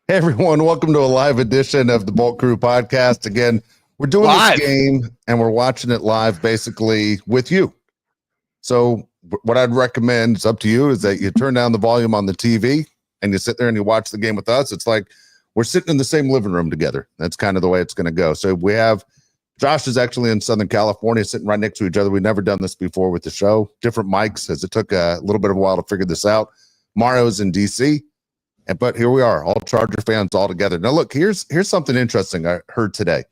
Hey everyone, welcome to a live edition of the Bolt Crew podcast. Again, we're doing Live. this game and we're watching it live basically with you. So what I'd recommend, it's up to you, is that you turn down the volume on the TV and you sit there and you watch the game with us. It's like we're sitting in the same living room together. That's kind of the way it's going to go. So we have Josh is actually in Southern California, sitting right next to each other. We've never done this before with the show. Different mics, as it took a little bit of a while to figure this out. Mario's in DC. But here we are, all Charger fans all together. Now, look, here's something interesting I heard today.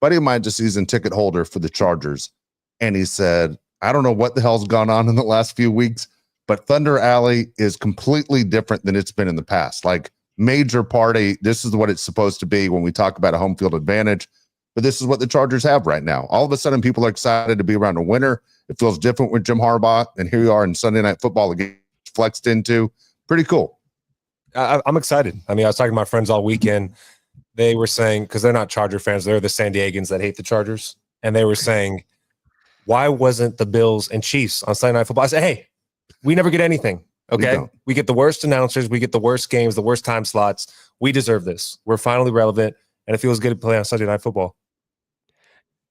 Buddy of mine, just season ticket holder for the Chargers, and he said, I don't know what the hell's gone on in the last few weeks, but Thunder Alley is completely different than it's been in the past. Like, major party, this is what it's supposed to be when we talk about a home field advantage, but this is what the Chargers have right now. All of a sudden, people are excited to be around a winner. It feels different with Jim Harbaugh, and here you are in Sunday Night Football again, flexed into. Pretty cool. I'm excited. I mean, I was talking to my friends all weekend. They were saying, because they're not Charger fans, they're the San Diegans that hate the Chargers. And they were saying, why wasn't the Bills and Chiefs on Sunday Night Football? I said, hey, we never get anything. Okay. We get the worst announcers. We get the worst games, the worst time slots. We deserve this. We're finally relevant. And it feels good to play on Sunday Night Football.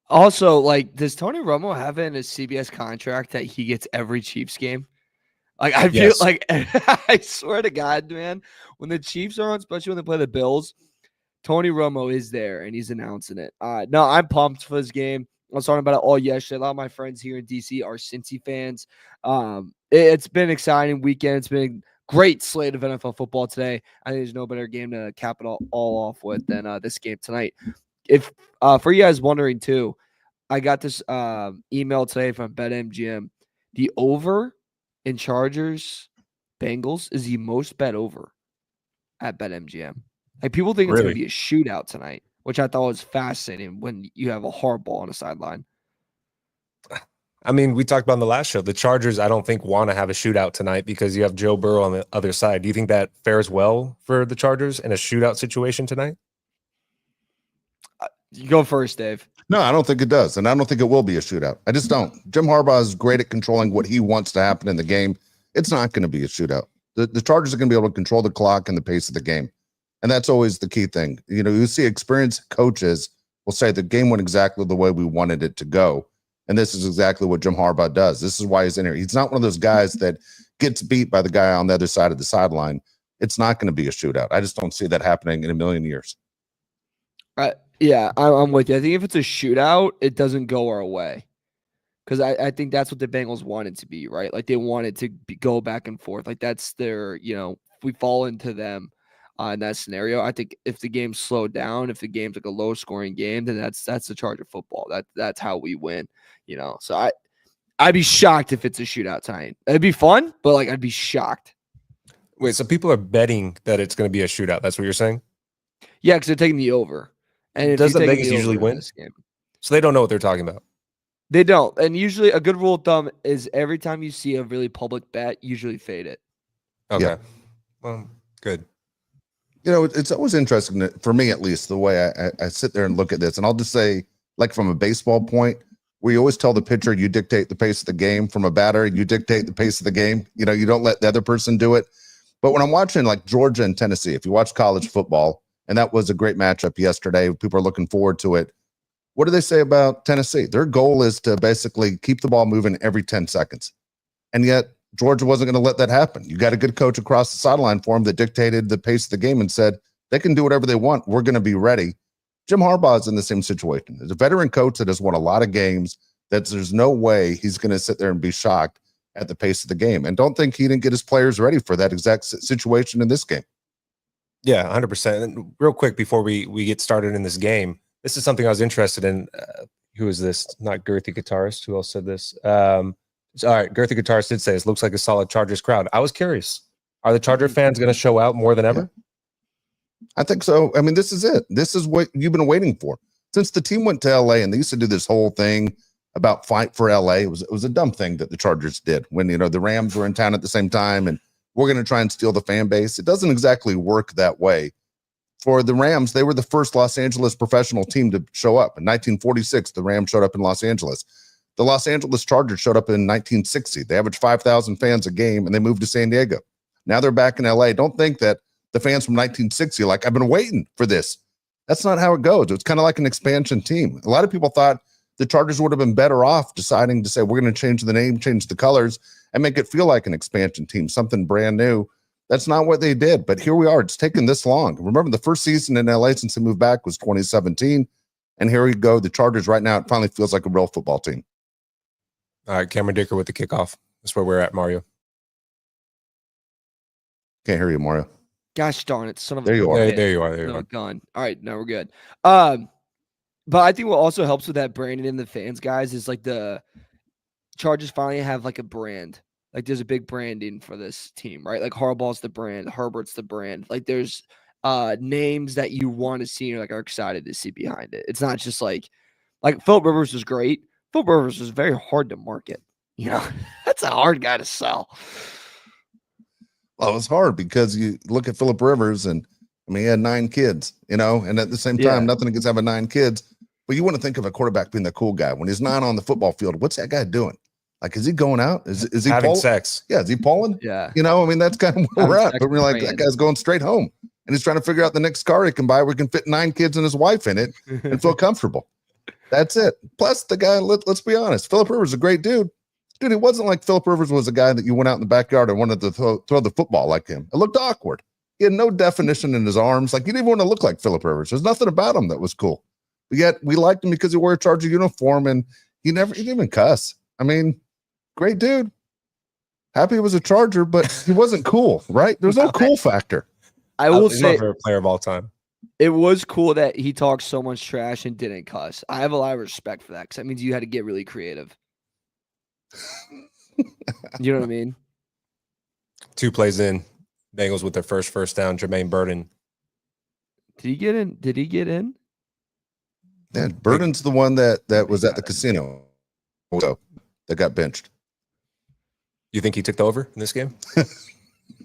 Also, like, does Tony Romo have in his CBS contract that he gets every Chiefs game? Like, I feel like, I swear to God, man, when the Chiefs are on, especially when they play the Bills, Tony Romo is there and he's announcing it. No, I'm pumped for this game. I was talking about it all yesterday. A lot of my friends here in DC are Cincy fans. It's been an exciting weekend. It's been a great slate of NFL football today. I think there's no better game to cap it all off with than this game tonight. If for you guys wondering too, I got this email today from BetMGM. The over in Chargers Bengals is the most bet over at BetMGM. Like, people think it's going to be a shootout tonight, which I thought was fascinating when you have a hardball on the sideline. I mean, we talked about in the last show, the Chargers, I don't think, want to have a shootout tonight because you have Joe Burrow on the other side. Do you think that fares well for the Chargers in a shootout situation tonight? You go first, Dave. No, I don't think it does, and I don't think it will be a shootout. I just don't. Jim Harbaugh is great at controlling what he wants to happen in the game. It's not going to be a shootout. The Chargers are going to be able to control the clock and the pace of the game, and that's always the key thing. You know, you see experienced coaches will say the game went exactly the way we wanted it to go, and this is exactly what Jim Harbaugh does. This is why he's in here. He's not one of those guys that gets beat by the guy on the other side of the sideline. It's not going to be a shootout. I just don't see that happening in a million years. Yeah, I'm with you. I think if it's a shootout, it doesn't go our way. Because I think that's what the Bengals want it to be, right? Like, they want it to go back and forth. Like, that's their, if we fall into them in that scenario, I think if the game's slowed down, if the game's like a low-scoring game, then that's the Charger football. That's how we win, So I'd be shocked if it's a shootout tonight. It'd be fun, but, like, I'd be shocked. Wait, so people are betting that it's going to be a shootout. That's what you're saying? Yeah, because they're taking the over. And doesn't Vegas usually win? This game, so they don't know what they're talking about. They don't. And usually a good rule of thumb is every time you see a really public bet, usually fade it. Okay. Yeah. Well, good. It's always interesting for me, at least, the way I sit there and look at this. And I'll just say, like, from a baseball point, where you always tell the pitcher you dictate the pace of the game. From a batter, you dictate the pace of the game. You don't let the other person do it. But when I'm watching, like, Georgia and Tennessee, if you watch college football, and that was a great matchup yesterday. People are looking forward to it. What do they say about Tennessee? Their goal is to basically keep the ball moving every 10 seconds. And yet Georgia wasn't going to let that happen. You got a good coach across the sideline for him that dictated the pace of the game and said, they can do whatever they want. We're going to be ready. Jim Harbaugh is in the same situation. There's a veteran coach that has won a lot of games that there's no way he's going to sit there and be shocked at the pace of the game. And don't think he didn't get his players ready for that exact situation in this game. Yeah, 100%. And real quick before we get started in this game, this is something I was interested in. Who is this? Not Girthy Guitarist. Who else said this? All right, Girthy Guitarist did say this looks like a solid Chargers crowd. I was curious. Are the Charger fans going to show out more than ever? I think so. I mean, this is it. This is what you've been waiting for. Since the team went to LA and they used to do this whole thing about fight for LA, it was a dumb thing that the Chargers did when, the Rams were in town at the same time and we're going to try and steal the fan base. It doesn't exactly work that way. For the Rams, they were the first Los Angeles professional team to show up. In 1946, the Rams showed up in Los Angeles. The Los Angeles Chargers showed up in 1960. They averaged 5,000 fans a game, and they moved to San Diego. Now they're back in LA. Don't think that the fans from 1960 like, I've been waiting for this. That's not how it goes. It's kind of like an expansion team. A lot of people thought the Chargers would have been better off deciding to say, we're going to change the name, change the colors, and make it feel like an expansion team, something brand new. That's not what they did. But here we are. It's taken this long. Remember, the first season in LA since they moved back was 2017. And here we go. The Chargers right now, it finally feels like a real football team. All right, Cameron Dicker with the kickoff. That's where we're at, Mario. Can't hear you, Mario. Gosh darn it. Son of There you are. There you are. There you are. Gone. All right. Now we're good. But I think what also helps with that branding and the fans, guys, is like the Chargers finally have like a brand. Like there's a big branding for this team, right? Like Harbaugh's the brand, Herbert's the brand. Like there's names that you want to see and like are excited to see behind it. It's not just like Philip Rivers was great. Philip Rivers was very hard to market. You know, that's a hard guy to sell. Well, it was hard because you look at Philip Rivers and I mean, he had 9 kids, you know, and at the same time, nothing against having 9 kids, but you want to think of a quarterback being the cool guy. When he's not on the football field, what's that guy doing? Like, is he going out? Is he having sex? Yeah. Is he pulling? Yeah. You know, I mean, that's kind of where we're at. But we're like, that guy's going straight home and he's trying to figure out the next car he can buy where he can fit 9 kids and his wife in it and feel comfortable. That's it. Plus the guy, let's be honest. Philip Rivers is a great dude. Dude, it wasn't like Philip Rivers was a guy that you went out in the backyard and wanted to throw the football like him. It looked awkward. He had no definition in his arms. Like, you didn't want to look like Philip Rivers. There's nothing about him that was cool. But yet we liked him because he wore a Charger uniform and he didn't even cuss. I mean, great dude. Happy he was a Charger, but he wasn't cool, right? There's no cool factor. I will He's say, my favorite player of all time. It was cool that he talked so much trash and didn't cuss. I have a lot of respect for that because that means you had to get really creative. You know what I mean? 2 plays in, Bengals with their first down. Jermaine Burton. Did he get in? Did he get in? Yeah, Burton's the one that was at the casino, so that got benched. You think he took the over in this game?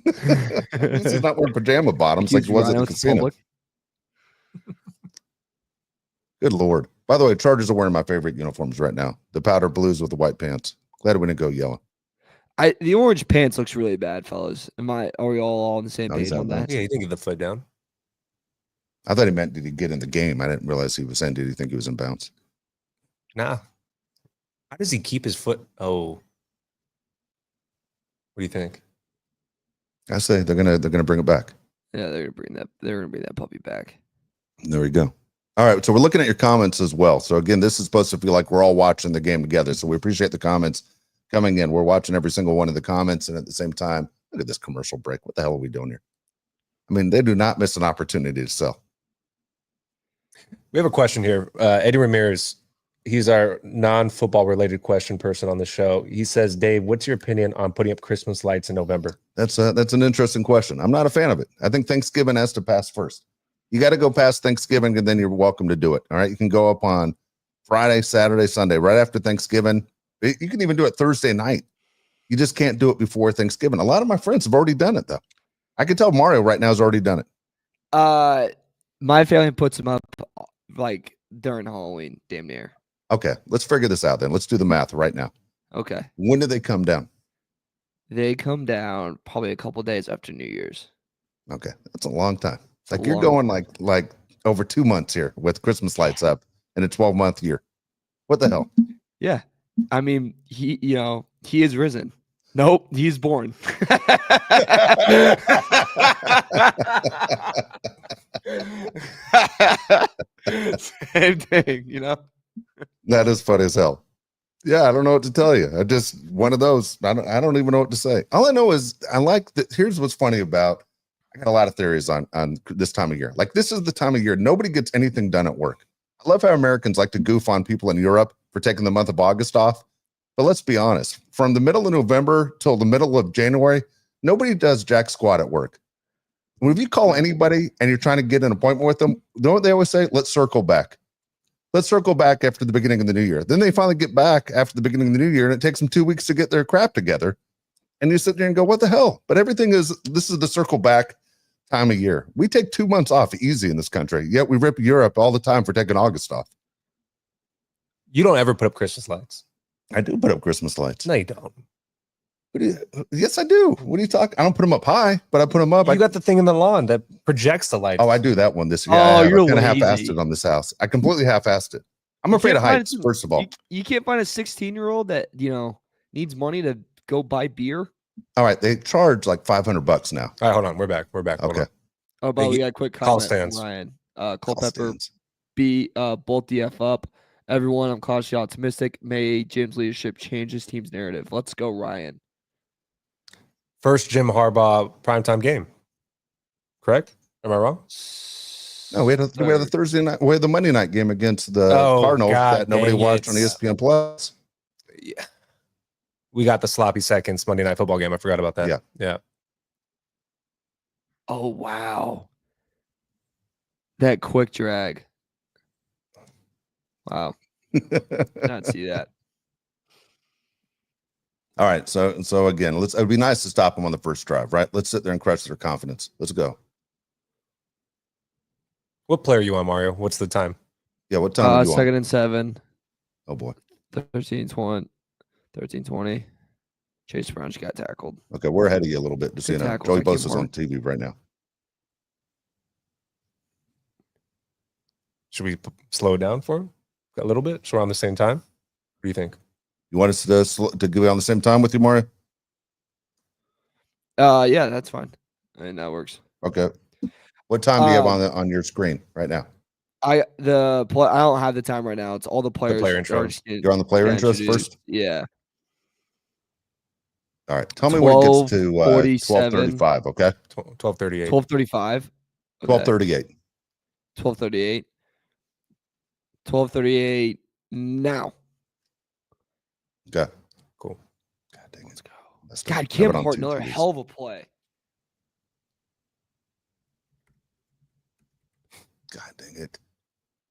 He's not wearing pajama bottoms like he was at the casino. Good Lord. By the way, Chargers are wearing my favorite uniforms right now. The powder blues with the white pants. Glad we didn't go yellow. The orange pants looks really bad, fellas. Are we all on the same page on that? Yeah, he didn't get the foot down. I thought he meant, did he get in the game? I didn't realize he was saying, did he think he was in bounds? Nah. How does he keep his foot? Oh. What do you think? I say they're gonna bring it back. Yeah, they're gonna bring that puppy back. There we go. All right, so we're looking at your comments as well. So again, this is supposed to feel like we're all watching the game together. So we appreciate the comments coming in. We're watching every single one of the comments, and at the same time, look at this commercial break. What the hell are we doing here? I mean, they do not miss an opportunity to sell. We have a question here. Eddie Ramirez, he's our non-football related question person on the show. He says, Dave, what's your opinion on putting up Christmas lights in November? That's an interesting question. I'm not a fan of it. I think Thanksgiving has to pass first. You got to go past Thanksgiving, and then you're welcome to do it. All right. You can go up on Friday, Saturday, Sunday, right after Thanksgiving. You can even do it Thursday night. You just can't do it before Thanksgiving. A lot of my friends have already done it, though. I can tell Mario right now has already done it. My family puts them up like during Halloween, damn near. Okay, let's figure this out then. Let's do the math right now. Okay. When do they come down? They come down probably a couple days after New Year's. Okay, that's a long time. Like you're going like over 2 months here with Christmas lights up in a 12-month year. What the hell? Yeah. I mean, he is risen. Nope, he's born. Same thing, you know? That is funny as hell. Yeah, I don't know what to tell you. I just one of those. I don't even know what to say. All I know is I like that. Here's what's funny about. I got a lot of theories on this time of year. Like, this is the time of year nobody gets anything done at work. I love how Americans like to goof on people in Europe for taking the month of August off. But let's be honest, from the middle of November till the middle of January, nobody does jack squat at work. When if you call anybody and you're trying to get an appointment with them, you know what they always say? Let's circle back. Let's circle back after the beginning of the new year. Then they finally get back after the beginning of the new year, and it takes them 2 weeks to get their crap together. And you sit there and go, what the hell? But this is the circle back time of year. We take 2 months off easy in this country, yet we rip Europe all the time for taking August off. You don't ever put up Christmas lights. I do put up Christmas lights. No, you don't. Yes, I do. What are you talking? I don't put them up high, but I put them up. You got the thing in the lawn that projects the light. Oh, I do that one this year. Oh, you're I kind of half-assed lazy. it on this house. I completely half-assed it. I'm You afraid of can't find heights, some- first of all. You can't find a 16-year-old that, needs money to go buy beer. All right, they charge like $500 now. All right, hold on. We're back. Hold Okay. on. Oh, but Hey, we got a quick call comment from stands. Ryan. Call Culpepper stands. bolt DF up. Everyone, I'm cautiously optimistic. May Jim's leadership change his team's narrative. Let's go, Ryan. First Jim Harbaugh primetime game. Correct? Am I wrong? No, we had the Thursday night. We had the Monday night game against the Cardinals God, that nobody dang watched it. on ESPN Plus. Yeah. We got the sloppy seconds Monday night football game. I forgot about that. Yeah. Oh, wow. That quick drag. Wow. Did not see that. All right, so again, it'd be nice to stop them on the first drive, right? Let's sit there and crush their confidence. Let's go. What player are you on, Mario? What's the time? Yeah, what time are you on? 2nd and 7. Oh boy. 13-20. Chase Brown just got tackled. Okay, we're ahead of you a little bit. Just so you know, tackles Joey by Kim Bosa's on Hart. TV right now. Should we slow it down for him a little bit so we're on the same time? What do you think? You want us to go on the same time with you, Mario? Yeah, that's fine. And that works. Okay. What time do you have on your screen right now? I don't have the time right now. It's all the players. player are intros. just getting- You're on the player getting intros introduced. first? Yeah. All right. Tell me when it gets to 12:47. 12:35, okay? 12:38. 12:35. 12:38. 12:38. 12:38 now. Okay. Cool. God dang it. Let's go. That's God, have Kim it on Hart, two another TVs. hell of a play. God dang it.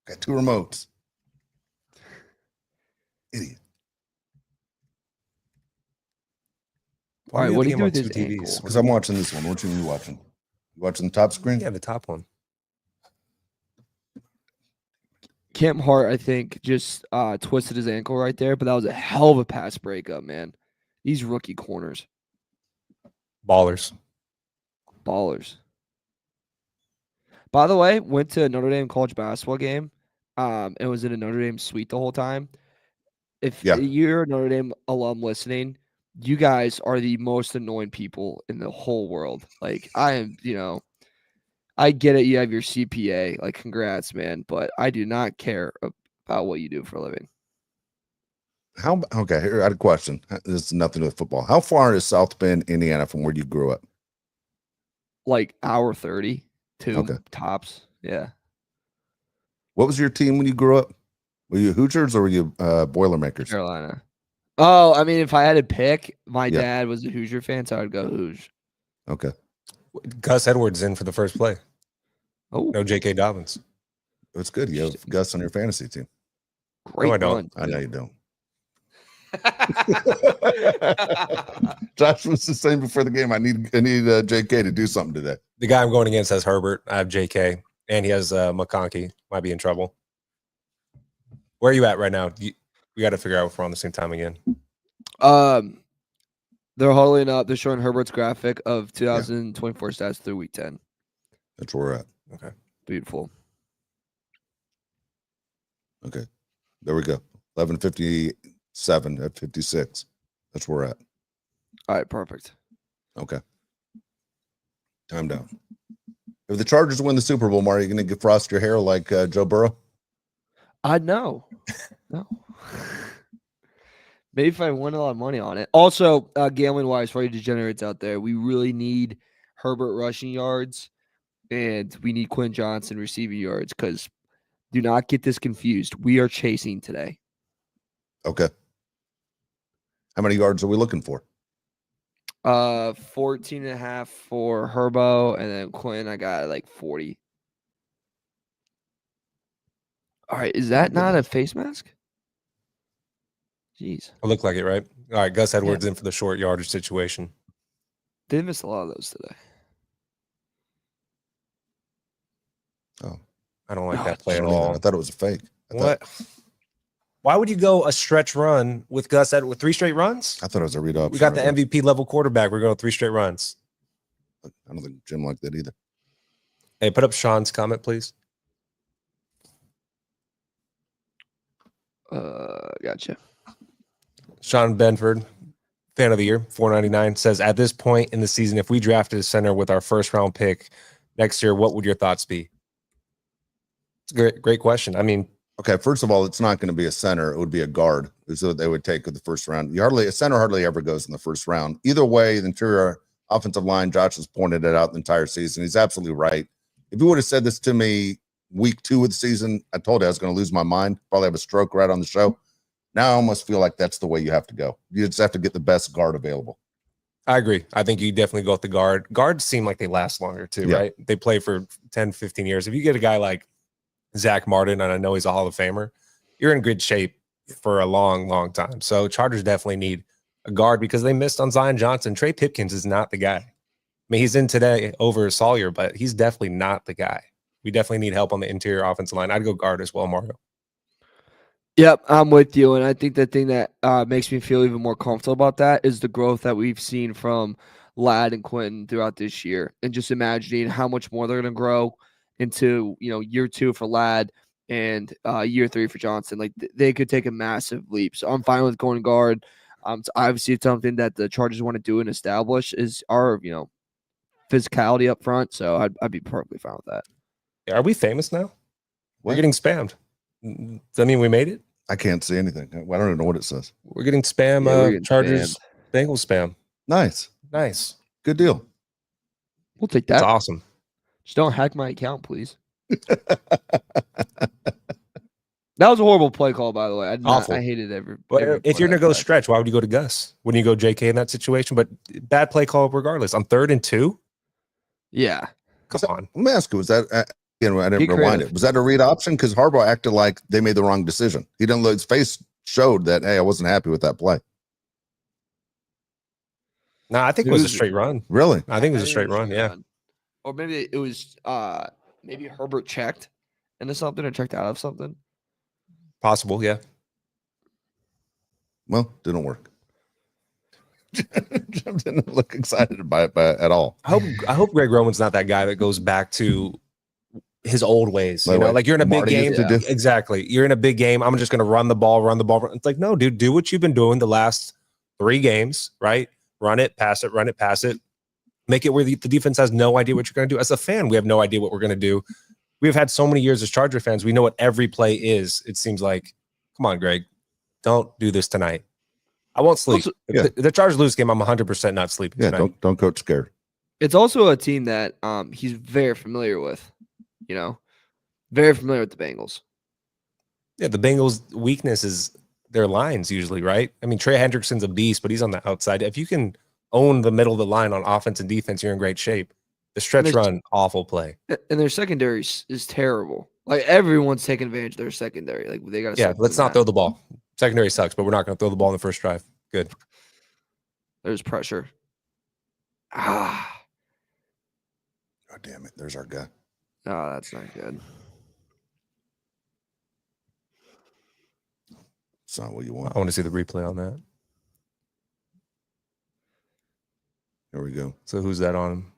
Got two remotes. Idiot. All right, what do you do with two his TVs? ankle? Because I'm watching this one. What you watching? You watching the top screen? Yeah, the top one. Kim Hart, I think, just twisted his ankle right there, but that was a hell of a pass breakup, man. These rookie corners. Ballers. By the way, went to a Notre Dame college basketball game. And was in a Notre Dame suite the whole time. If you're a Notre Dame alum listening, you guys are the most annoying people in the whole world. Like, I am, I get it. You have your CPA. Like, congrats, man. But I do not care about what you do for a living. Okay, here I had a question. This is nothing to do with football. How far is South Bend, Indiana from where you grew up? Like, hour 30 to tops. Yeah. What was your team when you grew up? Were you Hoosiers or were you Boilermakers? Carolina. Oh, I mean, if I had to pick, my dad was a Hoosier fan, so I would go Hoosier. Okay. Gus Edwards in for the first play. Oh, no J.K. Dobbins. It's good. You have Gus on your fantasy team. Great. No, I don't. I know you don't. Josh was just saying before the game, I need J.K. to do something today. The guy I'm going against has Herbert. I have J.K. and he has McConkey. Might be in trouble. Where are you at right now? We got to figure out if we're on the same time again. They're huddling up. They're showing Herbert's graphic of 2024 stats through week 10. That's where we're at. Okay. Beautiful. Okay. There we go. 11:57 at 56. That's where we're at. All right, perfect. Okay. Time down. If the Chargers win the Super Bowl, Mario, are you going to frost your hair like Joe Burrow? No. Maybe if I win a lot of money on it. Also, gambling wise, for you degenerates out there, we really need Herbert rushing yards, and we need Quinn Johnson receiving yards. Because do not get this confused. We are chasing today. Okay. How many yards are we looking for? 14.5 for Herbo, and then Quinn, I got like 40. All right, is that not a face mask? Jeez. It looked like it, right? All right, Gus Edwards in for the short yardage situation. They missed a lot of those today. Oh, I don't like that play at all. I thought it was a fake. What? Why would you go a stretch run with Gus with 3 straight runs? I thought it was a read option. We got the MVP level quarterback. We're going 3 straight runs. I don't think Jim liked that either. Hey, put up Sean's comment, please. Gotcha. Sean Benford, fan of the year, $4.99, says, at this point in the season, if we drafted a center with our first round pick next year, what would your thoughts be? It's a great question. I mean, okay, first of all, it's not going to be a center. It would be a guard. So they would take with the first round. A center hardly ever goes in the first round. Either way, the interior offensive line, Josh has pointed it out the entire season. He's absolutely right. If you would have said this to me week 2 of the season, I told you I was going to lose my mind, probably have a stroke right on the show. Now I almost feel like that's the way you have to go. You just have to get the best guard available. I agree. I think you definitely go with the guard. Guards seem like they last longer too, right? They play for 10, 15 years. If you get a guy like Zach Martin, and I know he's a Hall of Famer, you're in good shape for a long, long time. So Chargers definitely need a guard because they missed on Zion Johnson. Trey Pipkins is not the guy. I mean, he's in today over Sawyer, but he's definitely not the guy. We definitely need help on the interior offensive line. I'd go guard as well, Mario. Yep, I'm with you. And I think the thing that makes me feel even more comfortable about that is the growth that we've seen from Lad and Quentin throughout this year. And just imagining how much more they're going to grow into, year 2 for Lad and year 3 for Johnson. Like they could take a massive leap. So I'm fine with going guard. So obviously, it's something that the Chargers want to do and establish is our, physicality up front. So I'd be perfectly fine with that. Are we famous now? We're getting spammed. Does that mean we made it? I can't see anything. I don't even know what it says. We're getting spam. We're getting Chargers, Bengals spam. Nice. Good deal. We'll take that. That's awesome. Just don't hack my account, please. That was a horrible play call, by the way. I hated every. But if you're going to go stretch, why would you go to Gus? Wouldn't you go JK in that situation? But bad play call regardless. On 3rd and 2? Yeah. Come on. Let me ask you, was that, I didn't rewind it. Was that a read option? Because Harbaugh acted like they made the wrong decision. He didn't look, his face showed that, hey, I wasn't happy with that play. No, I think it was a straight run. Really? I think it was a straight run, yeah. Or maybe it was, maybe Herbert checked into something or checked out of something. Possible, yeah. Well, didn't work. Jim didn't look excited by it at all. I hope Greg Roman's not that guy that goes back to his old ways. Like you're in a big game. Exactly. You're in a big game. I'm just going to run the ball. It's like, no, dude, do what you've been doing the last 3 games, right? Run it, pass it, run it, pass it. Make it where the defense has no idea what you're going to do. As a fan, we have no idea what we're going to do. We've had so many years as Charger fans. We know what every play is. It seems like, come on, Greg, don't do this tonight. I won't sleep. Also, if the Chargers lose game, I'm 100% not sleeping tonight. Don't coach scared. It's also a team that he's very familiar with, very familiar with the Bengals. Yeah, the Bengals' weakness is their lines usually, right? I mean, Trey Hendrickson's a beast, but he's on the outside. If you can own the middle of the line on offense and defense, you're in great shape. The stretch run, awful play. And their secondary is terrible. Like, everyone's taking advantage of their secondary. Like, they got to let's not throw the ball. Secondary sucks, but we're not going to throw the ball in the first drive. Good. There's pressure. Oh, damn it. There's our guy. Oh, that's not good. It's not what you want. I want to see the replay on that. Here we go. So who's that on him?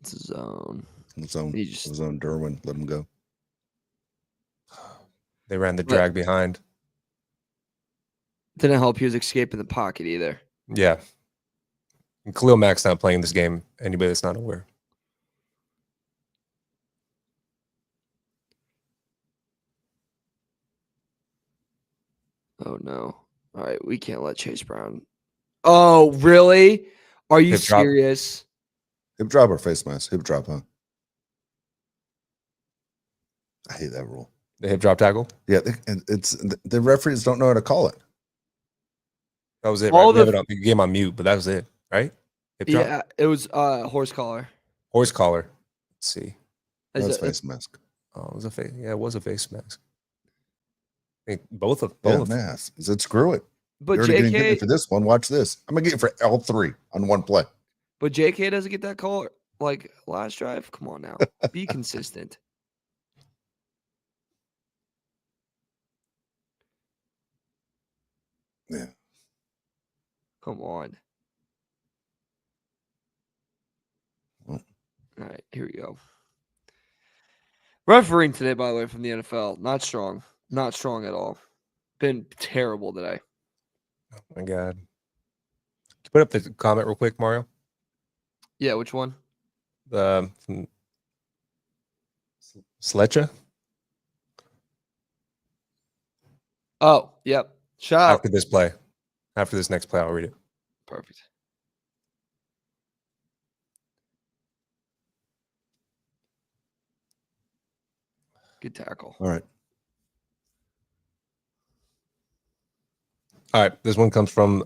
It's a zone. Zone Derwin. Let him go. They ran the drag behind. Didn't help he was escaping the pocket either. Yeah. And Khalil Mack's not playing this game. Anybody that's not aware. Oh, no. All right. We can't let Chase Brown. Oh, really? Are you serious? Hip drop or face mask? Hip drop, huh? I hate that rule. The hip drop tackle? Yeah, it's the referees don't know how to call it. That was it. Right? The game on mute, but that was it, right? Hip drop? Yeah, it was horse collar. Horse collar. Let's see. That's face mask. Oh, it was a face. Yeah, it was a face mask. I think both. Mask. He said, screw it. But you're JK gonna get me for this one. Watch this. I'm gonna get you for all 3 on one play. But JK doesn't get that call like last drive. Come on now, be consistent. Yeah. Come on. Well. All right, here we go. Refereeing today, by the way, from the NFL. Not strong. Not strong at all. Been terrible today. Oh my God. Put up the comment real quick, Mario. Yeah, which one? Sletcha? Oh, yep. Shout out. After this play. After this next play, I'll read it. Perfect. Good tackle. All right. All right. This one comes from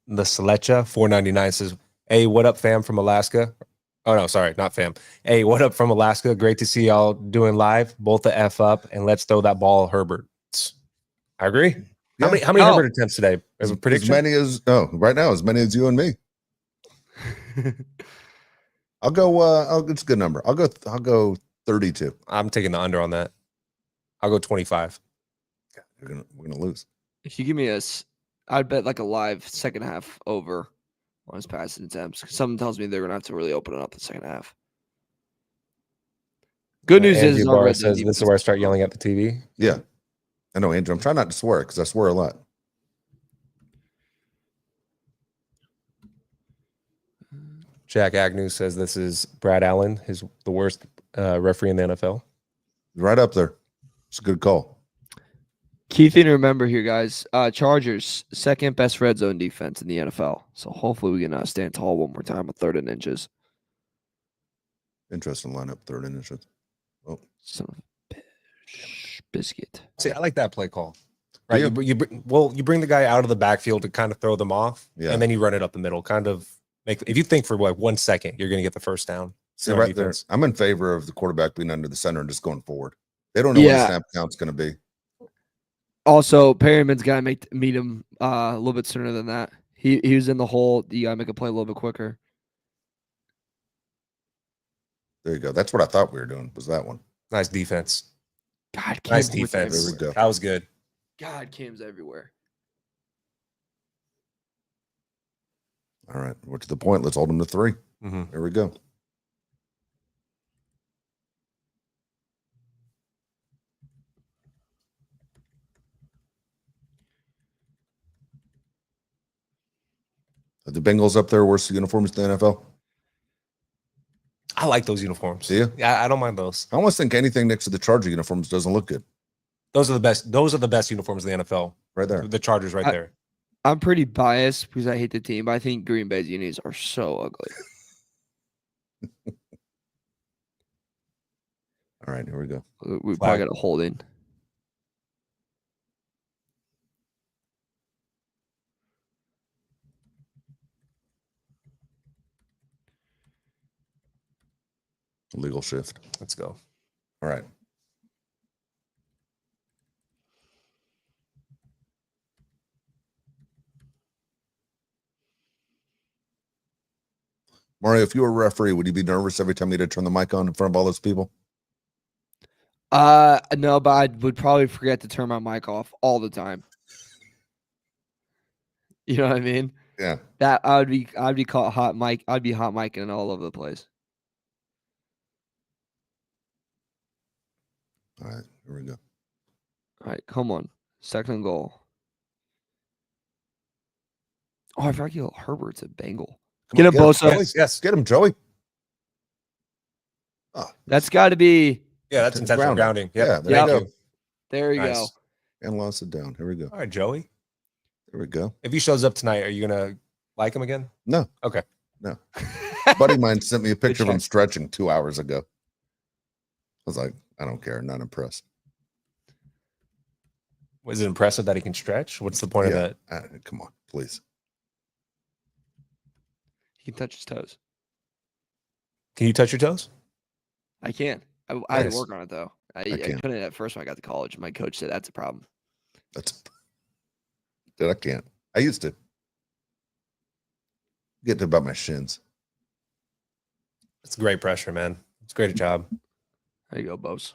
the Sletcha 499. Says, "Hey, what up, fam from Alaska?" Oh no, sorry, not fam. Hey, what up from Alaska? Great to see y'all doing live. Both the F up and let's throw that ball, Herbert. I agree. Yeah. How many Herbert attempts today? As a prediction? As many as right now, as many as you and me. I'll go. It's a good number. I'll go 32. I'm taking the under on that. I'll go 25. We're gonna lose. If you give me I'd bet like a live second half over on his passing attempts. Something tells me they're gonna have to really open it up the second half. Good news Andrew is Barr says this is where I start yelling at the TV. Yeah, I know, Andrew. I'm trying not to swear because I swear a lot. Jack Agnew says this is Brad Allen, the worst referee in the NFL. Right up there. It's a good call. Key thing to remember here, guys. Chargers, second best red zone defense in the NFL. So hopefully we can stand tall one more time with 3rd and inches. Interesting lineup, 3rd and inches. Oh, Son of a biscuit. See, I like that play call. Right, Yeah. you bring the guy out of the backfield to kind of throw them off, Yeah. and then you run it up the middle. Kind of if you think for like 1 second, you're going to get the first down. see right there. I'm in favor of the quarterback being under the center and just going forward. They don't know what the snap count's going to be. Also, Perryman's got to meet him a little bit sooner than that. He was in the hole. You got to make a play a little bit quicker. There you go. That's what I thought we were doing. Was that one? Nice defense. God, Nice Kim was defense. There we go. That was good. God, Kim's everywhere. All right. We're to the point. Let's hold them to 3. Mm-hmm. There we go. Are the Bengals up there worst uniforms in the NFL? I like those uniforms. Do you? Yeah, I don't mind those. I almost think anything next to the Charger uniforms doesn't look good. Those are the best. Those are the best uniforms in the NFL. Right there. The Chargers, right there. I'm pretty biased because I hate the team, but I think Green Bay's unis are so ugly. All right, here we go. We probably got a holding. Legal shift. Let's go. All right. Mario, if you were a referee, would you be nervous every time you had to turn the mic on in front of all those people? No, but I would probably forget to turn my mic off all the time. You know what I mean? Yeah. That I'd be caught hot mic. I'd be hot micing all over the place. All right, here we go. All right, come on. 2nd goal. Oh, I forgot Herbert's a Bengal. Get him, Bosa. Yes, get him, Joey. Oh, That's got to be. Yeah, that's intentional grounding. Yep. Yeah, there you go. There you go. And lost it down. Here we go. All right, Joey. There we go. If he shows up tonight, are you gonna like him again? No. Okay. No. Buddy of mine sent me a picture of him stretching 2 hours ago. I was like, I don't care. Not impressed. Was it impressive that he can stretch? What's the point of that? Come on, please. He can touch his toes. Can you touch your toes? I can. I had to work on it though. I couldn't at first when I got to college. My coach said that's a problem. Dude, I can't. I used to get to about my shins. It's great pressure, man. It's a great job. There you go, Bose.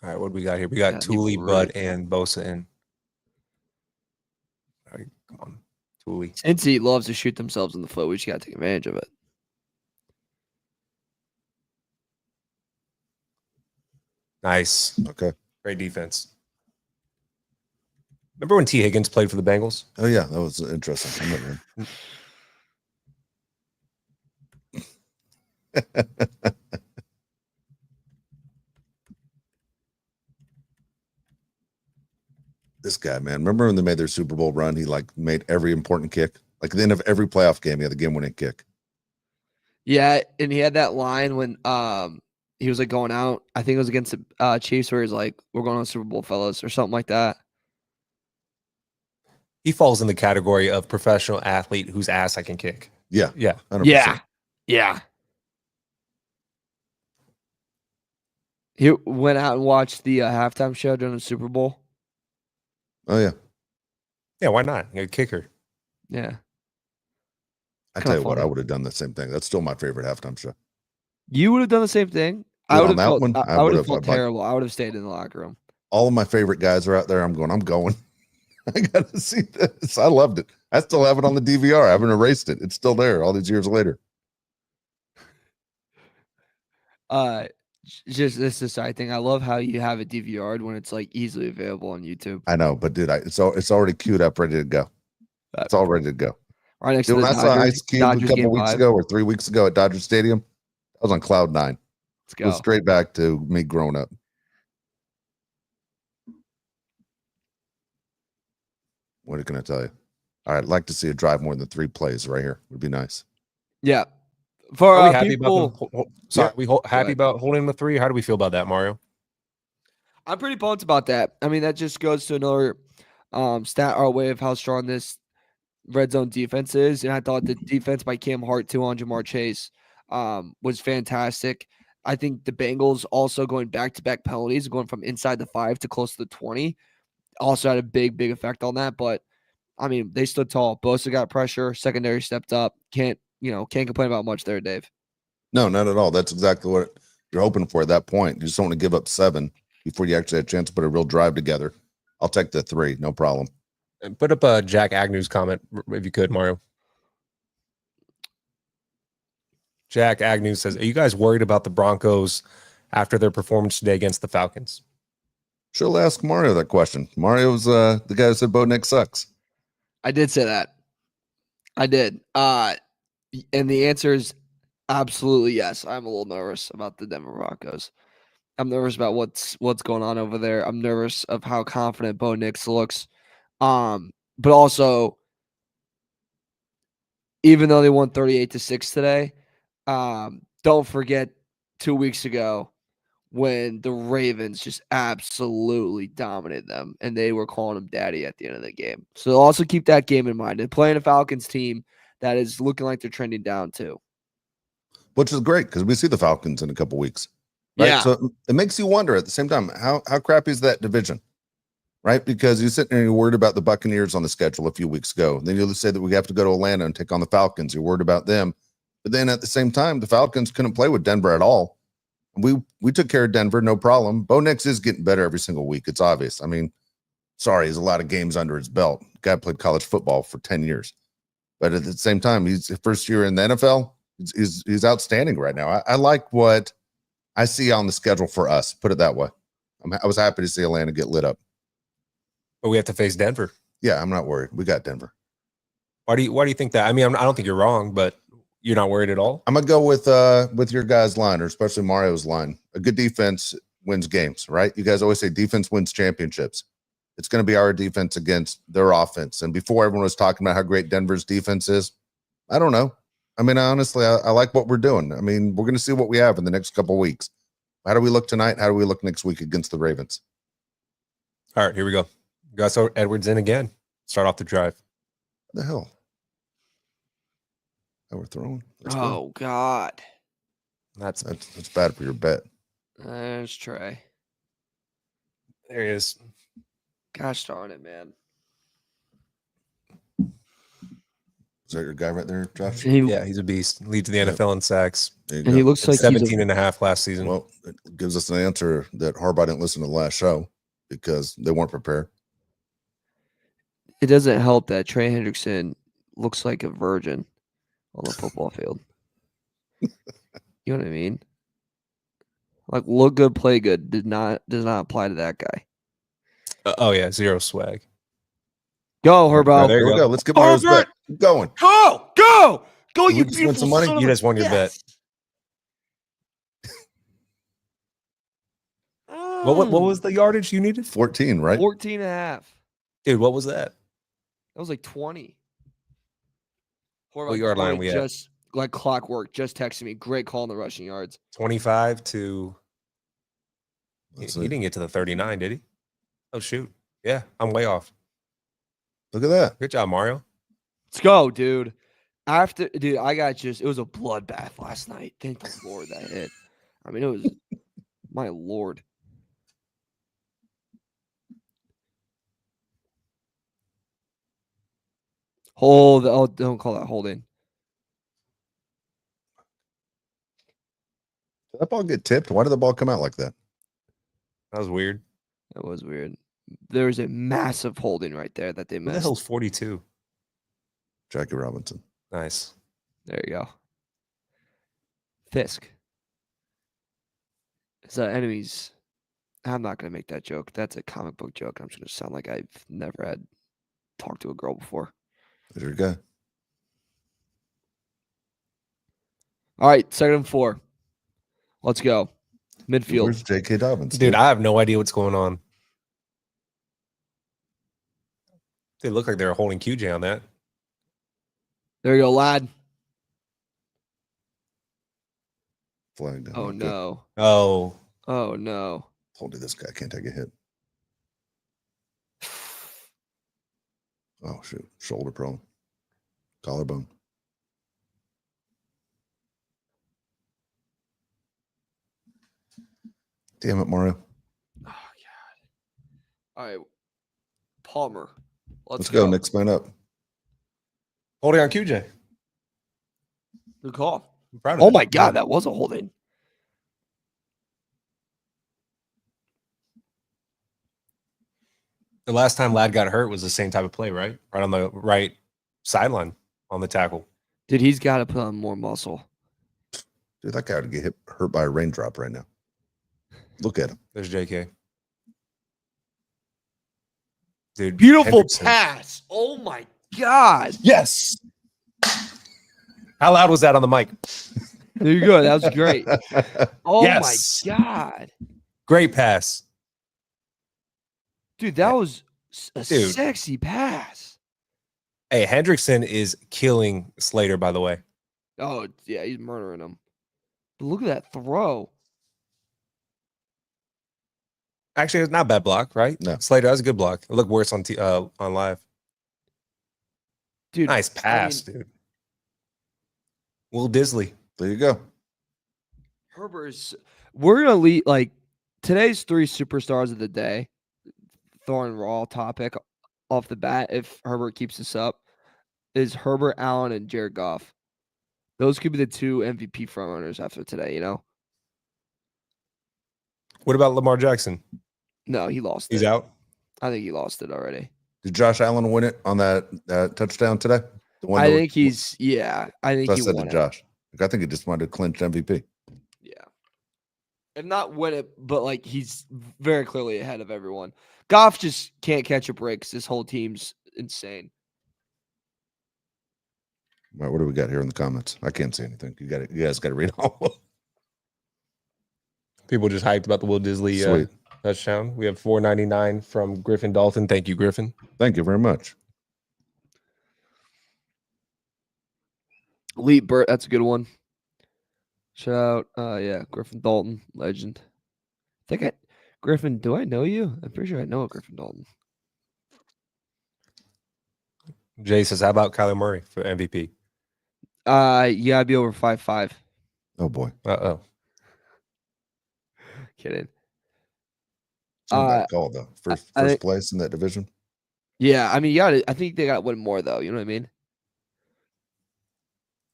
All right, what do we got here? We got Yeah, Tuli, right. Bud, and Bosa in. All right, come on, Tuli. Cincy loves to shoot themselves in the foot. We just got to take advantage of it. Nice. Okay. Great defense. Remember when T. Higgins played for the Bengals? Oh yeah, that was interesting. I remember. This guy, man. Remember when they made their Super Bowl run? He like made every important kick. Like at the end of every playoff game, he had the game-winning kick. Yeah, and he had that line when he was like going out. I think it was against the Chiefs where he's like, "We're going on Super Bowl, fellas," or something like that. He falls in the category of professional athlete whose ass I can kick. Yeah. Yeah. 100%. Yeah. He went out and watched the halftime show during the Super Bowl. Oh yeah. Yeah, why not? You're a kicker. Yeah. I Kinda tell you what, I funny. would have done the same thing. That's still my favorite halftime show. You would have done the same thing. I Dude, would on have that felt. one, I I would have would've- felt I'm like- terrible. I would have stayed in the locker room. All of my favorite guys are out there. I'm going. I gotta see this. I loved it. I still have it on the DVR. I haven't erased it. It's still there all these years later. Just this is a side thing. I love how you have it DVR'd when it's like easily available on YouTube. I know, but dude, it's already queued up, ready to go. It's all ready to go. Right next Dude, to when the I saw Dodgers, Ice Cube Dodgers a couple game weeks 5. ago or 3 weeks ago at Dodger Stadium, I was on cloud 9. Let's It was go. straight back to me growing up. What can I tell you? All right, I'd like to see a drive more than 3 plays right here. Would be nice. Yeah. For Are we happy people, about them? Sorry, we happy ahead. about holding the 3? How do we feel about that, Mario? I'm pretty pumped about that. I mean, that just goes to another stat our way of how strong this red zone defense is. And I thought the defense by Cam Hart too on Jamar Chase was fantastic. I think the Bengals also going back-to-back penalties, going from inside the 5 to close to the 20, also had a big effect on that. But I mean, they stood tall. Bosa got pressure. Secondary stepped up. Can't complain about much there, Dave. No, not at all. That's exactly what you're hoping for at that point. You just don't want to give up 7 before you actually have a chance to put a real drive together. I'll take the 3, no problem. And put up a Jack Agnew's comment if you could, Mario. Jack Agnew says, "Are you guys worried about the Broncos after their performance today against the Falcons?" She'll ask Mario that question. Mario's the guy who said Bo Nix sucks. I did say that. I did. And the answer is absolutely yes. I'm a little nervous about the Denver Broncos. I'm nervous about what's going on over there. I'm nervous of how confident Bo Nix looks. But also, even though they won 38-6 today, don't forget 2 weeks ago when the Ravens just absolutely dominated them and they were calling them daddy at the end of the game. So also keep that game in mind. And playing a Falcons team that is looking like they're trending down too. Which is great because we see the Falcons in a couple weeks. Right. Yeah. So it makes you wonder at the same time, how crappy is that division? Right? Because you sit there and you're worried about the Buccaneers on the schedule a few weeks ago. Then you'll say that we have to go to Atlanta and take on the Falcons. You're worried about them. But then at the same time, the Falcons couldn't play with Denver at all. We took care of Denver, no problem. Bo Nix is getting better every single week. It's obvious. I mean, sorry, he's a lot of games under his belt. Guy played college football for 10 years. But at the same time, he's his first year in the NFL. He's outstanding right now. I like what I see on the schedule for us. Put it that way. I was happy to see Atlanta get lit up. But we have to face Denver. Yeah, I'm not worried. We got Denver. Why do you think that? I mean, I don't think you're wrong, but you're not worried at all. I'm gonna go with your guys' line, or especially Mario's line. A good defense wins games, right? You guys always say defense wins championships. It's going to be our defense against their offense. And before everyone was talking about how great Denver's defense is, I don't know. I mean, honestly, I like what we're doing. I mean, we're going to see what we have in the next couple of weeks. How do we look tonight? How do we look next week against the Ravens? All right, here we go. Gus Edwards in again. Start off the drive. What the hell? That we're throwing? Let's go. Oh, God. That's bad for your bet. There's Trey. there he is. Gosh darn it, man. Is that your guy right there, Josh? Yeah, he's a beast. Leads the NFL in sacks. And he looks like 17 and a half last season. Well, it gives us an answer that Harbaugh didn't listen to the last show because they weren't prepared. It doesn't help that Trey Hendrickson looks like a virgin on the football field. You know what I mean? Like, look good, play good does not apply to that guy. Oh yeah, zero swag. Go, Harbaugh. There we go. Let's get Mario's bet. Keep going. Go, you just win some beautiful money? son of You a- just won your bet. What was the yardage you needed? 14, right? 14 and a half. Dude, what was that? That was like 20. What yard line we at? Just like clockwork, just texted me. Great call on the rushing yards. 25 to. He Let's see. didn't get to the 39, did he? Oh shoot! Yeah, I'm way off. Look at that. Good job, Mario. Let's go, dude. Dude, it was a bloodbath last night. Thank the Lord that hit. I mean, it was, my Lord. Don't call that holding. Did that ball get tipped? Why did the ball come out like that? That was weird. That was weird. There was a massive holding right there that they Who the missed. hell's 42? Jackie Robinson. Nice. There you go. Fisk. It's enemies. I'm not going to make that joke. That's a comic book joke. I'm just going to sound like I've never had talked to a girl before. There's your guy. All right, 2nd and 4. Let's go. Midfield. Where's J.K. Dobbins? Dude, I have no idea what's going on. They look like they were holding QJ on that. There you go, Lad. Flag down. Oh, Okay. no. Oh, No. Told you this guy can't take a hit. Oh, shoot. Shoulder prone. Collarbone. Damn it, Mario. Oh, God. All right. Palmer. Let's go. Nick, spin up. holding on QJ. Good call. I'm proud of Oh, that. my God. That was a holding. The last time Lad got hurt was the same type of play, right? Right on the right sideline on the tackle. Dude, he's got to put on more muscle. Dude, that guy would get hurt by a raindrop right now. Look at him. There's JK. Dude, Beautiful Hendrickson. pass. Oh, my God. Yes. How loud was that on the mic? There you go. That was great. Oh, Yes. my God. Great pass. Dude, that was a Dude. sexy pass. Hey, Hendrickson is killing Slater, by the way. Oh, yeah, he's murdering him. But look at that throw. Actually, it's not a bad block, right? No. Slater, that was a good block. It looked worse on live. Dude, Nice pass, dude. Will Disley. There you go. Herbert is. We're going to lead, like, today's 3 superstars of the day. Throwing raw topic off the bat, if Herbert keeps this up, is Herbert, Allen, and Jared Goff. Those could be the 2 MVP frontrunners after today, you know? What about Lamar Jackson? No, he lost He's it. out. I think he lost it already. Did Josh Allen win it on that touchdown today? The one I that think he's, yeah. I think I he said won to it. Josh. I think he just wanted to clinch MVP. Yeah. If not win it, but like he's very clearly ahead of everyone. Goff just can't catch a break because this whole team's insane. All right, what do we got here in the comments? I can't see anything. You guys got to read all. People just hyped about the Will Disley Sweet. touchdown. We have $4.99 from Griffin Dalton. Thank you, Griffin. Thank you very much. Elite Burt, that's a good one. Shout out, yeah, Griffin Dalton, legend. Griffin, do I know you? I'm pretty sure I know Griffin Dalton. Jay says, how about Kyler Murray for MVP? You gotta be over 5'5". Oh boy. Uh-oh. Kidding. It's not a bad call though. First place in that division. Yeah, I mean, I think they got one more though. You know what I mean?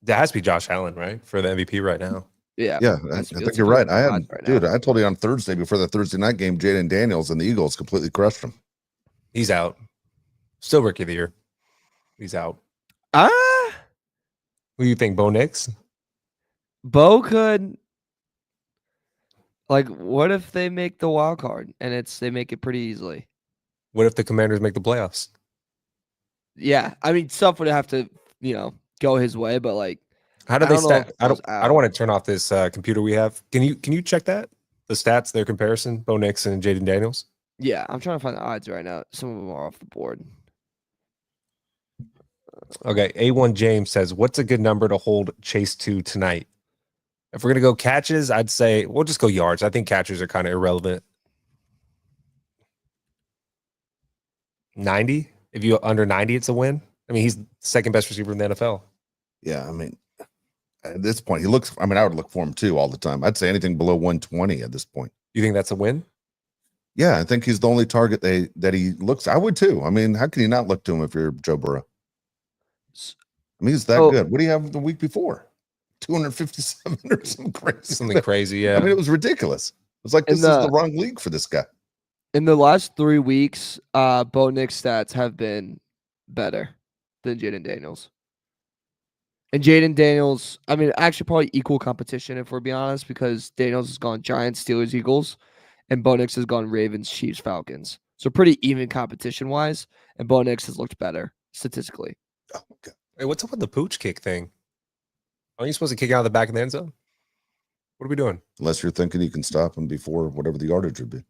That has to be Josh Allen, right, for the MVP right now. Yeah, Yeah, I think you're right. I told you on Thursday before the Thursday night game, Jaden Daniels and the Eagles completely crushed him. He's out. Still rookie of the year. He's out. Who do you think, Bo Nix? Bo could. Like, what if they make the wild card and they make it pretty easily? What if the Commanders make the playoffs? Yeah, I mean, stuff would have to, go his way, but like, how do they stat? I don't want to turn off this computer we have. Can you check that? The stats, their comparison, Bo Nix and Jaden Daniels? Yeah, I'm trying to find the odds right now. Some of them are off the board. Okay, A1 James says, what's a good number to hold Chase to tonight? If we're going to go catches, I'd say we'll just go yards. I think catches are kind of irrelevant. 90? If you under 90, it's a win. I mean, he's the second best receiver in the NFL. Yeah, I mean, at this point, I would look for him too all the time. I'd say anything below 120 at this point. You think that's a win? Yeah, I think he's the only target that he looks. I would too. I mean, how can you not look to him if you're Joe Burrow? I mean, he's that good. What do you have the week before? 257 or something crazy. Something crazy, yeah. I mean, it was ridiculous. It was like, this is the wrong league for this guy. In the last 3 weeks, Bo Nix stats have been better than Jaden Daniels. And Jaden Daniels, I mean, actually probably equal competition if we're being honest, because Daniels has gone Giants, Steelers, Eagles, and Bo Nix has gone Ravens, Chiefs, Falcons. So pretty even competition-wise, and Bo Nix has looked better statistically. Oh, God. Hey, what's up with the pooch kick thing? Aren't you supposed to kick out of the back of the end zone? What are we doing? Unless you're thinking you can stop him before whatever the yardage would be.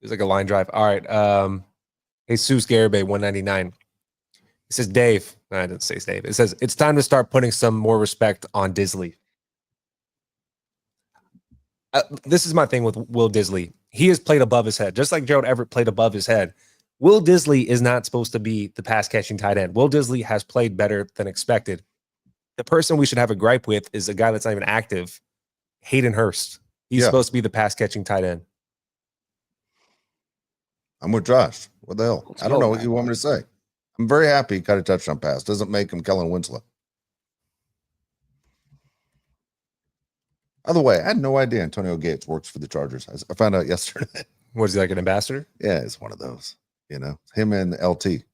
It's like a line drive. All right. Jesus Garibay, 199. It says, Dave. No, I didn't say Dave. It says, it's time to start putting some more respect on Disley. This is my thing with Will Disley. He has played above his head, just like Gerald Everett played above his head. Will Disley is not supposed to be the pass-catching tight end. Will Disley has played better than expected. The person we should have a gripe with is a guy that's not even active, Hayden Hurst. He's supposed to be the pass-catching tight end. I'm with Josh. What the hell? I don't know what you want me to say. I'm very happy he got a touchdown pass. Doesn't make him Kellen Winslow. By the way, I had no idea Antonio Gates works for the Chargers. I found out yesterday. Was he like an ambassador? Yeah, it's one of those. Him and LT.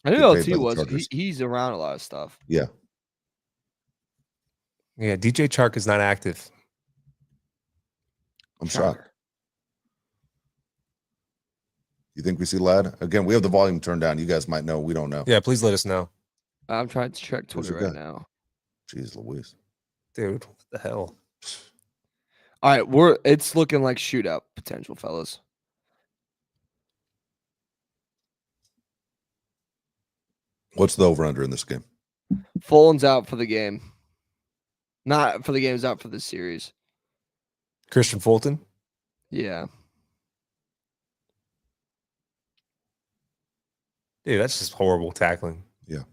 I knew LT was. He's around a lot of stuff. Yeah. Yeah, DJ Chark is not active. I'm shocked. You think we see Lad? Again, we have the volume turned down. You guys might know. We don't know. Yeah, please let us know. I'm trying to check Twitter right now. Jeez Louise. Dude, what the hell? All right, it's looking like shootout potential, fellas. What's the over-under in this game? Fulton's out for the game. Not for the game, he's out for the series. Christian Fulton? Yeah. Dude, that's just horrible tackling. Yeah.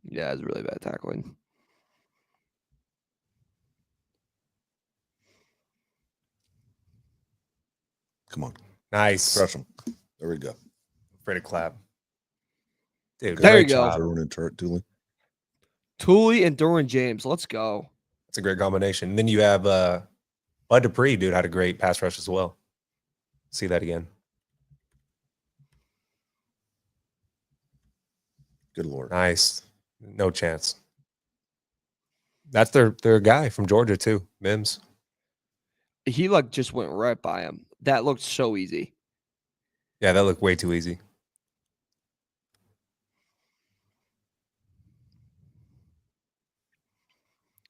Yeah, it's really bad tackling. Come on. Nice. Crush him. There we go. Ready to clap. Dude, there you go. Tuli and Derwin James. Let's go. That's a great combination. And then you have Bud Dupree, dude, had a great pass rush as well. See that again. Good Lord. Nice. No chance. That's their guy from Georgia, too. Mims. He just went right by him. That looked so easy. Yeah, that looked way too easy.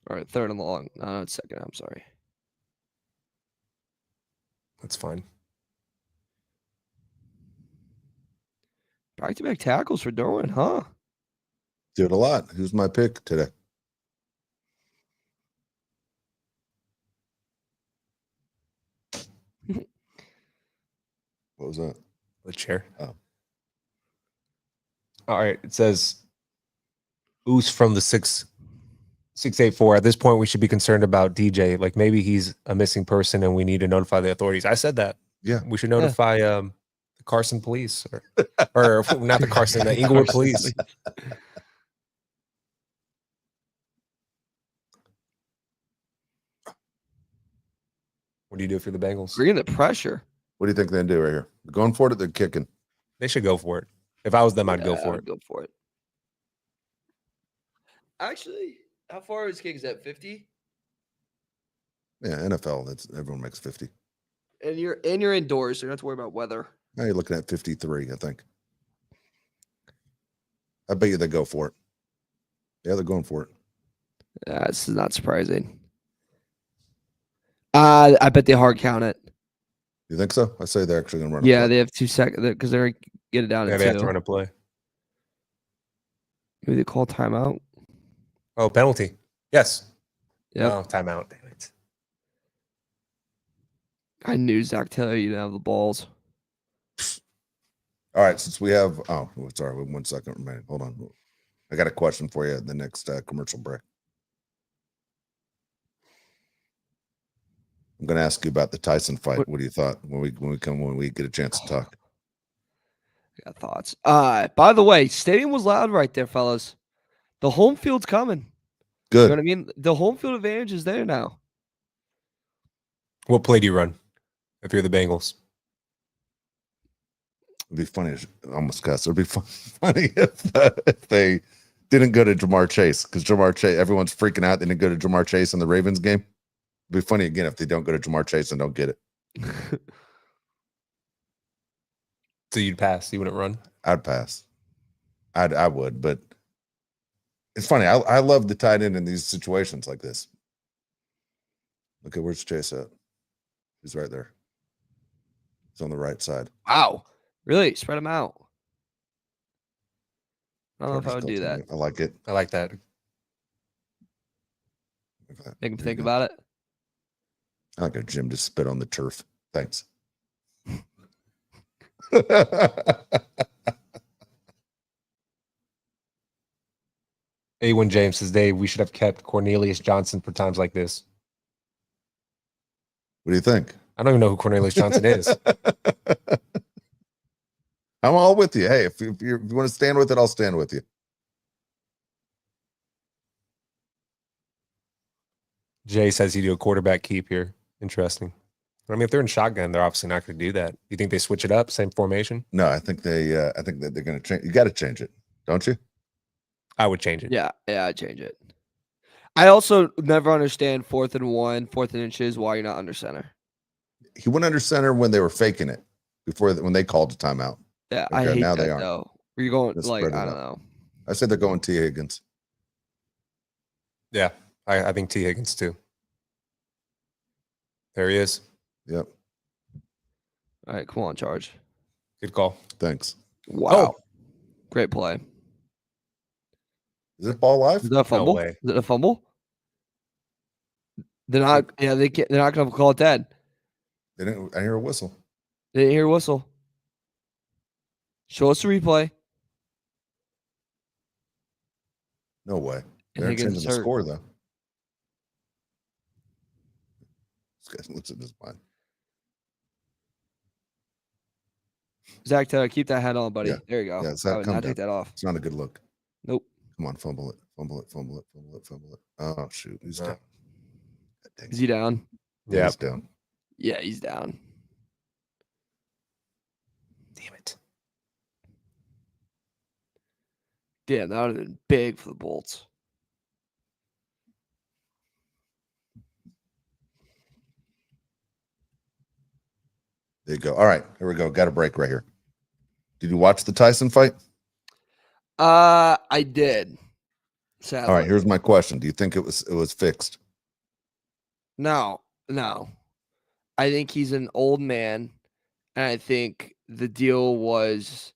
All right, third and long. No, it's second. I'm sorry. That's fine. Back-to-back tackles for Derwin, huh? Did a lot. Who's my pick today? What was that? The chair. Oh. All right. It says Oos from the 684. At this point, we should be concerned about DJ. Like maybe he's a missing person and we need to notify the authorities. I said that. Yeah. We should notify the Carson police or not the Carson, the Inglewood police. What do you do if you're the Bengals? Bring the pressure. What do you think they do right here? They're going for it. They're kicking. They should go for it. If I was them, I'd go for it. Go for it. Actually, how far is kick? Is that 50? Yeah, NFL. That's everyone makes 50. And you're indoors, so you don't have to worry about weather. Now you're looking at 53, I think. I bet you they go for it. Yeah, they're going for it. This is not surprising. I bet they hard count it. You think so? I say they're actually going to run. Yeah, they have 2 seconds because they're get it down. Yeah, they have to run a play. Maybe they call timeout. Oh, penalty. Yes. Yeah. Oh, timeout. Damn it. I knew Zach Taylor you didn't have the balls. All right, since we have sorry, 1 second remaining. Hold on. I got a question for you at the next commercial break. I'm going to ask you about the Tyson fight. What do you thought when we get a chance to talk? I got thoughts. By the way, stadium was loud right there, fellas. The home field's coming. Good. You know what I mean? The home field advantage is there now. What play do you run if you're the Bengals? It'd be funny. I almost cussed. It'd be funny if they didn't go to Jamar Chase, because Jamar Chase, everyone's freaking out. They didn't go to Jamar Chase in the Ravens game. It'd be funny again if they don't go to Jamar Chase and don't get it. So you'd pass. You wouldn't run. I'd pass. I would, but it's funny. I love the tight end in these situations like this. Okay, where's Chase at? He's right there. He's on the right side. Wow. Really? Spread them out. I don't know if I would do that. I like it. I like that. Make him think about it. I like a Jim to spit on the turf. Thanks. A1 James says, Dave, we should have kept Cornelius Johnson for times like this. What do you think? I don't even know who Cornelius Johnson is. I'm all with you. Hey, if you want to stand with it, I'll stand with you. Jay says he do a quarterback keep here. Interesting. I mean, if they're in shotgun, they're obviously not going to do that. You think they switch it up, same formation? No, I think I think that they're going to change. You got to change it, don't you? I would change it. Yeah, I'd change it. I also never understand 4th and 1, 4th and inches, why you're not under center. He went under center when they were faking it when they called the timeout. Yeah, Okay, I hate now that they aren't. though. Were you going Let's like spread it I don't out. know. I said they're going T. Higgins. Yeah, I think T. Higgins too. There he is. Yep. All right, come on, charge. Good call. Thanks. Wow. Great play. Is it ball live? Is that a fumble? way. Is it a fumble? They're not. Yeah, they're not going to call it dead. I hear a whistle. They didn't hear a whistle. Show us the replay. No way. And They're Higgins changing is the hurt. score though. This guy looks at his mind. Zach Taylor, keep that hat on, buddy. Yeah. There you go. Yeah, Zach, I would calm not take down. that off. It's not a good look. Nope. Come on, fumble it. Fumble it. Fumble it. Fumble it. Fumble it. Fumble it. Oh shoot. He's down. God dang Is he down? it. Yeah. He's down. Yeah, he's down. Damn it. Damn, that would have been big for the Bolts. There you go. All right, here we go. Got a break right here. Did you watch the Tyson fight? I did. Sadly. All right, here's my question. Do you think it was fixed? No. I think he's an old man, and I think the deal was,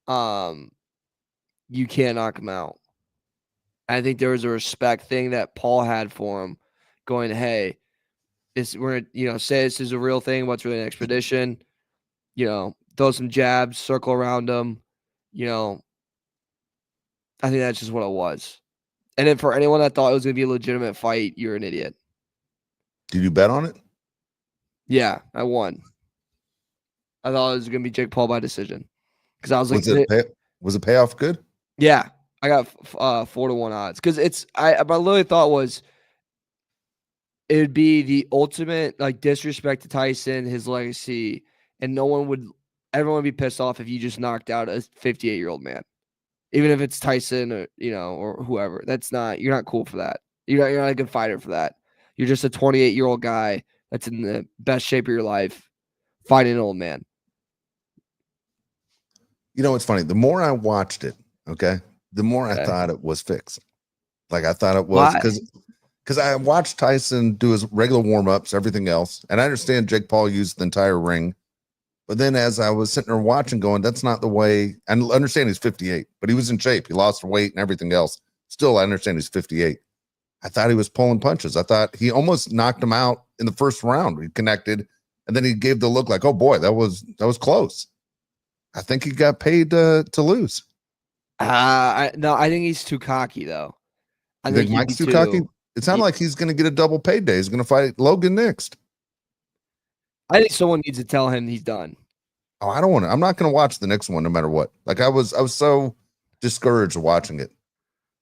you can't knock him out. I think there was a respect thing that Paul had for him, going, "Hey, we're say this is a real thing. What's really an expedition? Throw some jabs, circle around him. I think that's just what it was. And then for anyone that thought it was going to be a legitimate fight, you're an idiot. Did you bet on it? Yeah, I won. I thought it was going to be Jake Paul by decision because I was like, was the payoff good? Yeah, I got 4-1 odds because my literally thought was it would be the ultimate like disrespect to Tyson, his legacy, and everyone would be pissed off if you just knocked out a 58-year-old man, even if it's Tyson or or whoever. You're not cool for that. You're not a good fighter for that. You're just a 28-year-old guy that's in the best shape of your life fighting an old man. It's funny. The more I watched it, the more I thought it was fixed. Like I thought it was because I watched Tyson do his regular warm-ups, everything else. And I understand Jake Paul used the entire ring. But then as I was sitting there watching, going, that's not the way. I understand he's 58, but he was in shape. He lost weight and everything else. Still, I understand he's 58. I thought he was pulling punches. I thought he almost knocked him out in the first round. He connected, and then he gave the look like, oh boy, that was close. I think he got paid to lose. No, I think he's too cocky though. I think Mike's too cocky. It sounded like he's going to get a double payday. He's going to fight Logan next. I think someone needs to tell him he's done. Oh, I don't want to. I'm not going to watch the next one, no matter what. Like I was so discouraged watching it.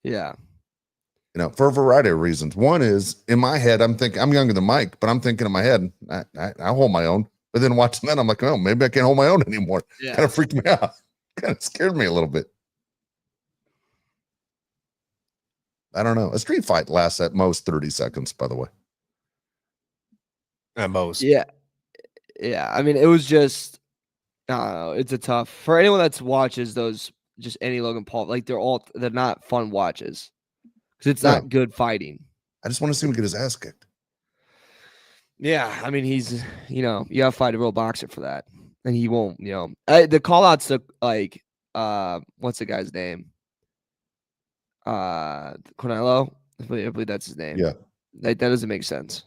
Yeah. For a variety of reasons. One is in my head, I'm thinking I'm younger than Mike, but I'm thinking in my head, I hold my own. But then watching that, I'm like, oh, maybe I can't hold my own anymore. Yeah. Kind of freaked me out. Kind of scared me a little bit. I don't know. A street fight lasts at most 30 seconds, by the way. At most. Yeah. Yeah. I mean, it was just, I don't know. It's a tough for anyone that watches those, just any Logan Paul, like they're not fun watches because it's not good fighting. I just want to see him get his ass kicked. Yeah. I mean, he's, you gotta fight a real boxer for that. And he won't, the call outs look like, what's the guy's name? Canelo. I believe that's his name. Yeah. That doesn't make sense.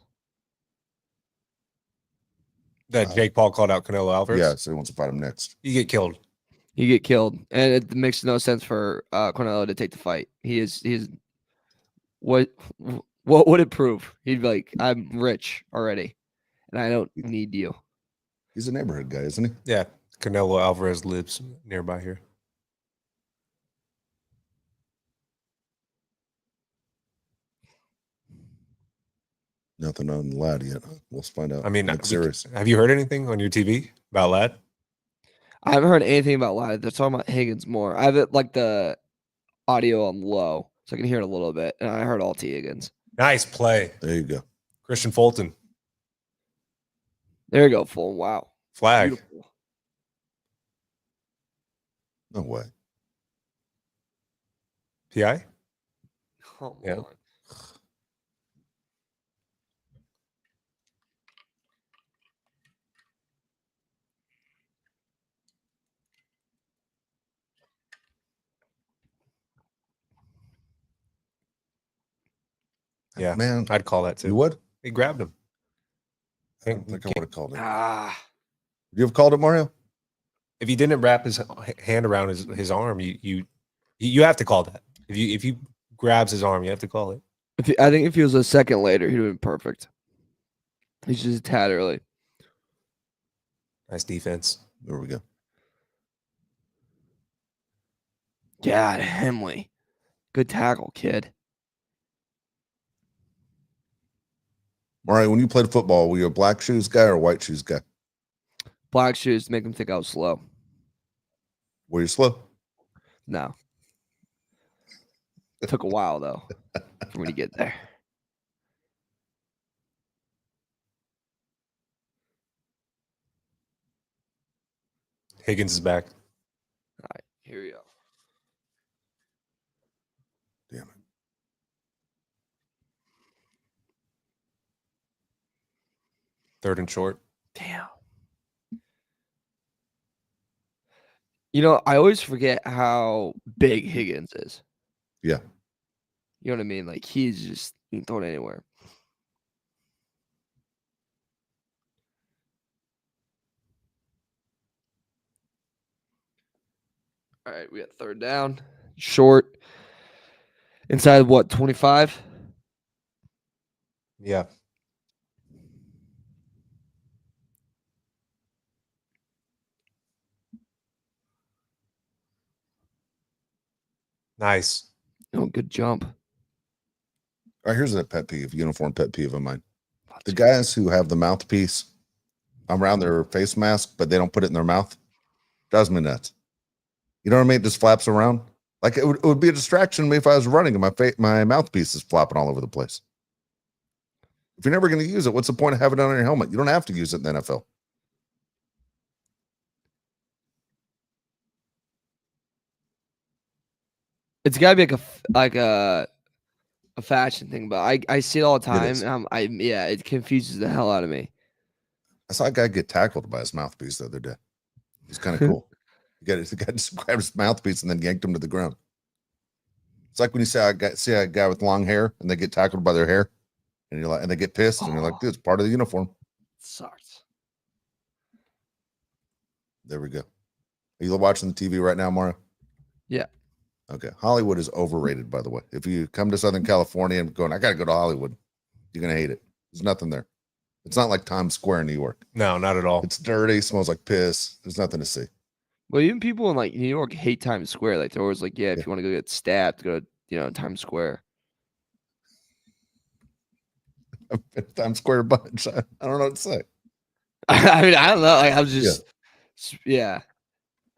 That Jake Paul called out Canelo Alvarez? Yeah, so he wants to fight him next. You get killed. You get killed. And it makes no sense for Canelo to take the fight. He's what would it prove? He'd be like, I'm rich already, and I don't need you. He's a neighborhood guy, isn't he? Yeah. Canelo Alvarez lives nearby here. Nothing on Lad yet. We'll find out. I mean, serious. Have you heard anything on your TV about Lad? I haven't heard anything about Lad. They're talking about Higgins more. I have it like the audio on low, so I can hear it a little bit. And I heard all T Higgins. Nice play. There you go. Christian Fulton. There you go, full. Wow. Flag. Beautiful. No way. PI? Come Yeah. on. Yeah, man, I'd call that too. You would? He grabbed him. I don't think I would have called it. Ah. You have called it, Mario? If he didn't wrap his hand around his arm, you have to call that. If you grabs his arm, you have to call it. I think if he was a second later, he'd have been perfect. He's just a tad early. Nice defense. There we go. God, Hemley. Good tackle, kid. Mario, when you played football, were you a black shoes guy or a white shoes guy? Black shoes make him think I was slow. Were you slow? No. It took a while, though, for me to get there. Higgins is back. All right, here we go. Damn it. Third and short. Damn. I always forget how big Higgins is. Yeah. You know what I mean? Like, he's just he can throw it anywhere. All right, we got third down. Short. Inside what, 25? Yeah. Nice. Oh, good jump. All right, here's a pet peeve, uniform pet peeve of mine. The guys who have the mouthpiece around their face mask, but they don't put it in their mouth, drives me nuts. You know what I mean? It just flaps around. Like it would be a distraction to me if I was running and my mouthpiece is flopping all over the place. If you're never going to use it, what's the point of having it on your helmet? You don't have to use it in the NFL. It's got to be like a fashion thing, but I see it all the time. And it confuses the hell out of me. I saw a guy get tackled by his mouthpiece the other day. It was kind of cool. The guy just grabbed his mouthpiece and then yanked him to the ground. It's like when you see a guy with long hair and they get tackled by their hair, and you're like, and they get pissed, and you're like, dude, it's part of the uniform. Sucks. There we go. Are you watching the TV right now, Mario? Yeah. Okay. Hollywood is overrated, by the way. If you come to Southern California and going, I got to go to Hollywood, you're going to hate it. There's nothing there. It's not like Times Square in New York. No, not at all. It's dirty, smells like piss. There's nothing to see. Well, even people in like New York hate Times Square. Like they're always like, if you want to go get stabbed, go to Times Square. Times Square bunch. I don't know what to say. I mean, I don't know. Like I'm just, I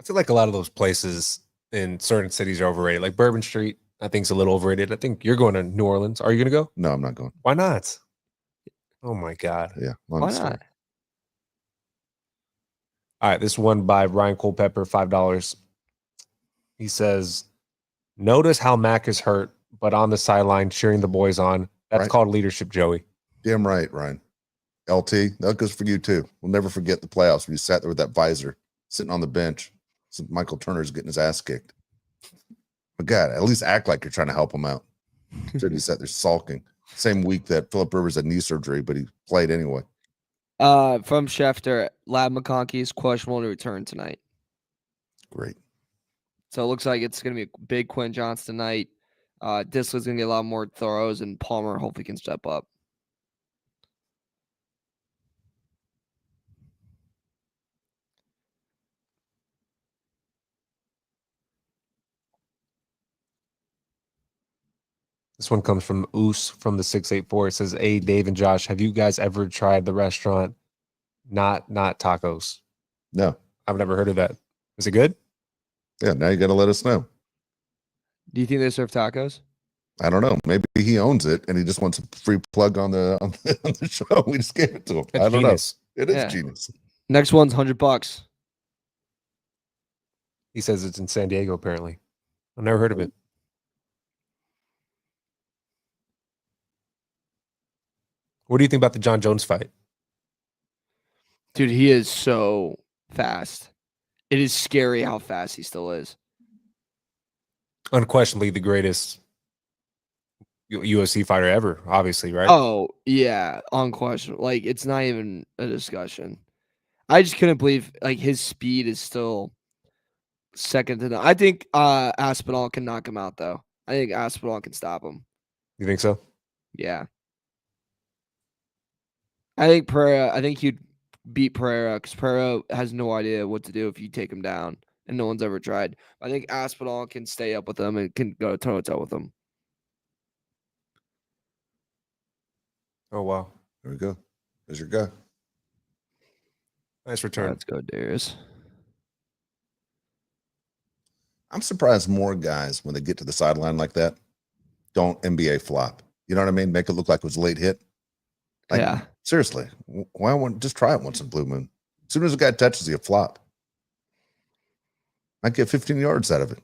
feel like a lot of those places in certain cities are overrated. Like Bourbon Street, I think is a little overrated. I think you're going to New Orleans. Are you going to go? No, I'm not going. Why not? Oh my God. Yeah. Why not? All right. This one by Ryan Culpepper, $5. He says, notice how Mac is hurt, but on the sideline cheering the boys on. That's called leadership, Joey. Damn right, Ryan. LT, that goes for you too. We'll never forget the playoffs when you sat there with that visor sitting on the bench. So Michael Turner's getting his ass kicked. But God, at least act like you're trying to help him out. So he sat there sulking. Same week that Phillip Rivers had knee surgery, but he played anyway. From Schefter, Lad McConkey is questionable to return tonight. Great. So it looks like it's going to be a big Quinn Johnson tonight. Disley's going to get a lot more throws, and Palmer hopefully can step up. This one comes from Oos from the 684. It says, hey, Dave and Josh, have you guys ever tried the restaurant Not Tacos? No. I've never heard of that. Is it good? Yeah, now you got to let us know. Do you think they serve tacos? I don't know. Maybe he owns it and he just wants a free plug on the show. We just gave it to him. That's I don't genius. know. It is genius. Next one's $100. He says it's in San Diego, apparently. I've never heard of it. What do you think about the John Jones fight? Dude, he is so fast. It is scary how fast he still is. Unquestionably the greatest UFC fighter ever, obviously, right? Oh, yeah, unquestionable. Like, it's not even a discussion. I just couldn't believe, like, his speed is still second to none. I think Aspinall can knock him out, though. I think Aspinall can stop him. You think so? Yeah. I think he'd beat Pereira because Pereira has no idea what to do if you take him down, and no one's ever tried. I think Aspinall can stay up with him and can go toe-to-toe with him. Oh, wow. There we go. There's your guy. Nice return. Let's go, Darius. I'm surprised more guys, when they get to the sideline like that, don't NBA flop. You know what I mean? Make it look like it was a late hit. Like, yeah. Seriously, why won't just try it once in blue moon? As soon as a guy touches you, flop. Might get 15 yards out of it.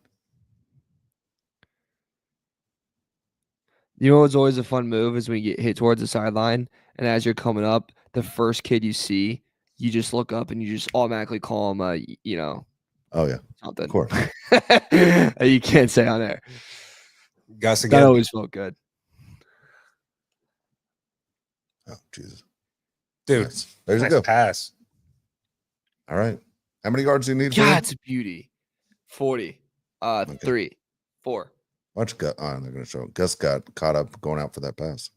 You know what's always a fun move is when you get hit towards the sideline, and as you're coming up, the first kid you see, you just look up and you just automatically call him, Oh, yeah. something. Of course. You can't say on there. Gus again. That always felt good. Oh, Jesus. Dude, Nice. There's nice a go. pass. All right. How many yards do you need? Yeah, it's a beauty. 40. Okay. 3. 4. Watch Gus. Oh, they're going to show. Gus got caught up going out for that pass.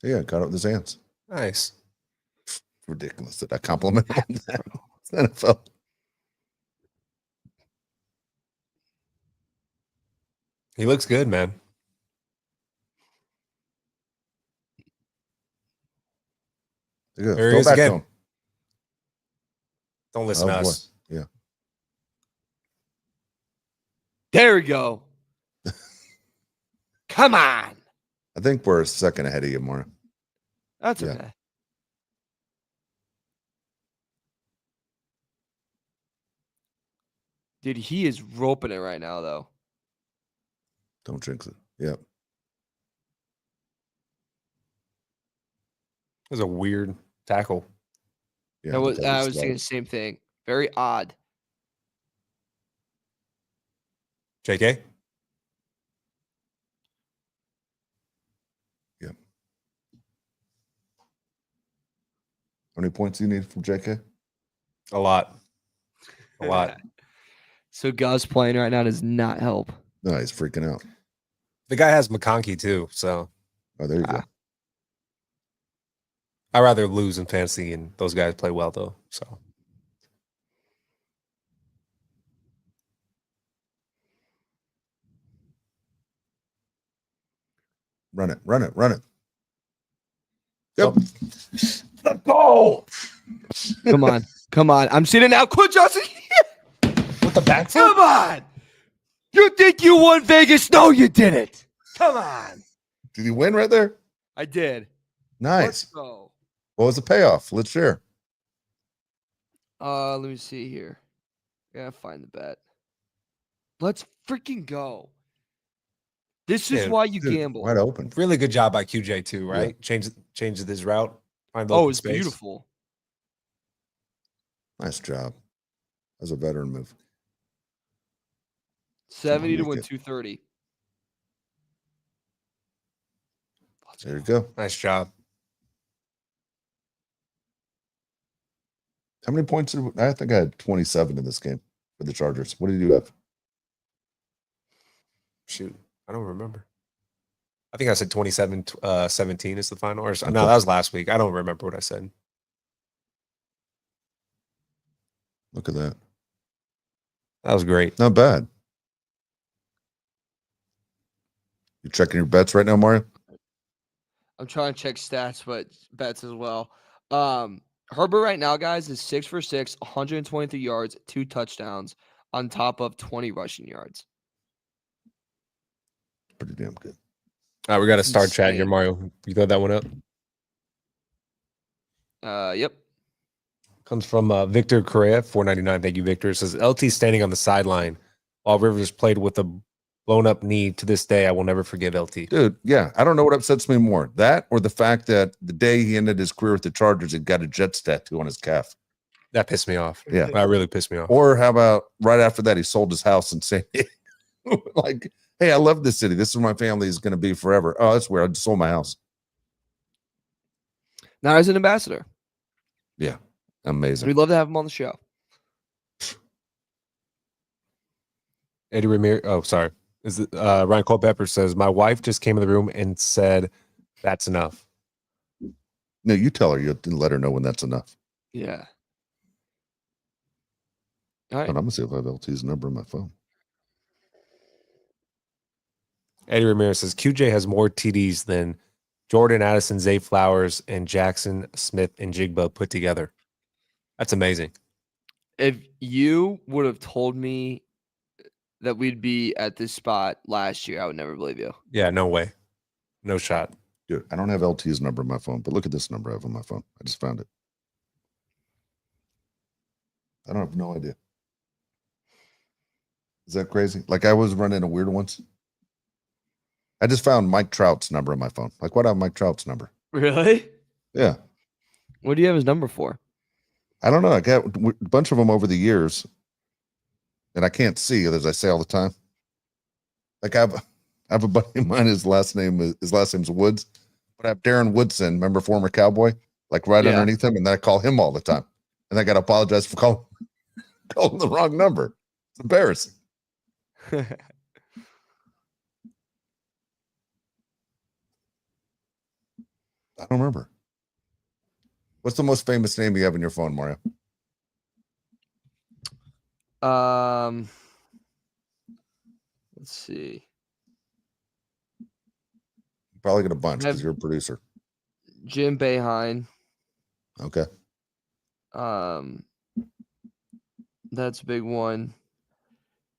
Yeah, caught up with his hands. Nice. Ridiculous that I compliment him on that. It's NFL. He looks good, man. There There he is again. Cone. Don't listen to us. Yeah. There we go. Come on. I think we're a second ahead of you, Mario. That's okay. Dude, he is roping it right now, though. Don't jinx it. Yep. It was a weird tackle. Yeah, I was thinking the same thing. Very odd. JK? Yeah. How many points do you need from JK? A lot. A lot. So Gus playing right now does not help. No, he's freaking out. The guy has McConkey too, so. Oh, there you go. I'd rather lose in fantasy, and those guys play well, though. So. Run it. Yep. Let's go. Come on. I'm seeing it now. Quit Johnson. With the back foot? Come on. You think you won Vegas? No, you didn't. Come on. Did you win right there? I did. Nice. Let's go. What was the payoff? Let's share. Let me see here. Yeah, find the bet. Let's freaking go. This is why you gamble. Wide open. Really good job by QJ too, right? Yeah. Change his route. Find the it's space. Beautiful. Nice job. That was a veteran move. 70 to win 230. There you go. Nice job. How many points I think I had 27 in this game for the Chargers. What did you have? Shoot, I don't remember. I think I said 27-17 is the final. Or okay. No, that was last week. I don't remember what I said. Look at that. That was great. Not bad. You checking your bets right now, Mario? I'm trying to check stats, but bets as well. Herbert right now, guys, is 6 for 6, 123 yards, 2 touchdowns on top of 20 rushing yards. Pretty damn good. All right, we got to start chat here, Mario. You got that one up? Yep. Comes from Victor Correa, $4.99. Thank you, Victor. It says, LT standing on the sideline while Rivers played with a blown up knee. To this day, I will never forgive LT. Dude, yeah. I don't know what upsets me more. That or the fact that the day he ended his career with the Chargers, he got a Jets tattoo on his calf. That pissed me off. Yeah. That really pissed me off. Or how about right after that, he sold his house in San Diego. Like, hey, I love this city. This is where my family is going to be forever. Oh, that's weird. I just sold my house. Now he's an ambassador. Yeah. Amazing. We'd love to have him on the show. Eddie Ramirez. Oh, sorry. Is it, Ryan Culpepper says, my wife just came in the room and said, that's enough. No, you tell her. You let her know when that's enough. Yeah. All right. I'm going to see if I have LT's number on my phone. Eddie Ramirez says, QJ has more TDs than Jordan Addison, Zay Flowers, and Jackson Smith and Jigba put together. That's amazing. If you would have told me that we'd be at this spot last year, I would never believe you. Yeah, no way. No shot. Dude, I don't have LT's number on my phone, but look at this number I have on my phone. I just found it. I don't have no idea. Is that crazy? Like I was running a weird ones. I just found Mike Trout's number on my phone. Like, what do I have Mike Trout's number? Really? Yeah. What do you have his number for? I don't know. I got a bunch of them over the years, and I can't see, as I say all the time. Like I have a buddy of mine. His last name's Woods, but I have Darren Woodson, remember former Cowboy, like right underneath him, and then I call him all the time, and I got to apologize for calling the wrong number. It's embarrassing. I don't remember. What's the most famous name you have in your phone, Mario? Let's see. You probably got a bunch because you're a producer. Jim Boeheim. Okay. That's a big one.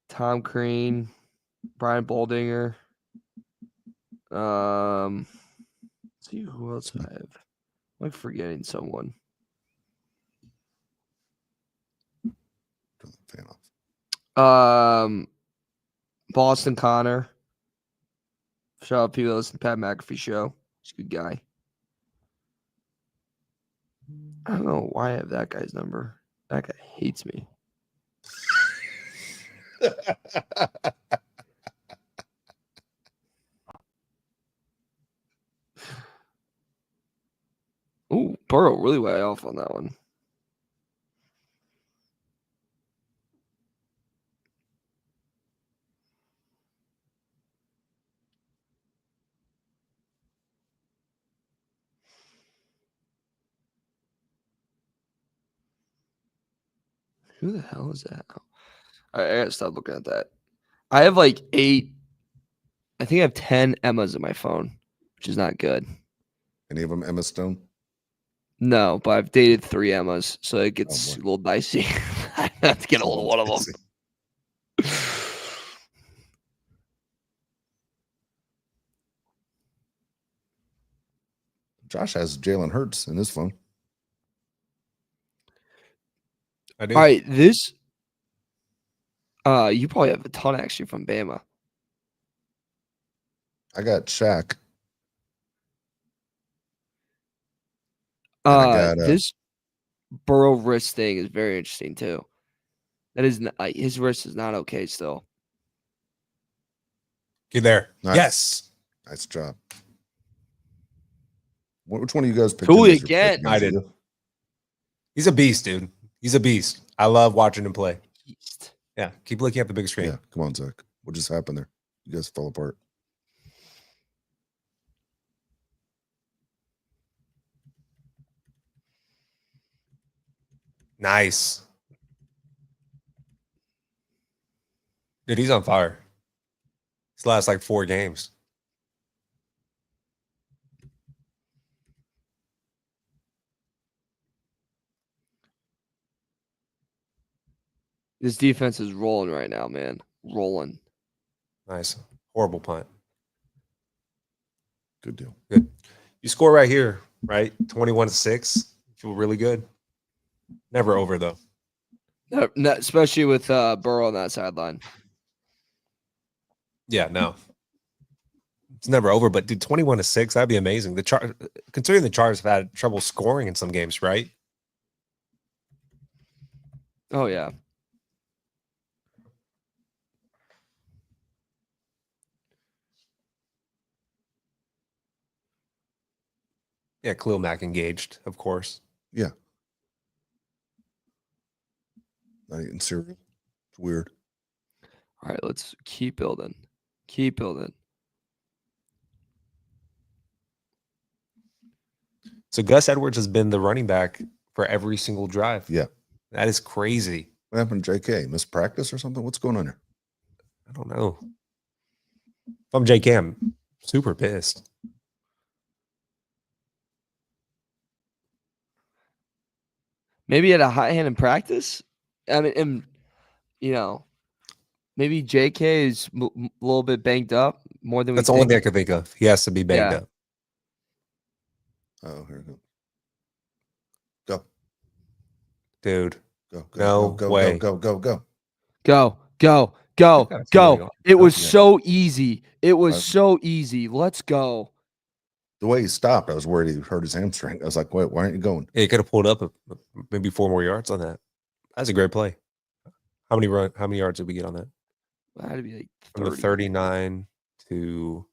Tom Crean, Brian Baldinger. Let's see who else I have. I'm forgetting someone. Fan off. Boston Connor. Shout out people that listen to Pat McAfee show. He's a good guy. I don't know why I have that guy's number. That guy hates me. Ooh, Burrow really way off on that one. Who the hell is that? I gotta stop looking at that. I have like 8. I think I have 10 Emmas in my phone, which is not good. Any of them Emma Stone? No, but I've dated 3 Emmas, so it gets a little dicey. I have to get a hold of one of them. Josh has Jalen Hurts in his phone. I do. All right, this. You probably have a ton actually from Bama. I got Shaq. I got, this Burrow wrist thing is very interesting too. That is not, his wrist is not okay still. Get there. Nice. Yes. Nice job. Which one of you guys picked? Tuli again. I did. He's a beast, dude. He's a beast. I love watching him play. Beast. Yeah. Keep looking at the big screen. Yeah. Come on, Zach. What just happened there? You guys fell apart. Nice. Dude, he's on fire. His last like 4 games. This defense is rolling right now, man. Rolling. Nice. Horrible punt. Good deal. Good. You score right here, right? 21-6. Feel really good. Never over though. Not, especially with Burrow on that sideline. Yeah, no. It's never over, but dude, 21-6, that'd be amazing. Considering the Chargers have had trouble scoring in some games, right? Oh yeah. Yeah, Khalil Mack engaged, of course. Yeah. Not eating cereal. It's weird. All right, let's keep building. Keep building. So Gus Edwards has been the running back for every single drive. Yeah. That is crazy. What happened to JK? Missed practice or something? What's going on here? I don't know. If I'm JK, I'm super pissed. Maybe he had a hot hand in practice. I mean, and, you know, maybe JK is a little bit banged up more than That's the only thing I can think of. He has to be banged up. Oh, here we go. Go. Dude. Go. No go, way. Go. Go. It was so easy. It was so easy. Let's go. The way he stopped, I was worried he hurt his hamstring. I was like, wait, why aren't you going? Yeah, he could have pulled up maybe 4 more yards on that. That's a great play. How many yards did we get on that? That had to be like 30. From the 39 to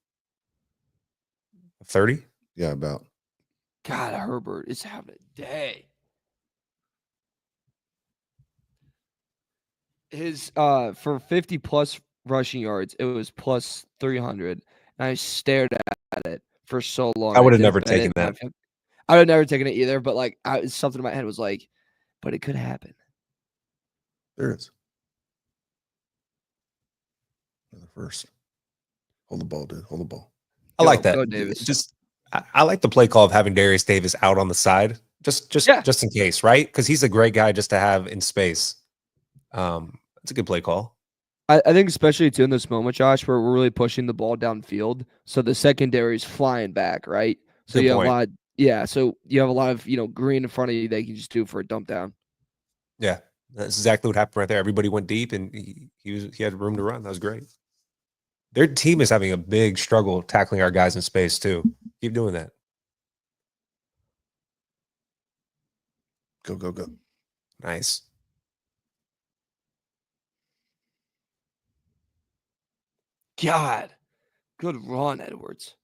30? Yeah, about. God, Herbert is having a day. His for 50 plus rushing yards, it was plus 300. And I stared at it for so long. I would have never taken that. I would have never taken it either, but like something in my head was like, but it could happen. There it is. The first. Hold the ball, dude. Hold the ball. I like that. Go, Davis. Just I like the play call of having Darius Davis out on the side Just in case, right? Because he's a great guy just to have in space. It's a good play call. I think especially too in this moment, Josh, where we're really pushing the ball downfield, so the secondary is flying back, right? So Good you have point. a lot, so you have a lot of green in front of you that you can just do for a dump down. Yeah, that's exactly what happened right there. Everybody went deep, and he had room to run. That was great. Their team is having a big struggle tackling our guys in space too. Keep doing that. Go, go, go. Nice. God, good run, Edwards.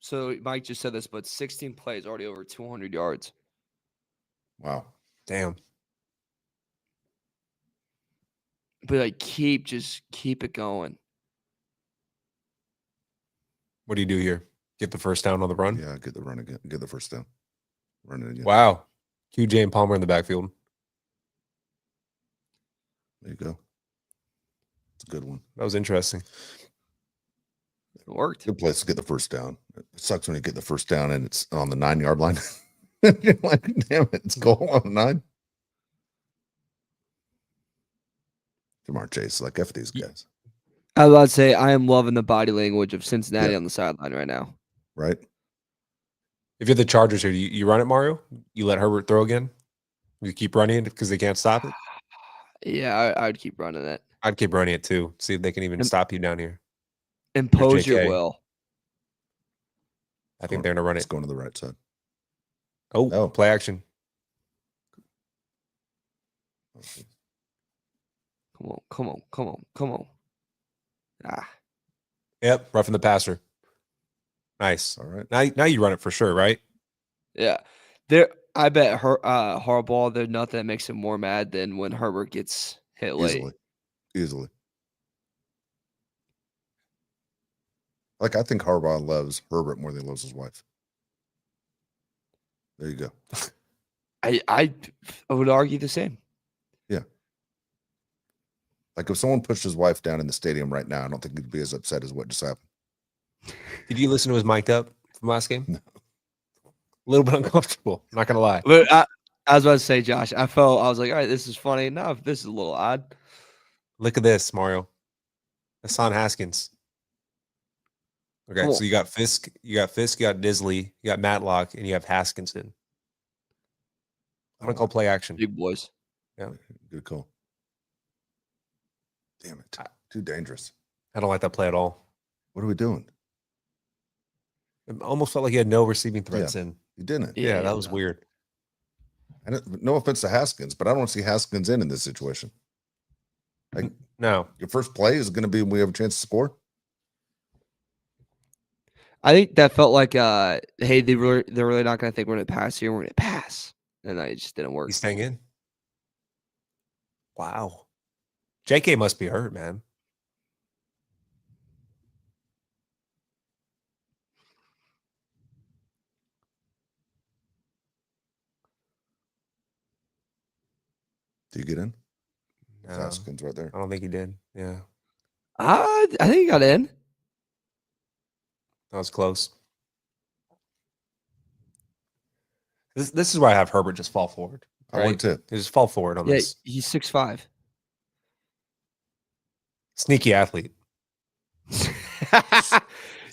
So Mike just said this, but 16 plays, already over 200 yards. Wow. Damn. But like, keep it going. What do you do here? Get the first down on the run? Yeah, get the run again. Get the first down. Run it again. Wow. QJ and Palmer in the backfield. There you go. It's a good one. That was interesting. It worked. Good place to get the first down. It sucks when you get the first down and it's on the 9-yard line. You're like, damn it, it's goal on the 9. Jamar Chase, like F these guys. I was about to say, I am loving the body language of Cincinnati on the sideline right now. Right? If you're the Chargers here, you run it, Mario? You let Herbert throw again? You keep running it because they can't stop it? Yeah, I would keep running it. I'd keep running it too. See if they can even stop you down here. Impose your will. I think they're going to run it. It's going to the right side. Oh, play action. Come on. Ah. Yep, roughing the passer. Nice. All right. Now you run it for sure, right? Yeah. I bet Harbaugh, there's nothing that makes him more mad than when Herbert gets hit late. Easily. Like, I think Harbaugh loves Herbert more than he loves his wife. There you go. I would argue the same. Yeah. Like, if someone pushed his wife down in the stadium right now, I don't think he'd be as upset as what just happened. Did you listen to his mic'd up from last game? No. A little bit uncomfortable. Not going to lie. But I was about to say, Josh, I was like, all right, this is funny. No, this is a little odd. Look at this, Mario. Hassan Haskins. Okay, Cool. so you got Fisk, you got Disley, you got Matlock, and you have Haskinson. I'm going to call play action. Big boys. Yeah. Good call. Damn it. Too dangerous. I don't like that play at all. What are we doing? It almost felt like he had no receiving threats in. You didn't. Yeah, that was weird. And no offense to Haskins, but I don't want to see Haskins in this situation. Like, no. Your first play is going to be when we have a chance to score. I think that felt like, hey, they're really not going to think we're going to pass here. We're going to pass. And it just didn't work. He's staying in. Wow. JK must be hurt, man. Do you get in? No, Haskins right there. I don't think he did. Yeah. I think he got in. That was close. This is why I have Herbert just fall forward. Right? I would too. Just fall forward on this. He's 6'5". Sneaky athlete.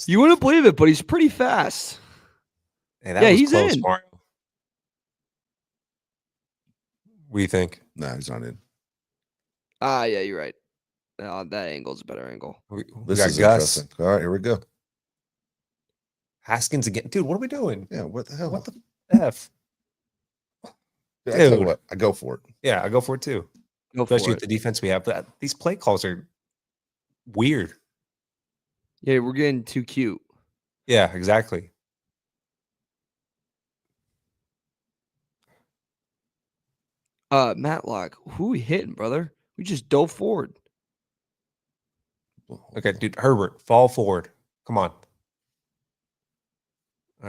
You wouldn't believe it, but he's pretty fast. Hey, that was he's close, in. Mario. What do you think? No, he's not in. Yeah, you're right. That angle's a better angle. We This got is Gus. interesting. All right, here we go. Haskins again. Dude, what are we doing? Yeah, what the hell? What the F? Dude, I tell you Dude. what, I go for it. Yeah, I go for it too. Go for Especially it. with the defense we have. But these play calls are weird. Yeah, we're getting too cute. Yeah, exactly. Matlock, who we hitting, brother? We just dove forward. Okay, dude, Herbert, fall forward. Come on. All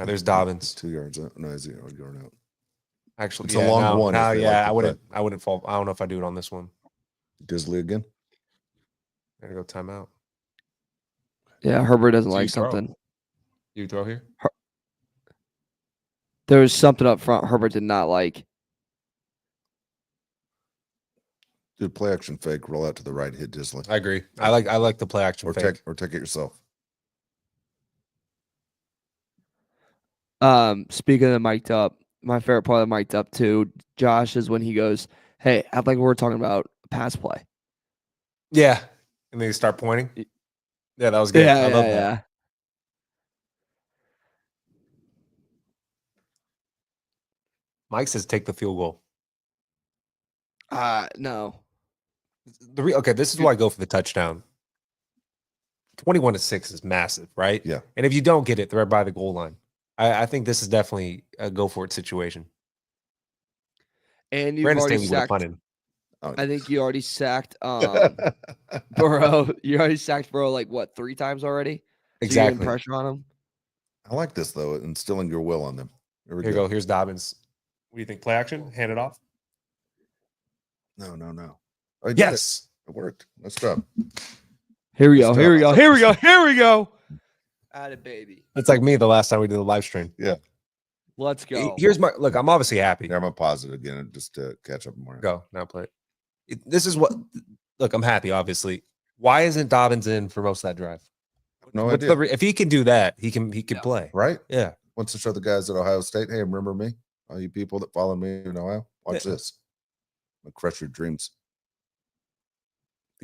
right, there's Dobbins. 2 yards out. No, he's a yard out. Actually, It's a long one, No, if they yeah, like to I wouldn't fall. I don't know if I do it on this one. Disley again. Gotta go timeout. Yeah, Herbert doesn't So you like throw. something. You throw here? There was something up front Herbert did not like. Do play action fake, roll out to the right, hit Disley. I agree. I like the play action fake. Take it yourself. Speaking of the mic'd up, my favorite part of the mic'd up too, Josh, is when he goes, "Hey, I like we're talking about pass play." Yeah. And then you start pointing. Yeah, that was good. I love that. Mike says take the field goal. No. Okay, this is why I go for the touchdown. 21-6 is massive, right? Yeah. And if you don't get it, they're right by the goal line. I think this is definitely a go for it situation. And you've Brandon already Staley would have sacked. punted. I think you already sacked Burrow. You already sacked Burrow like what 3 times already? So you're Exactly. getting pressure on him. I like this though, instilling your will on them. Here we go. Here's Dobbins. What do you think? Play action? Hand it off? No. Oh, yes. It worked. Nice job. Here we go. Atta baby. It's like me the last time we did the live stream. Yeah. Let's go. Here's my look. I'm obviously happy. Yeah, I'm gonna pause it again just to catch up more. Go now. Play it. This is what. Look, I'm happy. Obviously, why isn't Dobbins in for most of that drive? No idea. If he can do that, he can play. Right? Yeah. Wants to show the guys at Ohio State, hey, remember me? All you people that follow me in Ohio, watch this. I'm gonna crush your dreams.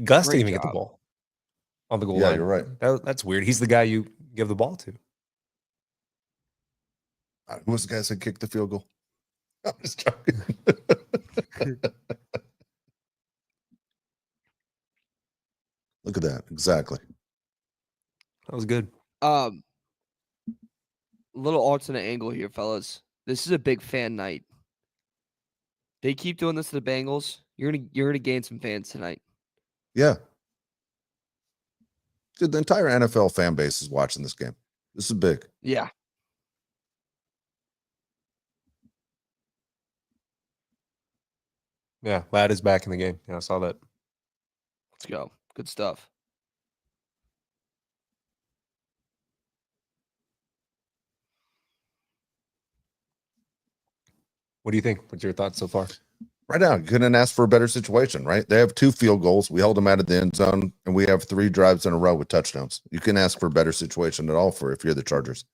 Gus didn't even get the ball on the goal line. Yeah, you're right. That's weird. He's the guy you give the ball to. Who was the guy that said kick the field goal? I'm just joking. Look at that. Exactly. That was good. Little alternate angle here, fellas. This is a big fan night. They keep doing this to the Bengals. You're gonna gain some fans tonight. Yeah. Dude, the entire NFL fan base is watching this game. This is big. Yeah. Yeah, Lad is back in the game. Yeah, I saw that. Let's go. Good stuff. What do you think? What's your thoughts so far? Right now, you couldn't ask for a better situation, right? They have 2 field goals. We held them out of the end zone, and we have 3 drives in a row with touchdowns. You can ask for a better situation at all for if you're the Chargers.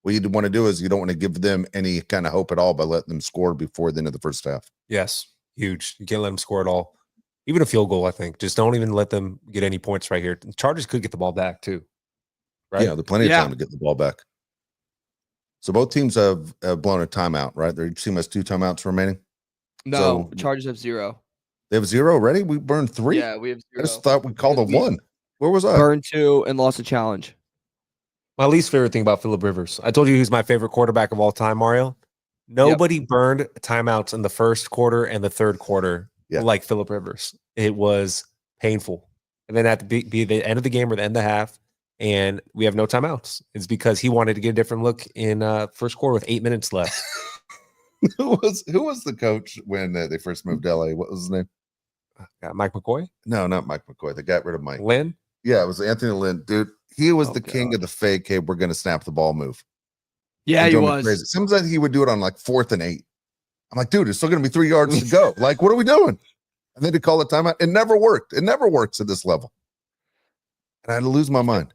What you want to do is you don't want to give them any kind of hope at all by letting them score before the end of the first half. Yes, huge. You can't let them score at all. Even a field goal, I think. Just don't even let them get any points right here. The Chargers could get the ball back too, right? Yeah, there's plenty of time to get the ball back. So both teams have blown a timeout, right? Their team has 2 timeouts remaining. No, Chargers have 0. They have 0 already? We burned 3? Yeah, we have 0. I just thought we called a 1. Where was I? Burned 2 and lost a challenge. My least favorite thing about Phillip Rivers. I told you he's my favorite quarterback of all time, Mario. Nobody burned timeouts in the first quarter and the third quarter like Phillip Rivers. It was painful. And then at the be the end of the game or the end of the half, and we have no timeouts. It's because he wanted to get a different look in first quarter with 8 minutes left. Who was the coach when they first moved to LA? What was his name? Mike McCoy? No, not Mike McCoy. They got rid of Mike. Lynn? Yeah, it was Anthony Lynn. Dude, he was the king of the fake. Hey, we're going to snap the ball move. Yeah, he was. Crazy. Sometimes he would do it on like 4th and 8. I'm like, dude, it's still going to be 3 yards to go. Like, what are we doing? And then to call a timeout. It never worked. It never works at this level. And I had to lose my mind.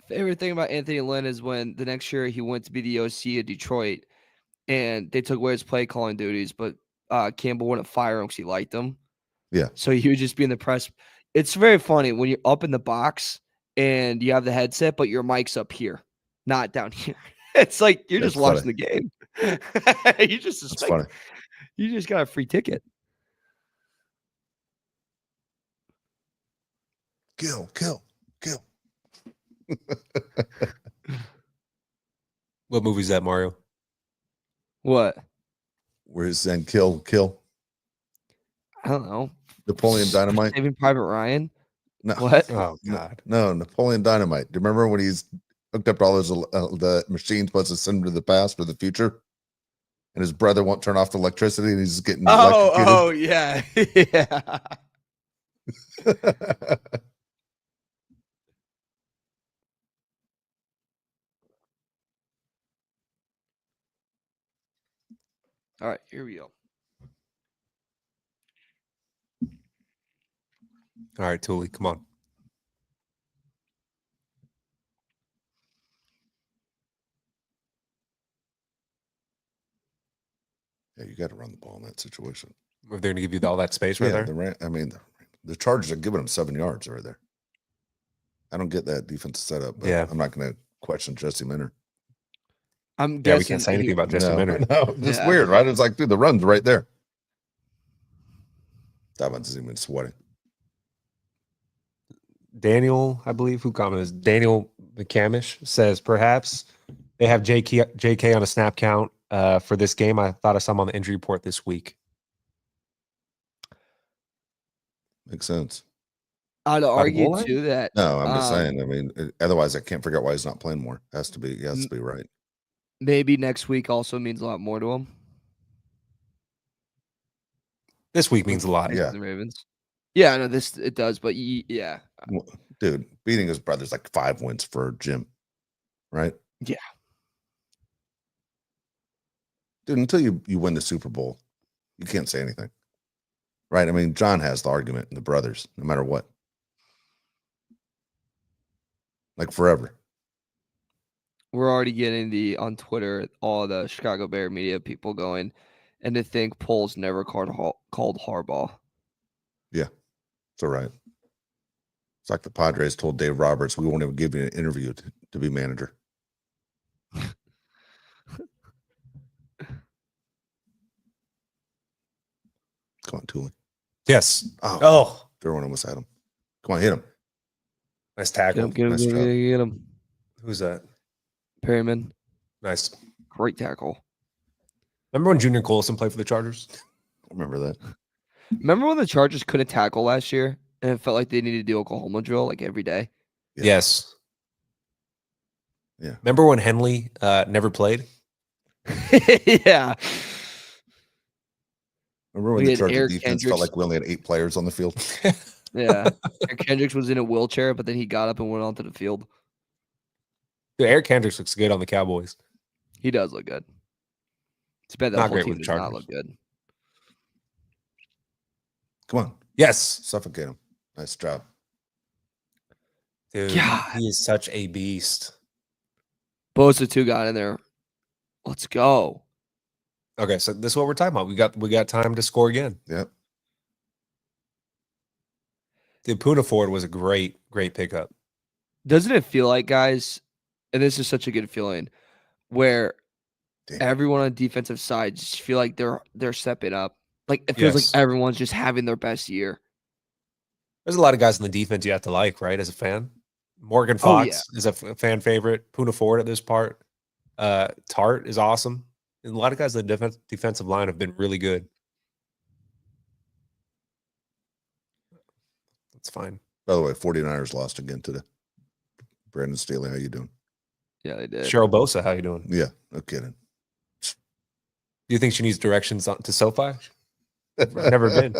Favorite thing about Anthony Lynn is when the next year he went to be the OC of Detroit and they took away his play calling duties, but Campbell wouldn't fire him because he liked him. Yeah. So he would just be in the press. It's very funny when you're up in the box and you have the headset, but your mic's up here, not down here. It's like you're just watching the game. You just suspect. You just got a free ticket. Kill. What movie is that, Mario? What? Where he's saying kill. I don't know. Napoleon Dynamite. Saving Private Ryan. No. What? Oh God. No, Napoleon Dynamite. Do you remember when he's hooked up to all those the machines supposed to send him to the past or the future? And his brother won't turn off the electricity and he's getting yeah. Yeah. All right, here we go. All right, Tuli, come on. Yeah, you got to run the ball in that situation. If they're going to give you all that space right there. The Chargers are giving them 7 yards right there. I don't get that defensive setup, but I'm not going to question Jesse Minter. I'm guessing we can't say anything about Jesse Minter. No, it's weird, right? It's like, dude, the run's right there. That one's even sweating. Daniel, I believe, who commented? Daniel McCamish says perhaps they have JK on a snap count for this game. I thought I saw him on the injury report this week. Makes sense. I'd argue too that no, I'm just saying. I mean, otherwise, I can't figure out why he's not playing more. He has to be right. Maybe next week also means a lot more to him. This week means a lot. Yeah, the Ravens. Yeah, I know it does, but yeah, dude, beating his brother's like 5 wins for Jim, right? Yeah, dude. Until you win the Super Bowl, you can't say anything, right? I mean, John has the argument in the brothers, no matter what, like forever. We're already getting on Twitter, all the Chicago Bear media people going, and to think polls never called Harbaugh. Yeah, it's all right. It's like the Padres told Dave Roberts, we won't even give you an interview to be manager. Come on, Tuli. Yes. Everyone almost had him. Come on, hit him. Nice tackle. Get him. Who's that? Perryman. Nice. Great tackle. Remember when Junior Colson played for the Chargers? I remember that. Remember when the Chargers couldn't tackle last year and it felt like they needed to do Oklahoma drill like every day? Yeah. Yes. Yeah. Remember when Henley never played? Yeah. Remember when the Chargers defense felt like we only had 8 players on the field? Yeah. Eric Kendricks was in a wheelchair, but then he got up and went onto the field. Dude, Eric Kendricks looks good on the Cowboys. He does look good. It's bad that whole team does not look good. Come on. Yes. Suffocate him. Nice job. Dude, he is such a beast. Bosa 2 got in there. Let's go. Okay, so this is what we're talking about. We got time to score again. Yep. Dude, Puna Ford was a great pickup. Doesn't it feel like, guys, and this is such a good feeling, where everyone on the defensive side just feel like they're stepping up. Like it feels like everyone's just having their best year. There's a lot of guys in the defense you have to like, right? As a fan, Morgan Fox is a fan favorite. Puna Ford at this part. Tart is awesome. And a lot of guys in the defensive line have been really good. That's fine. By the way, 49ers lost again today. Brandon Staley, how you doing? Yeah, they did. Cheryl Bosa, how you doing? Yeah, no kidding. Do you think she needs directions to SoFi? Never been.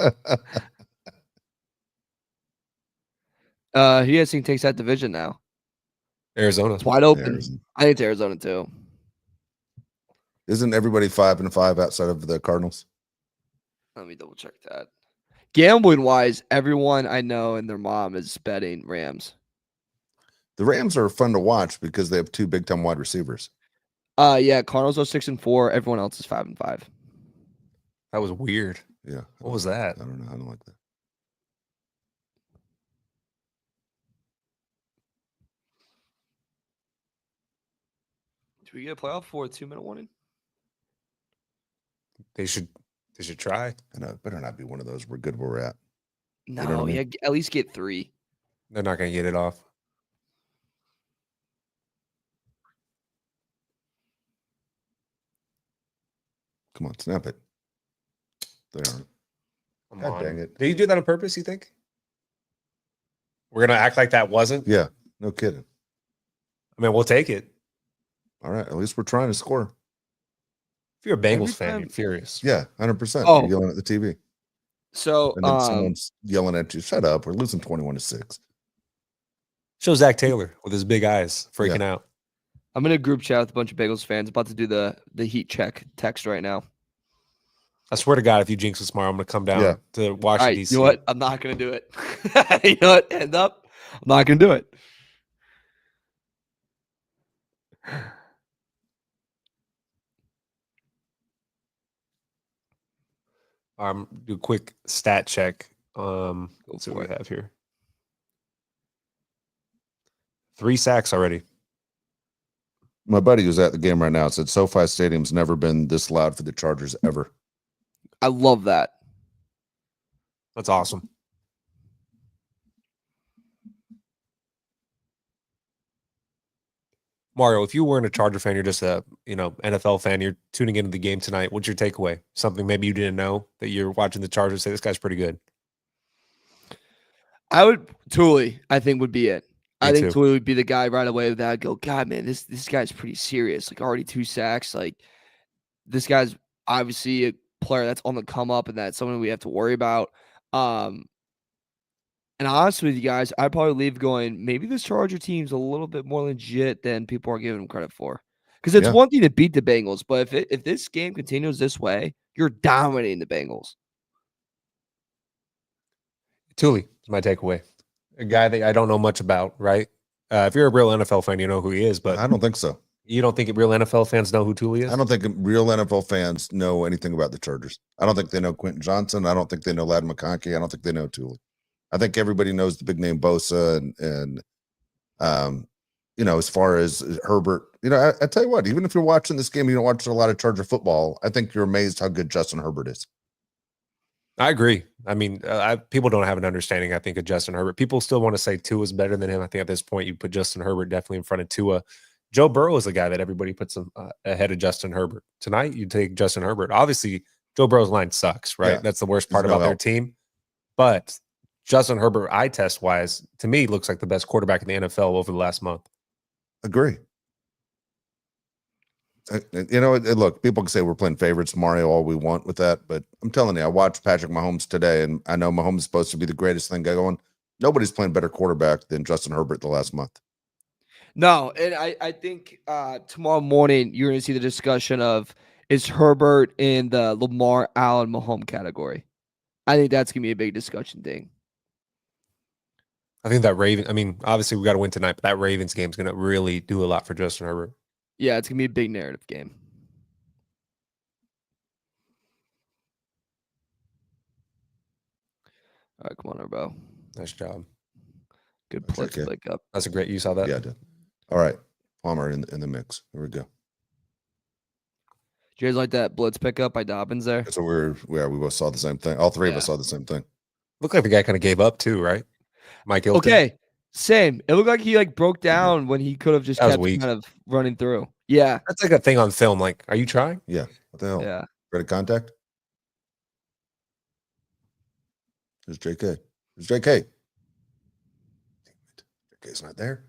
Who do you guys think takes that division now? Arizona. It's wide open. I think it's Arizona too. Isn't everybody 5-5 outside of the Cardinals? Let me double check that. Gambling wise, everyone I know and their mom is betting Rams. The Rams are fun to watch because they have 2 big time wide receivers. Yeah, Cardinals are 6-4. Everyone else is 5-5. That was weird. Yeah. What was that? I don't know. I don't like that. Do we get a playoff for a 2-minute warning? They should try. I know it better not be one of those. We're good where we're at. No, you know what I mean? at least get 3. They're not going to get it off. Come on, snap it. They aren't. God dang it. Did you do that on purpose, you think? We're going to act like that wasn't? Yeah, no kidding. I mean, we'll take it. All right, at least we're trying to score. If you're a Bengals fan, you're furious. Yeah, 100%. Oh. You're yelling at the TV. So, and then someone's yelling at you, shut up, we're losing 21-6. Show Zach Taylor with his big eyes freaking out. I'm in a group chat with a bunch of Bengals fans about to do the heat check text right now. I swear to God, if you jinx us tomorrow, I'm going to come down to Washington, All right, D.C. you know what? I'm not going to do it. You know what? End up. I'm not going to do it. Do a quick stat check. Let's see what we have here. 3 sacks already. My buddy who's at the game right now said SoFi Stadium's never been this loud for the Chargers ever. I love that. That's awesome. Mario, if you weren't a Charger fan, you're just a NFL fan, you're tuning into the game tonight, what's your takeaway? Something maybe you didn't know that you're watching the Chargers say this guy's pretty good. Tuli, I think, would be it. Me I think too. Tuli would be the guy right away that I'd go, God, man, this guy's pretty serious. Like, already 2 sacks. Like, this guy's obviously a player that's on the come up, and that's something we have to worry about. And honestly with you guys, I'd probably leave going, maybe this Charger team's a little bit more legit than people are giving them credit for. Because it's one thing to beat the Bengals, but if this game continues this way, you're dominating the Bengals. Tuli is my takeaway. A guy that I don't know much about, right? If you're a real NFL fan, you know who he is, but I don't think so. You don't think real NFL fans know who Tuli is? I don't think real NFL fans know anything about the Chargers. I don't think they know Quentin Johnson. I don't think they know Lad McConkey. I don't think they know Tuli. I think everybody knows the big name Bosa and as far as Herbert, I tell you what, even if you're watching this game, you don't watch a lot of Charger football, I think you're amazed how good Justin Herbert is. I agree. I mean, people don't have an understanding, I think, of Justin Herbert. People still want to say Tua is better than him. I think at this point, you put Justin Herbert definitely in front of Tua. Joe Burrow is the guy that everybody puts him ahead of Justin Herbert. Tonight, you take Justin Herbert. Obviously, Joe Burrow's line sucks, right? Yeah. That's the worst part about their team. But Justin Herbert, eye test wise, to me, looks like the best quarterback in the NFL over the last month. Agree. Look, people can say we're playing favorites, Mario, all we want with that. But I'm telling you, I watched Patrick Mahomes today, and I know Mahomes is supposed to be the greatest thing going. Nobody's playing better quarterback than Justin Herbert the last month. No, and I think tomorrow morning you're going to see the discussion of, is Herbert in the Lamar Allen Mahomes category? I think that's going to be a big discussion thing. I think that obviously we got to win tonight, but that Ravens game is going to really do a lot for Justin Herbert. Yeah, it's going to be a big narrative game. All right, come on, Harbaugh. Nice job. Good play to pick up. That's a great use of that. Yeah, I did. All right. Palmer in the mix. Here we go. Did you guys like that blitz pickup by Dobbins there? So we both saw the same thing. All three of us saw the same thing. Looked like the guy kind of gave up too, right? Mike Hilton. Okay, same. It looked like he broke down when he could have just kept kind of running through. Yeah. That's like a thing on film. Like, are you trying? Yeah. What the hell? Yeah. Ready contact? There's JK. There's JK. JK's not there.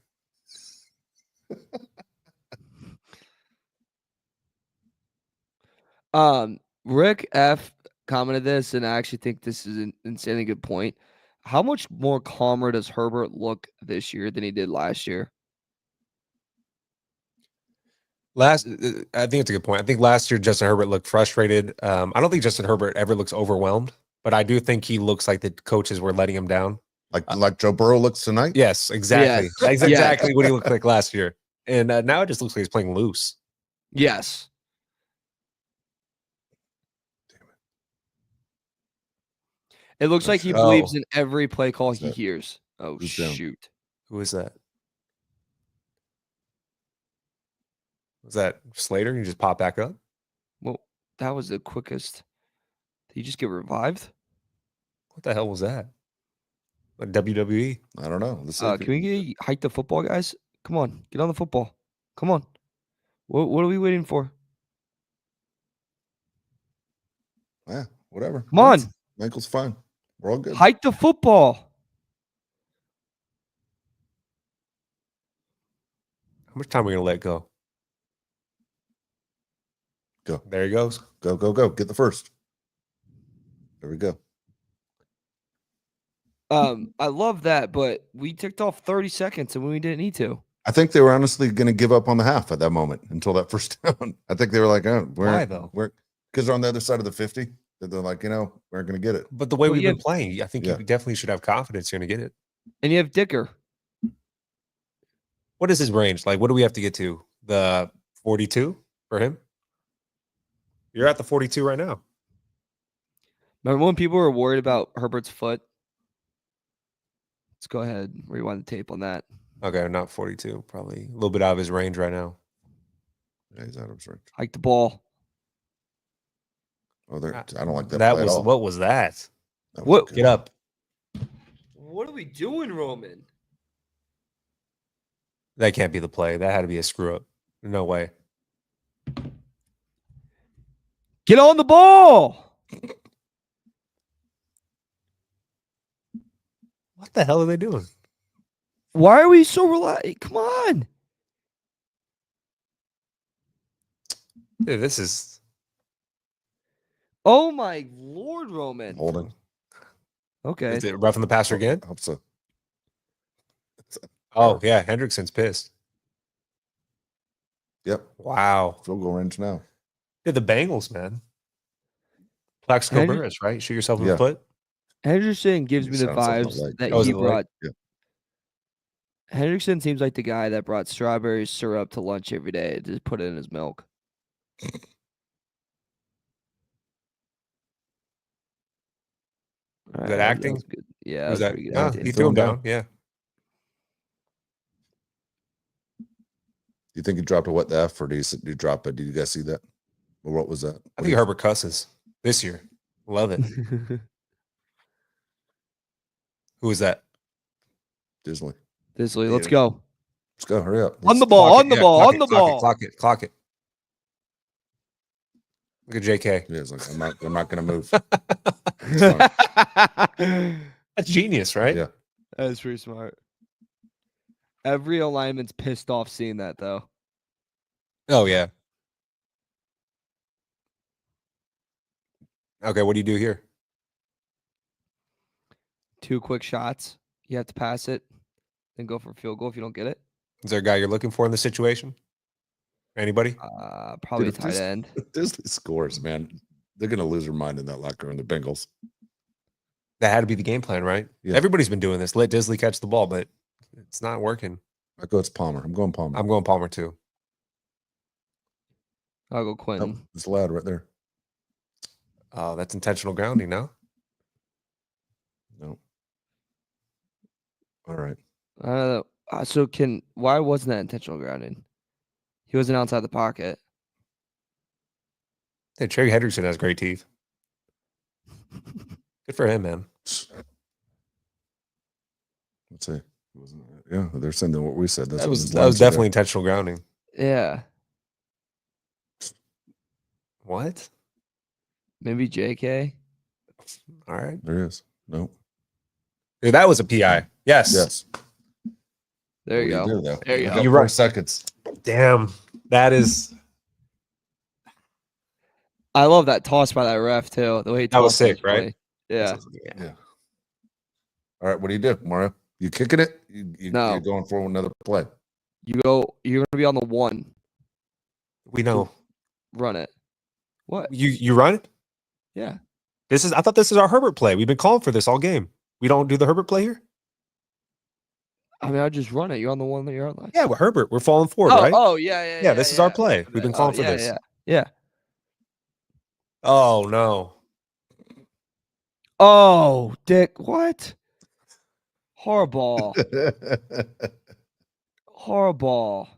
Rick F commented this, and I actually think this is an insanely good point. How much more calmer does Herbert look this year than he did last year? I think it's a good point. I think last year Justin Herbert looked frustrated. I don't think Justin Herbert ever looks overwhelmed, but I do think he looks like the coaches were letting him down. Like Joe Burrow looks tonight? Yes, exactly. Yes. That's exactly what he looked like last year. And now it just looks like he's playing loose. Yes. It looks like he believes in every play call he hears. Oh, shoot. Who is that? Was that Slater? You just pop back up? Well, that was the quickest. Did he just get revived? What the hell was that? Like WWE? I don't know. Can we hike the football, guys? Come on. Get on the football. Come on. What are we waiting for? Yeah, whatever. Come on. Ankle's fine. We're all good. Hike the football. How much time are we going to let go? Go. There he goes. Go, go, go. Get the first. There we go. I love that, but we ticked off 30 seconds and we didn't need to. I think they were honestly going to give up on the half at that moment until that first down. I think they were like, oh, why though? Because they're on the other side of the 50. They're like, we're going to get it. But the way Well, we've you been have- playing, I think Yeah. you definitely should have confidence you're going to get it. And you have Dicker. What is his range? Like, what do we have to get to? The 42 for him? You're at the 42 right now. Remember when people were worried about Herbert's foot? Let's go ahead and rewind the tape on that. Okay, not 42. Probably a little bit out of his range right now. Yeah, he's out of his range. Hike the ball. Oh, I don't like that. That play was at all. what was that? That What- wasn't Get good. up. What are we doing, Roman? That can't be the play. That had to be a screw up. No way. Get on the ball. What the hell are they doing? Why are we so relaxed? Come on. Dude, this is Oh my Lord, Roman. Holding. Okay. is it roughing the passer again? I hope so. Oh yeah, Hendrickson's pissed. Yep. Wow. Field goal range now. Dude, the Bengals, man. Plaxico Hendrick- Burress, right? Shoot yourself in Yeah. the foot. Hendrickson gives You me the sound something vibes like- that Oh, is he it the leg? brought. Yeah. Hendrickson seems like the guy that brought strawberry syrup to lunch every day to put it in his milk. All that acting? was good. Yeah, that Was was pretty good no, acting. he threw him down. Yeah. Do you think he dropped a what the F, or do you drop it? Did you guys see that? Or what was that? I think Herbert cusses this year. Love it. Who is that? Disney. Disley, let's Yeah. go. Let's go. Hurry up. On the Let's- ball, Clock on it, the yeah, ball, clock on it, the clock it, ball. Clock it, clock it. Look at JK. Yeah, it's like, I'm not going to move. That's genius, right? Yeah. That's pretty smart. Every alignment's pissed off seeing that, though. Oh yeah. Okay, what do you do here? 2 quick shots. You have to pass it, then go for a field goal if you don't get it. Is there a guy you're looking for in this situation? Anybody? Probably Dude, if tight this- end. Disney scores, man. They're going to lose their mind in that locker room, the Bengals. That had to be the game plan, right? Yeah. Everybody's been doing this. Let Disley catch the ball, but it's not working. I go, it's Palmer. I'm going Palmer. I'm going Palmer too. I'll go Nope, Quentin. it's Lad right there. Oh, that's intentional grounding, no? No. All right. I don't know. Why wasn't that intentional grounding? He wasn't outside the pocket. Hey, Trey Hendrickson has great teeth. Good for him, man. Let's see. Yeah, they're saying what we said. That's That what was his that was line said definitely intentional grounding. Yeah. What? Maybe JK. All right. there. There is. No. Dude, that was a PI. Yes. Yes. There you What go. do though? There you We've go. got You're 4 right. seconds. Damn. That is I love that toss by that ref too. The way he That was tossed it sick, right? funny. Yeah. Yeah. All right. What do you do, Mario? You kicking it? No. You're going for another play. You're gonna be on the 1. we know. Run it. What? You run it? Yeah. I thought this is our Herbert play. We've been calling for this all game. We don't do the Herbert play here? I mean, I'll just run it. You're on the 1 yard line. Yeah, with Herbert. We're falling forward, Oh, right? oh, yeah. Yeah, this is our play. We've been calling for yeah, this. Yeah. Oh no. Oh, Dick, what? Harbaugh. Harbaugh.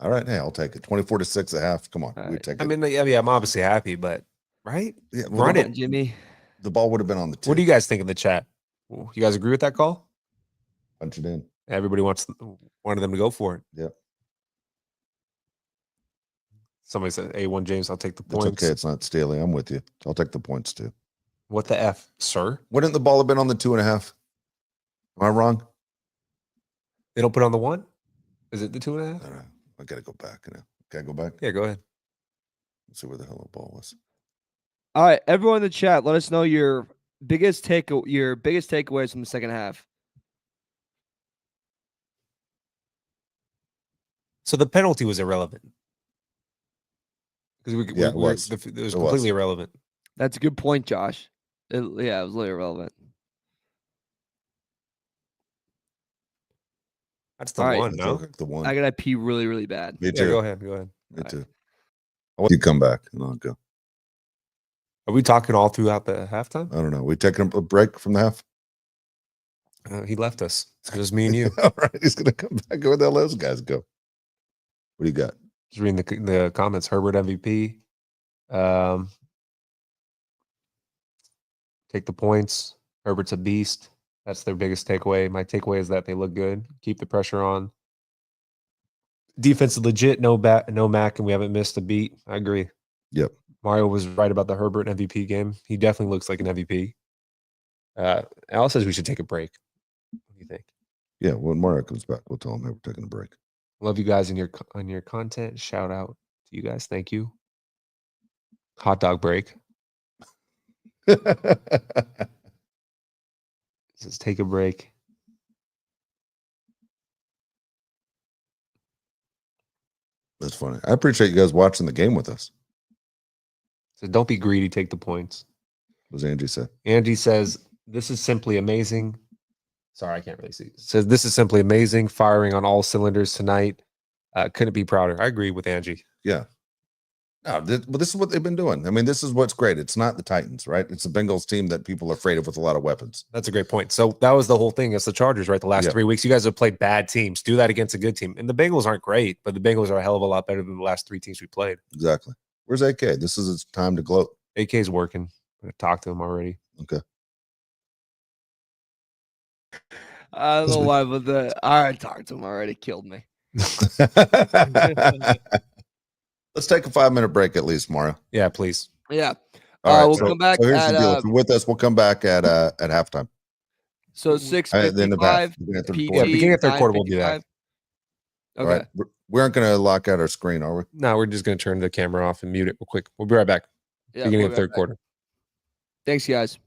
All right. Hey, I'll take it. 24-6 at half. Come on. All We right. take it. I mean, yeah, I'm obviously happy, but right? yeah, well, run the, it. Come on, Jimmy. The ball would have been on the tip. What do you guys think in the chat? You guys agree with that call? Punch it in. Everybody wanted them to go for it. Yeah. Somebody said, A1 James, I'll take the It's points. okay. It's not Staley. I'm with you. I'll take the points too. What the F, sir? Wouldn't the ball have been on the 2.5? Am I wrong? They don't put on the 1? Is it the 2.5? I don't know. I got to go back. Gotta go back. Yeah, go ahead. Let's see where the hell the ball was. All right, everyone in the chat, let us know your biggest takeaways from the second half. So the penalty was irrelevant. Because it was. it was completely irrelevant. That's a good point, Josh. It was literally irrelevant. That's the All right. one, no? The one. I gotta pee really, really bad. Me too. Yeah, go ahead. Me All too. I want you to come back and I'll go. Are we talking all throughout the halftime? I don't know. We taking a break from the half? He left us. It's just me and you. All right. He's going to come back. Where the hell those guys go? What do you got? Just reading the comments. Herbert MVP. Take the points. Herbert's a beast. That's their biggest takeaway. My takeaway is that they look good. Keep the pressure on. Defense is legit. No Mac, and we haven't missed a beat. I agree. Yep. Mario was right about the Herbert MVP game. He definitely looks like an MVP. Al says we should take a break. What do you think? Yeah, when Mario comes back, we'll tell him that we're taking a break. Love you guys on your content. Shout out to you guys. Thank you. Hot dog break. Let's take a break. That's funny. I appreciate you guys watching the game with us. So don't be greedy. Take the points. What does Angie say? Angie says, this is simply amazing. Sorry, I can't really see. Says, this is simply amazing. Firing on all cylinders tonight. Couldn't be prouder. I agree with Angie. Yeah. No, this is what they've been doing. I mean, this is what's great. It's not the Titans, right? It's the Bengals team that people are afraid of with a lot of weapons. That's a great point. So that was the whole thing. It's the Chargers, right? The last 3 weeks, you guys have played bad teams. Do that against a good team. And the Bengals aren't great, but the Bengals are a hell of a lot better than the last 3 teams we played. Exactly. Where's AK? This is its time to gloat. AK's working. I'm going to talk to him already. Okay. I don't know why, but I talked to him already. Killed me. Let's take a 5-minute break at least, Mario. Yeah, please. Yeah. All right, we'll come back. So here's the deal. If you're with us, we'll come back at halftime. So 6:55. Beginning of third quarter, we'll do that. Okay. All right. We aren't going to lock out our screen, are we? No, we're just going to turn the camera off and mute it real quick. We'll be right back. Yeah, Beginning of third quarter. Thanks, guys.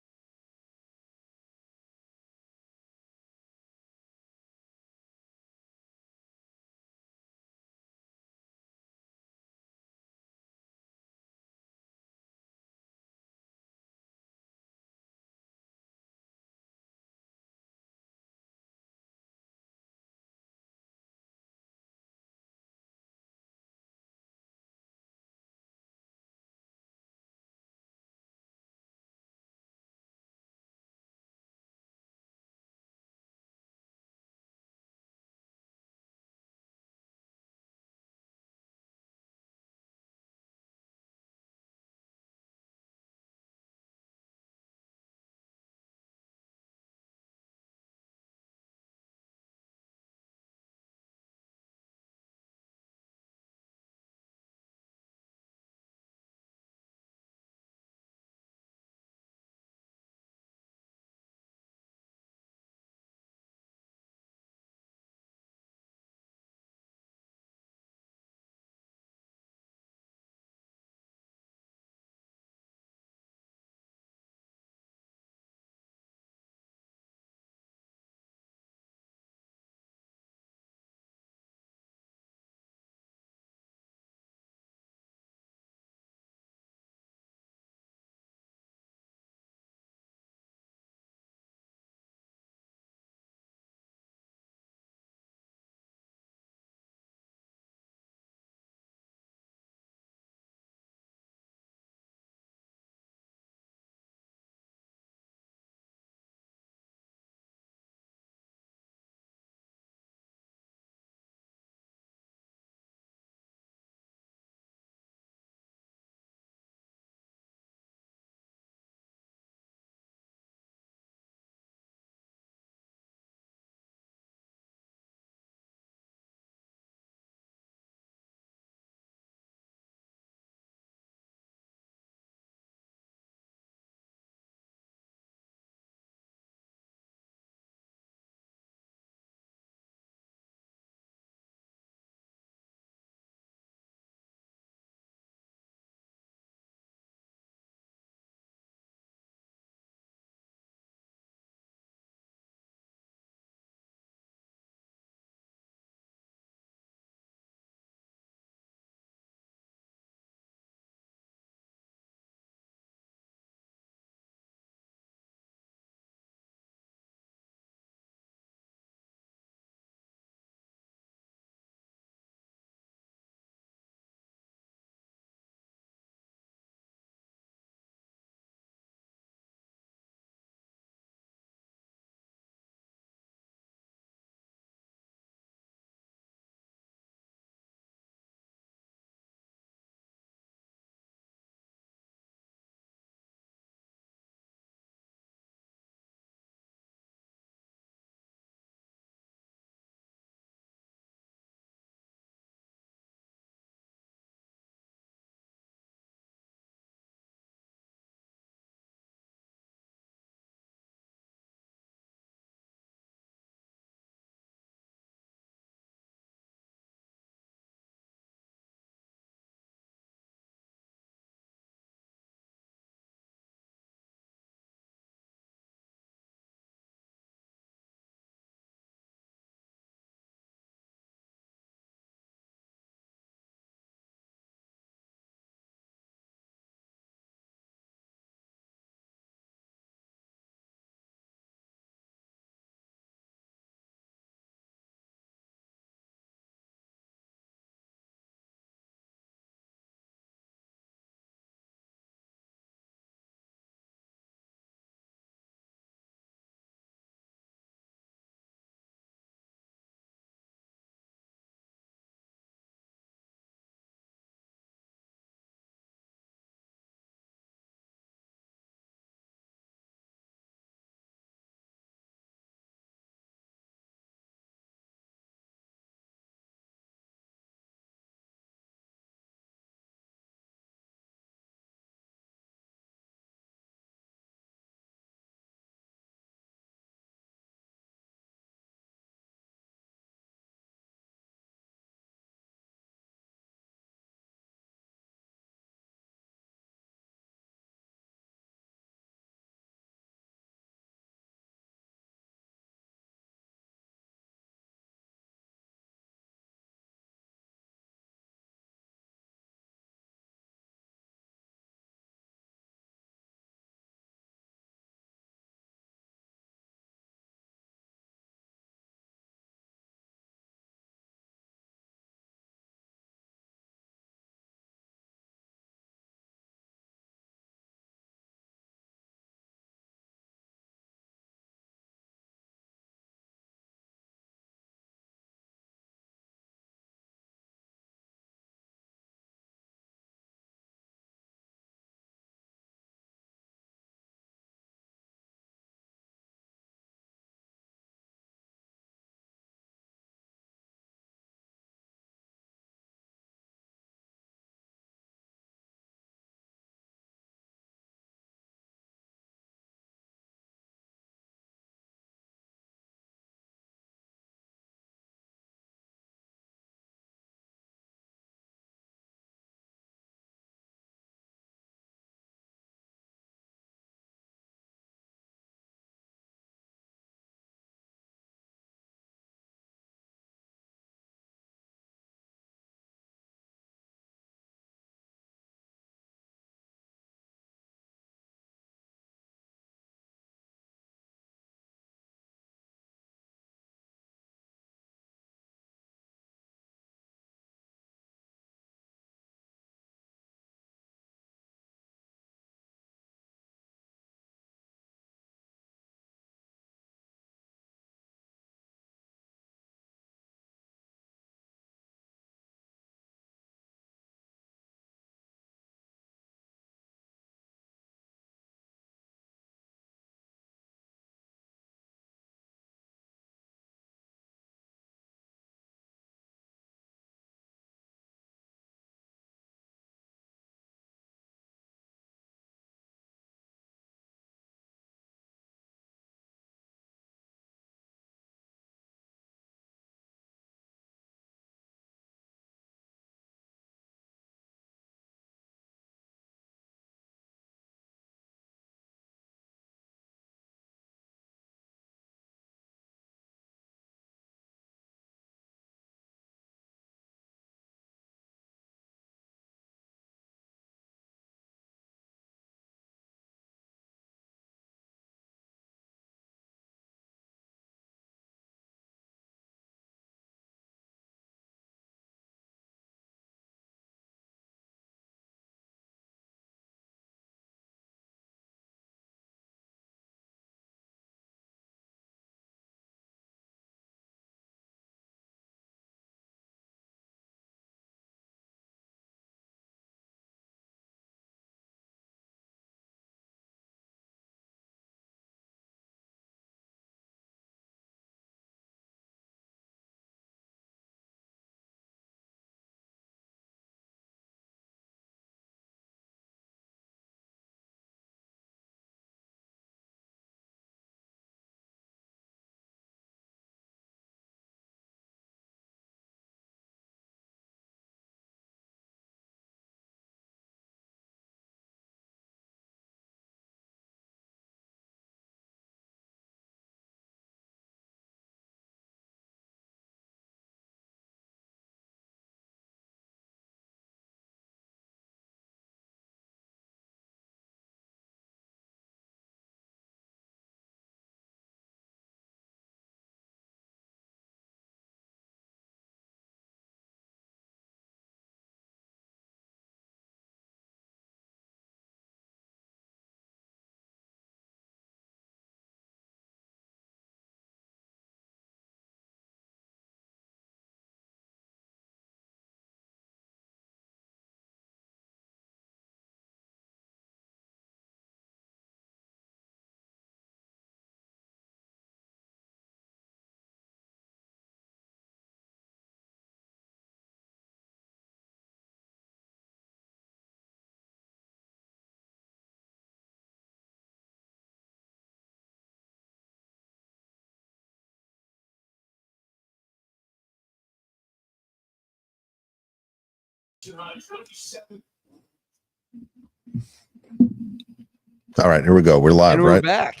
All right, here we go. We're live, And we're right? back.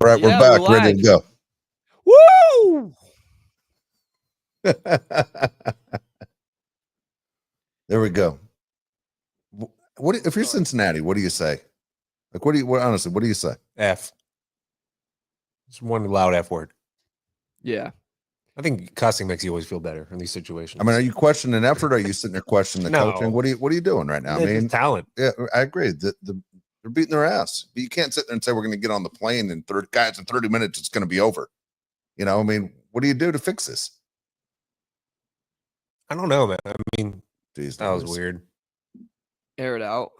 All right, Yeah, we're back, we're ready to live. go. Woo! There we go. What if you're Cincinnati? What do you say? Like, honestly? What do you say? F. It's one loud F word. Yeah. I think cussing makes you always feel better in these situations. I mean, are you questioning effort? Or are you sitting there questioning the No. coaching? What are you doing right now? I mean, talent. Yeah, I agree. They're beating their ass. But you can't sit there and say we're going to get on the plane in 30 minutes. It's going to be over. You know, I mean, what do you do to fix this? I don't know, man. I mean, Jeez, that was weird. Air it out.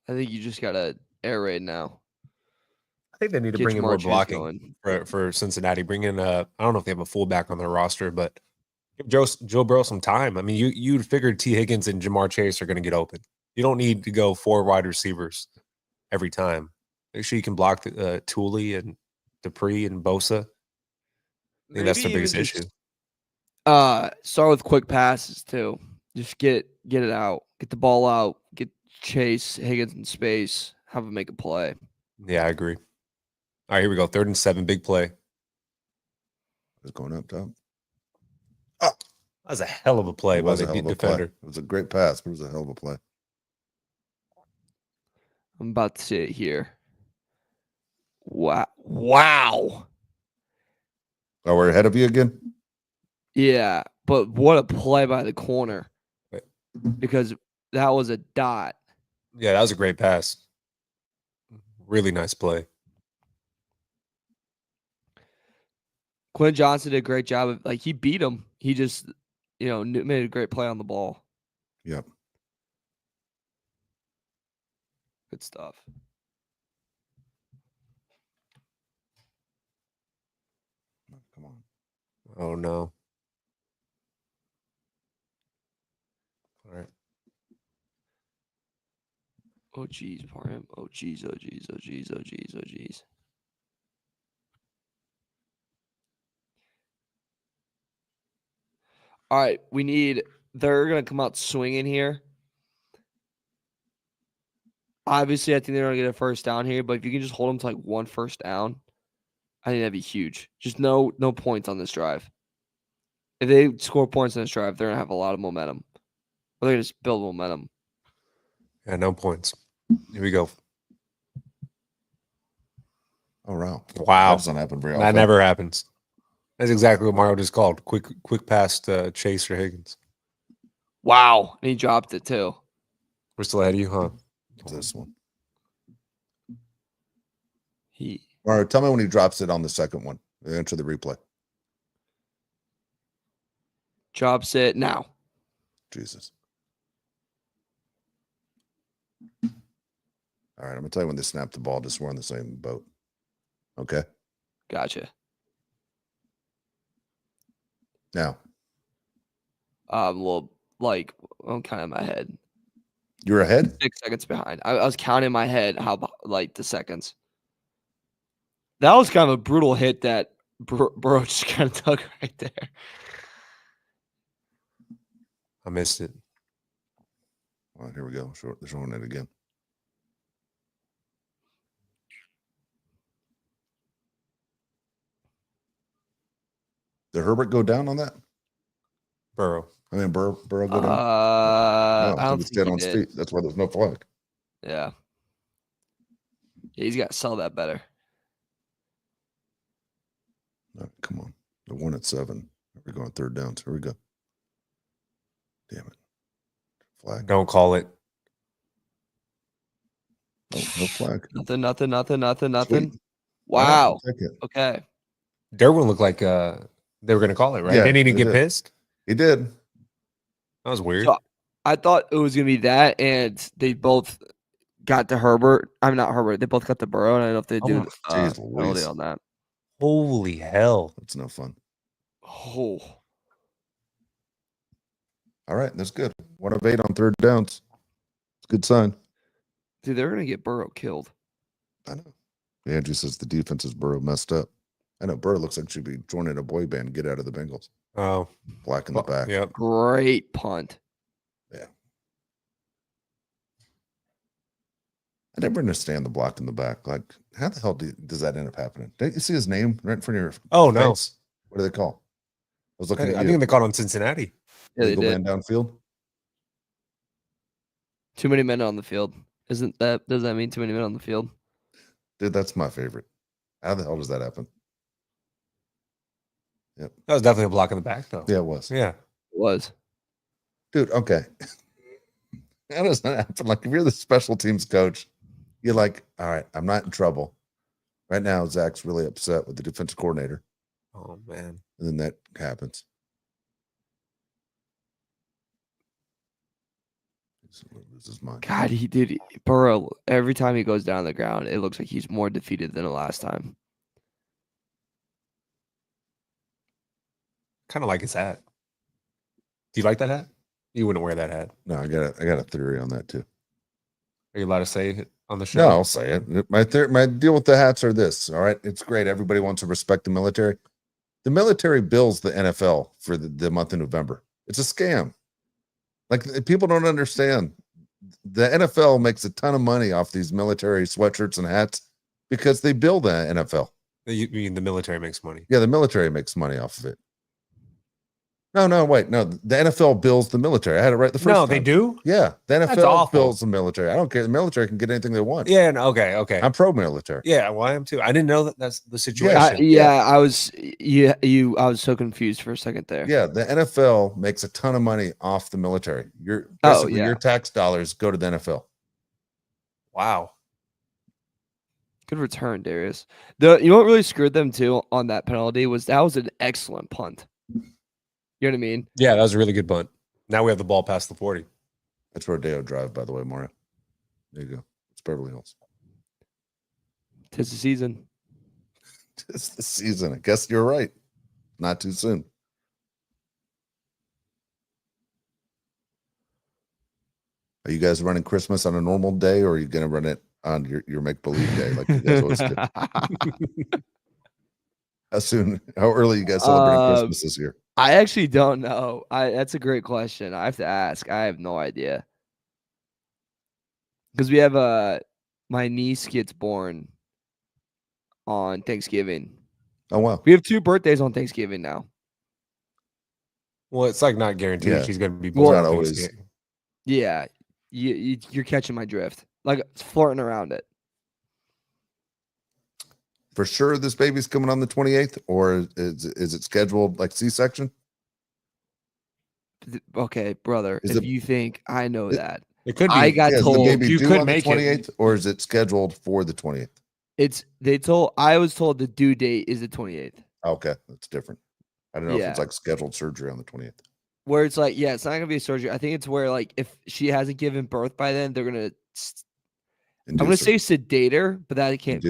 I think you just got to air raid now. I think they need to Get bring in Jamar more Chase blocking for Cincinnati. Bring in I don't know if they have a fullback on their roster, but give Joe Burrow some time. I mean, you figured T. Higgins and Jamar Chase are going to get open. You don't need to go 4 wide receivers every time. Make sure you can block Tuli and Dupree and Bosa. I think that's the biggest issue. Start with quick passes too. Just get it out. Get the ball out. Get Chase, Higgins in space. Have him make a play. Yeah, I agree. All right, here we go. 3rd and 7, big play. It's going up top. Oh, that was a hell of a play by the defender. It was a great pass, but it was a hell of a play. I'm about to see it here. Wow. Oh, we're ahead of you again? Yeah, but what a play by the corner. Because that was a dot. Yeah, that was a great pass. Really nice play. Quinn Johnson did a great job of he beat him. He just, made a great play on the ball. Yep. Good stuff. Come on. Oh no. All right. Oh geez, Parham. Oh geez, oh geez, oh geez, oh geez, oh geez. All right, they're going to come out swinging here. Obviously, I think they're going to get a first down here, but if you can just hold them to 1 first down, I think that'd be huge. Just no points on this drive. If they score points on this drive, they're going to have a lot of momentum. Or they're going to just build momentum. Yeah, no points. Here we go. Oh, wow. Wow. That doesn't happen very often. That never happens. That's exactly what Mario just called. Quick pass to Chase or Higgins. Wow. And he dropped it too. We're still ahead of you, huh? This one. Or tell me when he drops it on the second one. Enter the replay. Drops it now. Jesus. All right, I'm going to tell you when they snap the ball, just we're on the same boat. Okay? Gotcha. Now. Well, I'm kind of in my head. You're ahead? 6 seconds behind. I was counting in my head how, the seconds. That was kind of a brutal hit that Burrow just kind of took right there. I missed it. All right, here we go. They're showing it again. Did Herbert go down on that? Burrow Burrow go down? I don't think dead he on his did. feet. That's why there's no flag. Yeah. He's got to sell that better. No, come on. The 1 at 7. We're going 3rd downs. Here we go. Damn it. Flag. Don't call it. No flag. Nothing. Sweet. Wow. Right, Okay. Derwin looked like they were going to call it, right? Yeah, Didn't he they get did. pissed? He did. That was weird. So I thought it was going to be that, and they both got to Herbert. I'm not Herbert. They both got to Burrow, and I don't know if they do penalty on that. Holy hell. That's no fun. Oh. All right, that's good. 1 of 8 on 3rd downs. It's a good sign. Dude, they're going to get Burrow killed. I know. Andrew says the defense is Burrow messed up. I know Burrow looks like she'd be joining a boy band. Get out of the Bengals. Oh. Black in the back. Yep. Great punt. Yeah. I never understand the block in the back. Like, how the hell does that end up happening? Don't you see his name right in front of your Oh, no. face? What do they call? I was looking at I you. think they called on Cincinnati. Yeah, Legal man downfield. Too many men on the field. Does that mean too many men on the field? Dude, that's my favorite. How the hell does that happen? Yep. That was definitely a block in the back, though. Yeah, it was. Yeah. It was. Dude, okay. How does that happen? Like, if you're the special teams coach, you're like, all right, I'm not in trouble. Right now, Zach's really upset with the defensive coordinator. Oh, man. And then that happens. Loses mind. God, Burrow, every time he goes down the ground, it looks like he's more defeated than the last time. Kind of like his hat. Do you like that hat? You wouldn't wear that hat. No, I got a theory on that too. Are you allowed to say it on the show? No, I'll say it. My deal with the hats are this. All right, it's great. Everybody wants to respect the military. The military bills the NFL for the month of November. It's a scam. Like, people don't understand. The NFL makes a ton of money off these military sweatshirts and hats because they bill the NFL. You mean the military makes money? Yeah, the military makes money off of it. No, wait. No, the NFL bills the military. I had it right the first time. No, they do? Yeah, the That's NFL awful. bills the military. I don't care. The military can get anything they want. Yeah, no, okay. I'm pro-military. Yeah, well, I am too. I didn't know that's the situation. I was so confused for a second there. Yeah, the NFL makes a ton of money off the military. Your tax dollars go to the NFL. Wow. Good return, Darius. You know what really screwed them too on that penalty was an excellent punt. You know what I mean? Yeah, that was a really good punt. Now we have the ball past the 40. That's Rodeo Drive, by the way, Mario. There you go. It's Beverly Hills. 'Tis the season. It's the season. I guess you're right. Not too soon. Are you guys running Christmas on a normal day, or are you going to run it on your make-believe day like you guys always do? How early you guys celebrating Christmas this year? I actually don't know. That's a great question. I have to ask. I have no idea. Because we have my niece gets born on Thanksgiving. Oh, wow. We have 2 birthdays on Thanksgiving now. Well, it's like not guaranteed Yeah. she's going to be Well, born. not always. Yeah. You're catching my drift. Like, it's flirting around it. For sure this baby's coming on the 28th, or is it scheduled like C-section? Okay, brother. If you think I know that. It could be. I got Is told the baby you due could on the make 28th, or is it scheduled for the 20th? I was told the due date is the 28th. Okay, that's different. I don't know if it's like scheduled surgery on the 20th. Where it's like, it's not gonna be a surgery. I think it's where, like, if she hasn't given birth by then, they're gonna. I'm gonna say sedate her, but that can't.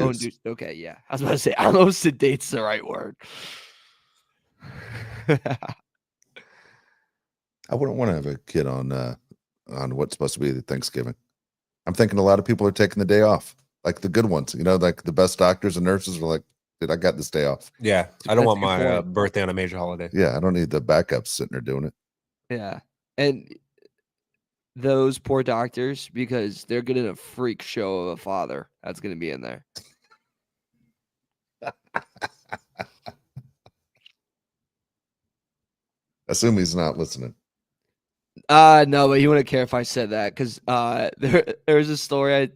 Okay, yeah. I was about to say, I don't know if sedate's the right word. I wouldn't want to have a kid on what's supposed to be the Thanksgiving. I'm thinking a lot of people are taking the day off, like the good ones. You know, like the best doctors and nurses are like, dude, I got this day off. Yeah, I don't want my birthday on a major holiday. Yeah, I don't need the backups sitting there doing it. Yeah, and those poor doctors, because they're getting a freak show of a father that's going to be in there. Assume he's not listening. No, but he wouldn't care if I said that, because there was a story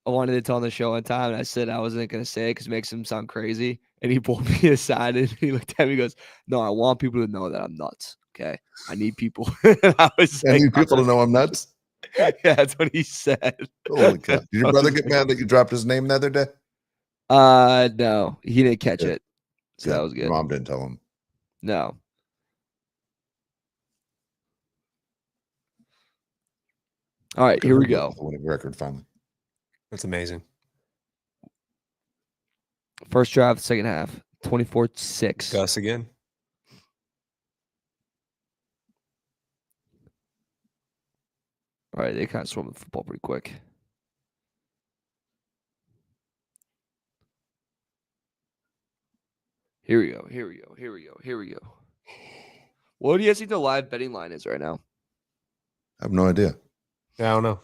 I wanted to tell on the show one time, and I said I wasn't going to say it because it makes him sound crazy. And he pulled me aside and he looked at me and goes, "No, I want people to know that I'm nuts. Okay. I need people." I need people to know I'm nuts. Yeah, that's what he said. Holy cow. Did your brother get mad that you dropped his name the other day? No, he didn't catch it. So that was good. Your mom didn't tell him. No. All right, here we go. Winning record finally. That's amazing. First drive, second half, 24-6. Gus again. All right, they kind of swarmed the football pretty quick. Here we go. What do you guys think the live betting line is right now? I have no idea. Yeah, I don't know.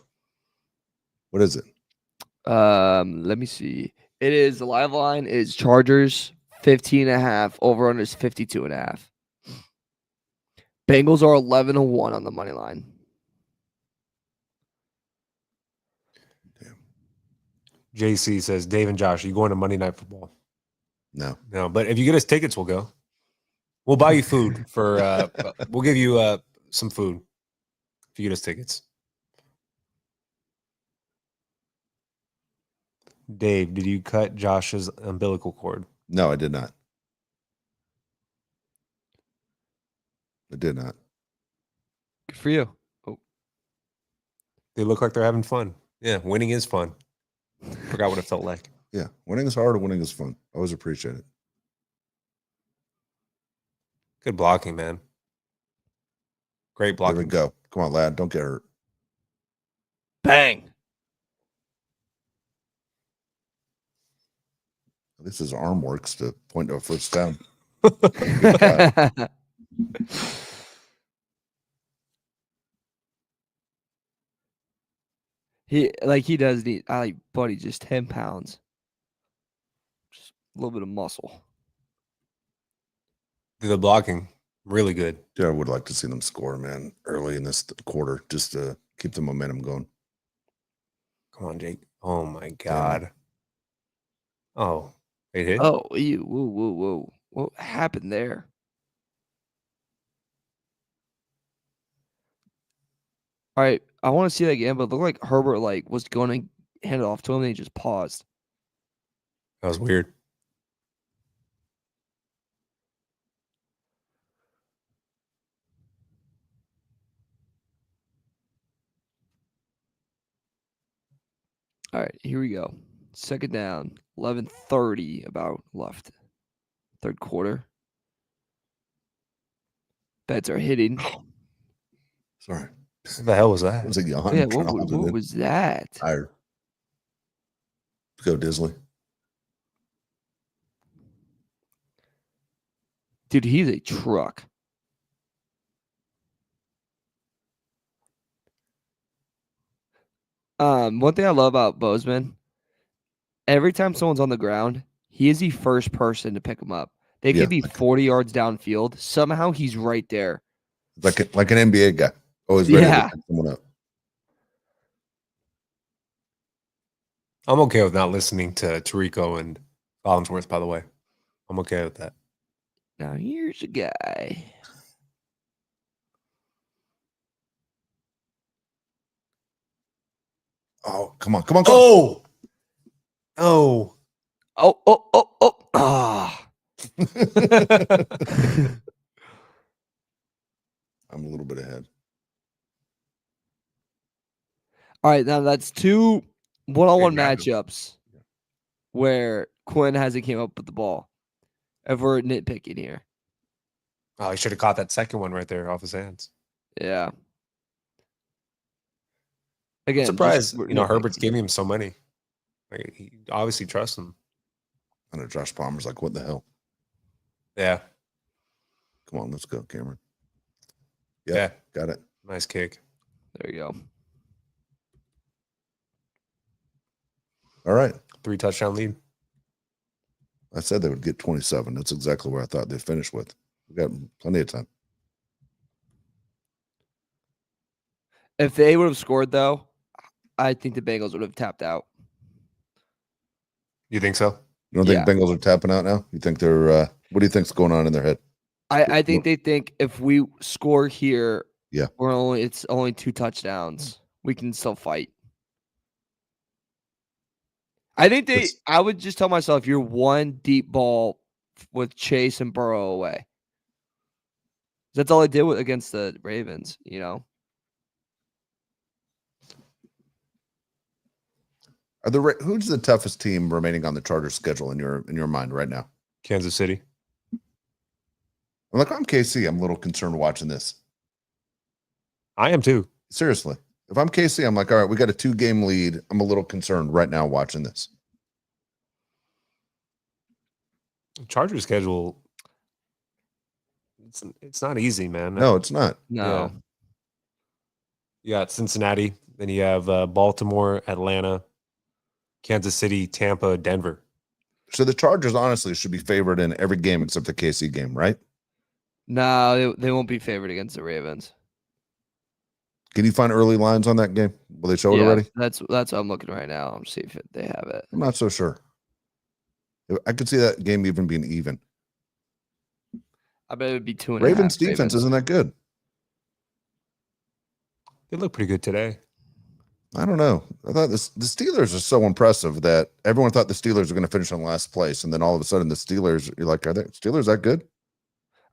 What is it? Let me see. It is the live line is Chargers 15.5. Over under is 52.5. Bengals are 11-1 on the money line. JC says, Dave and Josh, are you going to Monday Night Football? No. But if you get us tickets, we'll go. We'll buy you food for. We'll give you some food if you get us tickets. Dave, did you cut Josh's umbilical cord? No, I did not. I did not. Good for you. Oh. They look like they're having fun. Yeah, winning is fun. Forgot what it felt like. Yeah, winning is hard and winning is fun. I always appreciate it. Good blocking, man. Great blocking. There we go. Come on, lad. Don't get hurt. Bang. At least his arm works to point to a first down. He does need buddy, just 10 pounds. Just a little bit of muscle. The blocking, really good. Yeah, I would like to see them score, man, early in this quarter, just to keep the momentum going. Come on, Jake. Oh my God. Oh, it hit. Oh, whoa. What happened there? All right, I want to see that again, but it looked like Herbert was going to hand it off to him, and he just paused. That was weird. All right, here we go. Second down, 11:30 about left. Third quarter. Bets are hitting. Sorry. What the hell was that? It was a yawn. Yeah, what was that? Tired. Let's go, Disley. Dude, he's a truck. One thing I love about Bozeman, every time someone's on the ground, he is the first person to pick him up. They could be 40 yards downfield. Somehow he's right there. Like an NBA guy. Always ready to pick someone up. I'm okay with not listening to Tirico and Collinsworth, by the way. I'm okay with that. Now here's a guy. Oh, come on. Oh. Ah. I'm a little bit ahead. All right, now that's two one-on-one Exactly. matchups where Quinn hasn't came up with the ball. If we're nitpicking here. Oh, he should have caught that second one right there off his hands. Yeah. Again, I'm surprised, Herbert's giving him so many. Like, he obviously trusts him. I know Josh Palmer's like, what the hell? Yeah. Come on, let's go, Cameron. Yeah. Got it. Nice kick. There you go. All right. 3-touchdown lead. I said they would get 27. That's exactly where I thought they'd finish with. We got plenty of time. If they would have scored, though, I think the Bengals would have tapped out. You think so? You don't think Bengals are tapping out now? You think they're what do you think's going on in their head? I think they think if we score here, it's only 2 touchdowns. We can still fight. I think I would just tell myself you're one deep ball with Chase and Burrow away. That's all I did against the Ravens, Who's the toughest team remaining on the Chargers schedule in your mind right now? Kansas City. I'm KC. I'm a little concerned watching this. I am too. Seriously. If I'm KC, I'm like, all right, we got a 2-game lead. I'm a little concerned right now watching this. Chargers schedule, it's not easy, man. No, it's not. No. Yeah. You got Cincinnati, then you have Baltimore, Atlanta, Kansas City, Tampa, Denver. So the Chargers honestly should be favored in every game except the KC game, right? No, they won't be favored against the Ravens. Can you find early lines on that game? Will they show it already? That's what I'm looking right now. I'm see if they have it. I'm not so sure. I could see that game even being even. I bet it would be 2.5. Ravens defense isn't that good. They look pretty good today. I don't know. I thought the Steelers are so impressive that everyone thought the Steelers were going to finish in last place, and then all of a sudden the Steelers, you're like, are the Steelers that good?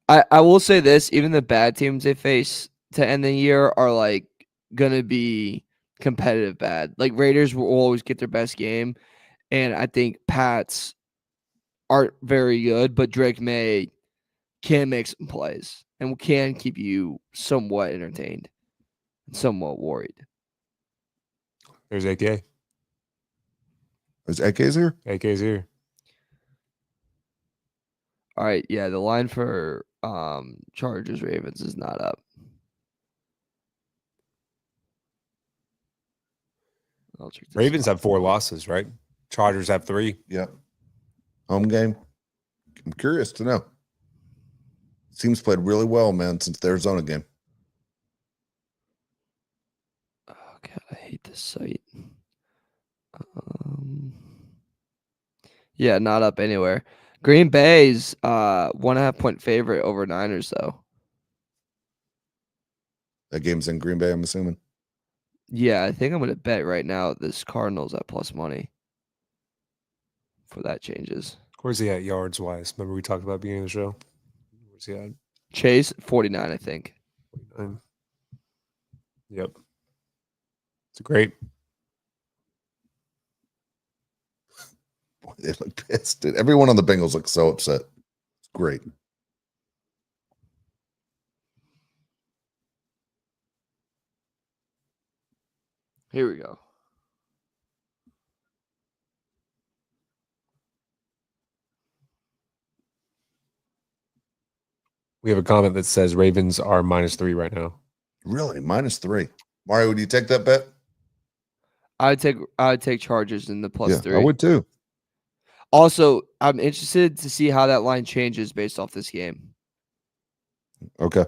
I will say this: even the bad teams they face to end the year are like gonna be competitive bad. Like Raiders will always get their best game, and I think Pats aren't very good, but Drake May can make some plays and can keep you somewhat entertained and somewhat worried. There's AK. Is AK's here? AK's here. All right, yeah, the line for Chargers Ravens is not up. I'll check this Ravens out. have 4 losses, right? Chargers have 3. Yeah. Home game. I'm curious to know. Teams played really well, man, since the Arizona game. Oh god, I hate this site. Yeah, not up anywhere. Green Bay's 1.5 point favorite over Niners though. That game's in Green Bay, I'm assuming. Yeah, I think I'm gonna bet right now this Cardinals at plus money. For that changes. Where's he at yards wise? Remember we talked about beginning of the show? Where's he at? Chase 49, I think. 49. Yep. It's great. Boy, they look pissed. Dude. Everyone on the Bengals looks so upset. It's great. Here we go. We have a comment that says Ravens are -3 right now. Really? -3. Mario, would you take that bet? I'd take Chargers in the plus 3. I would too. Also, I'm interested to see how that line changes based off this game. Okay.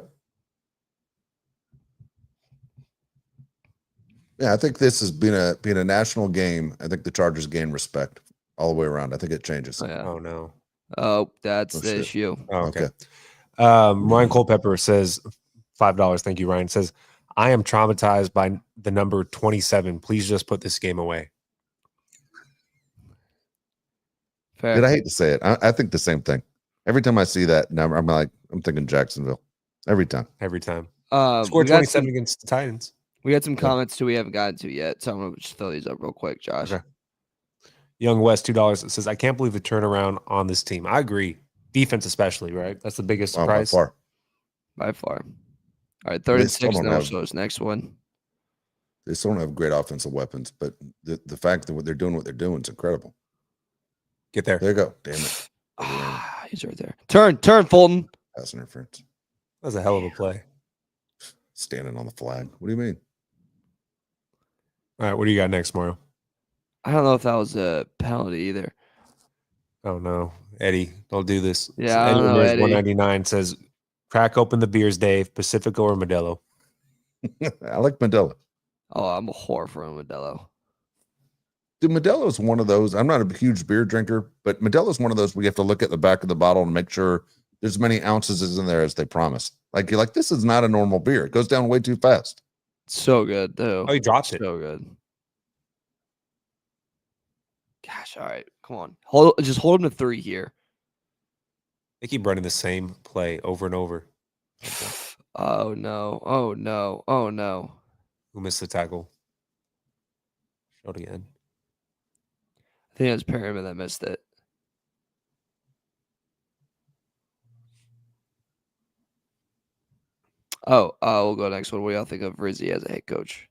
Yeah, I think this has been a national game. I think the Chargers gain respect all the way around. I think it changes. Oh, yeah. Oh no. Oh, that's Oh, the shit. issue. Oh, okay. Ryan Culpepper says $5. Thank you, Ryan. Says, I am traumatized by the number 27. Please just put this game away. Fair. Dude, I hate to say it. I think the same thing. Every time I see that number, I'm thinking Jacksonville. Every time. Every time. We Score got 27 against the Titans. We got some comments too we haven't gotten to yet, so I'm gonna just throw these up real quick, Josh. Okay. Young West, $2. It says, I can't believe the turnaround on this team. I agree. Defense especially, right? That's the biggest surprise. By far. All right, 36 now, so it's next one. They still don't have great offensive weapons, but the fact that what they're doing is incredible. Get there. There you go. Damn it. He's right there. Turn, Fulton. Pass interference. That was a hell of a play. Standing on the flag. What do you mean? All right, what do you got next, Mario? I don't know if that was a penalty either. Oh, no. Eddie, don't do this. Yeah, I don't know, Eddie. 199 says, crack open the beers, Dave. Pacifico or Modelo? I like Modelo. Oh, I'm a whore for a Modelo. Dude, Modelo is one of those. I'm not a huge beer drinker, but Modelo is one of those where you have to look at the back of the bottle and make sure there's as many ounces in there as they promise. Like, you're like, this is not a normal beer. It goes down way too fast. So good, though. Oh, he dropped it. So good. Gosh, all right. Come on. Just hold him to 3 here. They keep running the same play over and over. Oh, no. Oh, no. Oh, no. Who missed the tackle? Show it again. I think it was Perryman that missed it. Oh, we'll go next one. What do y'all think of Rizzi as a head coach?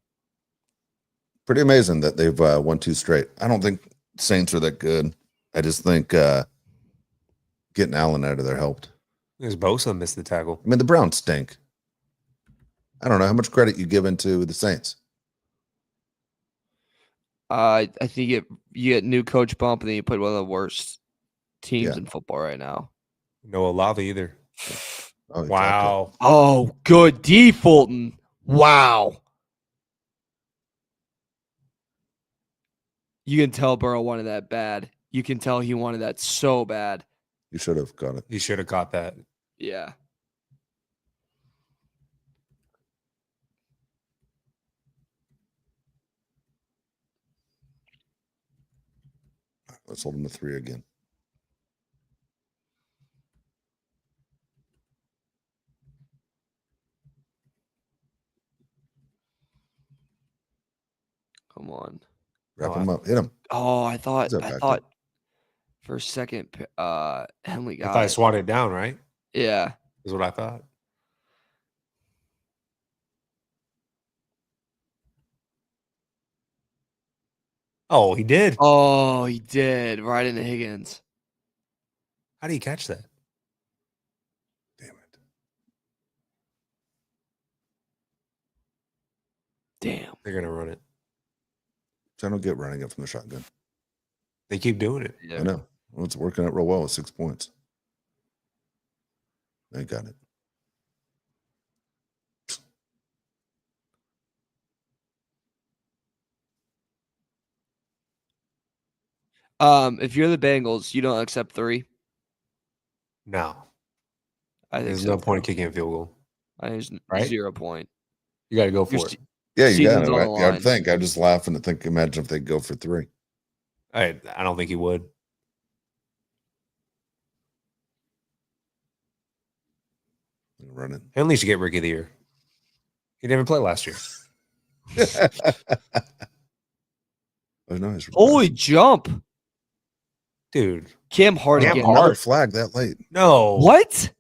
Pretty amazing that they've won 2 straight. I don't think Saints are that good. I just think getting Allen out of there helped. There's Bosa missed the tackle. I mean, the Browns stink. I don't know how much credit you give into the Saints. I think you get new coach bump, and then you put one of the worst teams in football right now. No Olave either. Oh, Wow. Oh, good D, Fulton. Wow. You can tell Burrow wanted that bad. You can tell he wanted that so bad. You should have got it. He should have caught that. Yeah. Let's hold him to 3 again. Come on. Wrap him up. Hit him. Oh, I thought back up? for a second, Henley I got thought I it. swatted it down, right? Yeah. Is what I thought. Oh, he did. Oh, he did. Right into Higgins. How do you catch that? Damn it. Damn. They're going to run it. So I don't get running it from the shotgun. They keep doing it. Yeah. I know. Well, it's working out real well with 6 points. They got it. If you're the Bengals, you don't accept 3. No. I think There's so, no point in too. kicking a field goal. I think there's Right? 0 point. You got to go Your for it. Yeah, you got season's it. on the I'd line. think. I'm just laughing to think. Imagine if they go for 3. I don't think he would. Run it. Henley should get Rookie of the Year. He didn't even play last year. Oh, nice. Holy jump. Dude. Cam Hart Cam again. Hart. Another flag that late. No. What?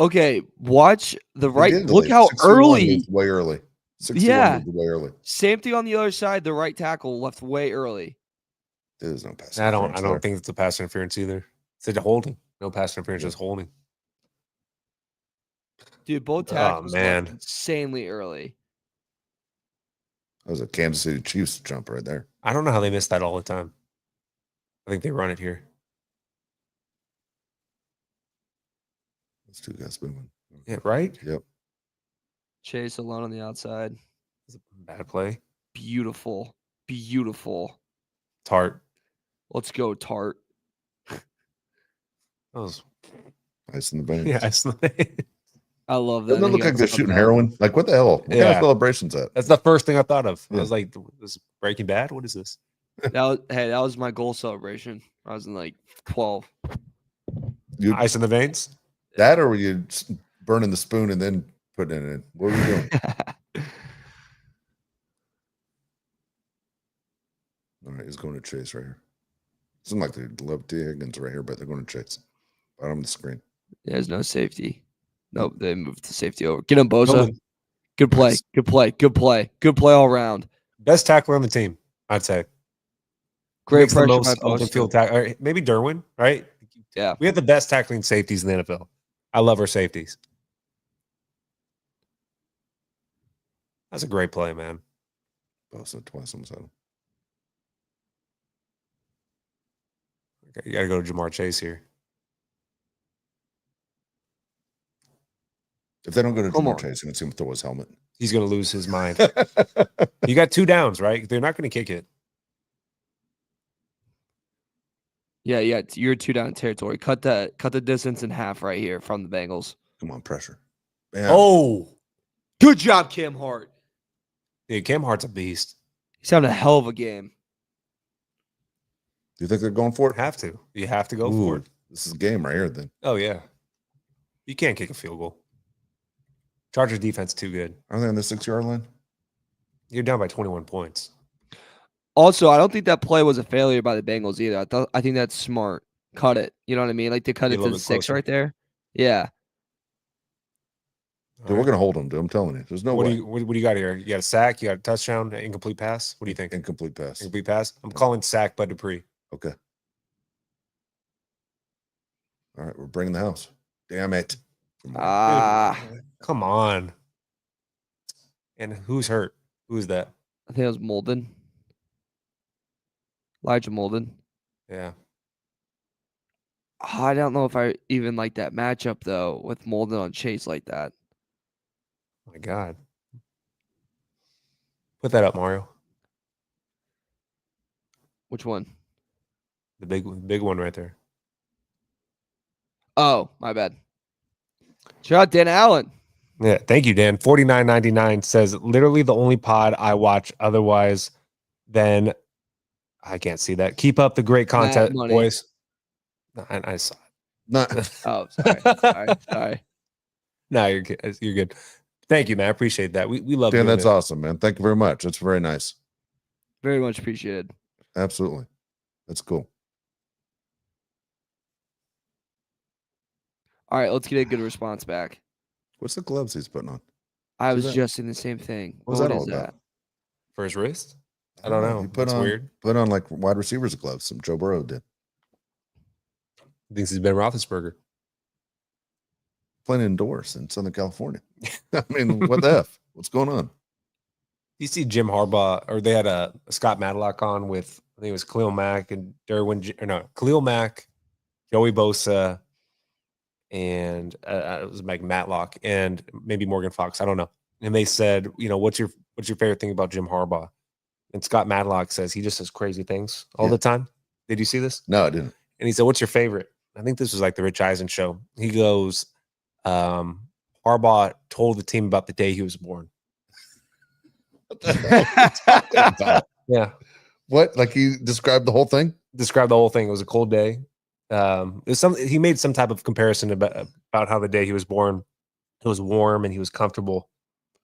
Okay, watch the They right. did Look delay. how 61 early. moved way early. 61 Yeah. moved way early. Same thing on the other side. The right tackle left way early. There's no pass. I don't think it's a pass interference either. It's a holding. No pass interference, just holding. Dude, both Oh, tackles man. left insanely early. That was a Kansas City Chiefs jump right there. I don't know how they miss that all the time. I think they run it here. Those 2 guys moving. Yeah, right? Yep. Chase alone on the outside. It's a bad play. Beautiful. Beautiful. Tart. Let's go, Tart. That was Ice in the veins. yeah. That's I love that. Doesn't it look like they're shooting heroin? Like, what the hell? What kind of celebration's that? the first thing I thought of. Yeah. I was like, "This is Breaking Bad? What is this?" That was my goal celebration. I was in like 12. You, Ice in the veins. that or were you burning the spoon and then putting it in? What were you doing? All right, he's going to Chase right here. Seems like they love T. Higgins right here, but they're going to Chase. Bottom of the screen. There's no safety. Nope, they moved the safety over. Get him, Bosa. Nolan. Good play. Nice. Good play. Good play. Good play all around. Best tackler on the team, I'd say. Great Makes the pressure most by open Bosa. field tackle. Maybe Derwin, right? Yeah. We have the best tackling safeties in the NFL. I love our safeties. That's a great play, man. Bosa twice on the side. Okay, you got to go to Jamar Chase here. If they don't go to Come Jamar on. Chase, I'm going to see him throw his helmet. He's going to lose his mind. You got 2 downs, right? They're not going to kick it. Yeah, you're 2 down territory. Cut the distance in half right here from the Bengals. Come on, pressure. Bam. Oh, Good job, Cam Hart. dude, Cam Hart's a beast. He's having a hell of a game. Do you think they're going for it? You have to go Ooh, for it. This is a game right here, then. Oh yeah, you can't kick a field goal. Chargers defense too good. Are they on the 6-yard line? You're down by 21 points. Also, I don't think that play was a failure by the Bengals either. I think that's smart. Cut it. You know what I mean? Like they cut Be it a to little the bit 6 closer. right there. Yeah. Dude, we're going to hold them, dude. I'm telling you. There's no What way. do you got here? You got a sack, you got a touchdown, an incomplete pass. What do you think? Incomplete pass. Incomplete pass. I'm calling sack Bud Dupree. Okay. All right, we're bringing the house. Damn it. Come on. Ah. Come on. And who's hurt? Who's that? I think it was Molden. Elijah Molden. Yeah. Oh, I don't know if I even like that matchup though with Molden on Chase like that. Oh my God. Put that up, Mario. Which one? The big one right there. Oh, my bad. Shout out Dan Allen. Yeah, thank you, Dan. 49.99 says literally the only pod I watch otherwise than I can't see that. Keep up the great content, Money. boys. I saw it. No. Oh, sorry. No, you're good. You're good. Thank you, man. I appreciate that. We love Dan, doing that's it. awesome, man. Thank you very much. That's very nice. Very much appreciated. Absolutely. That's cool. All right, let's get a good response back. What's the gloves he's putting on? I was that? just in the same thing. What's What that is all about? that? For his wrist? I don't know. He put That's on weird. Put on like wide receivers gloves. Some Joe Burrow did. Thinks he's Ben Roethlisberger. Playing indoors in Southern California. I mean, what the F? What's going on? You see Jim Harbaugh, or they had a Scott Matlock on with, I think it was Khalil Mack and Khalil Mack, Joey Bosa, and it was like Matlock and maybe Morgan Fox. I don't know. And they said, what's your favorite thing about Jim Harbaugh? And Scott Matlock says he just says crazy things all the time. Did you see this? No, I didn't. And he said, what's your favorite? I think this was like the Rich Eisen show. He goes, Harbaugh told the team about the day he was born. What the hell are you talking about? Yeah. What? Like he described the whole thing? Described the whole thing. It was a cold day. He made some type of comparison about how the day he was born, it was warm and he was comfortable.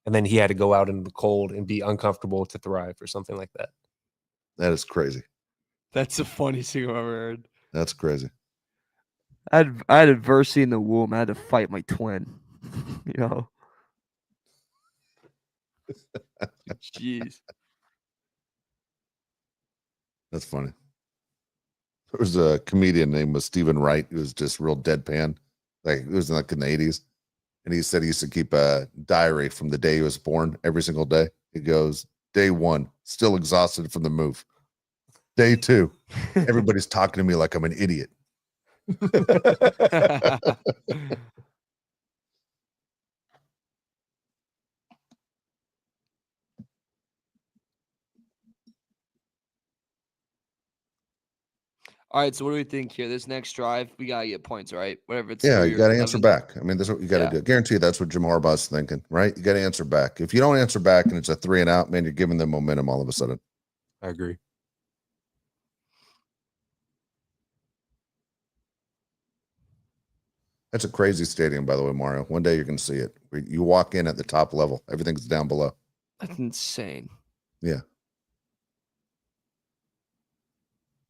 And then he had to go out in the cold and be uncomfortable to thrive or something like that. That is crazy. That's the funniest thing I've ever heard. That's crazy. I had adversity in the womb. I had to fight my twin. Jeez. That's funny. There was a comedian named Stephen Wright who was just real deadpan. Like it was like in the 80s. And he said he used to keep a diary from the day he was born every single day. He goes, day 1, still exhausted from the move. Day 2, everybody's talking to me like I'm an idiot. All right, so what do we think here? This next drive, we gotta get points, right? Whatever it's. Yeah, 3 you or got to answer 7. back. I mean, that's what you got to do. I guarantee you that's what Jim Harbaugh's thinking, right? You got to answer back. If you don't answer back and it's a 3 and out, man, you're giving them momentum all of a sudden. I agree. That's a crazy stadium, by the way, Mario. One day you're going to see it. You walk in at the top level. Everything's down below. That's insane. Yeah.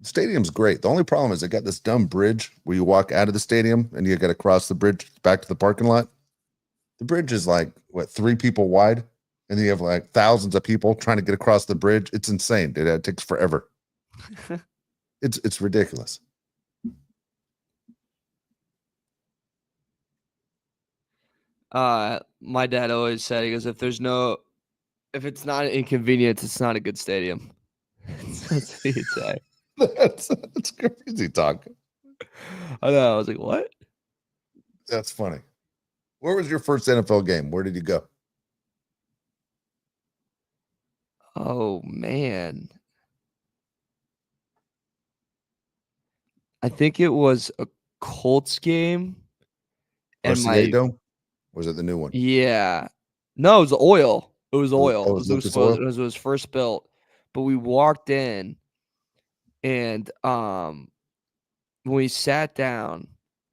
The stadium's great. The only problem is they got this dumb bridge where you walk out of the stadium and you got to cross the bridge back to the parking lot. The bridge is like, 3 people wide? And then you have like thousands of people trying to get across the bridge. It's insane. It takes forever. It's ridiculous. My dad always said, he goes, if it's not an inconvenience, it's not a good stadium. That's what he'd say. That's crazy talk. I know. I was like, what? That's funny. Where was your first NFL game? Where did you go? Oh man. I think it was a Colts game. And RCA Dome? Was it the new one? Yeah. No, it was oil. It was oil. Oh, It was Lucas Oil. Oil? It was first built. But we walked in and when we sat down,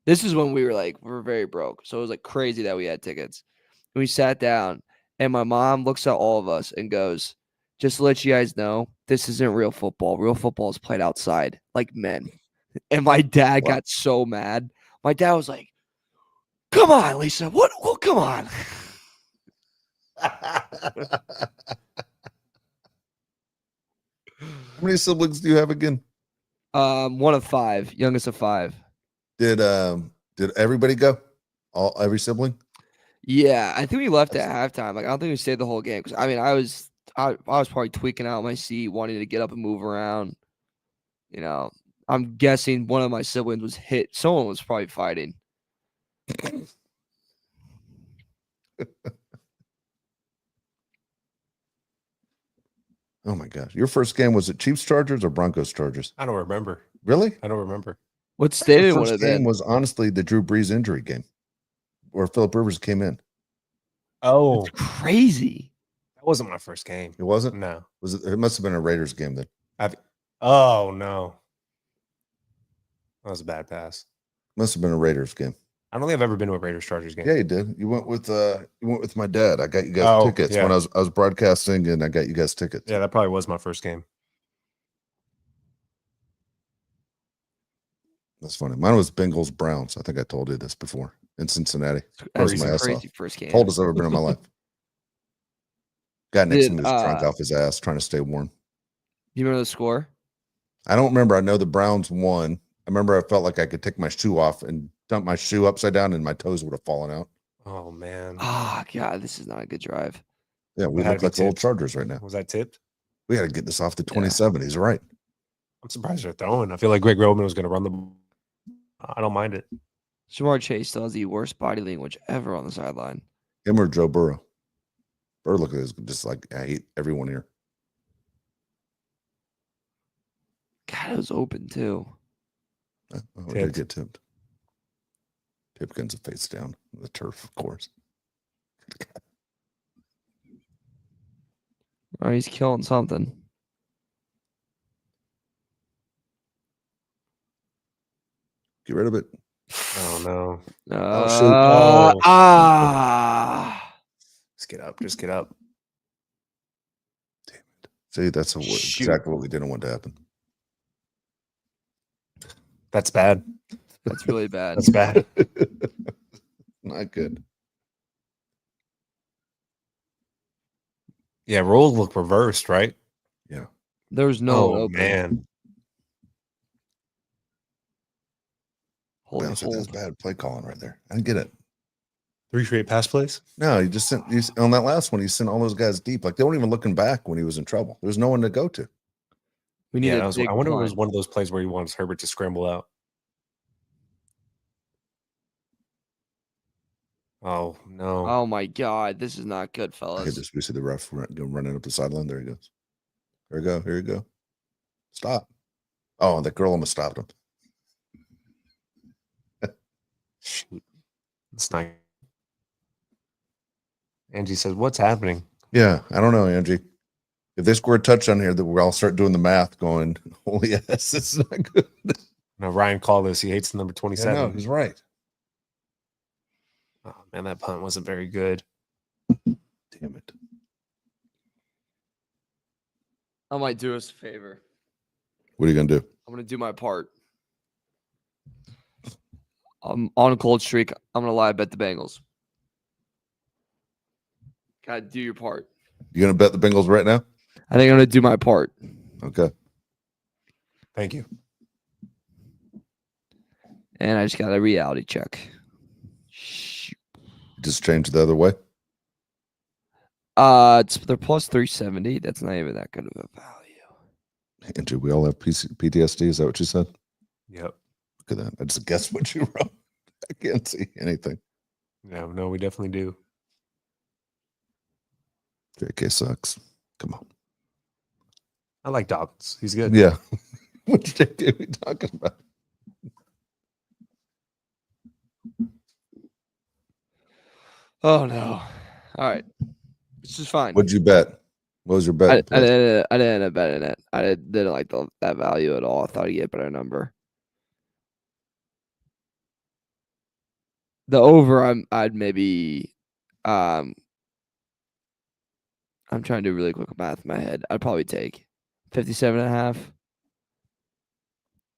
this is when we were very broke. So it was like crazy that we had tickets. And we sat down and my mom looks at all of us and goes, just to let you guys know, this isn't real football. Real football is played outside like men. And my dad got so mad. My dad was like, come on, Lisa. What? Well, come on. How many siblings do you have again? 1 of 5, youngest of 5. Did everybody go? Every sibling? Yeah, I think we left at halftime. Like, I don't think we stayed the whole game. Because I mean, I was probably tweaking out my seat, wanting to get up and move around. You know, I'm guessing one of my siblings was hit. Someone was probably fighting. Oh my gosh. Your first game was it Chiefs Chargers or Broncos Chargers? I don't remember. Really? I don't remember. What The stadium would first have game been? was honestly the Drew Brees injury game where Phillip Rivers came in. Oh, That's crazy. that wasn't my first game. It wasn't? No. Was it? It must have been a Raiders game then. Oh no. That was a bad pass. Must have been a Raiders game. I don't think I've ever been to a Raiders Chargers game. Yeah, you did. You went with my dad. I got you guys tickets when I was broadcasting, and I got you guys tickets. Yeah, that probably was my first game. That's funny. Mine was Bengals Browns. I think I told you this before in Cincinnati. That was my a ass crazy off. first game. Coldest I've ever been in my life. Guy next to me was drunk uh, off his ass, trying to stay warm. You remember the score? I don't remember. I know the Browns won. I remember I felt like I could take my shoe off and dump my shoe upside down, and my toes would have fallen out. Oh man. Oh God, this is not a good drive. Yeah, we It had look to be like the old tipped. Chargers right now. Was that tipped? We got to get this off the 27. He's right. I'm surprised they're throwing. I feel like Greg Roman was going to run the. I don't mind it. Jamar Chase still has the worst body language ever on the sideline. Him or Joe Burrow. Burrow look at this, just like I hate everyone here. God, it was open too. Oh, did get tipped. Tipkins a face down on the turf, of course. Oh, he's killing something. Get rid of it. Oh no. shoot. Just get up. Just get up. Damn it. See, that's Shoot. exactly what we didn't want to happen. That's bad. That's really bad. That's bad. Not good. Yeah, roles look reversed, right? Yeah. There was no one Oh open. man. Holy Bouncer, that's hold. bad play calling right there. I didn't get it. 3 straight pass plays. No, you just sent on that last one. You sent all those guys deep. Like they weren't even looking back when he was in trouble. There's no one to go to. We need Yeah, a big I wonder if it was punt. one of those plays where he wants Herbert to scramble out. Oh no. Oh my God, this is not good, I hate fellas. this. We see the ref running up the sideline. There he goes. There you go. Here you go. Stop. Oh, that girl almost stopped him. Shoot. It's not. Angie says, "What's happening?" Yeah, I don't know, Angie. If they score a touchdown here, that we'll all start doing the math going, holy yes, this is not good. No, Ryan called this. He hates the number Yeah, 27. no, he's right. Oh man, that punt wasn't very good. Damn it. I might do us a favor. What are you gonna do? I'm gonna do my part. I'm on a cold streak. I'm gonna live bet the Bengals. Gotta do your part. You gonna bet the Bengals right now? I think I'm gonna do my part. Okay. Thank you. And I just got a reality check. Shoot. Just change the other way. They're plus 370. That's not even that good of a value. Andrew, we all have PTSD. Is that what you said? Yep. Look at that. I just guessed what you wrote. I can't see anything. Yeah, no, we definitely do. JK sucks. Come on. I like Dobbins. He's good. Yeah. Which JK are we talking about? Oh no. All right. This is fine. What'd you bet? What was your bet? I didn't end up betting it. I didn't like that value at all. I thought he'd get a better number. The over, I'd maybe I'm trying to do really quick math in my head. I'd probably take 57.5.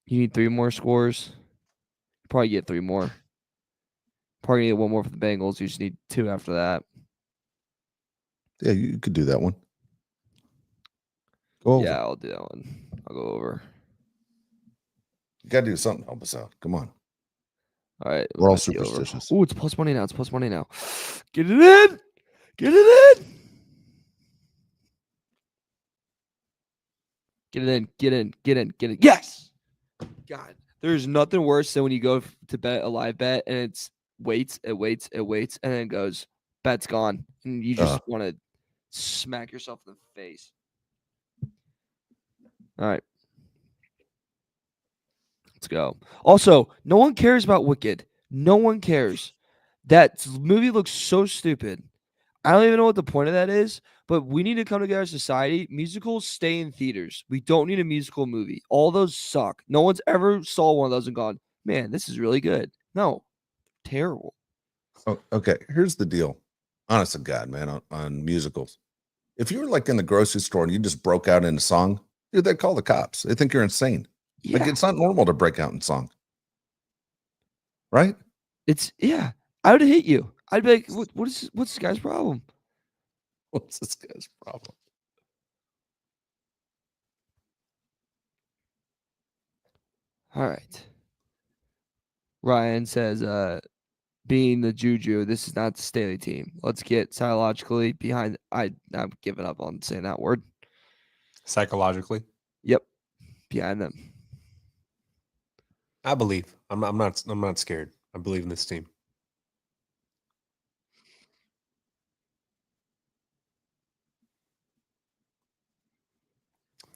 You need 3 more scores. Probably get 3 more. Probably get 1 more for the Bengals. You just need 2 after that. Yeah, you could do that one. Go over. Yeah, I'll do that one. I'll go over. You gotta do something to help us out. Come on. All right. We're all might be over. superstitious. Ooh, it's plus money now. It's plus money now. Get it in. Get it in. Get it in. Get in. Get in. Get in. Yes. God, there's nothing worse than when you go to bet a live bet and it waits, and then it goes, bet's gone. And you just want to smack yourself in the face. All right. Let's go. Also, no one cares about Wicked. No one cares. That movie looks so stupid. I don't even know what the point of that is, but we need to come together as a society. Musicals stay in theaters. We don't need a musical movie. All those suck. No one's ever saw one of those and gone, man, this is really good. No, terrible. Oh, okay, here's the deal. Honest to God, man, on musicals. If you were like in the grocery store and you just broke out in a song, dude, they call the cops. They think you're insane. Yeah. Like, it's not normal to break out in song. Right? Yeah. I would hit you. I'd be like, what's this guy's problem? What's this guy's problem? All right. Ryan says, being the Juju, this is not the Staley team. Let's get psychologically behind. I'm giving up on saying that word. Psychologically? Yep. Behind them. I believe. I'm not scared. I believe in this team.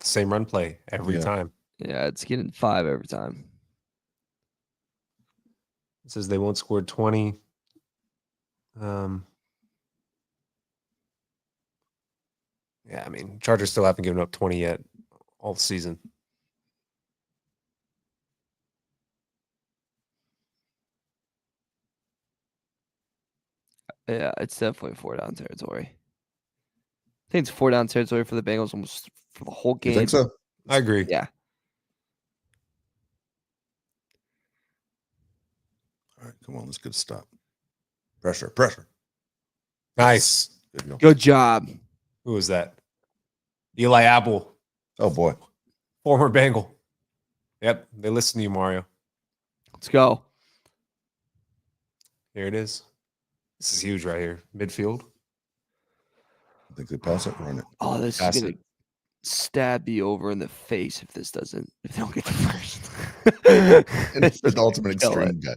Same run play every time. Yeah, it's getting 5 every time. It says they won't score 20. Yeah, I mean, Chargers still haven't given up 20 yet all season. Yeah, it's definitely 4 down territory. I think it's 4 down territory for the Bengals almost for the whole game. You think so? I agree. Yeah. All right, come on, let's get a stop. Pressure. Nice. Good job. Who was that? Eli Apple. Oh, boy. Former Bengal. Yep, they listen to you, Mario. Let's go. Here it is. This is huge right here. Midfield. I think they pass it, run it. Oh, this Pass is going it. to stab you over in the face if they don't get the first. And it's the ultimate extreme guy.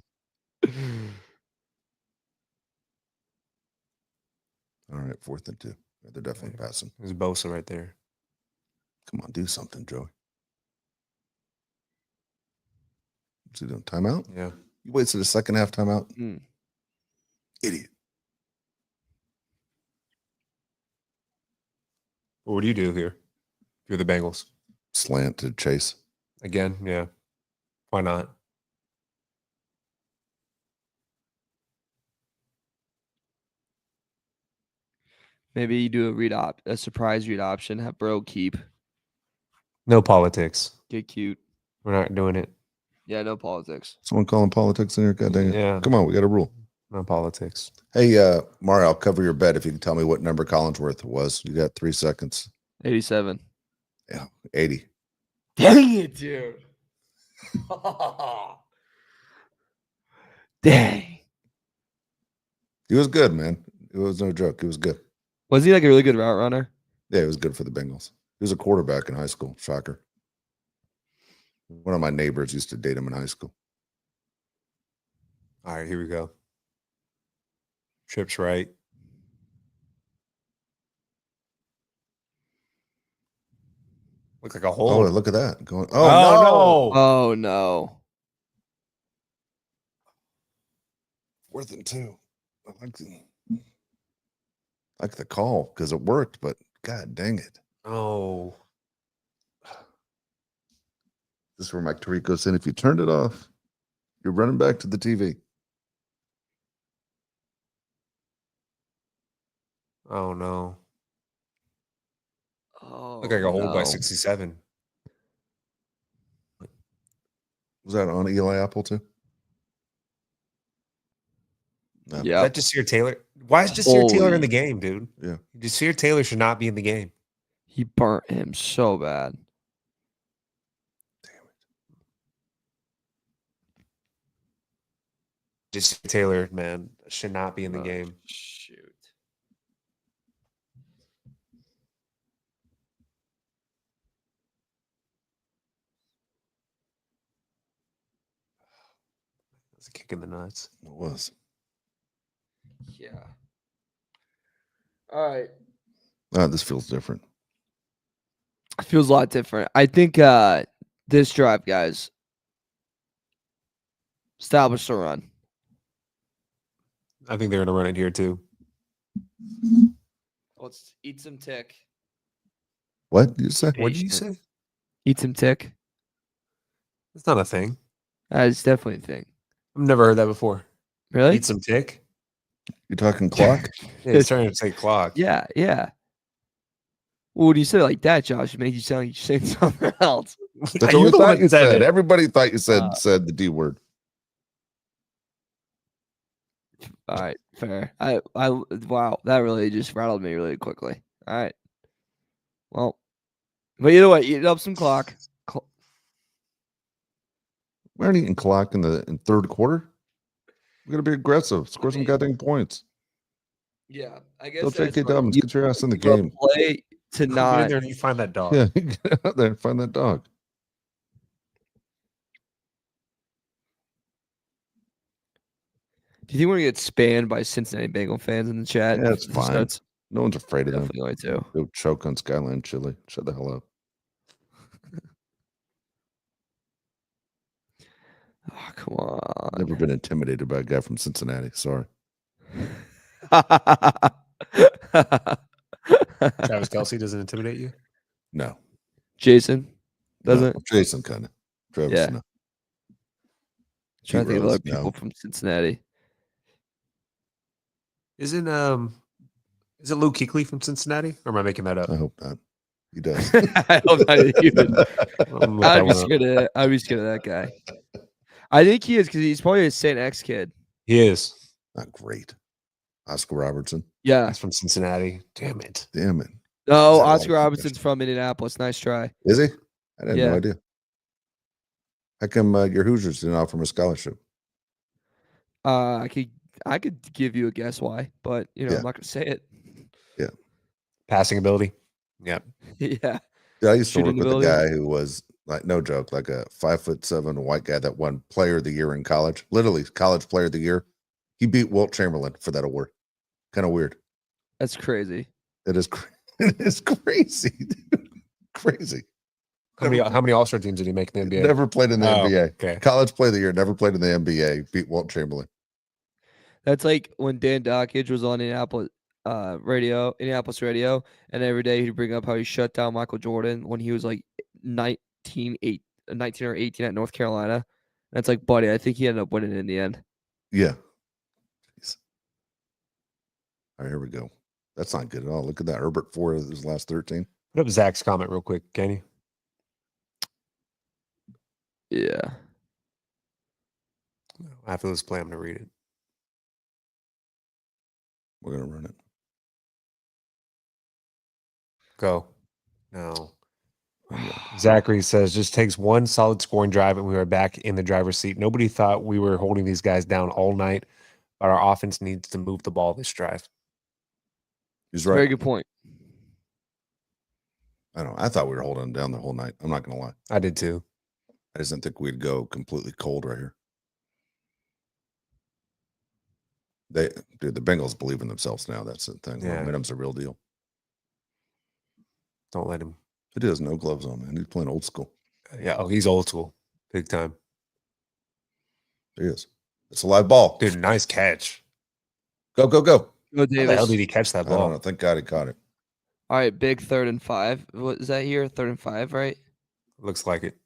All right, 4th and 2. They're definitely passing. There's Bosa right there. Come on, do something, Joey. What's he doing? Timeout? Yeah. You wasted a second half timeout? Idiot. What would you do here if you're the Bengals? Slant to Chase. Again, yeah. Why not? Maybe you do a surprise read option. Have Bro keep. No politics. Get cute. We're not doing it. Yeah, no politics. Someone calling politics in here? God dang it. Yeah. Come on, we got a rule. No politics. Hey, Mario, I'll cover your bet if you can tell me what number Collinsworth was. You got 3 seconds. 87. Yeah, 80. Dang it, dude. Dang. He was good, man. It was no joke. He was good. Was he like a really good route runner? Yeah, he was good for the Bengals. He was a quarterback in high school. Shocker. One of my neighbors used to date him in high school. All right, here we go. Trips right. Look like a hole. Oh, look at that. Going. Oh, Oh, no. Oh, no. 4th and 2. I like the call because it worked, but God dang it. Oh. This is where Mike Tirico said, if you turned it off, you're running back to the TV. Oh, no. Oh, Look like a hole by no. 67. Was that on Eli Apple too? No. Is Yeah. that Jasir Taylor? Why is Jasir Taylor in the game, dude? Yeah. Jasir Taylor should not be in the game. He burnt him so bad. Damn it. Just Taylor, man, should not be in the game. Shoot. It's a kick in the nuts. It was. Yeah. All right. This feels different. It feels a lot different. I think this drive, guys, establish the run. I think they're going to run it here too. Let's eat some tick. What did you say? What did you say? Eat some tick. It's not a thing. It's definitely a thing. I've never heard that before. Really? Eat some tick. You talking clock? Yeah, he's trying to say clock. Yeah, yeah. Well, when you say it like that, Josh, it makes you sound like you're saying something else. That's You're what we the one thought who you said said. it. Everybody thought you said the D word. All right, fair. Wow, that really just rattled me really quickly. All right. Well, but either way, eat up some clock. We aren't eating clock in third quarter. We got to be aggressive. Score some goddamn points. Yeah, I guess. Don't take that's it right. dumb. Let's get your ass in the You go game. play to Get in not. there and you find that dog. Yeah, get out there and find that dog. Do you think we're gonna get spanned by Cincinnati Bengal fans in the chat? Yeah, it's This fine. starts- No one's afraid of them. Definitely going to. Go choke on Skyline Chili. Shut the hell up. Oh, come on. Never been intimidated by a guy from Cincinnati. Sorry. Travis Kelce doesn't intimidate you? No. Jason doesn't. No. Jason kind of. Travis, Yeah. no. Trying to think of Rose, other people no. from Cincinnati. Isn't is it Luke Kuechly from Cincinnati? Or am I making that up? I hope not. He does. I hope not even. I'm gonna look I'd that be one up. scared of that. I'd be scared of that guy. I think he is because he's probably a St. X kid. He is. Not great. Oscar Robertson. Yeah. He's from Cincinnati. Damn it. Damn it. No, Is that Oscar right? Robinson's from Indianapolis. Nice try. Is he? I had Yeah. no idea. How come your Hoosiers didn't offer him a scholarship? I could give you a guess why, but Yeah. I'm not gonna say it. Passing ability. Yeah. Yeah. Yeah, I used to Shooting work with a ability? guy who was like, no joke, like a 5'7" white guy that won Player of the Year in college. Literally, college Player of the Year. He beat Wilt Chamberlain for that award. Kind of weird. That's crazy. It is. It is crazy. Dude. Crazy. How many All-Star teams did he make in the NBA? Never played in the Oh, NBA. okay. College Player of the Year. Never played in the NBA. Beat Wilt Chamberlain. That's like when Dan Dockage was on Indianapolis radio, and every day he'd bring up how he shut down Michael Jordan when he was like 19 or 18 at North Carolina. And it's like, buddy, I think he ended up winning in the end. Yeah. Jeez. All right, here we go. That's not good at all. Look at that. Herbert 4 of his last 13. Put up Zach's comment real quick, can you? Yeah. After this play, I'm going to read it. We're going to run it. Go. No. Zachary says, just takes one solid scoring drive and we are back in the driver's seat. Nobody thought we were holding these guys down all night, but our offense needs to move the ball this drive. He's right. Very good point. I thought we were holding him down the whole night. I'm not going to lie. I did too. I just didn't think we'd go completely cold right here. The Bengals believe in themselves now. That's the thing. Yeah. Momentum's a real deal. Don't let him. He has no gloves on, man. He's playing old school. Yeah. Oh, he's old school. Big time. He is. It's a live ball. Dude, nice catch. Go, go, go. Go, How the hell Davis. did he catch that I don't ball? know. Thank God he caught it. All right, big 3rd and 5. What is that here? 3rd and 5, right? Looks like it.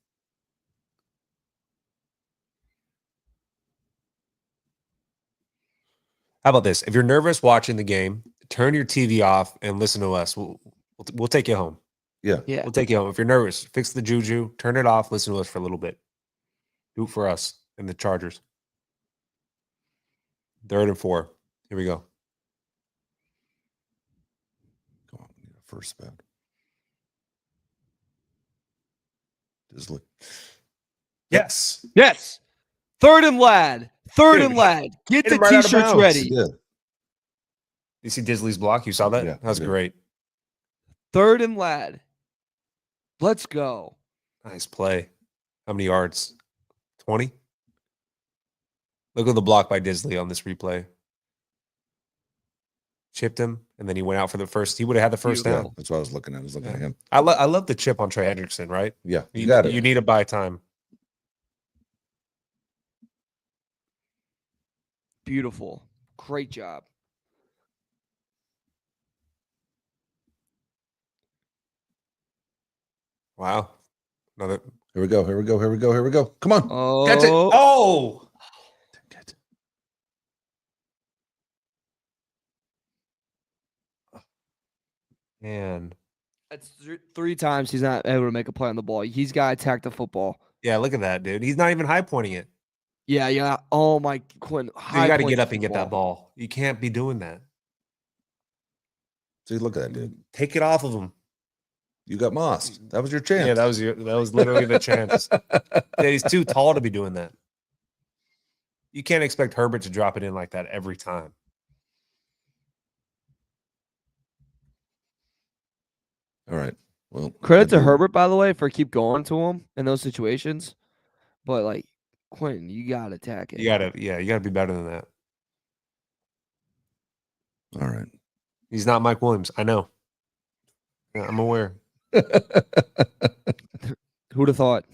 How about this? If you're nervous watching the game, turn your TV off and listen to us. We'll take you home. Yeah. Yeah. We'll take you home. If you're nervous, fix the juju, turn it off, listen to us for a little bit. Do it for us and the Chargers. 3rd and 4. Here we go. Come on. We need a first bad. Disley. Yes. Yes. Third and Lad. Third Dude, and Lad. Get hit the him right out of T-shirts bounds. ready. Yeah. You see Disley's block? You saw that? Yeah, That was I did. great. Third and Lad. Let's go. Nice play. How many yards? 20? Look at the block by Disley on this replay. Chipped him, and then he went out for the first. He would have had the first Yeah, down. that's what I was looking at. I was looking at him. I love the chip on Trey Hendrickson, right? Yeah, you got it. You need to buy time. Beautiful. Great job. Wow. Another. Here we go. Here we go. Here we go. Here we go. Come on. Oh, Catch it. Oh. Man. That's three times he's not able to make a play on the ball. He's got to attack the football. Yeah, look at that, dude. He's not even high pointing it. Yeah. Oh, my. Quinn, Dude, you got to get up and get that ball. You can't be doing that. See, look at that, dude. Take it off of him. You got mossed. That was your chance. Yeah, that was literally the chance. Yeah, he's too tall to be doing that. You can't expect Herbert to drop it in like that every time. All right. Well, Credit to Herbert, by the way, for keep going to him in those situations. But like Quentin, you gotta attack it. You gotta be better than that. All right. He's not Mike Williams. I know. Yeah, I'm aware. Who'd have thought?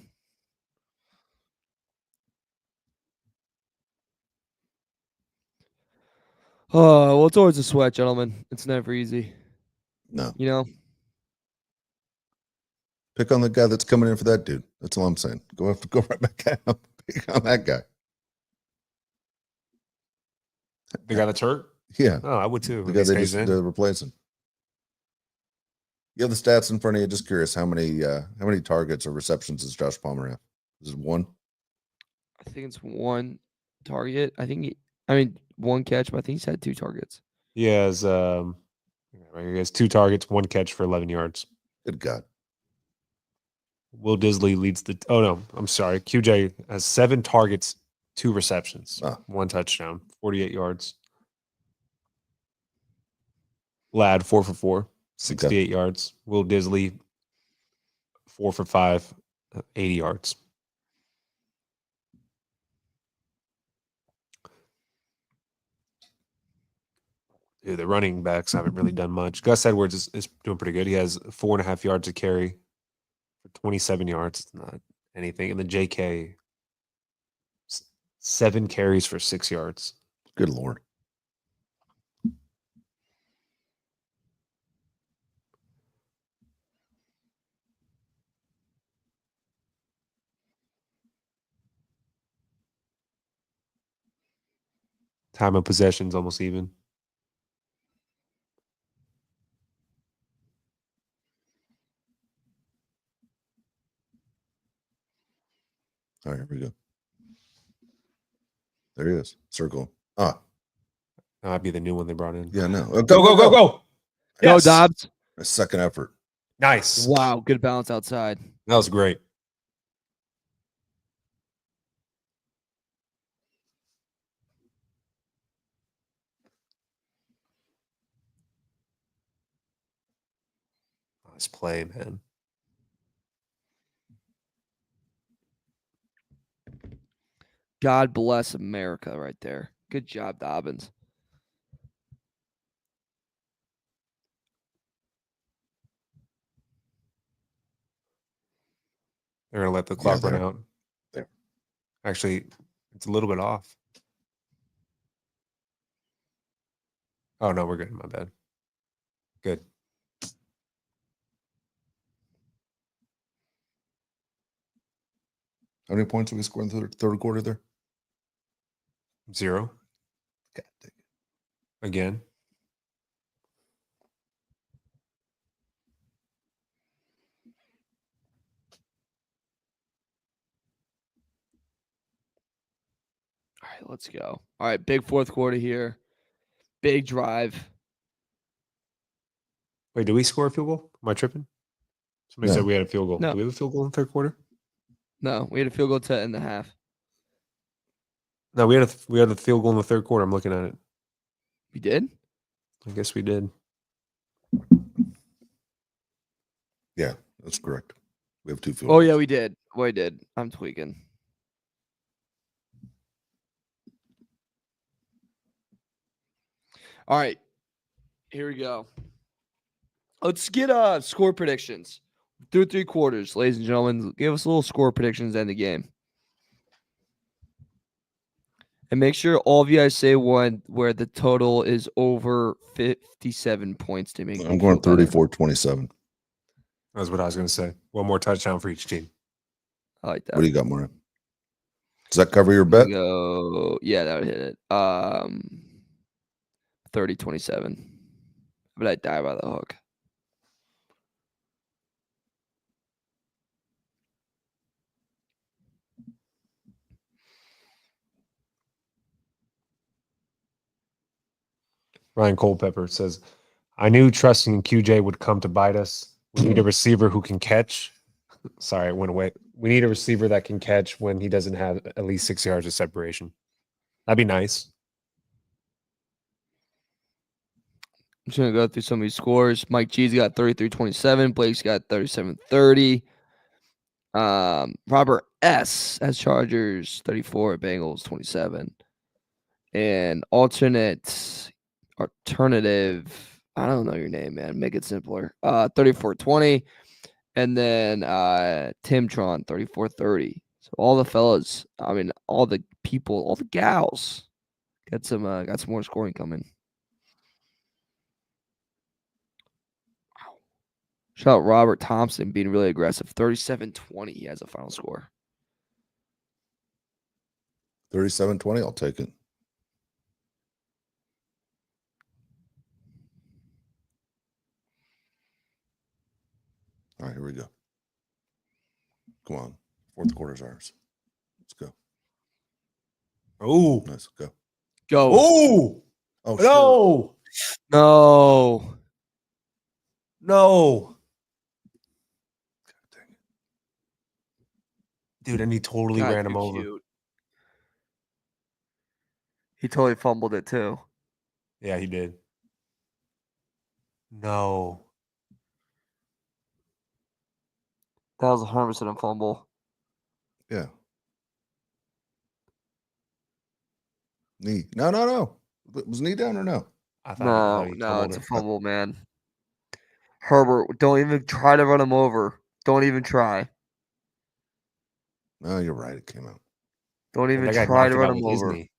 Oh, well, it's always a sweat, gentlemen. It's never easy. No. You know? Pick on the guy that's coming in for that dude. That's all I'm saying. Go right back at him. Pick on that guy. The guy that's hurt? Yeah. Oh, I would too. The guy they just replacing. You have the stats in front of you. Just curious, how many targets or receptions does Josh Palmer have? Is it one? I think it's one target. One catch, but I think he's had two targets. He has 2 targets, 1 catch for 11 yards. Good God. Will Disley leads the. Oh no, I'm sorry. QJ has 7 targets, 2 receptions, 1 touchdown, 48 yards. Lad 4 for 4, 68 yards. Will Disley 4 for 5, 80 yards. Dude, the running backs haven't really done much. Gus Edwards is doing pretty good. He has 4.5 yards to carry for 27 yards. It's not anything. And the JK, 7 carries for 6 yards. Good Lord. Time of possession's almost even. All right, here we go. There he is. Circle. That might be the new one they brought in. Yeah, no. Go, Yes. Dobbs. A second effort. Nice. Wow, good balance outside. That was great. Nice play, man. God bless America right there. Good job, Dobbins. They're going to let the clock run out. There. Actually, it's a little bit off. Oh, no, we're good. My bad. Good. How many points did we score in the third quarter there? 0. God dang it. Again. All right, let's go. All right, big fourth quarter here. Big drive. Wait, did we score a field goal? Am I tripping? Somebody said we had a field goal. No. Do we have a field goal in the third quarter? No, we had a field goal to end the half. No, we had a field goal in the third quarter. I'm looking at it. We did? I guess we did. Yeah, that's correct. We have 2 field Oh, goals. yeah, we did. We did. I'm tweaking. All right. Here we go. Let's get score predictions. Through 3 quarters, ladies and gentlemen. Give us a little score predictions to end the game. And make sure all of you guys say one where the total is over 57 points to make I'm going 34-27. That's what I was going to say. One more touchdown for each team. I like that. What do you got, Mario? Does that cover your bet? Go. Yeah, that would hit it. 30-27. But I die by the hook. Ryan Culpepper says, I knew trusting in QJ would come to bite us. We need a receiver who can catch. Sorry, it went away. We need a receiver that can catch when he doesn't have at least 6 yards of separation. That'd be nice. I'm just going to go through some of these scores. Mike G's got 33-27. Blake's got 37-30. Robert S. has Chargers 34, Bengals 27. And alternative, I don't know your name, man. Make it simpler. 34-20. And then Timtron 34-30. So all the fellas, I mean, all the people, all the gals got some more scoring coming. Wow. Shout out Robert Thompson being really aggressive. 37-20. He has a final score. 37-20. I'll take it. All right, here we go. Come on. Fourth quarter's ours. Let's go. Oh, Nice. Go. Go. Oh, Oh, no. No. Dang it. Dude, and he totally God, ran him you're over. cute. He totally fumbled it too. Yeah, he did. No. That was 100% a fumble. Yeah. Knee. No. Was knee down or no? I thought he No, fumbled it's a it. fumble, man. Herbert, don't even try to run him over. Don't even try. No, you're right. It came out. Don't And even that guy try knocked to him run out him with his over. knee.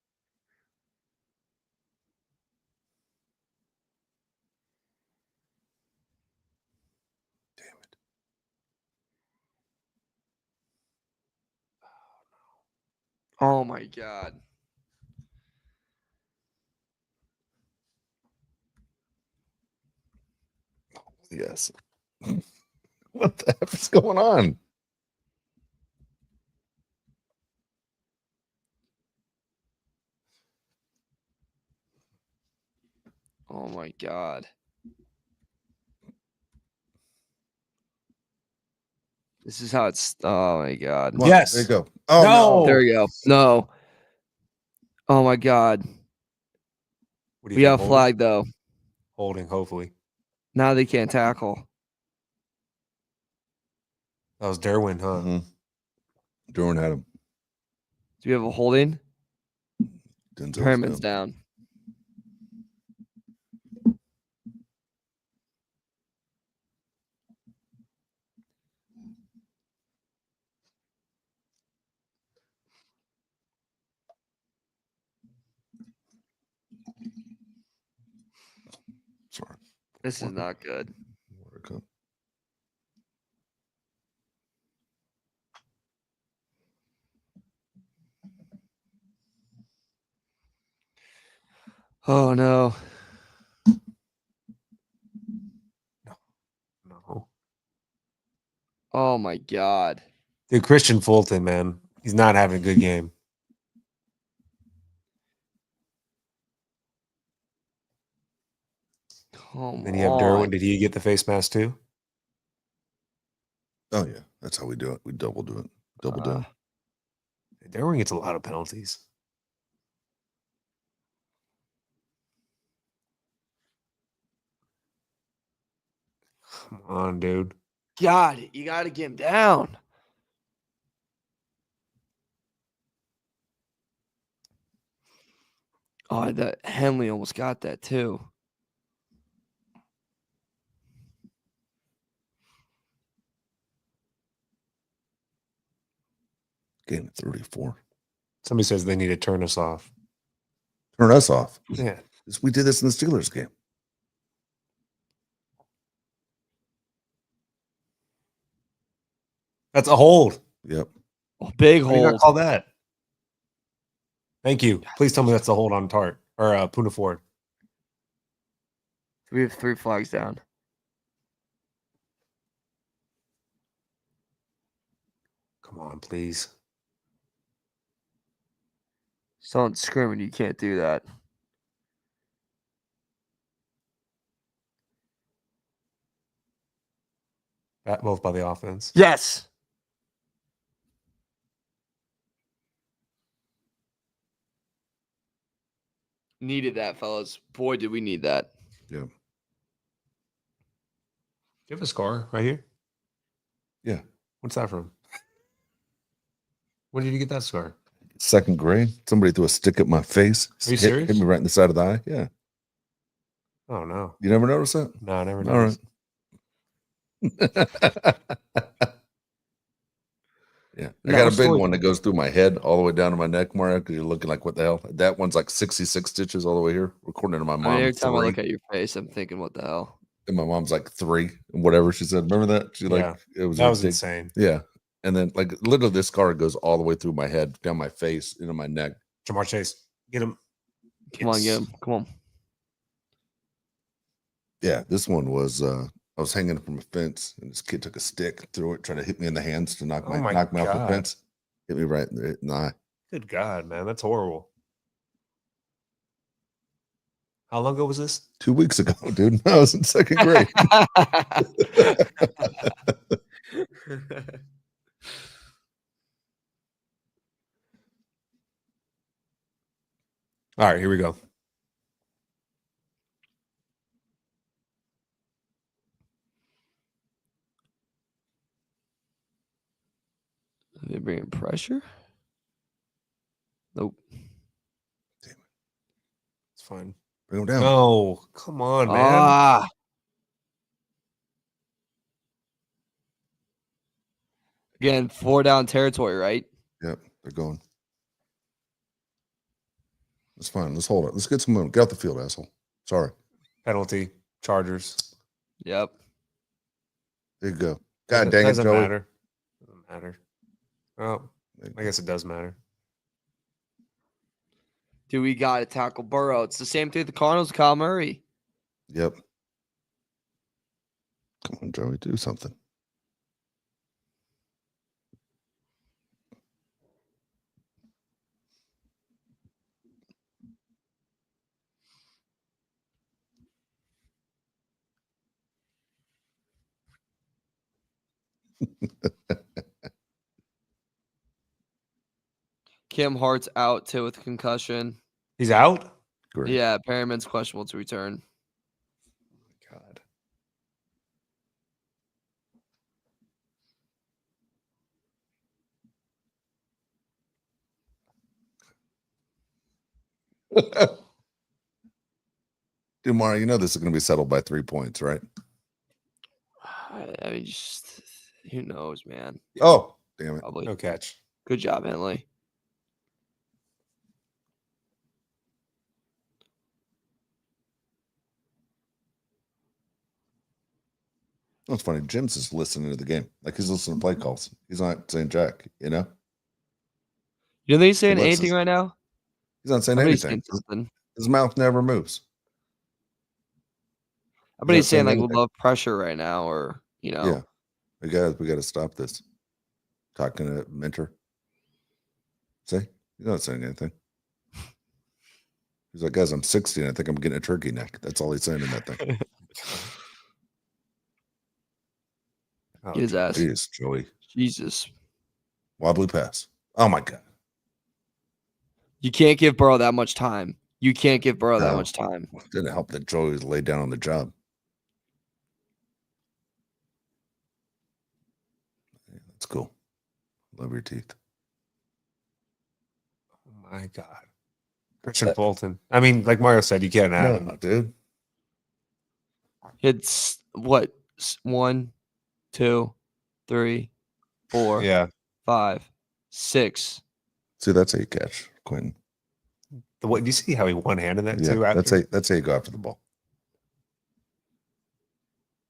Damn it. Oh my God. Yes. What the heck is going on? Oh my God. This is how it's. Oh my God. Come on, Yes. There you go. Oh, No. There you go. No. Oh my God. What do We you got think? a flag though. Holding, hopefully. Now they can't tackle. That was Derwin, huh? Mm-hmm. Derwin had him. Do we have a holding? Denzel's Perriman's down. Sorry. This is not good. Where'd it go? Oh no. No. Oh my God. Dude, Christian Fulton, man. He's not having a good game. Come Then you have on. Derwin. Did he get the face mask too? Oh, yeah. That's how we do it. We double do it. Double down. Derwin gets a lot of penalties. Come on, dude. God, you got to get him down. Oh, that Henley almost got that too. Game 34. Somebody says they need to turn us off. Turn us off. Yeah. We did this in the Steelers game. That's a hold. Yep. Oh, big How do you not hold. call that? Thank you. Please tell me that's a hold on Tart or Puna Ford. We have 3 flags down. Come on, please. Someone's screaming. You can't do that. That both by the offense. Yes. Needed that, fellas. Boy, did we need that. Yeah. Do you have a scar right here? Yeah. What's that from? Where did you get that scar? 2nd grade. Somebody threw a stick at my face. Are you serious? Hit me right in the side of the eye. Yeah. Oh, no. You never noticed that? No, I never All noticed. right. Yeah. I No, got a what's big the- one that goes through my head all the way down to my neck, Mario, because you're looking like, what the hell? That one's like 66 stitches all the way here, according to my I mean, mom. every time I 3. look at your face, I'm thinking, what the hell? And my mom's like 3 and whatever she said. Remember that? She Yeah. it was That was ridiculous. insane. Yeah. And then like literally this scar goes all the way through my head, down my face, into my neck. Jamar Chase. Get him. Come on, get him. Come on. Yeah, this one was I was hanging from a fence and this kid took a stick, threw it, tried to hit me in the hands to knock Oh my me off the God. fence. Hit me right in the eye. Good God, man. That's horrible. How long ago was this? 2 weeks ago, dude. I was in 2nd grade. All right, here we go. Are they bringing pressure? Nope. It's fine. Bring him down. No, come on, man. Ah. Again, 4 down territory, right? Yep, they're going. It's fine. Let's hold it. Let's get some movement. Get out the field, asshole. Sorry. Penalty. Chargers. Yep. There you go. God dang it, Doesn't Joey. matter. Doesn't matter. Oh, I guess it does matter. Dude, we got to tackle Burrow. It's the same thing with the Cardinals, Kyle Murray. Yep. Come on, Joey. Do something. Kim Hart's out too with concussion. He's out? Great. Yeah, Perriman's questionable to return. God. Dude, Mario, you know this is going to be settled by 3 points, right? I mean, just who knows, man? Oh, damn it. Probably. No catch. Good job, Henley. That's funny. Jim's just listening to the game. Like he's listening to play calls. He's not saying jack, you know? You don't think he's saying He lets anything us- right now? He's not saying I bet he's anything. saying something. His mouth never moves. I bet he's not saying saying like anything. love pressure right now, or you know. Yeah. We got to stop this. Talking to mentor. See? He's not saying anything. He's like, guys, I'm 60 and I think I'm getting a turkey neck. That's all he's saying in that thing. Oh, Get his ass. Jeez, Joey. Jesus. Wobbly pass. Oh my God. You can't give Burrow that much time. You can't give Burrow that No. much time. Didn't help that Joey was laid down on the job. That's cool. Love your teeth. Oh my God. Christian Fulton. I mean, like Mario said, you can't have him. No, dude. It's what? 1, 2, 3, 4, Yeah. 5, 6. See, that's how you catch, Quentin. Do you see how he one-handed that Yeah, too? After? that's how you go after the ball.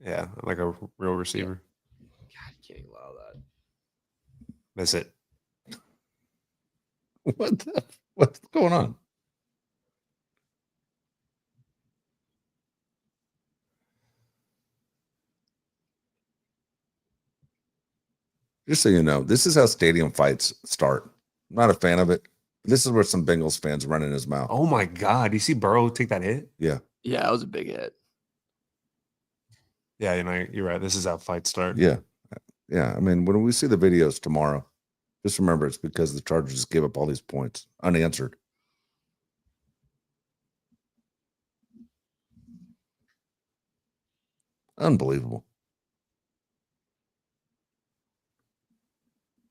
Yeah, like a real receiver. God, you can't allow that. Miss it. What's going on? Just so you know, this is how stadium fights start. I'm not a fan of it. This is where some Bengals fans run in his mouth. Oh my God. You see Burrow take that hit? Yeah. Yeah, that was a big hit. Yeah, you're right. This is how fights start. Yeah. Yeah. I mean, when we see the videos tomorrow, just remember it's because the Chargers just gave up all these points unanswered. Unbelievable.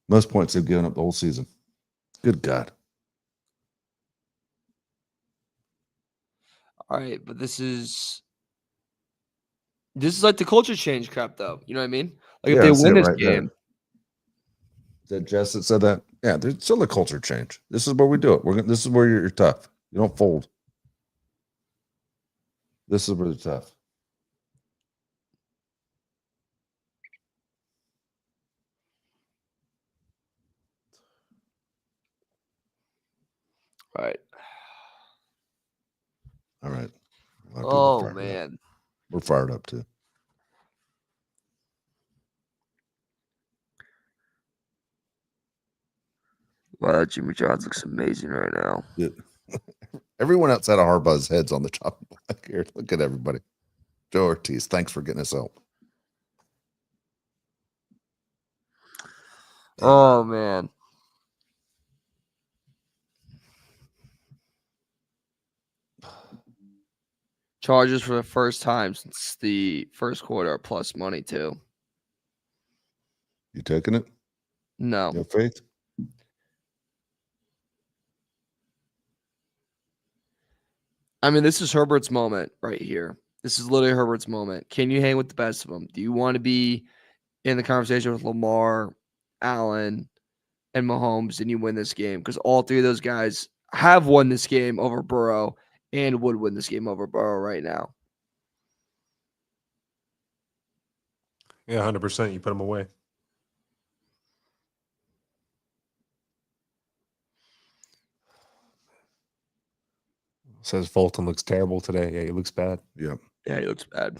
Most points they've given up the whole season. Good God. All right, but this is like the culture change crap, though. You know what I mean? Like if Yeah, they I see win it this right there. game, Is that Jess that said that? Yeah, there's still a culture change. This is where we do it. This is where you're tough. You don't fold. This is where you're tough. all right. All right. A lot of people Oh fired up. man, We're fired up too. wow, Jimmy Johns looks amazing right now. Yeah. Everyone outside of Harbaugh's head's on the top back here. Look at everybody. Joe Ortiz, thanks for getting us help. Oh man. Chargers for the first time since the first quarter are plus money too. You taking it? No. You have faith? I mean, this is Herbert's moment right here. This is literally Herbert's moment. Can you hang with the best of them? Do you want to be in the conversation with Lamar, Allen, and Mahomes, and you win this game? Because all three of those guys have won this game over Burrow and would win this game over Burrow right now. Yeah, 100%. You put them away. Says Fulton looks terrible today. Yeah, he looks bad. Yeah. Yeah, he looks bad.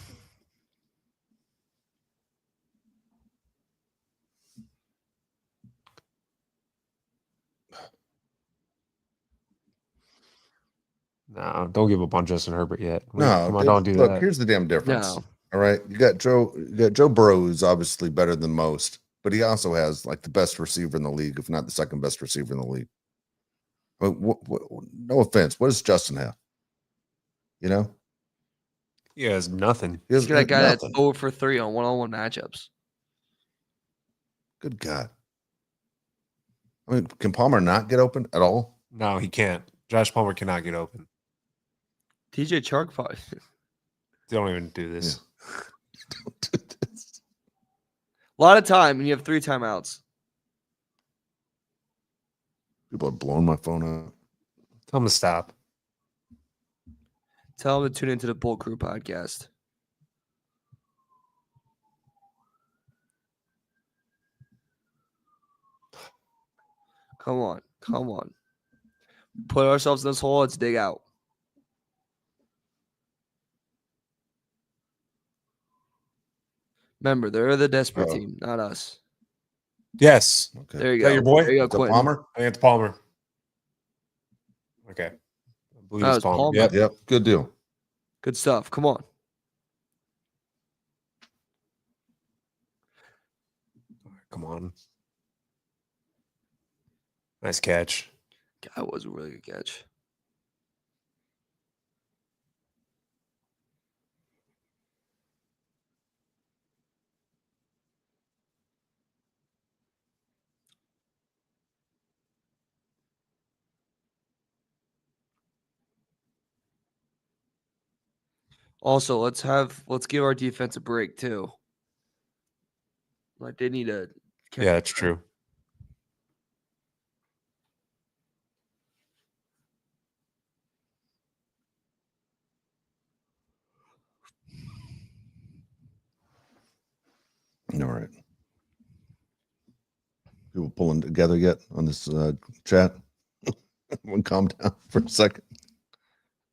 No, don't give up on Justin Herbert yet. No, Come on, don't do look, that. here's the damn difference. No. All right. You got Joe Burrow, who's obviously better than most, but he also has like the best receiver in the league, if not the second best receiver in the league. But no offense. What does Justin have? You know? He has nothing. He has Look at that guy nothing. that's 0 for 3 on one-on-one matchups. Good God. I mean, can Palmer not get open at all? No, he can't. Josh Palmer cannot get open. TJ Chark probably. Don't even do this. Yeah. Don't do this. A lot of time, and you have 3 timeouts. People are blowing my phone up. Tell him to stop. Tell them to tune into the Bull Crew podcast. Come on. Come on. Put ourselves in this hole. Let's dig out. Remember, they're the desperate team, not us. Yes. Okay. There you Is go. that your boy? There you go, Is that Quentin. Palmer? I think it's Palmer. Okay. I believe That it's was Palmer. Palmer. Yep. Yep. Good deal. Good stuff. Come on. Come on. Nice catch. That was a really good catch. Also, let's give our defense a break too. Like they need to. Yeah, that's true. All right. People pulling together yet on this chat? Everyone calm down for a second.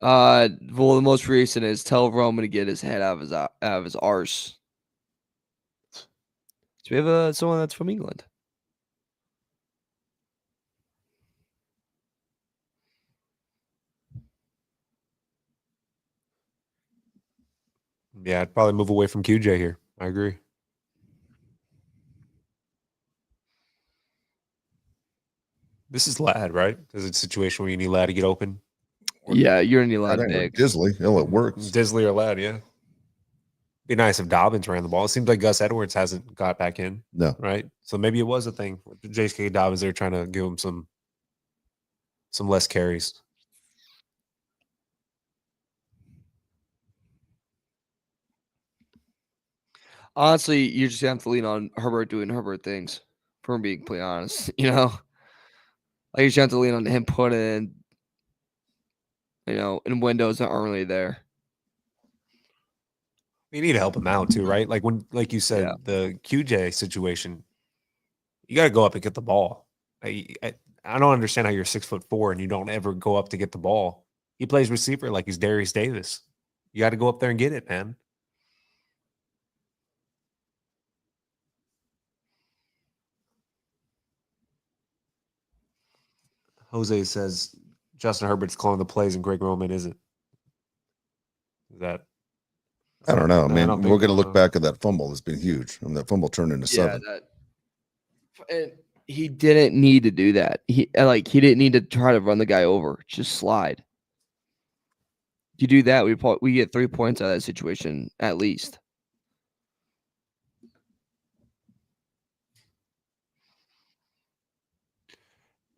Well, the most recent is tell Roman to get his head out of his arse. So we have someone that's from England. Yeah, I'd probably move away from QJ here. I agree. This is Lad, right? This is a situation where you need Lad to get open. Yeah, you're gonna need a lot That of ain't big. Disley. Hell, it works. Disley or Lad, yeah. Be nice if Dobbins ran the ball. It seems like Gus Edwards hasn't got back in. No. Right? So maybe it was a thing. J.K. Dobbins, they're trying to give him some less carries. Honestly, you just have to lean on Herbert doing Herbert things. For being completely honest, you know, like you just have to lean on him putting in, in windows that aren't really there. You need to help him out too, right? Like you said, the QJ situation, you got to go up and get the ball. I don't understand how you're 6'4" and you don't ever go up to get the ball. He plays receiver like he's Darius Davis. You got to go up there and get it, man. Jose says Justin Herbert's calling the plays and Greg Roman isn't. Is that? I don't know. No, We're going to look back at that fumble. It's been huge. And that fumble turned into 7. And he didn't need to do that. He didn't need to try to run the guy over. Just slide. If you do that, we get 3 points out of that situation at least.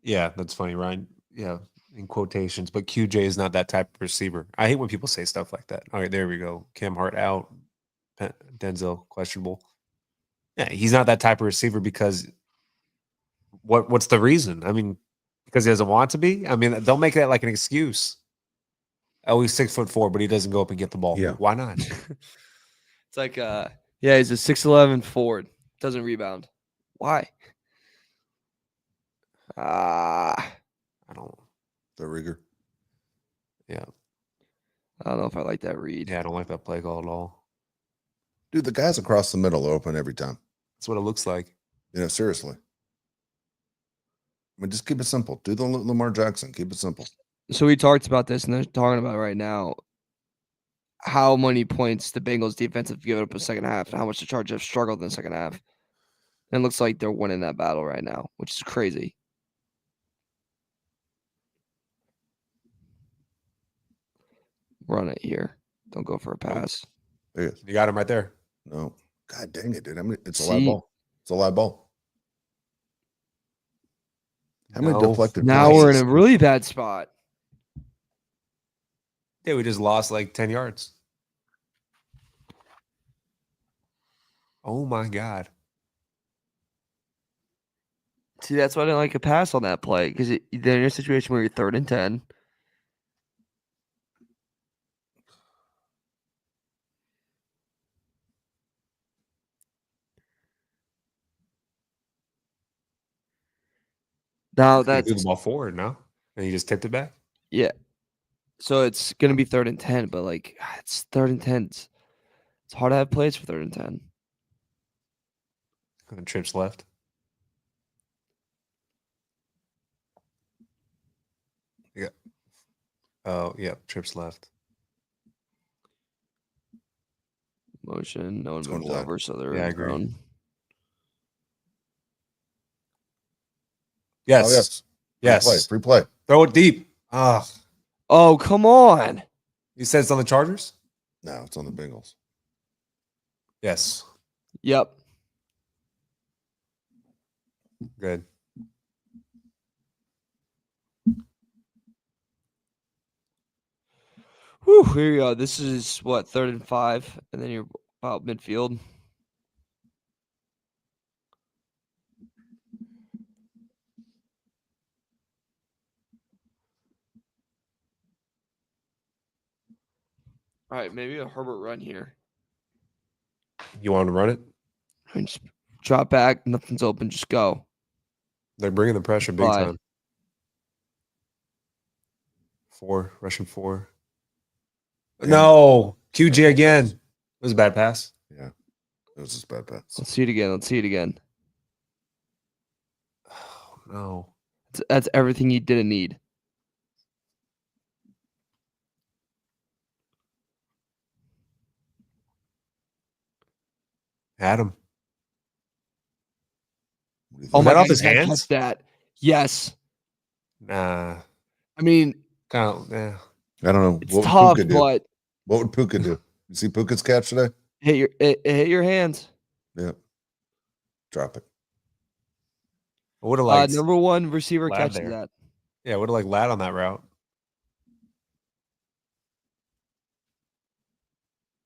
Yeah, that's funny, Ryan. Yeah, in quotations, but QJ is not that type of receiver. I hate when people say stuff like that. All right, there we go. Cam Hart out. Denzel questionable. Yeah, he's not that type of receiver because what's the reason? I mean, because he doesn't want to be? I mean, don't make that like an excuse. Oh, he's 6'4", but he doesn't go up and get the ball. Yeah. Why not? It's like, he's a 6'11" forward. Doesn't rebound. Why? I don't. The rigor. Yeah. I don't know if I like that read. Yeah, I don't like that play call at all. Dude, the guys across the middle are open every time. That's what it looks like. Seriously. I mean, just keep it simple. Do the Lamar Jackson. Keep it simple. So we talked about this, and they're talking about right now how many points the Bengals defense have given up in the second half and how much the Chargers have struggled in the second half. And it looks like they're winning that battle right now, which is crazy. Run it here. Don't go for a pass. There it is. You got him right there. No. God dang it, dude. I mean, it's a live ball. It's a live ball. How many deflected Now passes? we're in a really bad spot. Yeah, we just lost like 10 yards. Oh, my God. See, that's why I didn't like a pass on that play, because they're in a situation where you're 3rd and 10. Now You that's threw the ball forward, no? And you just tipped it back? Yeah. So it's going to be 3rd and 10, but it's 3rd and 10. It's hard to have plays for 3rd and 10. And trips left. Yeah. Oh, yeah. Trips left. Motion. No one moves left. over, so they're Yeah, I in agree. zone. Yes. Oh, yes. Yes. Free play. Throw it deep. Ah. Oh, come on. You said it's on the Chargers? No, it's on the Bengals. Yes. Yep. Good. Whew, here you go. This is what, 3rd and 5, and then you're about midfield. All right, maybe a Herbert run here. You want to run it? I mean, just drop back, nothing's open, just go. They're bringing the pressure big Slide. time. 4, rushing 4. Yeah. No, QJ again. It was a bad pass. Yeah, it was just bad pass. Let's see it again. Let's see it again. Oh, no. That's everything you didn't need. Adam. What do you Oh think? that my off God, his you gotta hands? catch that. Yes. Nah. I mean, Kind of, yeah. I don't know. it's What would tough, Puka do? but What would Puka do? You see Puka's catch today? it hit your hands. Yeah. Drop it. I would have liked Number 1 receiver Lad catches there. that. Yeah, I would have liked Lad on that route.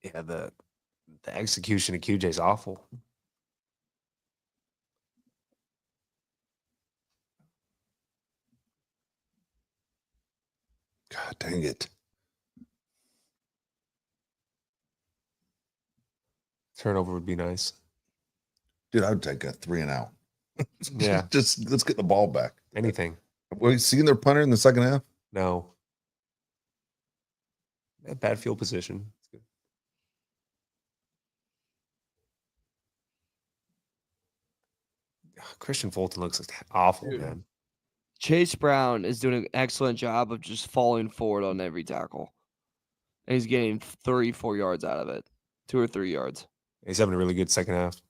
Yeah, the execution of QJ is awful. God dang it. Turnover would be nice. Dude, I would take a 3 and out. Yeah. Just let's get the ball back. Anything. Were you seeing their punter in the second half? No. Bad field position. It's good. Christian Fulton looks awful, Dude. man. Chase Brown is doing an excellent job of just falling forward on every tackle. And he's getting 3-4 yards out of it. 2 or 3 yards. He's having a really good second half.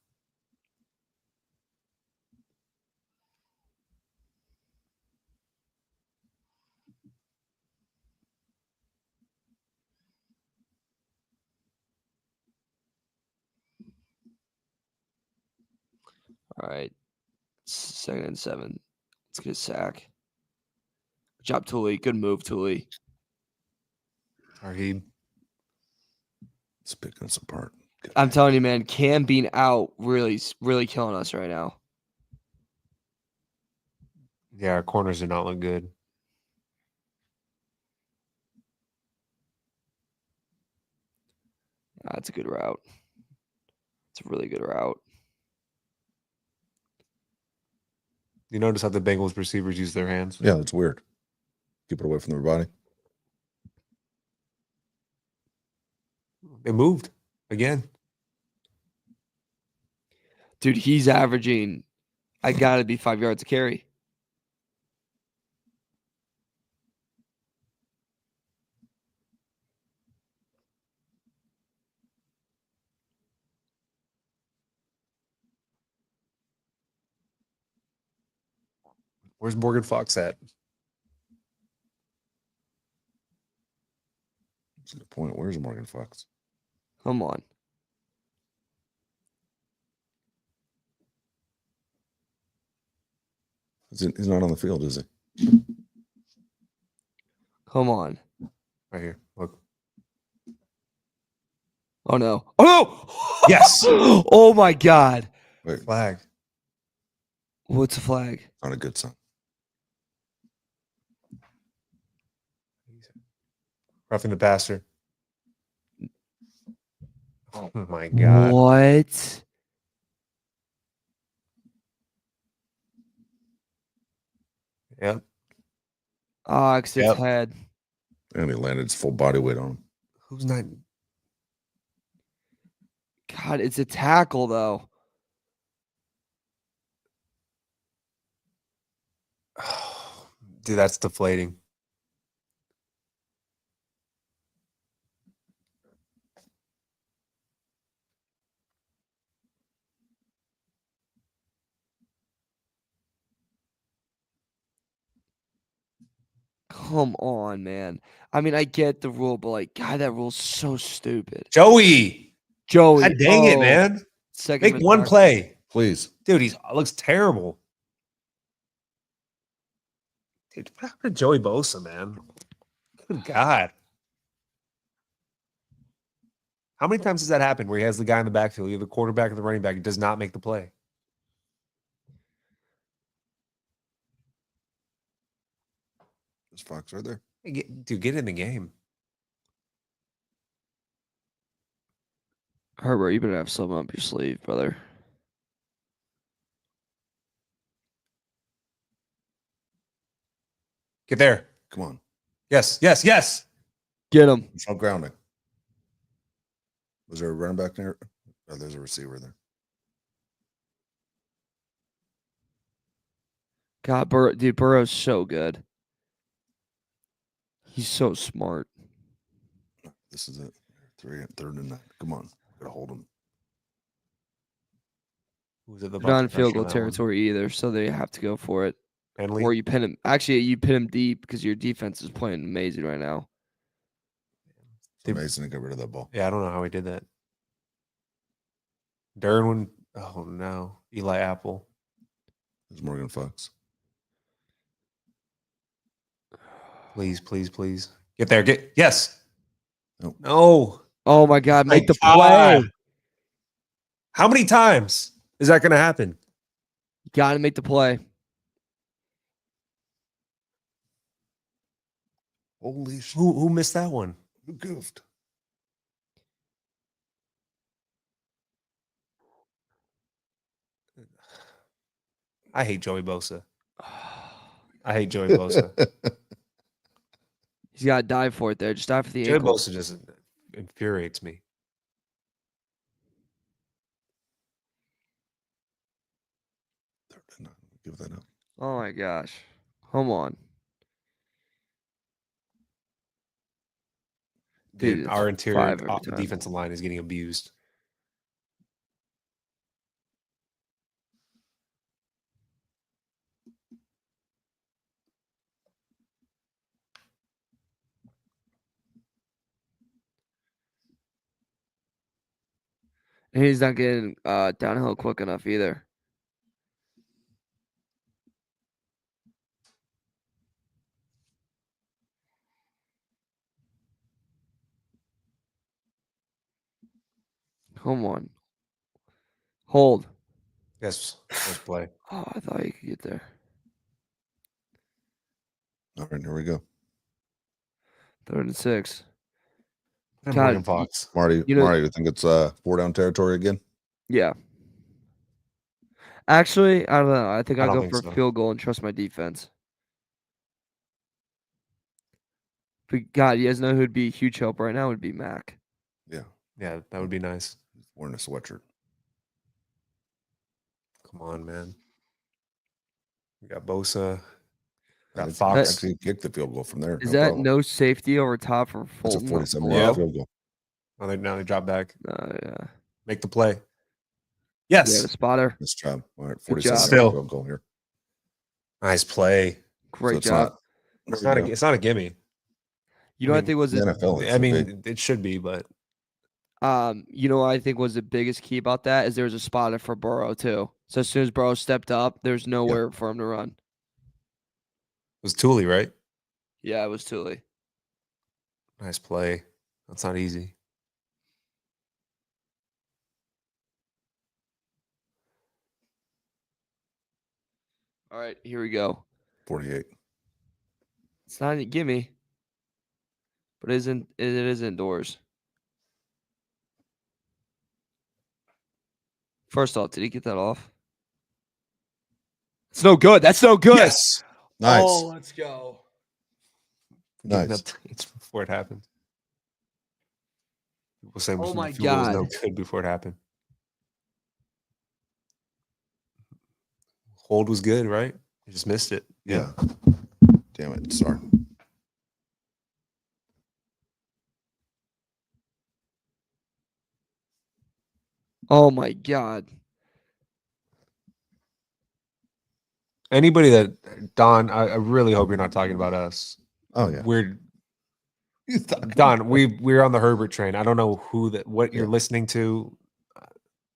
All right. 2nd and 7. Let's get a sack. Good job, Tuli. Good move, Tuli. Raheem. It's picking us apart. God I'm dang. telling you, man, Cam being out really killing us right now. Yeah, our corners do not look good. That's a good route. It's a really good route. You notice how the Bengals receivers use their hands? Yeah, that's weird. Keep it away from their body. They moved again. Dude, he's averaging, I gotta be 5 yards a carry. Where's Morgan Fox at? That's a good point. Where's Morgan Fox? Come on. He's not on the field, is he? Come on. Right here. Look. Oh no. Oh no. Yes. Oh my God. Wait, Flag. What's a flag? not a good sign. Roughing the passer. Oh my God. What? Yep. Ox, its Yep. head. And he landed his full body weight on him. Who's not? God, it's a tackle though. Dude, that's deflating. Come on, man. I mean, I get the rule, but like, God, that rule's so stupid. Joey. Joey. God dang it, man. Second Make man one tackle. play. Please. Dude, he looks terrible. Dude, what happened to Joey Bosa, man? Good God. How many times does that happen where he has the guy in the backfield, either the quarterback or the running back, he does not make the play? There's Fox right there. Hey, get in the game. Herbert, you better have something up your sleeve, brother. Get there. Come on. Yes. Get him. There's no grounding. Was there a running back there? Oh, there's a receiver there. God, Burrow's so good. He's so smart. This is it. Third and 9. Come on. Gotta hold him. Who's at the Not in field goal territory either, so they have to go for it. Penalty? Or you pin him. Actually, you pin him deep because your defense is playing amazing right now. It's amazing to get rid of that ball. Yeah, I don't know how he did that. Derwin. Oh, no. Eli Apple. There's Morgan Fox. Please. Get there. Yes. Nope. No. Oh, my God. Make the God. play. How many times is that going to happen? You got to make the play. Holy shit. Who missed that one? Who goofed? I hate Joey Bosa. He's got to dive for it there. Just dive for the Joey ankle. Bosa just infuriates me. Give that up. Oh, my gosh. Come on. Dude, Dude, our it's interior 5 every time. defensive line is getting abused. And he's not getting downhill quick enough either. Come on. Hold. Yes, first play. Oh, I thought you could get there. All right, here we go. 3rd and 6. And God, Morgan Fox. Marty, You know- you think it's 4 down territory again? Yeah. Actually, I don't know. I think I I'll don't go think for so. a field goal and trust my defense. But God, you guys know who'd be a huge help right now would be Mac. Yeah. Yeah, that would be nice. Wearing a sweatshirt. Come on, man. We got Bosa. I Got think Fox. actually kicked the field goal from there. Is no that problem. no safety over top for That's a Fulton? 47-yard field goal. Now they drop back. Yeah. Make the play. Yeah, Yes. the spotter. Nice job. All right, Good job. 47-yard Still. field goal here. Nice play. Great it's job. It's There not we it's not a gimme. You know what I think was go. the, The NFL. I mean, it should be, but you know what I think was the biggest key about that is there was a spotter for Burrow too. So as soon as Burrow stepped up, there's nowhere for him to run. it was Tuli, right? Yeah, it was Tuli. Nice play. That's not easy. All right, here we go. 48. It's not a gimme, but it is indoors. First off, did he get that off? It's no good. That's no good. Yes. Nice. Oh, let's go. Giving Nice. up points before it happened. People say Oh my the field goal was no God. good before it happened. Hold was good, right? You just missed it. Yeah. Damn it. Sorry. Oh my God. Anybody that Don, I really hope you're not talking about us. Oh, yeah. We're Don. We're on the Herbert train. I don't know what you're listening to.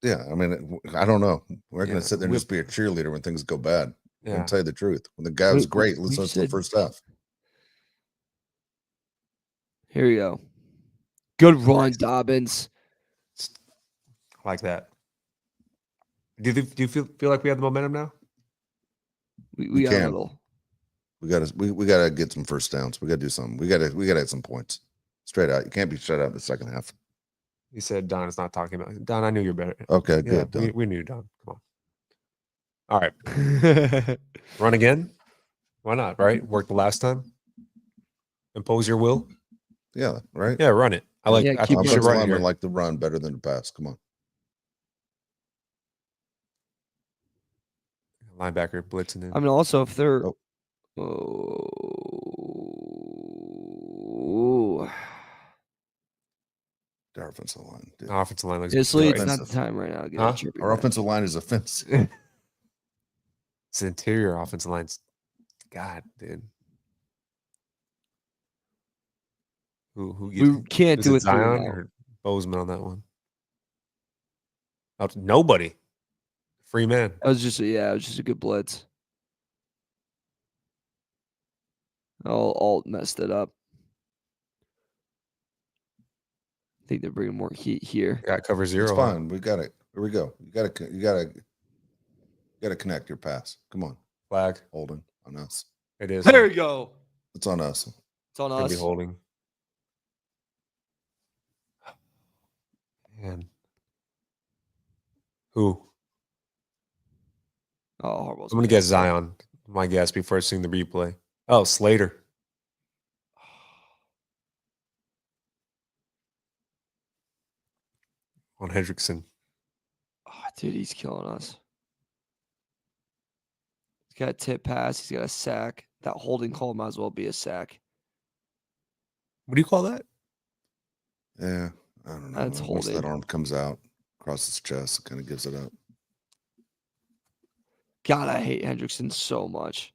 Yeah. I mean, I don't know. We're going Yeah, to sit there and just be a cheerleader when things go bad. I'm Yeah. going to tell you the truth. When the guy was great, let's listen to the first half. Here we go. Good run, Dobbins. I like that. Do you feel like we have the momentum now? We got a little. We gotta get some first downs. We gotta do something. We gotta get some points. Straight out. You can't be shut out in the second half. You said Don is not talking about it. Don, I knew you're better. Okay, Yeah, good. we knew Don. Come on. All right. Run again? Why not? Right? Worked the last time. Impose your will. Yeah, right. Yeah, run it. I like. Yeah, I think we should Offensive run it linemen here. like the run better than the pass. Come on. Linebacker blitzing in. I mean, also if they're, The offensive line. Dude. Our offensive line looks Honestly, it's good. not the time right now. Huh? Our offensive line is offensive. It's the interior offensive lines. God, dude. Who gets, We can't is do it it through Zion now. or Bozeman on that one? Nobody. Free man. It was just a good blitz. Alt messed it up. I think they're bringing more heat here. Got cover zero. It's fine. We got it. Here we go. You gotta connect your pass. Come on. Flag. Holding on us. It is. There you go. It's on us. It's on Could us. be holding. Man. Who? Oh, Harbaugh's I'm gonna guess Zion. My guess before seeing the replay. Oh, Slater. On Hendrickson. Oh, dude, he's killing us. He's got a tip pass. He's got a sack. That holding call might as well be a sack. What do you call that? Yeah, I don't know. That's Once that holding. arm comes out across his chest, it kind of gives it up. God, I hate Hendrickson so much.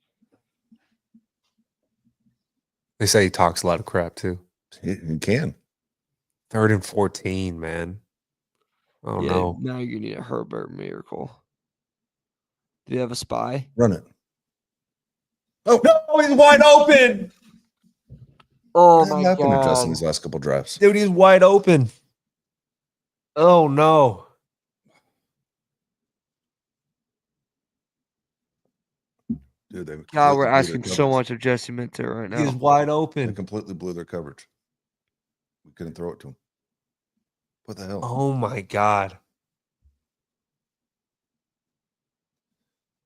They say he talks a lot of crap too. He can. 3rd and 14, man. Oh Yeah, no. now you need a Herbert miracle. Do you have a spy? Run it. Oh no, he's wide open. Oh What happened to Justin these last couple drives? Dude, he's wide open. Oh no. Dude, they God, completely we're blew their asking so coverage. much of Jesse Minter right now. He's wide They open. completely blew their coverage. We couldn't throw it to him. What the hell? Oh my God.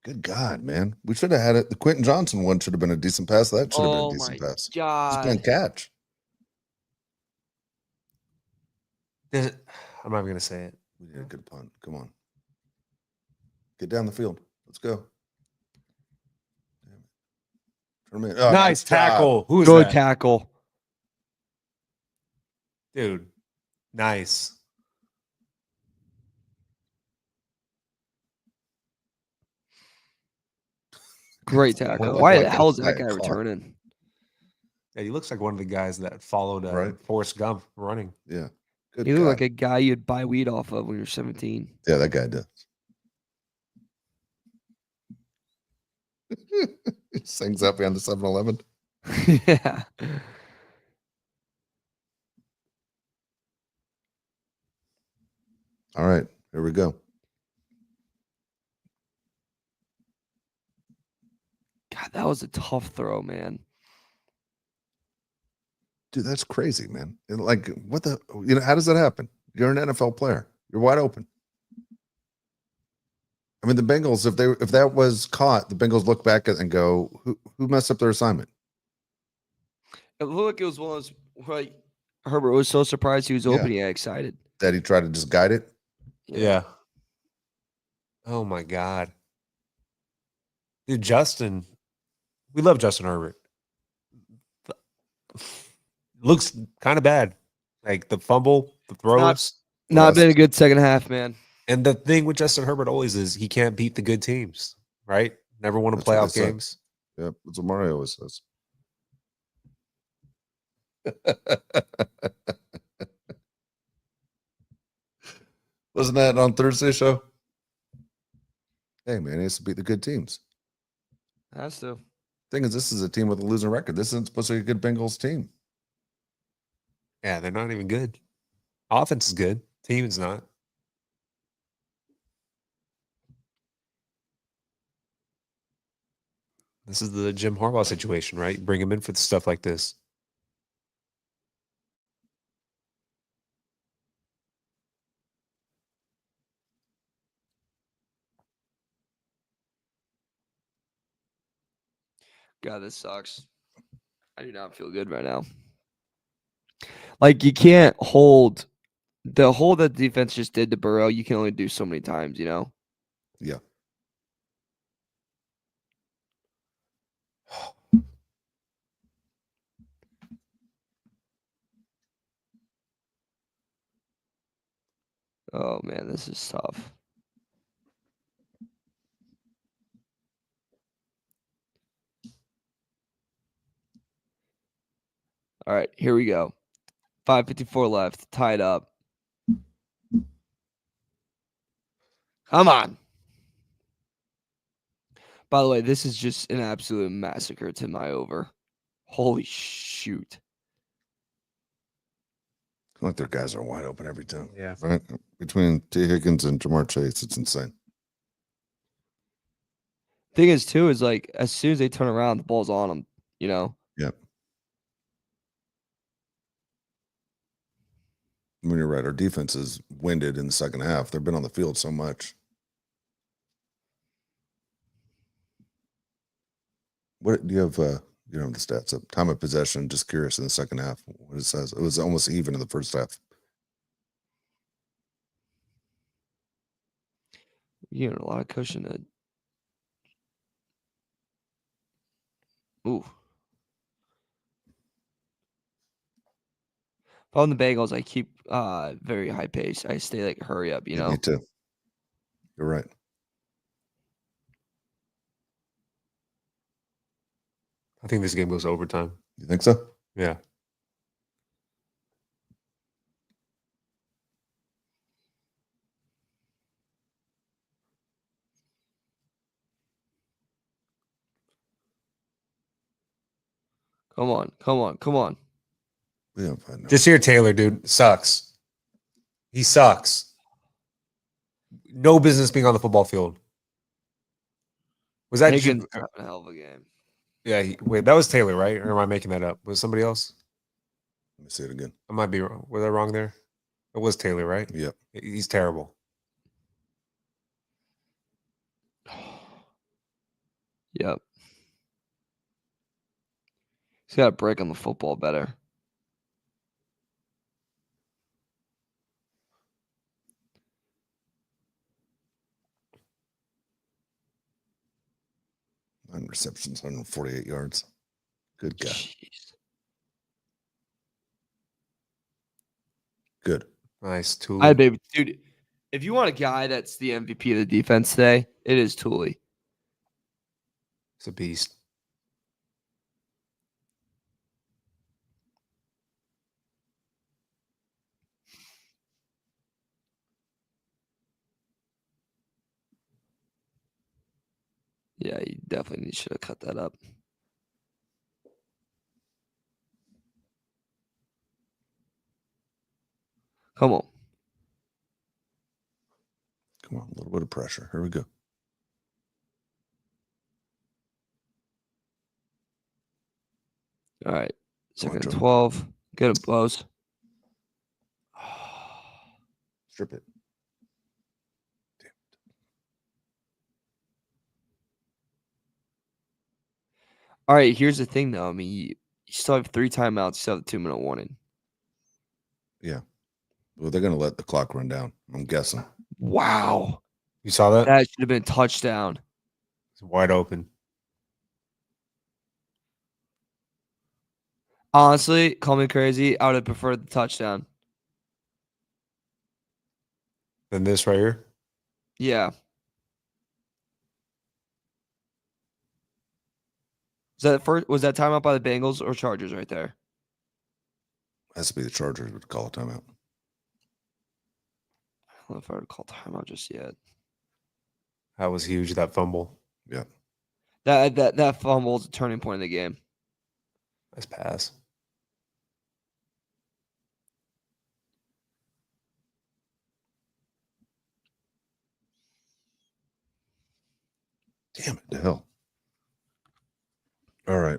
Good God, man. We should have had it. The Quentin Johnson one should have been a decent pass. That should have been a decent pass. God. Just been catch. I'm not even gonna say it. We did a good punt. Come on. Get down the field. Let's go. Damn it. Oh, Nice tackle. Who is Good that? tackle. Dude. Nice. Great tackle. Well, Why like the a hell is that giant guy clock. returning? Yeah, he looks like one of the guys that followed Right. Forrest Gump running. Yeah. Good He looked God. like a guy you'd buy weed off of when you're 17. Yeah, that guy does. He sings up behind the 7-Eleven. Yeah. All right, here we go. God, that was a tough throw, man. Dude, that's crazy, man. And like, what the, how does that happen? You're an NFL player. You're wide open. I mean, the Bengals, if that was caught, the Bengals look back and go, who messed up their assignment? It looked like it was one of those, like, Herbert was so surprised he was Yeah. open. He got excited. That he tried to just guide it? Yeah. Oh my God. Dude, Justin. We love Justin Herbert. Looks kind of bad. Like the fumble, the throws. Not been a good second half, man. And the thing with Justin Herbert always is he can't beat the good teams, right? Never won a That's what playoff they say. games. Yep, that's what Mario always says. Wasn't that on Thursday's show? Hey, man, he has to beat the good teams. Has to. Thing is, this is a team with a losing record. This isn't supposed to be a good Bengals team. Yeah, they're not even good. Offense is good. Team is not. This is the Jim Harbaugh situation, right? Bring him in for stuff like this. God, this sucks. I do not feel good right now. Like, you can't hold the hold that the defense just did to Burrow. You can only do so many times, you know? Yeah. Oh, man, this is tough. All right, here we go. 5:54 left, tied up. Come on. By the way, this is just an absolute massacre to my over. Holy shoot. Like their guys are wide open every time. Yeah. Right? Between T. Higgins and Jamar Chase, it's insane. Thing is, too, is like as soon as they turn around, the ball's on them, you know? Yep. I mean, you're right. Our defense is winded in the second half. They've been on the field so much. What do you have? You know the stats up. Time of possession. Just curious in the second half. What it says. It was almost even in the first half. You're getting a lot of cushion. Ooh. If I'm the Bengals, I keep very high pace. I stay like hurry up, you Yeah, know? me too. You're right. I think this game goes overtime. You think so? Yeah. Come on, come on, come on. Yeah. Just hear Taylor, dude. Sucks. He sucks. No business being on the football field. Was that Higgins having a hell of a game. Yeah. Wait, that was Taylor, right? Or am I making that up? Was it somebody else? Let me say it again. I might be wrong. Was I wrong there? It was Taylor, right? Yep. He's terrible. Yep. He's got to break on the football better. Nine receptions, 148 yards. Good guy. Jeez. Good. Nice. Tuli. Hi, baby. Dude, if you want a guy that's the MVP of the defense today, it is Tuli. He's a beast. Yeah, you definitely should have cut that up. Come on. Come on, a little bit of pressure. Here we go. All right. Come on, Second and Joe. 12. Get him, Bose. Strip it. Damn. All right, here's the thing, though. I mean, you still have 3 timeouts. You still have a 2-minute warning. Yeah. Well, they're going to let the clock run down. I'm guessing. Wow. You saw that? That should have been a touchdown. It's wide open. Honestly, call me crazy. I would have preferred the touchdown. Then this right here. Yeah. Was that timeout by the Bengals or Chargers right there? Has to be the Chargers would call a timeout. I don't know if I would call timeout just yet. That was huge, that fumble. Yeah. That fumble is a turning point in the game. Nice pass. Damn it, the hell. All right.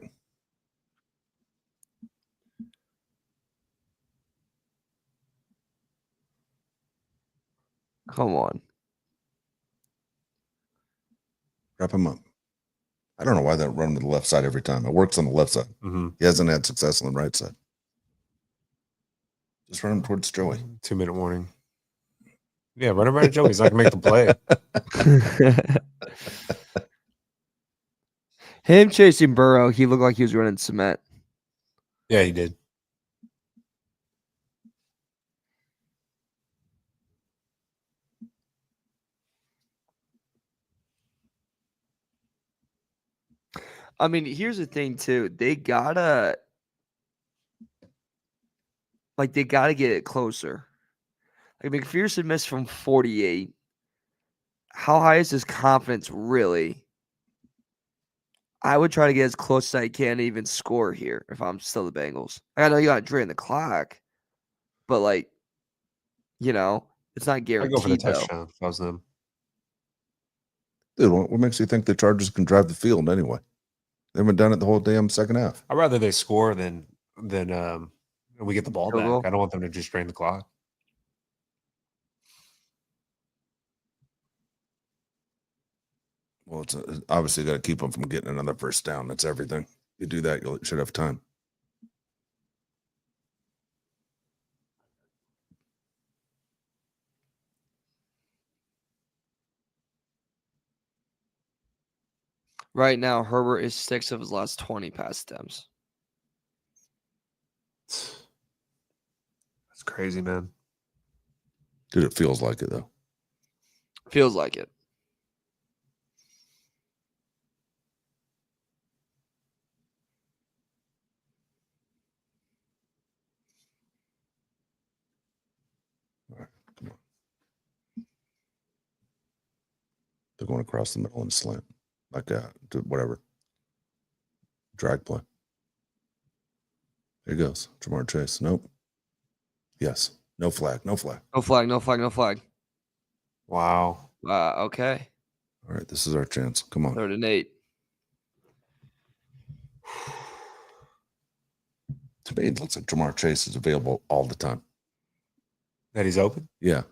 Come on. Wrap him up. I don't know why that run to the left side every time. It works on the left side. Mm-hmm. He hasn't had success on the right side. Just run him towards Joey. 2-minute warning. Yeah, run around Joey. He's not going to make the play. Him chasing Burrow, he looked like he was running cement. Yeah, he did. I mean, here's the thing, too. They gotta get it closer. Like McPherson missed from 48. How high is his confidence really? I would try to get as close as I can to even score here if I'm still the Bengals. I know you got to drain the clock, but it's not I'd go for the guaranteed though. touchdown if I was them. Dude, what makes you think the Chargers can drive the field anyway? They haven't done it the whole damn second half. I'd rather they score than we get the ball Field back. goal. I don't want them to just drain the clock. Well, it's obviously got to keep them from getting another first down. That's everything. You do that, you should have time. Right now, Herbert is 6 of his last 20 pass attempts. That's crazy, man. Dude, it feels like it, though. Feels like it. All right, come on. They're going across the middle and slant. Like whatever. Drag play. There he goes. Jamar Chase. Nope. Yes. No flag. No flag. No flag, no flag, no flag. Wow. Okay. All right, this is our chance. Come on. 3rd and 8. To me, it looks like Jamar Chase is available all the time. That he's open? Yeah.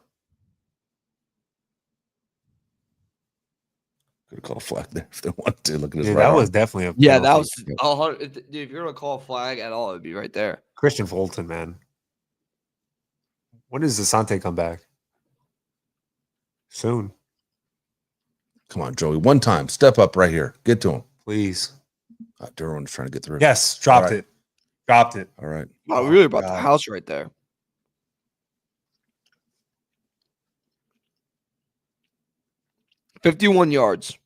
Could have called a flag there if they wanted to. Look at his Dude, right that arm. was definitely a Yeah, that penalty. was dude, if you're gonna call a flag at all, it'd be right there. Christian Fulton, man. When does Asante come back? Soon. Come on, Joey. One time. Step up right here. Get to him. Please. Derwin's trying to get through. Yes, dropped All right. it. Dropped it. All right. Wow, we really brought the God. house right there. $51 yards.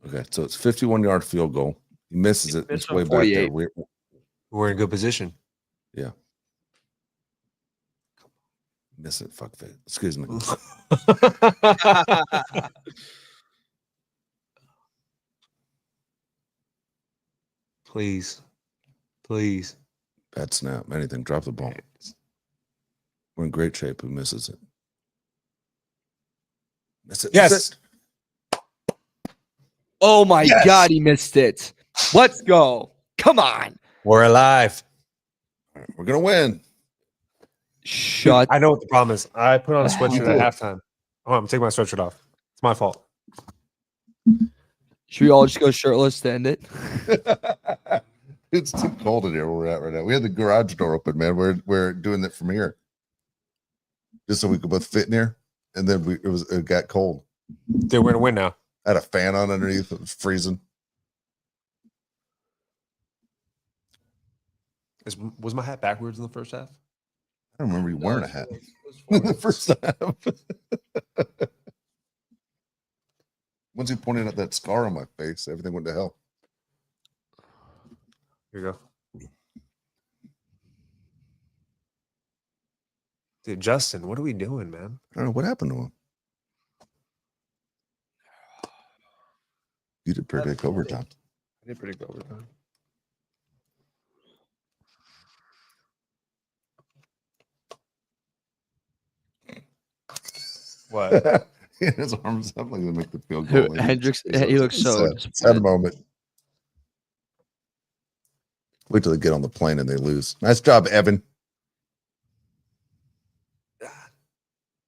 Okay, so it's 51-yard field goal. He misses it. Missed It's from way back there. 48. We're in good position. Yeah. Miss it. Fuck face. Excuse me. Please. Please. Bad snap. Anything. Drop the ball. We're in great shape. Who misses it? Miss it. Yes. Miss it. Oh my God, he missed it. Let's go. Come on. We're alive. All right, we're going to win. Shut. I know what the problem is. I put on a sweatshirt at halftime. Oh, I'm taking my sweatshirt off. It's my fault. Should we all just go shirtless to end it? It's too cold in here where we're at right now. We had the garage door open, man. We're doing it from here. Just so we could both fit in here. And then it got cold. Dude, we're going to win now. I had a fan on underneath. It was freezing. Was my hat backwards in the first half? I don't remember you wearing a hat in the first half. Once he pointed out that scar on my face, everything went to hell. Here you go. Dude, Justin, what are we doing, man? I don't know what happened to him. You did predict overtime. I did predict overtime. What? His arms up like they make the field goal. Hendricks, he looks so sad disappointed. moment. Wait till they get on the plane and they lose. Nice job, Evan.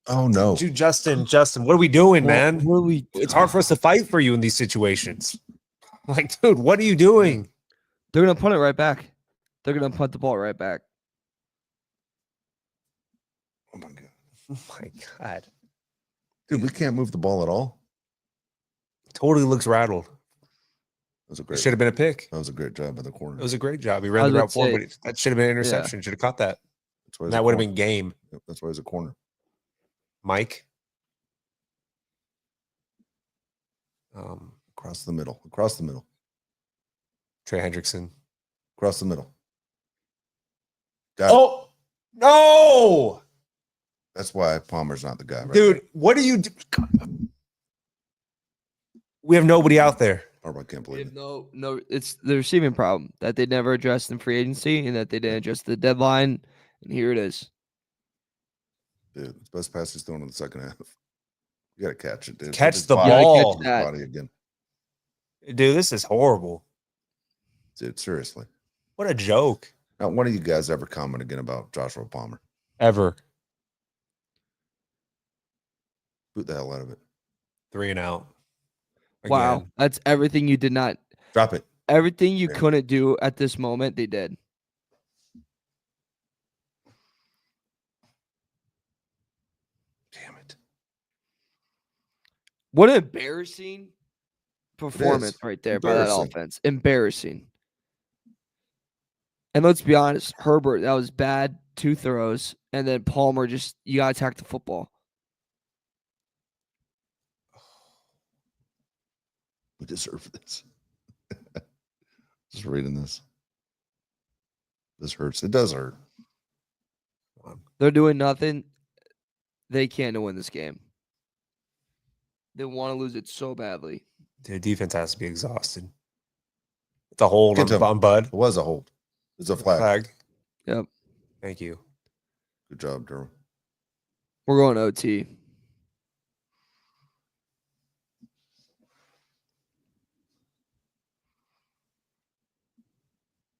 Oh no, Dude, Justin, what are we doing, man? What are we? It's hard for us to fight for you in these situations. Like, dude, what are you doing? They're gonna punt it right back. They're gonna punt the ball right back. oh my god, Oh my god. dude, we can't move the ball at all. Totally looks rattled. That was a It great. should have been a pick. That was a great job by the corner. It was a great job. He I ran was the about route to forward, say- but that should have been an interception. Should have caught that. That's why And he's a that would have corner. been game. Yep, that's why he's a corner. Mike. Across the middle. Across the middle. Trey Hendrickson. Across the middle. Got it. Oh no, That's why Palmer's not the guy, right? dude! What do you do? We have nobody out there. Harbaugh can't We believe have it. no. It's the receiving problem that they never addressed in free agency and that they didn't address the deadline. And here it is. Dude, it's best pass he's thrown in the second half. You got to catch it, dude. Catch His the body- ball. his that. body again. Dude, this is horrible. Dude, seriously. What a joke. Now, one of you guys ever comment again about Joshua Palmer? Ever. Boot the hell out of it. 3 and out. Wow, Again. that's everything you did not. Drop it. Everything you Yeah. couldn't do at this moment, they did. Damn it. What an embarrassing performance right there by that Embarrassing. offense. Embarrassing. And let's be honest, Herbert, that was bad, 2 throws, and then Palmer just you gotta attack the football. We deserve this. Just reading this. This hurts. It does hurt. They're doing nothing. They can't win this game. They want to lose it so badly. Dude, defense has to be exhausted. It's a hold Get to him. on Bud. It was a hold. It's a flag. Yep. Thank you. Good job, Durham. We're going OT.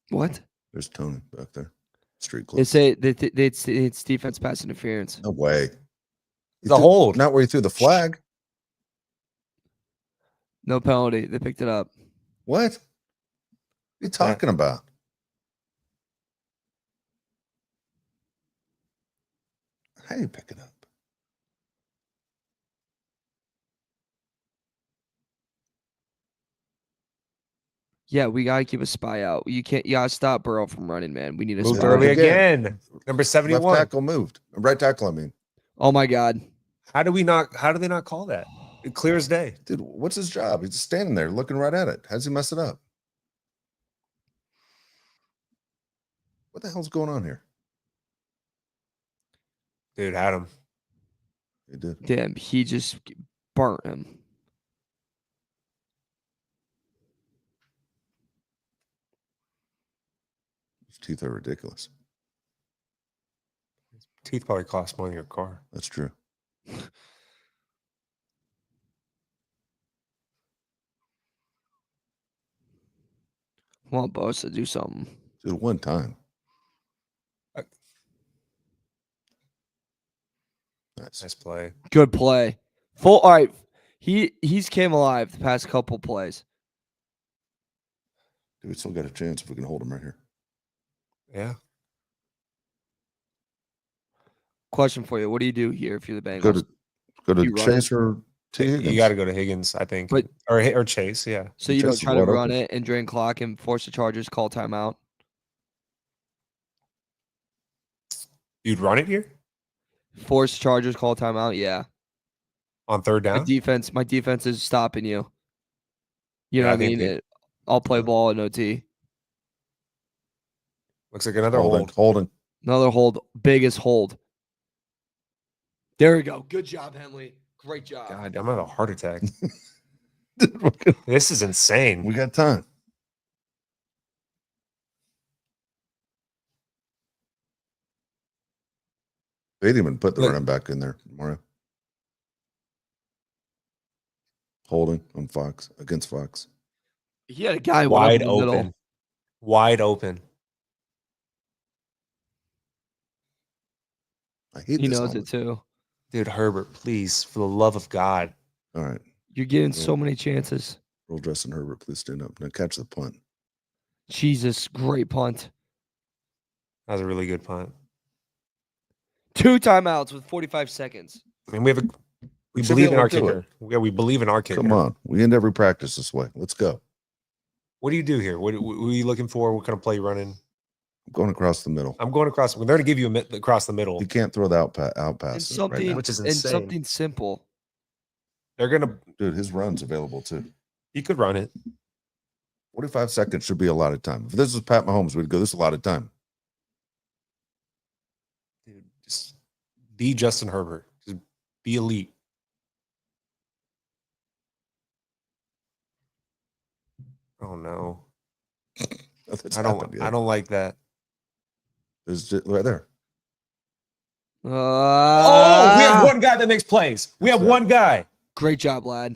What? There's Tony back there. Street They close. say that it's defense pass interference. No way. It's a hold. Not where you threw the flag. No penalty. They picked it up. What? What are you talking about? How do you pick it up? Yeah, we gotta keep a spy out. You gotta stop Burrow from running, man. We need a Moved spy. early Again. again. Number Left 71. tackle moved. Right tackle, I mean. Oh my god. How do they not call that? It clear as day. Dude, what's his job? He's just standing there looking right at it. How's he mess it up? What the hell's going on here? Dude, had him. He did. Damn, he just burnt him. His teeth are ridiculous. Teeth probably cost more than your car. That's true. Come on, Bosa, do something. Dude, one time. Nice. Nice play. Good play. Full. All right. He's came alive the past couple plays. Dude, we still got a chance if we can hold him right here. Yeah. Question for you: what do you do here if you're the Bengals? Go to You run Chase or T. Higgins. You got to go to Higgins, I think. But- or Chase, yeah. So you Chase don't is try to wide run open. it and drain clock and force the Chargers call timeout. You'd run it here Force Chargers call timeout. Yeah. on third My down? defense is stopping you. You know Yeah, I what I think mean? I'll play ball in OT. Looks like another hold. Holding. Another hold. Biggest hold. There we go. Good job, Henley. Great job. God, I'm having a heart attack. Dude, This is insane. we got time. They didn't even put the Look. running back in there, Mario. Holding on Fox against Fox. He had a guy Wide in the middle. open. Wide open. I hate He this knows helmet. it too. Dude, Herbert, please, for the love of God. All right. You're getting so many chances. Roll Justin Herbert, please stand up. Now catch the punt. Jesus, great punt. That was a really good punt. 2 timeouts with 45 seconds. I mean, we should believe be in our able to do kicker. Yeah, we believe in our kicker. Come on. We end every practice this way. Let's go. What do you do here? What are you looking for? What kind of play you running? I'm going across the middle. I'm going across. They're going to give you across the middle. You can't throw the out And passes something, right now. Which is and insane. something simple. They're going to. Dude, his run's available too. You could run it. 45 seconds should be a lot of time. If this was Pat Mahomes, we'd go, this is a lot of time. Dude, just be Justin Herbert. Just be elite. Oh no. Nothing's I happened yet. don't like that. It's just right there. Oh, we have one guy that makes plays. We have one guy. Great job, lad.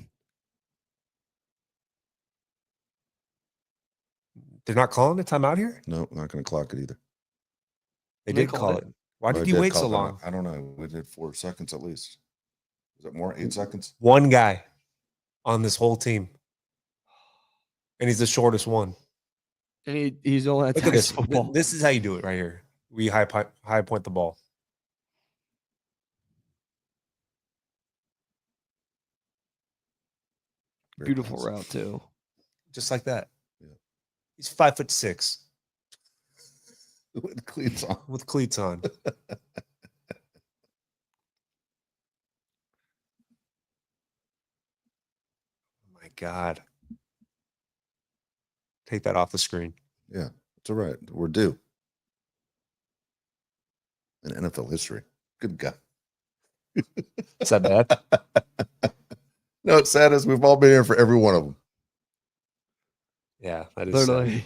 They're not calling a timeout here? No, not going to clock it either. They They did called call it. it. Why Oh, did they he did wait call so it. long? I don't know. We did 4 seconds at least. Is it more? 8 seconds? One guy on this whole team. And he's the shortest one. And he's only Look at this. football. This is how you do it right here. We high point the ball. Very Beautiful nice. route too. Just like that. Yeah. He's 5'6" With cleats on. with cleats on. Oh my God. Take that off the screen. Yeah, it's all right. We're due. In NFL history. Good God. Is that bad? No, it's sad as we've all been here for every one of them. Yeah, that is sad. Literally.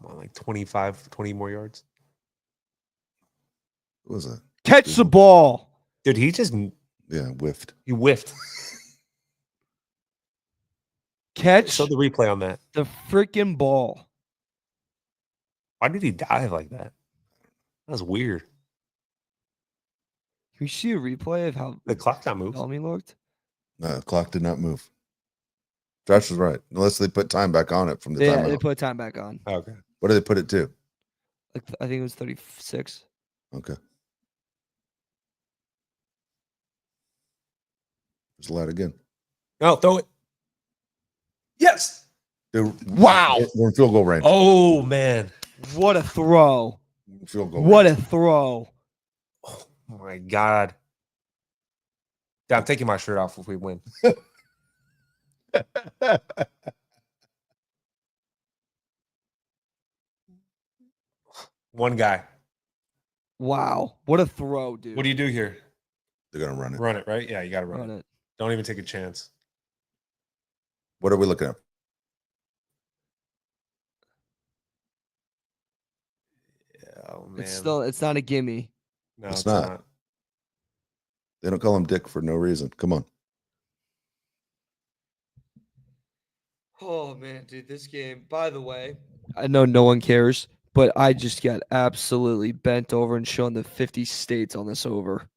Come on, like 20 more yards. What was that? Catch the ball. Dude, he just Yeah, whiffed. he whiffed. Catch Show the replay on that. the freaking ball. Why did he dive like that? That was weird. Can you see a replay of how The clock not moved. Bellamy looked? No, the clock did not move. Josh was right. Unless they put time back on it from the Yeah, timeout. they put time back on. Okay. What did they put it to? Like I think it was 36. Okay. There's a lot again. No, throw it. Yes. Dude, Wow. we're in field goal range. Oh man. What a throw. Field goal What range. a throw. Oh my God. Yeah, I'm taking my shirt off if we win. One guy. Wow. What a throw, dude. What do you do here? They're going to run it. Run it, right? Yeah, you got to run Run it. it? Don't even take a chance. What are we looking at? Oh man. It's not a gimme. no, it's it's not. not. They don't call him Dick for no reason. Come on. Oh man, dude, this game, by the way, I know no one cares, but I just got absolutely bent over and shown the 50 states on this over.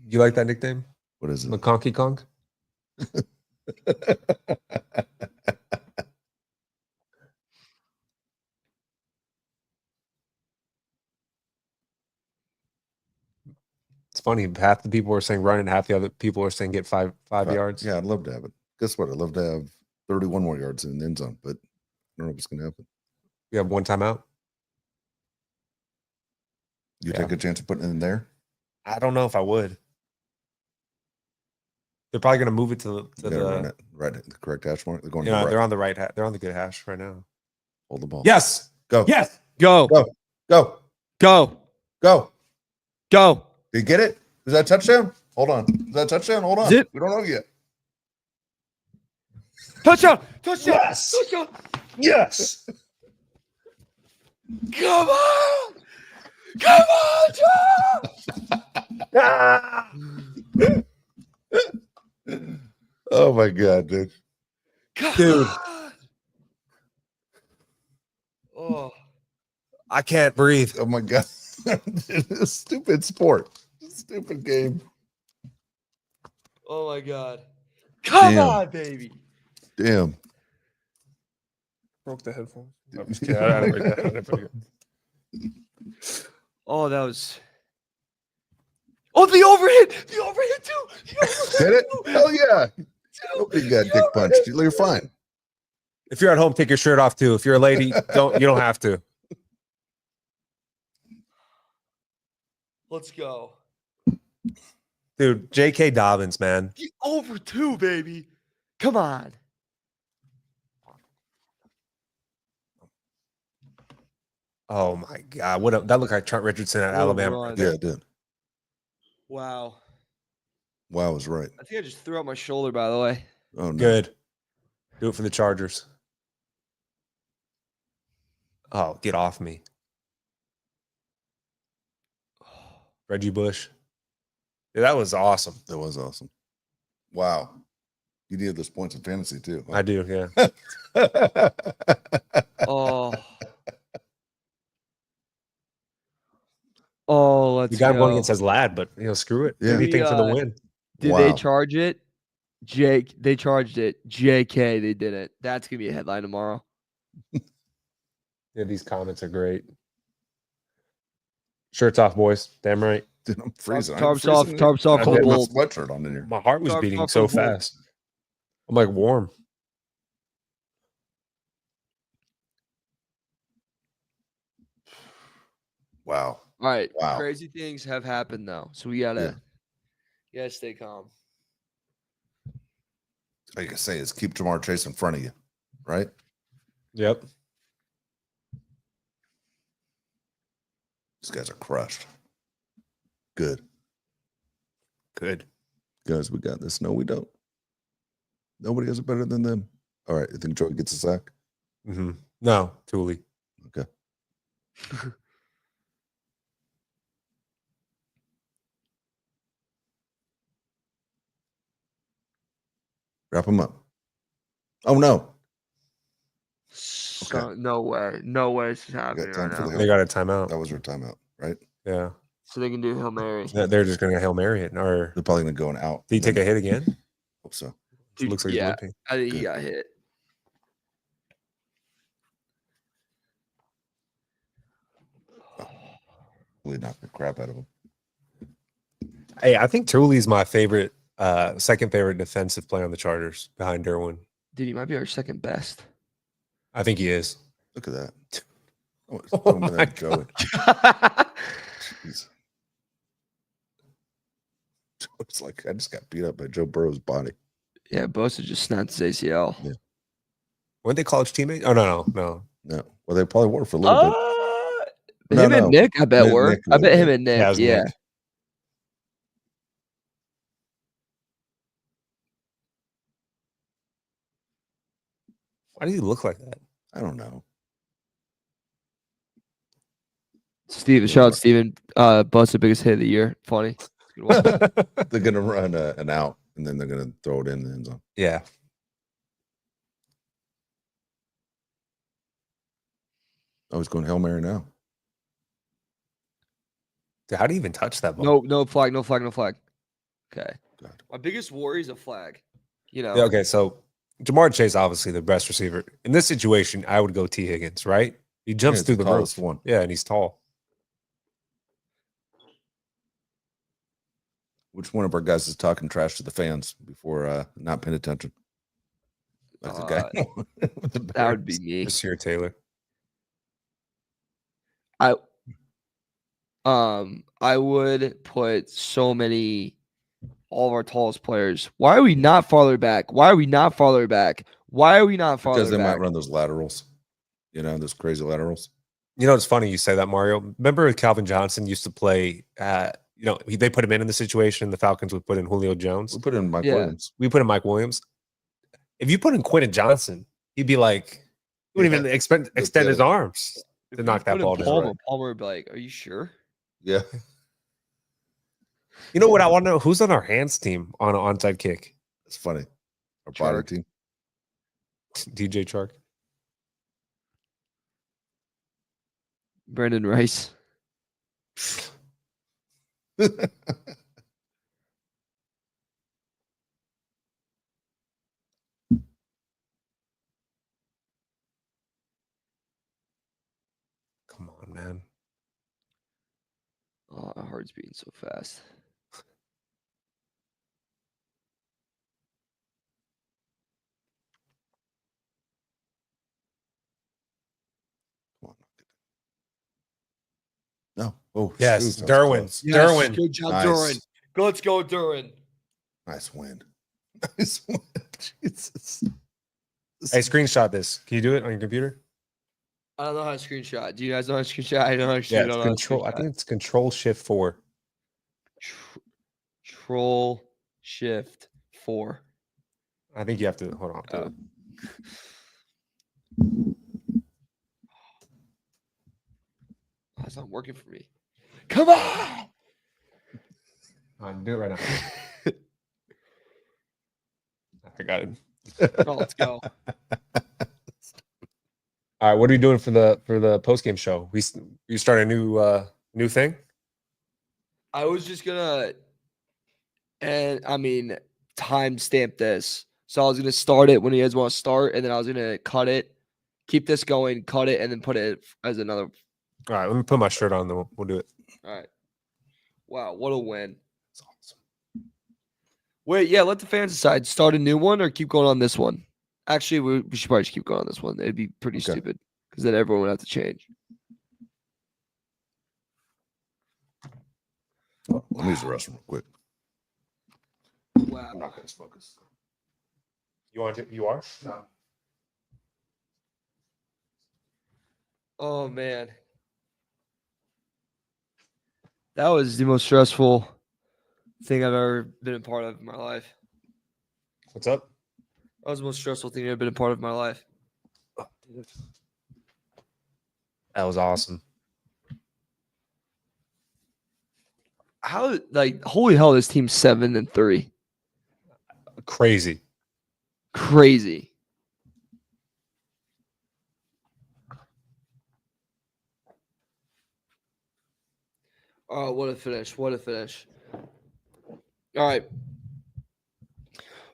You like that nickname? What is it? McConkey Conk? It's funny. Half the people are saying run and half the other people are saying get five yards. Yeah, I'd love to have it. Guess what? I'd love to have 31 more yards in the end zone, but I don't know what's going to happen. We have one timeout. You Yeah. take a chance of putting it in there? I don't know if I would. They're probably going to move it to You gotta run the. it right at the correct hash mark. They're going to You know, the right. they're on the right. They're on the good hash right now. Hold the ball. Yes. Go. Yes. Go, Go. Go. go, Go. go. Did you get it? Is that a touchdown? Hold on. Is that a touchdown? Hold on. Is it? We don't know yet. Touchdown, touchdown, Yes. touchdown. Yes. Come on! Come on, John! Oh my god, dude. Dude. Oh, I can't breathe. Oh my god. Stupid sport. Stupid game. oh my God. Come Damn. on, baby. Damn. Broke the headphones. I'm just kidding. I didn't break that. I didn't break it. Oh, that was. Oh, the overhit! The overhit too! The overhit Did it? too! Hell yeah. Too. Nobody got The dick overhit punched. too. You're fine. If you're at home, take your shirt off too. If you're a lady, you don't have to. Let's go. Dude, J.K. Dobbins, man. The over 2, baby. Come on. Oh my God. That looked like Trent Richardson at What a Alabama. run. Yeah, it did. Wow. Wow was right. I think I just threw out my shoulder, by the way. Oh no. Good. Do it for the Chargers. Oh, get off me. Reggie Bush. Yeah, that was awesome. That was awesome. Wow. You needed those points in fantasy too. I do, yeah. Oh. Oh, let's You got him go. going against his lad, but screw it. Yeah. Anything for the We, win. Did Wow. they charge it? They charged it. JK, they didn't. That's gonna be a headline tomorrow. Yeah, these comments are great. Shirts off, boys. Damn right. Dude, I'm freezing. Tarps off, tarps off I for had the my Bulls. sweatshirt on in here. My heart was Tarps beating off so for the Bulls. fast. I'm like warm. Wow. All right. Wow. Crazy things have happened though. So we gotta stay calm. All you can say is keep Jamar Chase in front of you, right? Yep. These guys are crushed. Good. Good. Guys, we got this. No, we don't. Nobody has it better than them. All right. You think Joey gets a sack? Mm-hmm. No, Tuli. Okay. Wrap him up. Oh, no. So, no way. No way this is happening time right for now. the They got a timeout. That was their timeout, right? Yeah. So they can do Hail Mary. They're just going to Hail Mary it. Or They're probably going to go and out. did he take a hit again? Hope so. Dude, Looks like he's yeah, limping. I think he Good. got hit. Really knocked the crap out of him. Hey, I think Tuli's my favorite, second favorite defensive player on the Chargers behind Derwin. Dude, he might be our second best. I think he is. Look at that. Oh my Joey. Jeez. It's like I just got beat up by Joe Burrow's body. Yeah, Bosa just snapped his ACL. Yeah. Weren't they college teammates? Oh, no. No. Well, they probably were for a little bit. Him No, and no. Nick, I bet Nick- were. Nick I bet would, him yeah. and Nick. Yeah, it was Yeah. Nick. Why does he look like that? I don't know. Steven, shout out Steven. Bosa biggest hit of the year. Funny. Good one. They're gonna run an out and then they're gonna throw it in the end zone. Yeah. I was going Hail Mary now. Dude, how do you even touch that ball? No flag. Okay. God. My biggest worry is a flag. You know. Yeah, okay, so Jamar Chase, obviously the best receiver. In this situation, I would go T. Higgins, right? He jumps Yeah, through it's the tallest roof. one. Yeah, and he's tall. Which one of our guys is talking trash to the fans before not paying attention? Like the guy with the That would be Bears. me. This year, Taylor. I would put all of our tallest players. Why are we not farther back? Because they might back? run those laterals. You know, those crazy laterals. You know, it's funny you say that, Mario. Remember Calvin Johnson used to play, they put him in the situation. The Falcons would put in Julio Jones. We put in Mike Yeah. Williams. We put in Mike Williams. If you put in Quentin Johnson, he'd be like, he wouldn't even extend his arms. to knock that ball down. Palmer would be like, "Are you sure?" Yeah. You know what? I want to know who's on our hands team on an onside kick. It's funny. Our body team. DJ Chark. Brandon Rice. Come on, man. Oh, my heart's beating so fast. No. Oh, yes. shoot, that was Derwin. close. Yes, Derwin. good job, Nice. Derwin. Let's go, Derwin. Nice win. Nice win. Jesus. Hey, screenshot this. Can you do it on your computer? I don't know how to screenshot. Do you guys know how to screenshot? I don't actually Yeah, know it's how to control. I screenshot. think it's Control Shift 4. Control Shift 4. I think you have to hold on. Oh. That's not working for me. Come on! I'm do it right now. I got it. Oh, let's go. All right, what are we doing for the post game show? You start a new thing? I was just gonna, timestamp this. So I was gonna start it when you guys want to start, and then I was gonna cut it, keep this going, cut it, and then put it as another. All right, let me put my shirt on, then we'll do it. All right. Wow, what a win! That's awesome. Wait, yeah, let the fans decide. Start a new one or keep going on this one. Actually, we should probably just keep going on this one. It'd be pretty stupid because then everyone would have to change. Oh, let me use the restroom real quick. Wow. I'm not going to focus. You want to? You are? No. Oh man. That was the most stressful thing I've ever been a part of in my life. What's up? That was the most stressful thing I've ever been a part of in my life. That was awesome. How holy hell, this team's 7-3. Crazy. Crazy. Oh, what a finish. What a finish. All right.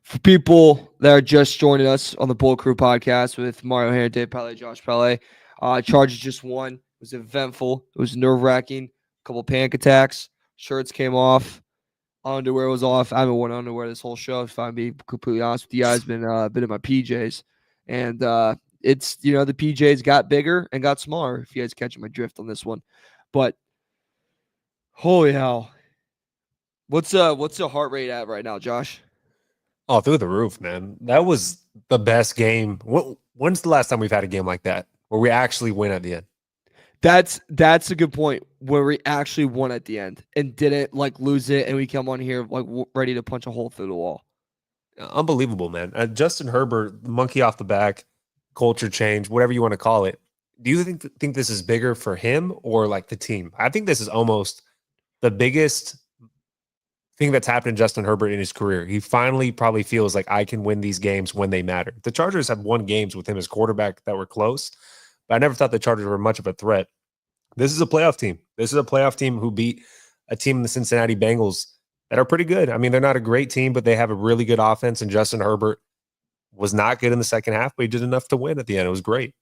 For people that are just joining us on the Bull Crew podcast with Mario Hair, Dave Pele, Josh Pele, Chargers just won. It was eventful. It was nerve-wracking. A couple panic attacks. Shirts came off. Underwear was off. I haven't worn underwear this whole show, if I'm being completely honest with you guys. Been in my PJs. And it's, the PJs got bigger and got smaller, if you guys catching my drift on this one. But holy hell. What's the heart rate at right now, Josh? Oh, through the roof, man. That was the best game. When's the last time we've had a game like that where we actually win at the end? That's a good point, where we actually won at the end and didn't lose it, and we come on here ready to punch a hole through the wall. Unbelievable, man. Justin Herbert, monkey off the back, culture change, whatever you want to call it. Do you think this is bigger for him or the team? I think this is almost the biggest thing that's happened to Justin Herbert in his career. He finally probably feels like I can win these games when they matter. The Chargers have won games with him as quarterback that were close, but I never thought the Chargers were much of a threat. This is a playoff team. This is a playoff team who beat a team in the Cincinnati Bengals that are pretty good. I mean, they're not a great team, but they have a really good offense, and Justin Herbert was not good in the second half, but he did enough to win at the end. It was great.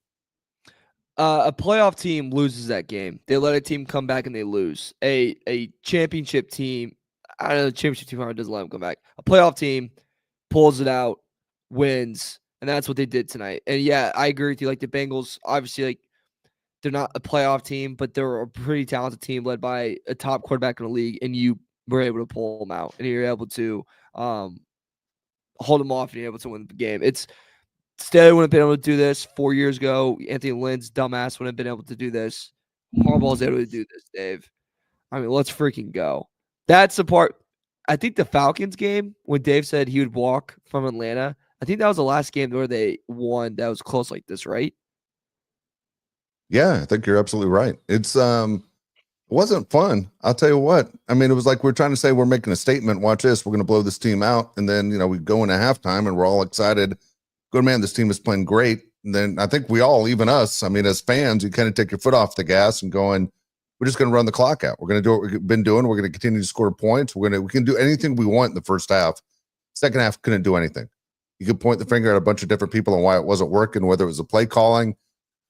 A playoff team loses that game. They let a team come back and they lose. A championship team, I don't know, the championship team doesn't let them come back. A playoff team pulls it out, wins, and that's what they did tonight. And yeah, I agree with you. The Bengals, obviously, they're not a playoff team, but they're a pretty talented team led by a top quarterback in the league, and you were able to pull them out, and you're able to hold them off, and you're able to win the game. Staley wouldn't have been able to do this 4 years ago. Anthony Lynn's dumbass wouldn't have been able to do this. Harbaugh's able to do this, Dave. I mean, let's freaking go. That's the part. I think the Falcons game, when Dave said he would walk from Atlanta, I think that was the last game where they won that was close like this, right? Yeah, I think you're absolutely right. It wasn't fun. I'll tell you what. I mean, it was like we're trying to say we're making a statement. Watch this. We're going to blow this team out. And then, we go into halftime and we're all excited. Good man, this team is playing great. And then I think we all, even us, I mean, as fans, you kind of take your foot off the gas and going, we're just going to run the clock out. We're going to do what we've been doing. We're going to continue to score points. We can do anything we want in the first half. Second half, couldn't do anything. You could point the finger at a bunch of different people on why it wasn't working, whether it was the play calling,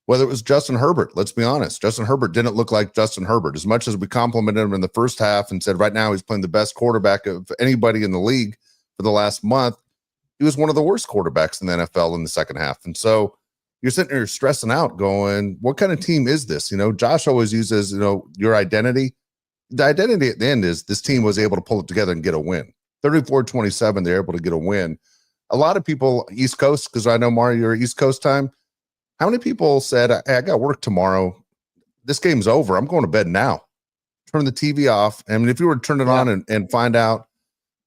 whether it was Justin Herbert. Let's be honest. Justin Herbert didn't look like Justin Herbert. As much as we complimented him in the first half and said right now he's playing the best quarterback of anybody in the league for the last month, he was one of the worst quarterbacks in the NFL in the second half. And so you're sitting there stressing out going, what kind of team is this? Josh always uses, your identity. The identity at the end is this team was able to pull it together and get a win. 34-27, they're able to get a win. A lot of people, East Coast, because I know, Mario, you're East Coast time. How many people said, hey, I got work tomorrow. This game's over. I'm going to bed now. Turn the TV off. I mean, if you were to turn it on and find out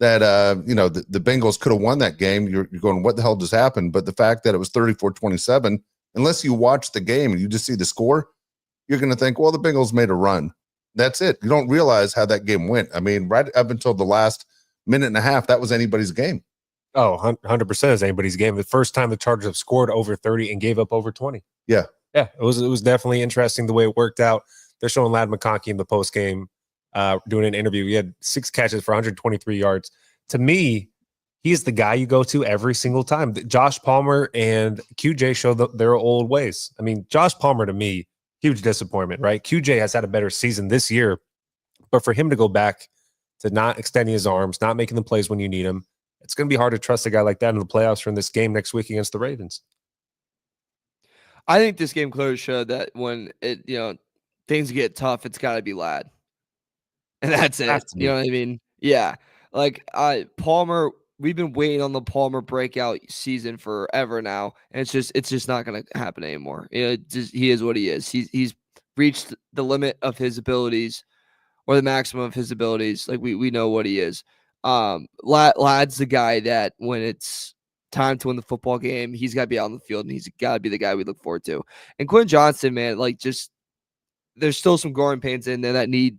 that, the Bengals could have won that game, you're going, what the hell just happened? But the fact that it was 34-27, unless you watch the game and you just see the score, you're going to think, well, the Bengals made a run. That's it. You don't realize how that game went. I mean, right up until the last minute and a half, that was anybody's game. Oh, 100% is anybody's game. The first time the Chargers have scored over 30 and gave up over 20. Yeah. Yeah, it was definitely interesting the way it worked out. They're showing Lad McConkey in the postgame doing an interview. He had 6 catches for 123 yards. To me, he's the guy you go to every single time. Josh Palmer and QJ show their old ways. I mean, Josh Palmer, to me, huge disappointment, right? QJ has had a better season this year, but for him to go back to not extending his arms, not making the plays when you need him, it's going to be hard to trust a guy like that in the playoffs or in this game next week against the Ravens. I think this game clearly showed that when things get tough, it's got to be Lad, and that's it. You know what I mean? Yeah. Like Palmer, we've been waiting on the Palmer breakout season forever now, and it's just not going to happen anymore. He is what he is. He's reached the limit of his abilities, or the maximum of his abilities. Like we know what he is. Lad's the guy that when it's time to win the football game, he's got to be out on the field, and he's got to be the guy we look forward to. And Quinn Johnson, man, there's still some growing pains in there that need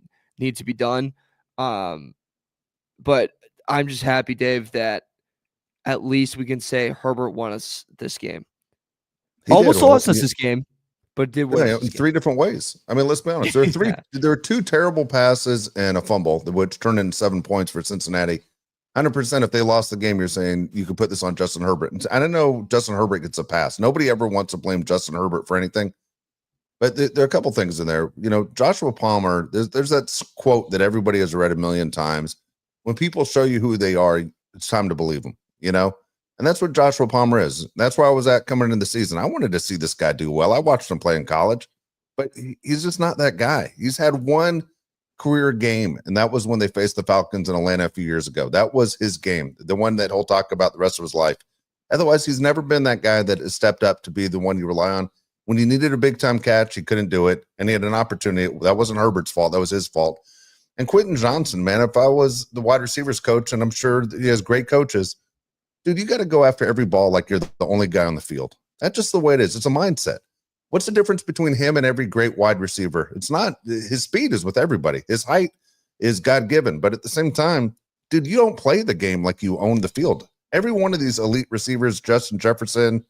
to be done. But I'm just happy, Dave, that at least we can say Herbert won us this game. Almost lost us this game, but did win in 3 different ways. I mean, let's be honest. There are 3. There are 2 terrible passes and a fumble, which turned into 7 points for Cincinnati. 100%. If they lost the game, you're saying you could put this on Justin Herbert. And I don't know. Justin Herbert gets a pass. Nobody ever wants to blame Justin Herbert for anything. But there are a couple things in there. Joshua Palmer. There's that quote that everybody has read a million times. When people show you who they are, it's time to believe them. And that's what Joshua Palmer is. That's where I was at coming into the season. I wanted to see this guy do well. I watched him play in college, but he's just not that guy. He's had one career game, and that was when they faced the Falcons in Atlanta a few years ago. That was his game, the one that he'll talk about the rest of his life. Otherwise, he's never been that guy that has stepped up to be the one you rely on. When he needed a big-time catch, he couldn't do it, and he had an opportunity. That wasn't Herbert's fault. That was his fault. And Quentin Johnson, man, if I was the wide receivers coach, and I'm sure that he has great coaches, dude, you got to go after every ball like you're the only guy on the field. That's just the way it is. It's a mindset. What's the difference between him and every great wide receiver? It's not. His speed is with everybody. His height is God-given. But at the same time, dude, you don't play the game like you own the field. Every one of these elite receivers, Justin Jefferson,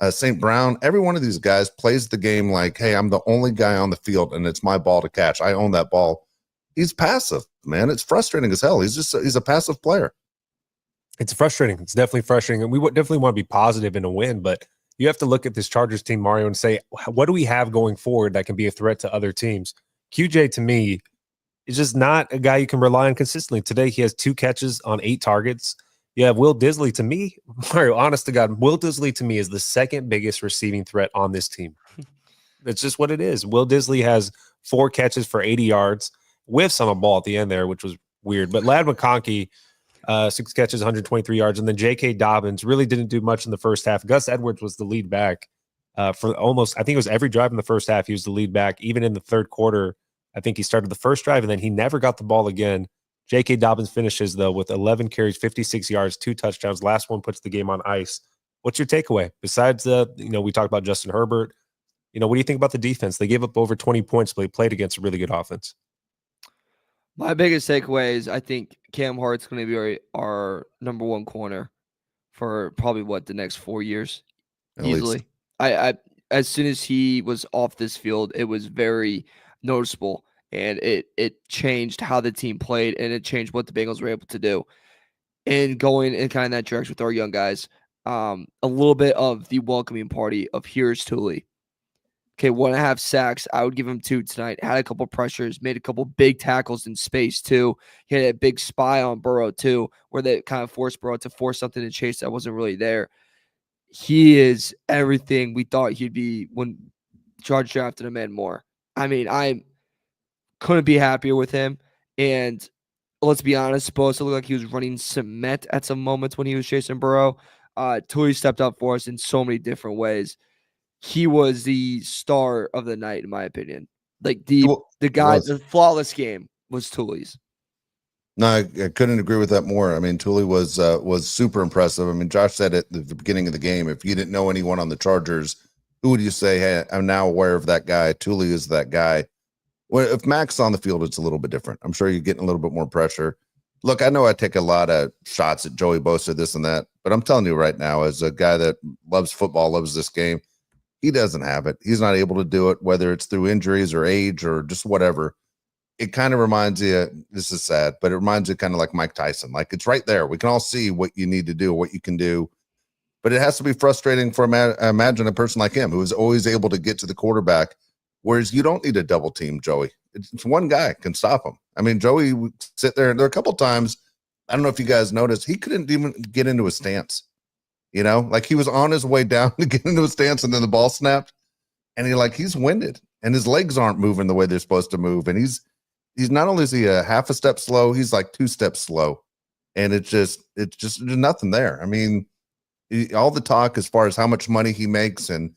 St. Brown, every one of these guys plays the game like, hey, I'm the only guy on the field, and it's my ball to catch. I own that ball. He's passive, man. It's frustrating as hell. He's a passive player. It's frustrating. It's definitely frustrating. And we definitely want to be positive in a win, but you have to look at this Chargers team, Mario, and say, what do we have going forward that can be a threat to other teams? QJ, to me, is just not a guy you can rely on consistently. Today, he has 2 catches on 8 targets. You have Will Disley. To me, Mario, honest to God, Will Disley to me is the second biggest receiving threat on this team. That's just what it is. Will Disley has 4 catches for 80 yards, whiffs on a ball at the end there, which was weird. But Lad McConkey, 6 catches, 123 yards. And then J.K. Dobbins really didn't do much in the first half. Gus Edwards was the lead back for almost, I think it was every drive in the first half. He was the lead back. Even in the third quarter, I think he started the first drive, and then he never got the ball again. J.K. Dobbins finishes, though, with 11 carries, 56 yards, 2 touchdowns. Last one puts the game on ice. What's your takeaway? Besides we talked about Justin Herbert, What do you think about the defense? They gave up over 20 points, but they played against a really good offense. My biggest takeaway is I think Cam Hart's going to be our number one corner for probably the next 4 years, easily. I as soon as he was off this field, it was very noticeable, and it changed how the team played, and it changed what the Bengals were able to do. And going in kind of that direction with our young guys, a little bit of the welcoming party of here's Tuli. Okay, 1.5 sacks. I would give him 2 tonight. Had a couple pressures, made a couple big tackles in space too. He had a big spy on Burrow too, where they kind of forced Burrow to force something to Chase that wasn't really there. He is everything we thought he'd be when Chargers drafted him and more. I mean, I couldn't be happier with him. And let's be honest, supposed to look like he was running cement at some moments when he was chasing Burrow. Tuli stepped up for us in so many different ways. He was the star of the night, in my opinion. Like the flawless game was Tuli's. No, I couldn't agree with that more. I mean, Tuli was super impressive. I mean, Josh said at the beginning of the game, if you didn't know anyone on the Chargers, who would you say, hey, I'm now aware of that guy. Tuli is that guy. Well, if Mac's on the field, it's a little bit different. I'm sure you're getting a little bit more pressure. Look, I know I take a lot of shots at Joey Bosa, this and that, but I'm telling you right now, as a guy that loves football, loves this game, he doesn't have it. He's not able to do it, whether it's through injuries or age or just whatever. It kind of reminds you, this is sad, but it reminds you kind of like Mike Tyson. Like, it's right there. We can all see what you need to do, what you can do. But it has to be frustrating for, imagine a person like him who is always able to get to the quarterback, whereas you don't need a double team, Joey. It's one guy can stop him. I mean, Joey would sit there, and there are a couple times, I don't know if you guys noticed, he couldn't even get into a stance. Like he was on his way down to get into a stance, and then the ball snapped, and he's winded, and his legs aren't moving the way they're supposed to move, and he's not only is he a half a step slow, he's like 2 steps slow, and it's just there's nothing there. I mean, all the talk as far as how much money he makes and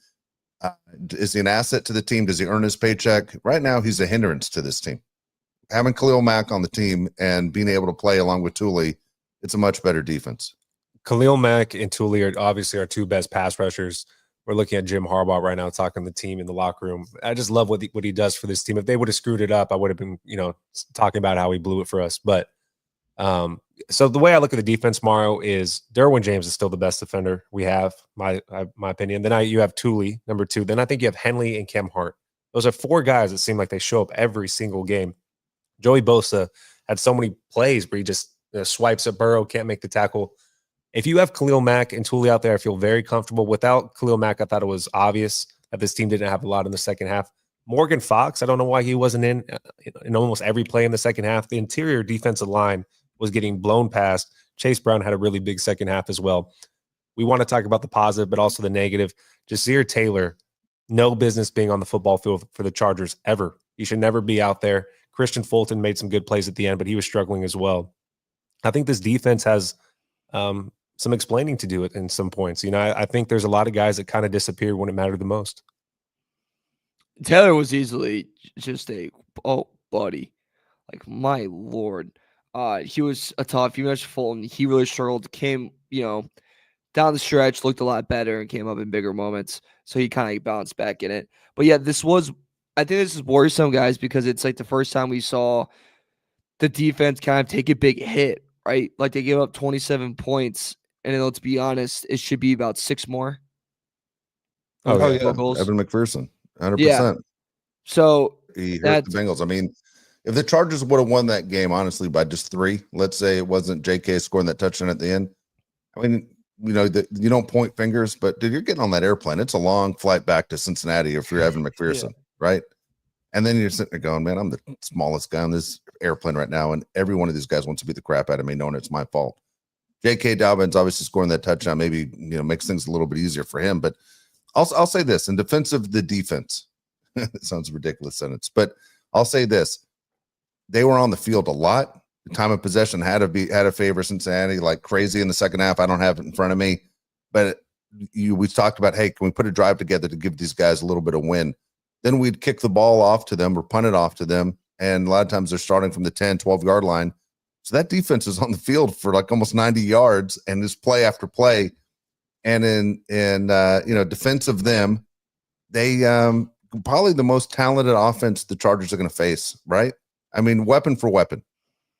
is he an asset to the team? Does he earn his paycheck? Right now, he's a hindrance to this team. Having Khalil Mack on the team and being able to play along with Tuli, it's a much better defense. Khalil Mack and Tuli are obviously our 2 best pass rushers. We're looking at Jim Harbaugh right now, talking to the team in the locker room. I just love what he does for this team. If they would have screwed it up, I would have been, talking about how he blew it for us. But so the way I look at the defense, Mario, is Derwin James is still the best defender we have, my opinion. Then you have Tuli, number 2. Then I think you have Henley and Cam Hart. Those are 4 guys that seem like they show up every single game. Joey Bosa had so many plays where he just swipes at Burrow, can't make the tackle. If you have Khalil Mack and Tuli out there, I feel very comfortable. Without Khalil Mack, I thought it was obvious that this team didn't have a lot in the second half. Morgan Fox, I don't know why he wasn't in almost every play in the second half. The interior defensive line was getting blown past. Chase Brown had a really big second half as well. We want to talk about the positive, but also the negative. Jasir Taylor, no business being on the football field for the Chargers ever. He should never be out there. Christian Fulton made some good plays at the end, but he was struggling as well. I think this defense has some explaining to do it in some points. I think there's a lot of guys that kind of disappeared when it mattered the most. Taylor was easily just buddy. Like, my Lord. He was a tough. You mentioned Fulton. He really struggled. Came, down the stretch, looked a lot better and came up in bigger moments. So he kind of bounced back in it. But yeah, I think this is worrisome, guys, because it's like the first time we saw the defense kind of take a big hit, right? Like, they gave up 27 points. And then, let's be honest, it should be about 6 more. Yeah. Evan McPherson, 100%. Yeah. So he hurt the Bengals. I mean, if the Chargers would have won that game, honestly, by just 3, let's say it wasn't JK scoring that touchdown at the end. I mean, you don't point fingers, but dude, you're getting on that airplane. It's a long flight back to Cincinnati if you're Evan McPherson, right? And then you're sitting there going, man, I'm the smallest guy on this airplane right now, and every one of these guys wants to beat the crap out of me, knowing it's my fault. J.K. Dobbins obviously scoring that touchdown maybe makes things a little bit easier for him. But I'll say this in defense of the defense. It sounds a ridiculous sentence, but I'll say this: they were on the field a lot. The time of possession had a favor Cincinnati like crazy in the second half. I don't have it in front of me, but we talked about, hey, can we put a drive together to give these guys a little bit of win? Then we'd kick the ball off to them or punt it off to them, and a lot of times they're starting from the 10, 12-yard line. So that defense is on the field for like almost 90 yards and just play after play. And in defense of them, they probably the most talented offense the Chargers are going to face, right? I mean, weapon for weapon.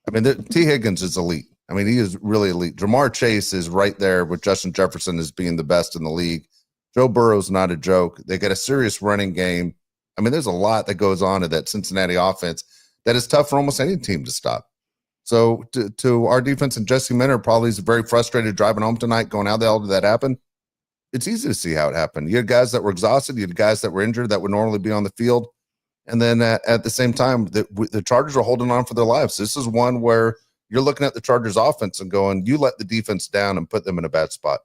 I mean, T. Higgins is elite. I mean, he is really elite. Jamar Chase is right there with Justin Jefferson as being the best in the league. Joe Burrow's not a joke. They got a serious running game. I mean, there's a lot that goes on in that Cincinnati offense that is tough for almost any team to stop. So to our defense, and Jesse Minter probably is very frustrated driving home tonight going, how the hell did that happen? It's easy to see how it happened. You had guys that were exhausted. You had guys that were injured that would normally be on the field. And then at the same time, the Chargers are holding on for their lives. This is one where you're looking at the Chargers offense and going, you let the defense down and put them in a bad spot.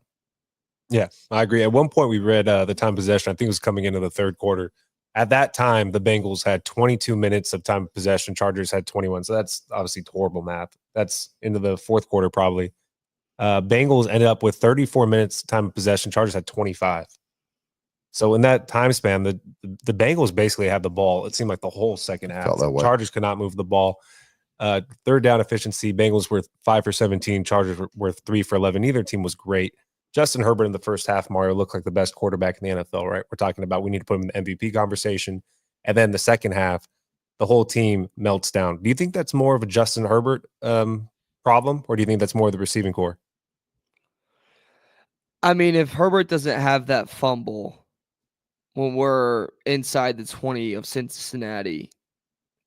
Yeah, I agree. At one point, we read the time possession. I think it was coming into the third quarter. At that time, the Bengals had 22 minutes of time possession. Chargers had 21. So that's obviously horrible math. That's into the fourth quarter probably. Bengals ended up with 34 minutes time of possession. Chargers had 25. So in that time span, the Bengals basically had the ball. It seemed like the whole second half. Chargers could not move the ball. Third down efficiency, Bengals were 5 for 17. Chargers were 3 for 11. Neither team was great. Justin Herbert in the first half, Mario, looked like the best quarterback in the NFL, right? We're talking about we need to put him in the MVP conversation. And then the second half, the whole team melts down. Do you think that's more of a Justin Herbert problem, or do you think that's more of the receiving core? I mean, if Herbert doesn't have that fumble when we're inside the 20 of Cincinnati,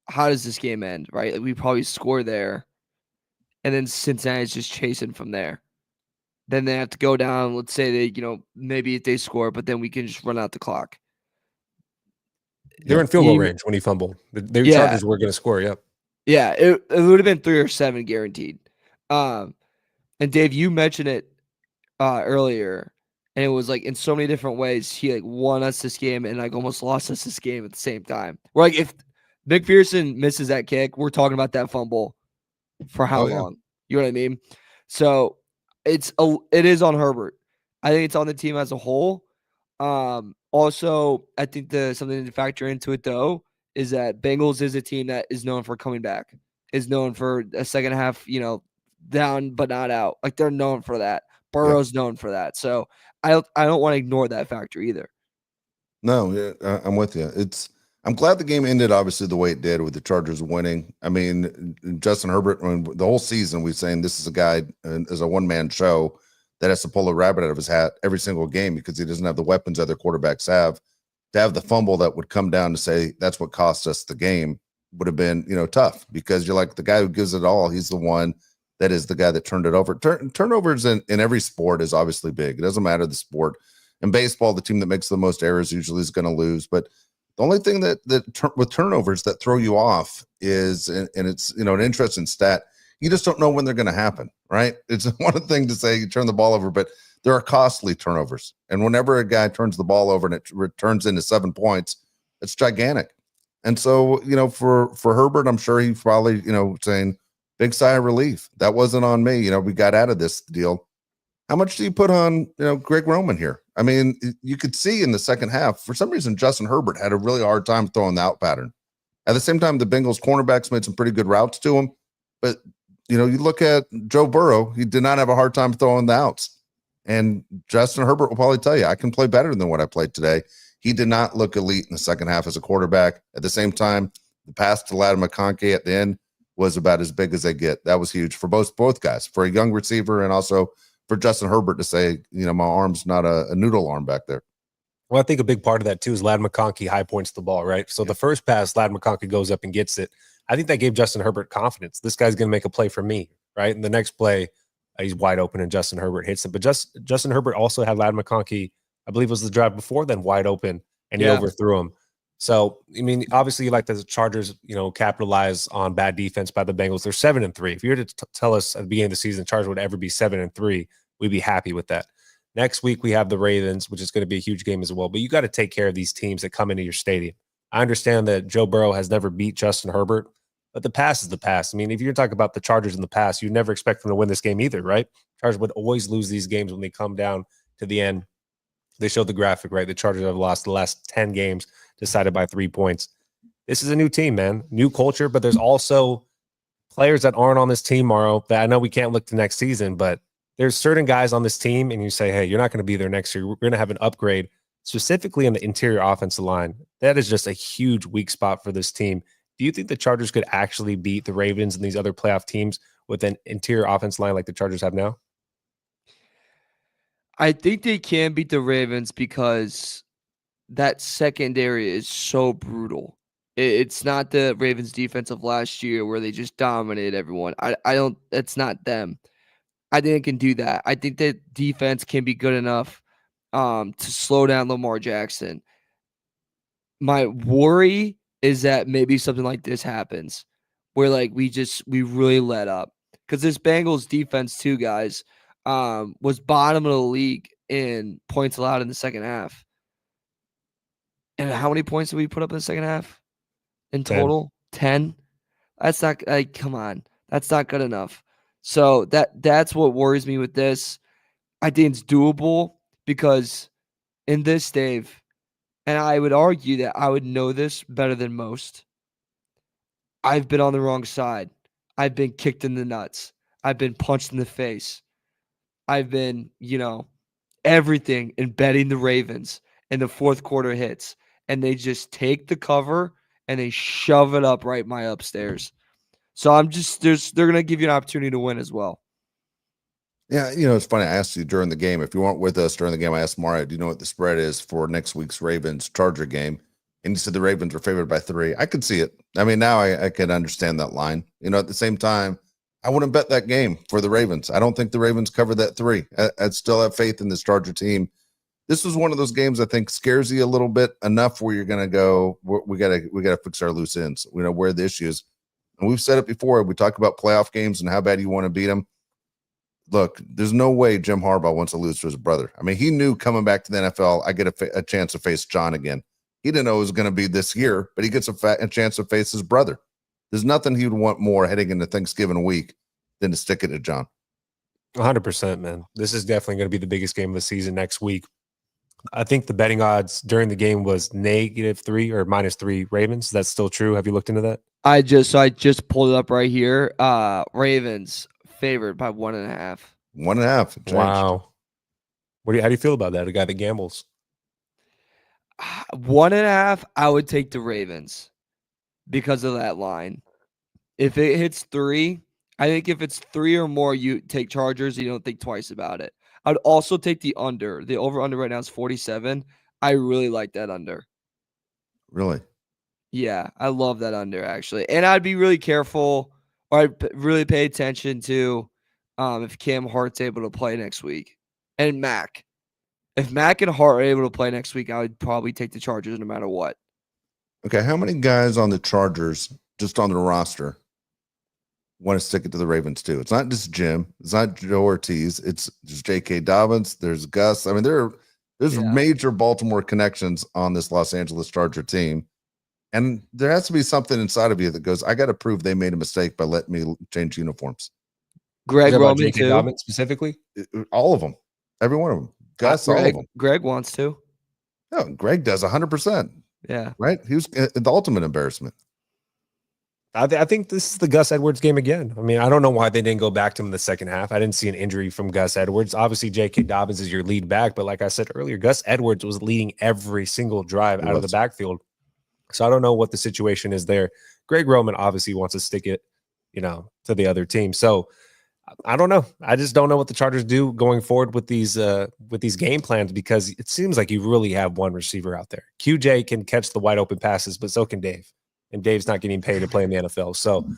how does this game end, right? Like, we probably score there, and then Cincinnati's just chasing from there. Then they have to go down. Let's say they, maybe if they score, but then we can just run out the clock. They're in field goal range when he fumbled. The Chargers were going to score, yep. Yeah, it would have been 3 or 7 guaranteed. And Dave, you mentioned it earlier, and it was like in so many different ways. He like won us this game and like almost lost us this game at the same time. We're like, if McPherson misses that kick, we're talking about that fumble for how long? You know what I mean? So it is on Herbert. I think it's on the team as a whole. Also, I think something to factor into it though is that Bengals is a team that is known for coming back, is known for a second half, down but not out. Like they're known for that. Burrow's known for that. So I don't want to ignore that factor either. No, I'm with you. I'm glad the game ended obviously the way it did with the Chargers winning. I mean, Justin Herbert, the whole season we've saying this is a guy as a one-man show that has to pull a rabbit out of his hat every single game because he doesn't have the weapons other quarterbacks have. To have the fumble that would come down to say that's what cost us the game would have been, tough because you're like the guy who gives it all. He's the one that is the guy that turned it over. Turnovers in every sport is obviously big. It doesn't matter the sport. In baseball, the team that makes the most errors usually is going to lose. But the only thing with turnovers that throw you off is, and it's an interesting stat, you just don't know when they're going to happen, right? It's one thing to say you turn the ball over, but there are costly turnovers. And whenever a guy turns the ball over and it returns into 7 points, it's gigantic. And so, for Herbert, I'm sure he's probably, saying, big sigh of relief. That wasn't on me. We got out of this deal. How much do you put on, Greg Roman here? I mean, you could see in the second half, for some reason, Justin Herbert had a really hard time throwing the out pattern. At the same time, the Bengals cornerbacks made some pretty good routes to him. But, you look at Joe Burrow, he did not have a hard time throwing the outs. And Justin Herbert will probably tell you, I can play better than what I played today. He did not look elite in the second half as a quarterback. At the same time, the pass to Lad McConkey at the end was about as big as they get. That was huge for both guys, for a young receiver and also for Justin Herbert to say, my arm's not a noodle arm back there. Well, I think a big part of that too is Lad McConkey high points the ball, right? So the first pass, Lad McConkey goes up and gets it. I think that gave Justin Herbert confidence. This guy's going to make a play for me, right? And the next play, he's wide open and Justin Herbert hits it. But Justin Herbert also had Lad McConkey, I believe it was the drive before then, wide open, and he overthrew him. So, I mean, obviously you like the Chargers, capitalize on bad defense by the Bengals. They're 7-3. If you were to tell us at the beginning of the season, the Chargers would ever be 7-3, we'd be happy with that. Next week, we have the Ravens, which is going to be a huge game as well. But you got to take care of these teams that come into your stadium. I understand that Joe Burrow has never beat Justin Herbert, but the past is the past. I mean, if you're talking about the Chargers in the past, you never expect them to win this game either, right? Chargers would always lose these games when they come down to the end. They showed the graphic, right? The Chargers have lost the last 10 games decided by 3 points. This is a new team, man. New culture, but there's also players that aren't on this team, Mauro, that I know we can't look to next season, but there's certain guys on this team, and you say, hey, you're not going to be there next year. We're going to have an upgrade. specifically in the interior offensive line. That is just a huge weak spot for this team. Do you think the Chargers could actually beat the Ravens and these other playoff teams with an interior offensive line like the Chargers have now? I think they can beat the Ravens because that secondary is so brutal. It's not the Ravens defense of last year where they just dominated everyone. I don't. It's not them. I think they can do that. I think that defense can be good enough to slow down Lamar Jackson. My worry is that maybe something like this happens where like we really let up, because this Bengals defense too, guys, was bottom of the league in points allowed in the second half. And how many points did we put up in the second half in total? 10. That's not like, come on, that's not good enough. So that's what worries me with this. I think it's doable because in this, Dave, and I would argue that I would know this better than most, I've been on the wrong side. I've been kicked in the nuts. I've been punched in the face. I've been, everything in betting the Ravens, and the fourth quarter hits, and they just take the cover and they shove it up right my upstairs. So they're going to give you an opportunity to win as well. Yeah, it's funny. I asked you during the game, if you weren't with us during the game, I asked Mario, do you know what the spread is for next week's Ravens-Charger game? And you said the Ravens were favored by 3. I could see it. I mean, now I can understand that line. At the same time, I wouldn't bet that game for the Ravens. I don't think the Ravens cover that 3. I'd still have faith in this Charger team. This was one of those games I think scares you a little bit enough where you're going to go, we got to fix our loose ends. We know where the issue is. And we've said it before. We talk about playoff games and how bad you want to beat them. Look, there's no way Jim Harbaugh wants to lose to his brother. I mean, he knew coming back to the NFL, I get a chance to face John again. He didn't know it was going to be this year, but he gets a chance to face his brother. There's nothing he would want more heading into Thanksgiving week than to stick it to John. 100%, man. This is definitely going to be the biggest game of the season next week. I think the betting odds during the game was -3 or -3 Ravens. Is that still true? Have you looked into that? I just pulled it up right here. Ravens favored by 1.5. 1.5. Wow. How do you feel about that? A guy that gambles. 1.5. I would take the Ravens because of that line. If it hits 3, I think if it's 3 or more, you take Chargers. You don't think twice about it. I'd also take the under. The over-under right now is 47. I really like that under. Really? Yeah, I love that under, actually. And I'd be really careful, or I'd really pay attention to if Cam Hart's able to play next week. And Mac. If Mac and Hart are able to play next week, I would probably take the Chargers no matter what. Okay, how many guys on the Chargers, just on the roster, want to stick it to the Ravens too? It's not just Jim. It's not Joe Ortiz. It's just J.K. Dobbins. There's Gus. I mean, there's major Baltimore connections on this Los Angeles Charger team. And there has to be something inside of you that goes, I got to prove they made a mistake by letting me change uniforms. Greg Roman too. Dobbins specifically? All of them. Every one of them. Gus, all of them. Greg wants to. No, Greg does 100%. Yeah. Right? He was the ultimate embarrassment. I think this is the Gus Edwards game again. I mean, I don't know why they didn't go back to him in the second half. I didn't see an injury from Gus Edwards. Obviously, J.K. Dobbins is your lead back, but like I said earlier, Gus Edwards was leading every single drive out of the backfield. So I don't know what the situation is there. Greg Roman obviously wants to stick it, to the other team. So I don't know. I just don't know what the Chargers do going forward with these game plans, because it seems like you really have one receiver out there. QJ can catch the wide open passes, but so can Dave. And Dave's not getting paid to play in the NFL. So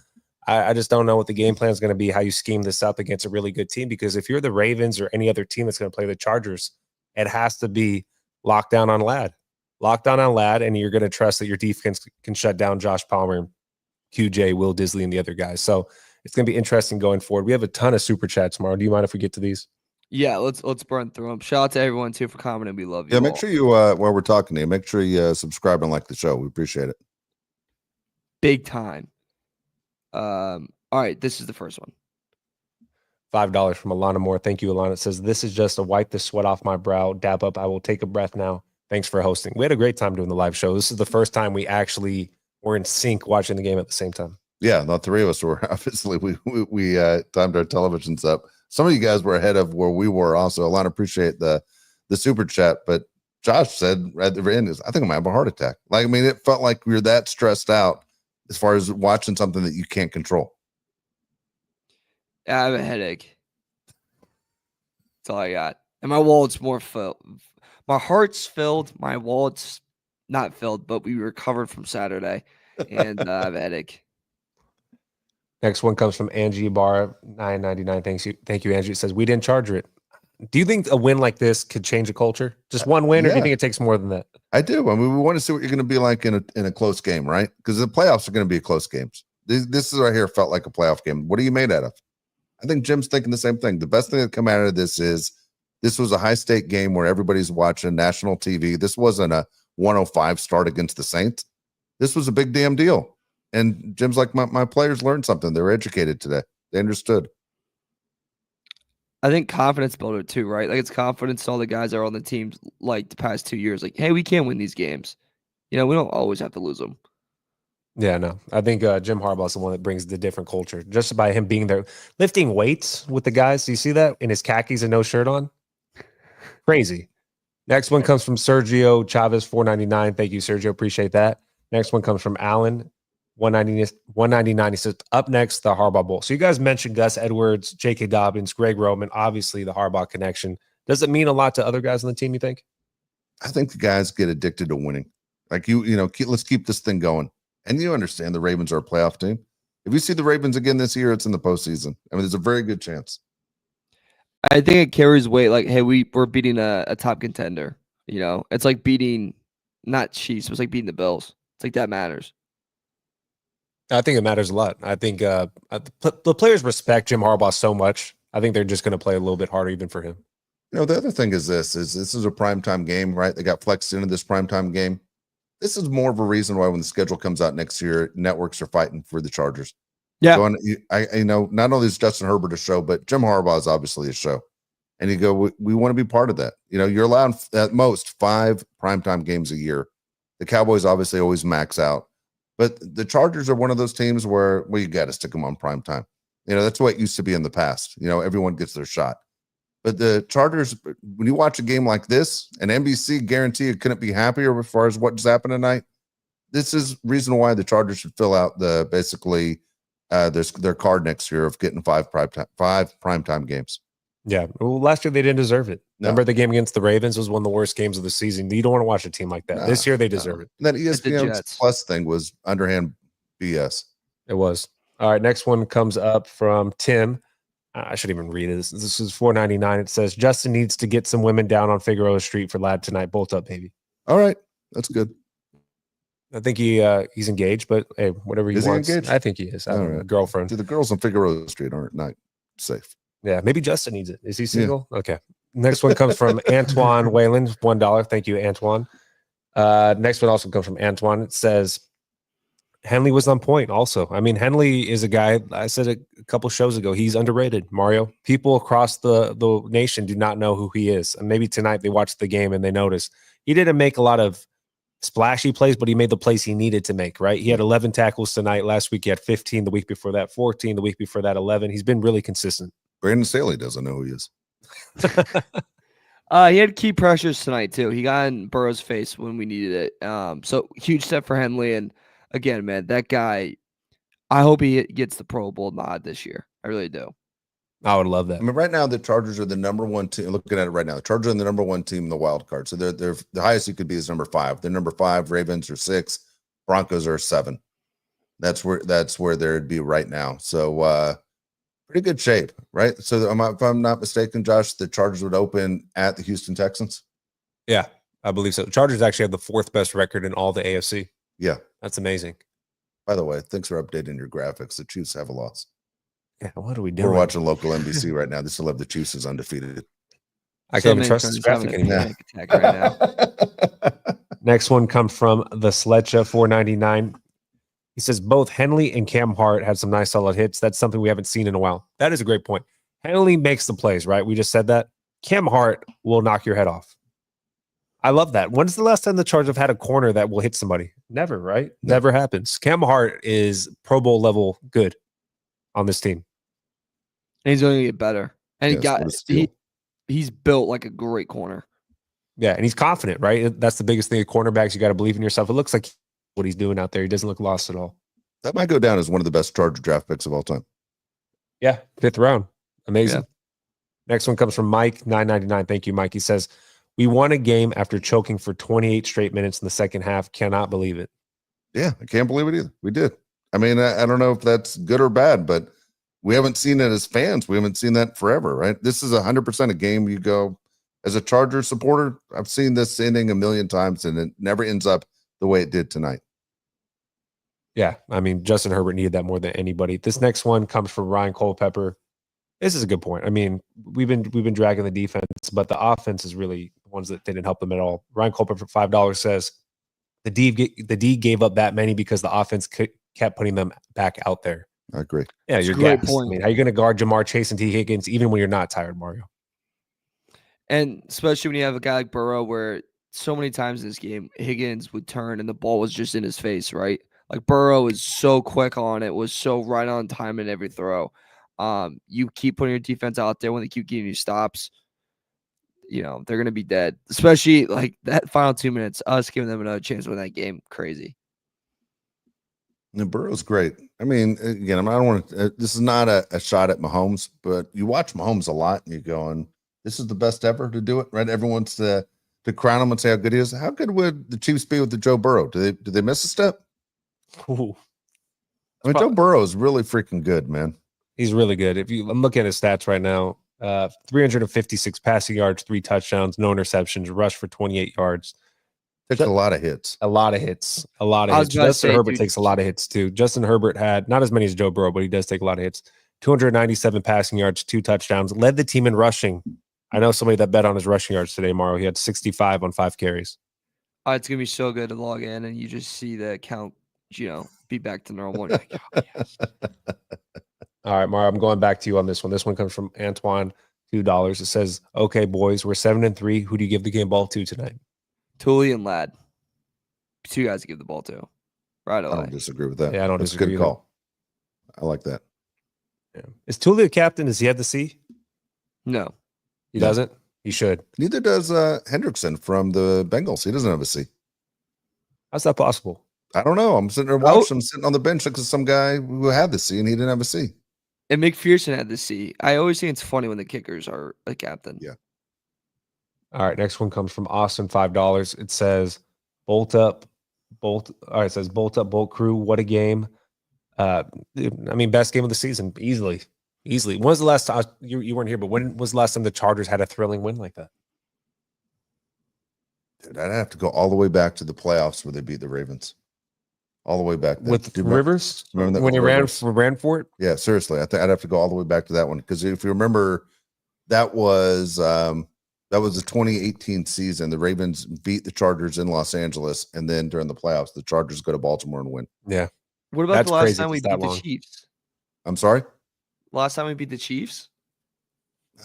I just don't know what the game plan is going to be, how you scheme this up against a really good team. Because if you're the Ravens or any other team that's going to play the Chargers, it has to be locked down on Lad. Locked down on Lad, and you're going to trust that your defense can shut down Josh Palmer, QJ, Will Disley, and the other guys. So it's going to be interesting going forward. We have a ton of super chats tomorrow. Do you mind if we get to these? Yeah, let's burn through them. Shout out to everyone too for commenting. We love you. Yeah, make sure you while we're talking to you, make sure you subscribe and like the show. We appreciate it. Big time. All right, this is the first one. $5 from Alana Moore. Thank you, Alana. It says, this is just a wipe the sweat off my brow. Dab up. I will take a breath now. Thanks for hosting. We had a great time doing the live show. This is the first time we actually were in sync watching the game at the same time. Yeah, the 3 of us were. Obviously, we timed our televisions up. Some of you guys were ahead of where we were also. Alana, appreciate the super chat, but Josh said at the end is, I think I'm gonna have a heart attack. Like, I mean, it felt like we were that stressed out as far as watching something that you can't control. I have a headache. That's all I got. And my wallet's more filled. My heart's filled. My wallet's not filled, but we recovered from Saturday. And I have a headache. Next one comes from Angie Bar 999. Thank you, Angie. It says, we didn't charge it. Do you think a win like this could change a culture? Just one win, or do you think it takes more than that? I do. I mean, we want to see what you're going to be like in a close game, right? Because the playoffs are going to be close games. This is right here felt like a playoff game. What are you made out of? I think Jim's thinking the same thing. The best thing that come out of this is this was a high-stake game where everybody's watching national TV. This wasn't a 105 start against the Saints. This was a big damn deal. And Jim's like, my players learned something. They were educated today. They understood. I think confidence builder too, right? Like it's confidence to all the guys that are on the teams like the past 2 years. Like, hey, we can win these games. We don't always have to lose them. Yeah, no. I think Jim Harbaugh is the one that brings the different culture. Just by him being there, lifting weights with the guys. Do you see that? In his khakis and no shirt on? Crazy. Next one comes from Sergio Chavez, 499. Thank you, Sergio. Appreciate that. Next one comes from Alan, 199. He says, up next, the Harbaugh Bowl. So you guys mentioned Gus Edwards, J.K. Dobbins, Greg Roman, obviously the Harbaugh connection. Does it mean a lot to other guys on the team, you think? I think the guys get addicted to winning. Like, let's keep this thing going. And you understand the Ravens are a playoff team. If you see the Ravens again this year, it's in the postseason. I mean, there's a very good chance. I think it carries weight. Like, hey, we're beating a top contender. It's like beating not Chiefs. It's like beating the Bills. It's like that matters. I think it matters a lot. I think the players respect Jim Harbaugh so much. I think they're just going to play a little bit harder even for him. The other thing is this is a primetime game, right? They got flexed into this primetime game. This is more of a reason why when the schedule comes out next year, networks are fighting for the Chargers. Yeah. So I know not only is Justin Herbert a show, but Jim Harbaugh is obviously a show. And you go, we want to be part of that. You're allowed at most 5 primetime games a year. The Cowboys obviously always max out. But the Chargers are one of those teams where, you got to stick them on prime time. That's what it used to be in the past. Everyone gets their shot. But the Chargers, when you watch a game like this, and NBC guarantee it couldn't be happier as far as what just happened tonight. This is reason why the Chargers should fill out their card next year of getting 5 primetime games. Yeah. Well, last year they didn't deserve it. No. Remember the game against the Ravens was one of the worst games of the season. You don't want to watch a team like that. No, this year they deserve it. And that ESPN Plus thing was underhand BS. It was. All right. Next one comes up from Tim. I shouldn't even read it. This is 499. It says, Justin needs to get some women down on Figueroa Street for Lad tonight. Bolt up, baby. All right. That's good. I think he's engaged, but hey, whatever he wants. He engaged? I think he is. I have a girlfriend. The girls on Figueroa Street aren't not safe. Yeah, maybe Justin needs it. Is he single? Yeah. Okay. Next one comes from Antoine Whalen, $1. Thank you, Antoine. Next one also comes from Antoine. It says, Henley was on point also. I mean, Henley is a guy, I said a couple shows ago, he's underrated, Mario. People across the nation do not know who he is. And maybe tonight they watched the game and they noticed he didn't make a lot of splashy plays, but he made the plays he needed to make, right? He had 11 tackles tonight. Last week he had 15. The week before that, 14. The week before that, 11. He's been really consistent. Brandon Staley doesn't know who he is. He had key pressures tonight too. He got in Burrow's face when we needed it. So huge step for Henley. And again, man, that guy, I hope he gets the Pro Bowl nod this year. I really do. I would love that. I mean, right now the Chargers are the number 1 team. Looking at it right now, the Chargers are the number 1 team in the wild card. So they're the highest you could be is number 5. They're number 5. Ravens are 6. Broncos are 7. That's where they'd be right now. So pretty good shape, right? So if I'm not mistaken, Josh, the Chargers would open at the Houston Texans. Yeah, I believe so. Chargers actually have the 4th best record in all the AFC. Yeah, that's amazing. By the way, thanks for updating your graphics. The Chiefs have a loss. Yeah, what are we doing? We're watching local NBC right now. They still have the Chiefs as undefeated. I can't even trust this graphic anymore. Right now. Next one comes from the Sledja 499. He says both Henley and Cam Hart had some nice solid hits. That's something we haven't seen in a while. That is a great point. Henley makes the plays, right? We just said that. Cam Hart will knock your head off. I love that. When's the last time the Chargers have had a corner that will hit somebody? Never, right? No. Never happens. Cam Hart is Pro Bowl level good on this team. And he's going to get better. And he's built like a great corner. Yeah, and he's confident, right? That's the biggest thing. At cornerbacks, you got to believe in yourself. It looks like what he's doing out there. He doesn't look lost at all. That might go down as one of the best Charger draft picks of all time. Yeah, 5th round. Amazing. Yeah. Next one comes from Mike, 999. Thank you, Mike. He says, we won a game after choking for 28 straight minutes in the second half. Cannot believe it. Yeah, I can't believe it either. We did. I mean, I don't know if that's good or bad, but we haven't seen it as fans. We haven't seen that forever, right? This is 100% a game you go, as a Charger supporter, I've seen this inning a million times, and it never ends up the way it did tonight. Yeah, I mean, Justin Herbert needed that more than anybody. This next one comes from Ryan Culpepper. This is a good point. I mean, we've been dragging the defense, but the offense is really the ones that didn't help them at all. Ryan Culpepper for $5 says the D gave up that many because the offense kept putting them back out there. I agree. Yeah, That's you're a great gassed. point. I mean, how are you going to guard Jamar Chase and T. Higgins even when you're not tired, Mario? And especially when you have a guy like Burrow, where so many times in this game, Higgins would turn and the ball was just in his face, right? Like Burrow is so quick on it, was so right on time in every throw. You keep putting your defense out there when they keep giving you stops, you know, they're going to be dead. Especially like that final 2 minutes, us giving them another chance to win that game. Crazy. And Burrow's great. I mean, again, I don't want to, this is not a shot at Mahomes, but you watch Mahomes a lot and you're going, this is the best ever to do it, right? Everyone wants to crown him and say how good he is. How good would the Chiefs be with the Joe Burrow? Do they miss a step? Ooh. I mean, Joe Burrow is really freaking good, man. He's really good. I'm looking at his stats right now. 356 passing yards, 3 touchdowns, no interceptions, rushed for 28 yards. Takes a lot of hits. A lot of hits. A lot of hits. Justin Herbert takes a lot of hits too. Justin Herbert had not as many as Joe Burrow, but he does take a lot of hits. 297 passing yards, 2 touchdowns. Led the team in rushing. I know somebody that bet on his rushing yards today, Mario. He had 65 on 5 carries. It's going to be so good to log in and you just see the count, be back to normal. Like, oh, yes. All right, Mario, I'm going back to you on this one. This one comes from Antoine, $2. It says, okay, boys, we're 7-3. Who do you give the game ball to tonight? Tuli and Lad. 2 guys to give the ball to. Right away. I don't disagree with that. Yeah, I don't That's disagree. a good call. I like that. Yeah. Is Tuli a captain? Does he have the C? No. He doesn't? He should. Neither does Hendrickson from the Bengals. He doesn't have a C. How's that possible? I don't know. I'm sitting there watching him sitting on the bench next to some guy who had the C and he didn't have a C. And McPherson had the C. I always think it's funny when the kickers are a captain. Yeah. All right, next one comes from Austin, $5. It says, bolt up, bolt. All right, it says, bolt up, bolt crew. What a game. I mean, best game of the season, easily. When was the last time, you weren't here, but when was the last time the Chargers had a thrilling win like that? Dude, I'd have to go all the way back to the playoffs where they beat the Ravens. All the way back then. With Rivers? Remember that when he Rivers? ran for it? Yeah, seriously. I think I'd have to go all the way back to that one. Because if you remember, that was the 2018 season. The Ravens beat the Chargers in Los Angeles, and then during the playoffs, the Chargers go to Baltimore and win. Yeah. What about the last time we beat the Chiefs? I'm sorry? Last time we beat the Chiefs?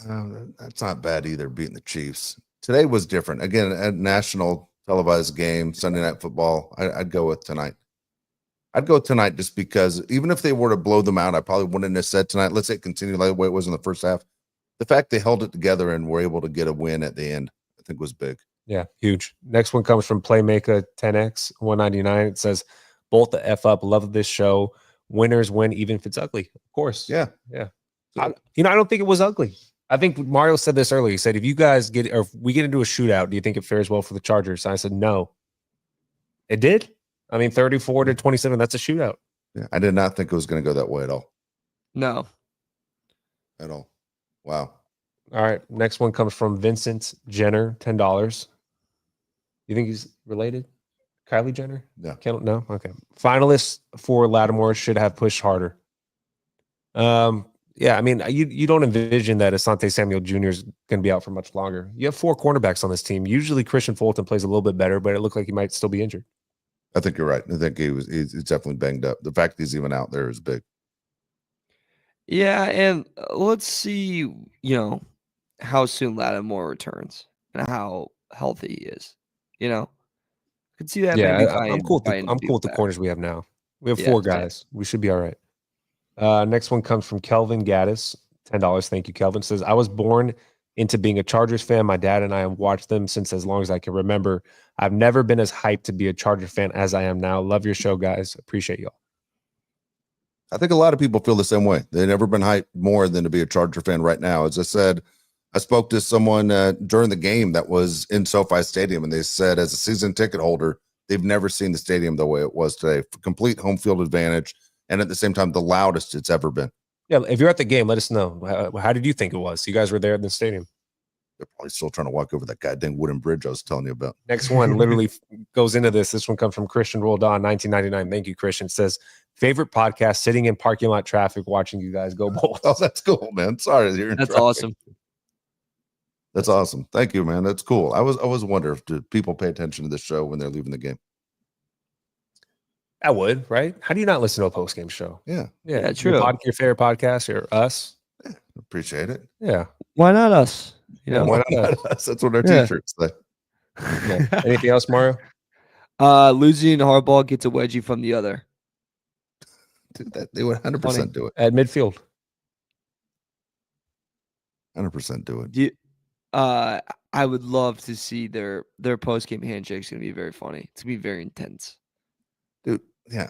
That's not bad either, beating the Chiefs. Today was different. Again, a national televised game, Sunday Night Football. I'd go with tonight. I'd go tonight just because even if they were to blow them out, I probably wouldn't have said tonight, let's say continue like the way it was in the first half. The fact they held it together and were able to get a win at the end, I think was big. Yeah, huge. Next one comes from Playmaker 10X 199. It says, bolt the F up. Love this show. Winners win even if it's ugly. Of course. Yeah. I don't think it was ugly. I think Mario said this earlier. He said, if we get into a shootout, do you think it fares well for the Chargers? And I said, no. It did. I mean, 34-27, that's a shootout. Yeah, I did not think it was going to go that way at all. No. At all. Wow. All right. Next one comes from Vincent Jenner, $10. You think he's related? Kylie Jenner? No. No? Okay. Finalists for Lattimore should have pushed harder. Yeah, I mean, you don't envision that Asante Samuel Jr. is going to be out for much longer. You have 4 cornerbacks on this team. Usually Christian Fulton plays a little bit better, but it looked like he might still be injured. I think you're right. I think he's definitely banged up. The fact he's even out there is big. Yeah, and let's see, how soon Lattimore returns and how healthy he is. Could see that. Yeah, maybe I'm cool with the corners we have now. We have 4 guys. We should be all right. Next one comes from Kelvin Gaddis, $10. Thank you, Kelvin. Says, I was born into being a Chargers fan. My dad and I have watched them since as long as I can remember. I've never been as hyped to be a Charger fan as I am now. Love your show, guys. Appreciate y'all. I think a lot of people feel the same way. They've never been hyped more than to be a Charger fan right now. As I said, I spoke to someone during the game that was in SoFi Stadium, and they said as a season ticket holder, they've never seen the stadium the way it was today. Complete home field advantage, and at the same time, the loudest it's ever been. Yeah, if you're at the game, let us know. How did you think it was? You guys were there in the stadium. They're probably still trying to walk over that goddamn wooden bridge I was telling you about. Next one literally goes into this. This one comes from Christian Roldan, 1999. Thank you, Christian. It says, favorite podcast, sitting in parking lot traffic, watching you guys go Bulls. Oh, that's cool, man. Sorry. That's awesome. That's awesome. Thank you, man. That's cool. I always wonder if do people pay attention to the show when they're leaving the game. I would, right? How do you not listen to a post-game show? Yeah. Yeah, true. Your favorite podcast or us? Yeah, appreciate it. Yeah. Why not us? You know, why not us? That's what our t-shirts say. Yeah. Anything else, Mario? Losing Harbaugh gets a wedgie from the other. Dude, they would 100% do it. At midfield. 100% do it. I would love to see their post-game handshake's going to be very funny. It's going to be very intense. Dude, yeah.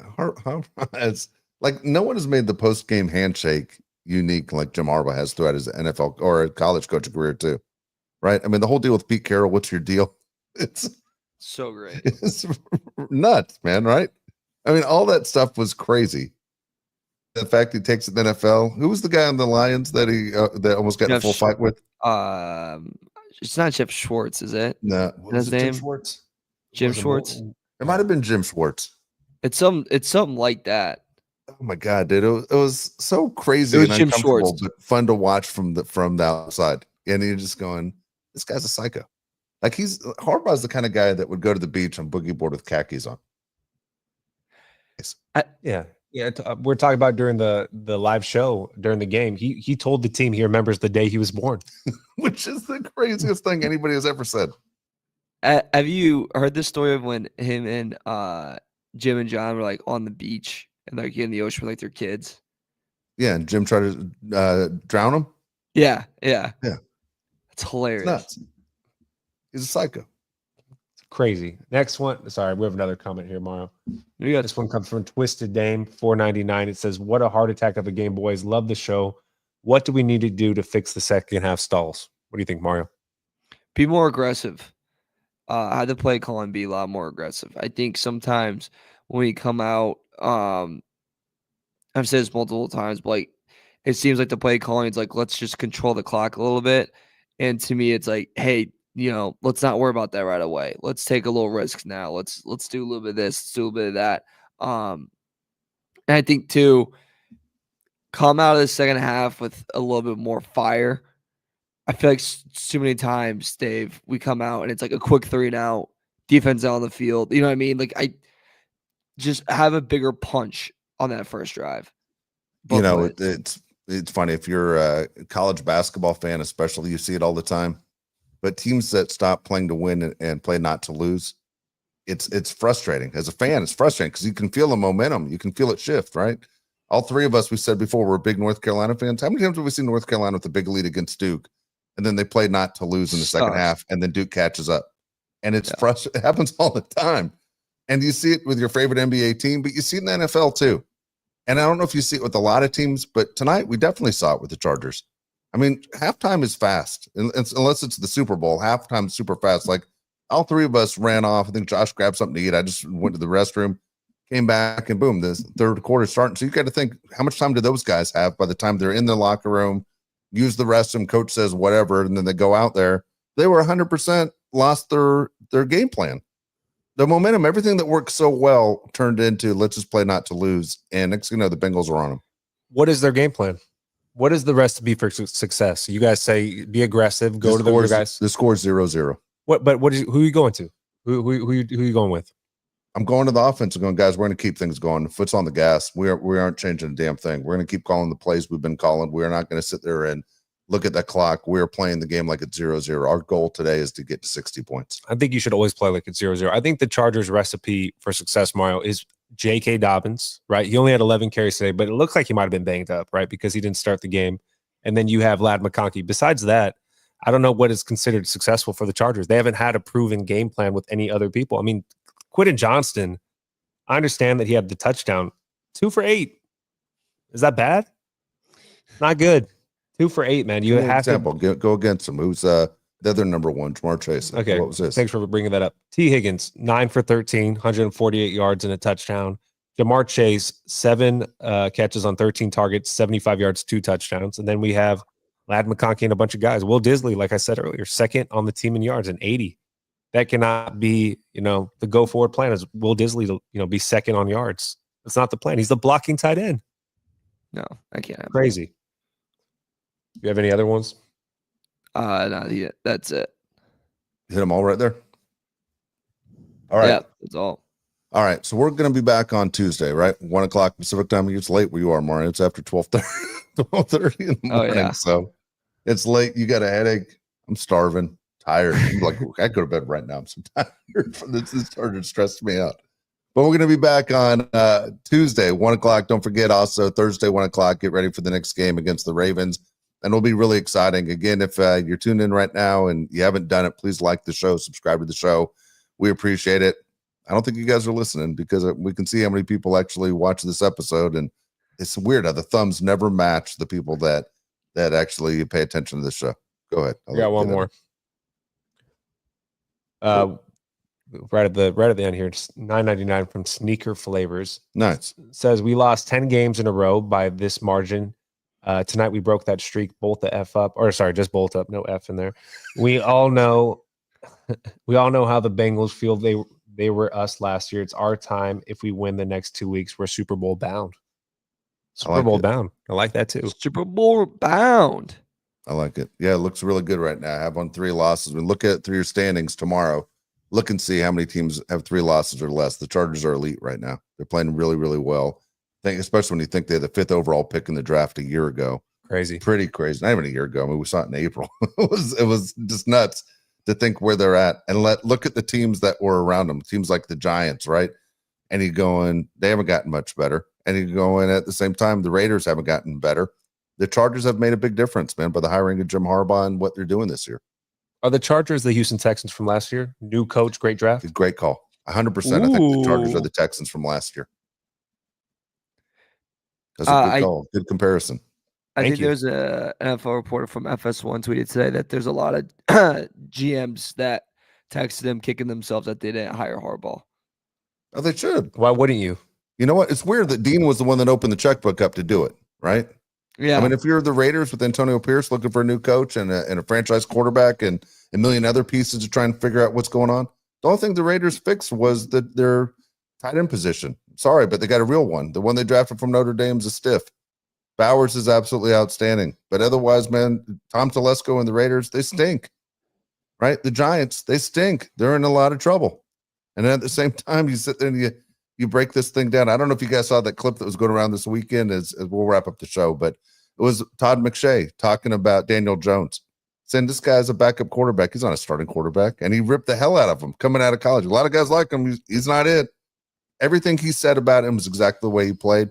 It's like no one has made the post-game handshake unique like Jim Harbaugh has throughout his NFL or college coaching career too. Right? I mean, the whole deal with Pete Carroll, what's your deal? It's so great. It's nuts, man, right? I mean, all that stuff was crazy. The fact he takes it to the NFL. Who was the guy on the Lions that he that almost got in a full fight with? It's not Jeff Schwartz, is it? No, his name? Jim Schwartz. Jim Schwartz. It might have been Jim Schwartz. It's something like that. Oh my god, dude! It was so crazy and Jim uncomfortable, Schwartz. but fun to watch from the outside. And you're just going, "This guy's a psycho." Like Harbaugh's the kind of guy that would go to the beach on boogie board with khakis on. Yeah. We're talking about during the live show during the game. He told the team he remembers the day he was born, which is the craziest thing anybody has ever said. Have you heard this story of when him and Jim and John were like on the beach and like in the ocean with like their kids? Yeah, and Jim tried to drown him. Yeah. It's hilarious. It's nuts. He's a psycho. Crazy. Next one. Sorry, we have another comment here, Mario. This one comes from Twisted Dame 499. It says, "What a heart attack of a game, boys. Love the show. What do we need to do to fix the second half stalls?" What do you think, Mario? Be more aggressive. Have the play calling be a lot more aggressive. I think sometimes when we come out, I've said this multiple times, but like it seems like the play calling is like, let's just control the clock a little bit. And to me, it's like, hey, let's not worry about that right away. Let's take a little risk now. Let's do a little bit of this, let's do a little bit of that. And I think too, come out of the second half with a little bit more fire. I feel like too many times, Dave, we come out and it's like a quick 3 and out, defense out on the field. You know what I mean? Like I just have a bigger punch on that first drive. It's funny if you're a college basketball fan, especially, you see it all the time. But teams that stop playing to win and play not to lose, it's frustrating. As a fan, it's frustrating because you can feel the momentum. You can feel it shift, right? All three of us, we said before, we're big North Carolina fans. How many times have we seen North Carolina with a big lead against Duke, and then they play not to lose in the second half, and then Duke catches up? And it's frustrating. It happens all the time. And you see it with your favorite NBA team, but you see it in the NFL too. And I don't know if you see it with a lot of teams, but tonight we definitely saw it with the Chargers. I mean, halftime is fast. Unless it's the Super Bowl, halftime is super fast. Like all three of us ran off. I think Josh grabbed something to eat. I just went to the restroom, came back, and boom, the third quarter starting. So you got to think, how much time do those guys have by the time they're in the locker room, use the restroom, coach says whatever, and then they go out there. They were 100% lost their game plan. The momentum, everything that worked so well turned into let's just play not to lose. And next thing you know, the Bengals are on them. What is their game plan? What is the recipe for success? You guys say be aggressive, go to the guys. The score is 0-0. Who are you going to? Who are you going with? I'm going to the offense and going, guys, we're going to keep things going. Foot's on the gas. We aren't changing a damn thing. We're going to keep calling the plays we've been calling. We're not going to sit there and look at that clock. We're playing the game like it's 0-0. Our goal today is to get to 60 points. I think you should always play like it's 0-0. I think the Chargers' recipe for success, Mario, is J.K. Dobbins, right? He only had 11 carries today, but it looks like he might have been banged up, right? Because he didn't start the game. And then you have Lad McConkey. Besides that, I don't know what is considered successful for the Chargers. They haven't had a proven game plan with any other people. I mean, Quentin Johnston, I understand that he had the touchdown. 2 for 8. Is that bad? Not good. 2 for 8, man. You have example. Go against him. Who's the other number one? Jamar Chase. Okay. What was this? Thanks for bringing that up. T. Higgins, 9 for 13, 148 yards and a touchdown. Jamar Chase, 7 catches on 13 targets, 75 yards, 2 touchdowns. And then we have Lad McConkey and a bunch of guys. Will Disley, like I said earlier, second on the team in yards and 80. That cannot be, the go forward plan is Will Disley to, be second on yards. That's not the plan. He's the blocking tight end. No, I can't have Crazy. You have any other ones? Not yet. That's it. Hit them all right there. All right. Yeah, that's all. All right. So we're going to be back on Tuesday, right? 1 o'clock Pacific time. It's late where you are, Mario. It's after 12:30 in the morning. Yeah. So it's late. You got a headache. I'm starving, tired. I'm like, I go to bed right now. I'm so tired from this started to stress me out. But we're going to be back on Tuesday, 1 o'clock. Don't forget also Thursday, 1 o'clock. Get ready for the next game against the Ravens. And it'll be really exciting. Again, if you're tuned in right now and you haven't done it, please like the show, subscribe to the show. We appreciate it. I don't think you guys are listening because we can see how many people actually watch this episode. And it's weird how the thumbs never match the people that actually pay attention to the show. Go ahead. I got one more. Right at the end here, it's $9.99 from Sneaker Flavors. Nice. It says we lost 10 games in a row by this margin. Tonight we broke that streak. Bolt the F up, or sorry, just bolt up. No F in there. We all know how the Bengals feel. They were us last year. It's our time. If we win the next 2 weeks, we're Super Bowl bound. Super Bowl bound. I like that too. Super Bowl bound. I like it. Yeah, it looks really good right now. I have on 3 losses. We look at through your standings tomorrow. Look and see how many teams have 3 losses or less. The Chargers are elite right now. They're playing really, really well. Especially when you think they had the 5th overall pick in the draft a year ago. Crazy. Pretty crazy. Not even a year ago. I mean, we saw it in April. it was just nuts to think where they're at. And look at the teams that were around them. Teams like the Giants, right? And you going, they haven't gotten much better. And you go in at the same time, the Raiders haven't gotten better. The Chargers have made a big difference, man, by the hiring of Jim Harbaugh and what they're doing this year. Are the Chargers the Houston Texans from last year? New coach, great draft? Great call. 100%. I think the Chargers are the Texans from last year. That's a good call. Good comparison. I think there's an NFL reporter from FS1 tweeted today that there's a lot of GMs that texted him kicking themselves that they didn't hire Harbaugh. Oh, they should. Why wouldn't you? You know what? It's weird that Dean was the one that opened the checkbook up to do it, right? Yeah. I mean, if you're the Raiders with Antonio Pierce looking for a new coach and a franchise quarterback and a million other pieces to try and figure out what's going on, the only thing the Raiders fixed was their tight end position. Sorry, but they got a real one. The one they drafted from Notre Dame's a stiff. Bowers is absolutely outstanding. But otherwise, man, Tom Telesco and the Raiders, they stink, right? The Giants, they stink. They're in a lot of trouble. And at the same time, you sit there and you break this thing down. I don't know if you guys saw that clip that was going around this weekend as we'll wrap up the show, but it was Todd McShay talking about Daniel Jones, saying this guy's a backup quarterback. He's not a starting quarterback, and he ripped the hell out of him coming out of college. A lot of guys like him. He's not it. Everything he said about him was exactly the way he played.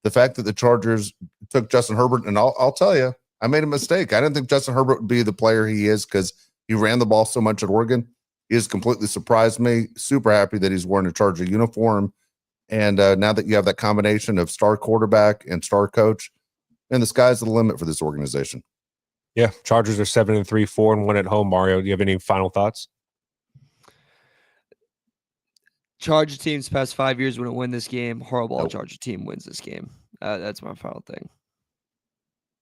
The fact that the Chargers took Justin Herbert, and I'll tell you, I made a mistake. I didn't think Justin Herbert would be the player he is because he ran the ball so much at Oregon. He has completely surprised me. Super happy that he's wearing a Charger uniform. And now that you have that combination of star quarterback and star coach, and the sky's the limit for this organization. Yeah, Chargers are 7-3, 4-1 at home. Mario, do you have any final thoughts? Charger teams past 5 years wouldn't win this game. Horrible Charger team wins this game. That's my final thing.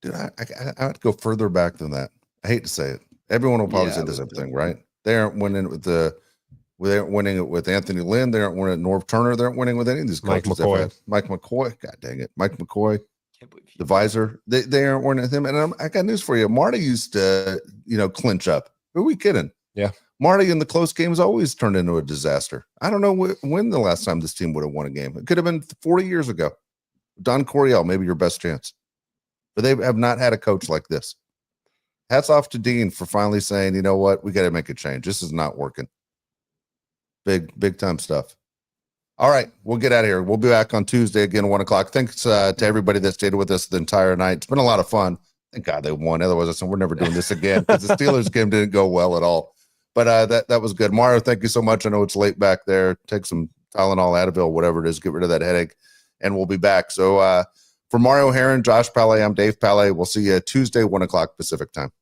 Dude, I have to go further back than that. I hate to say it. Everyone will probably say the same thing, right? They aren't winning with they aren't winning it with Anthony Lynn. They aren't winning at Norv Turner. They aren't winning with any of these coaches. Mike McCoy. God dang it. Mike McCoy. The visor. They aren't winning with him. And I got news for you. Marty used to, clinch up. Who are we kidding? Yeah. Marty in the close games always turned into a disaster. I don't know when the last time this team would have won a game. It could have been 40 years ago. Don Coryell, maybe your best chance. But they have not had a coach like this. Hats off to Dean for finally saying, you know what, we got to make a change. This is not working. Big time stuff. All right, we'll get out of here. We'll be back on Tuesday again, 1 o'clock. Thanks to everybody that stayed with us the entire night. It's been a lot of fun. Thank God they won. Otherwise, I said we're never doing this again because the Steelers game didn't go well at all. But that was good. Mario, thank you so much. I know it's late back there. Take some Tylenol, Advil, whatever it is. Get rid of that headache, and we'll be back. So for Mario Heron, Josh Pallet, I'm Dave Pallet. We'll see you Tuesday, 1 o'clock Pacific time.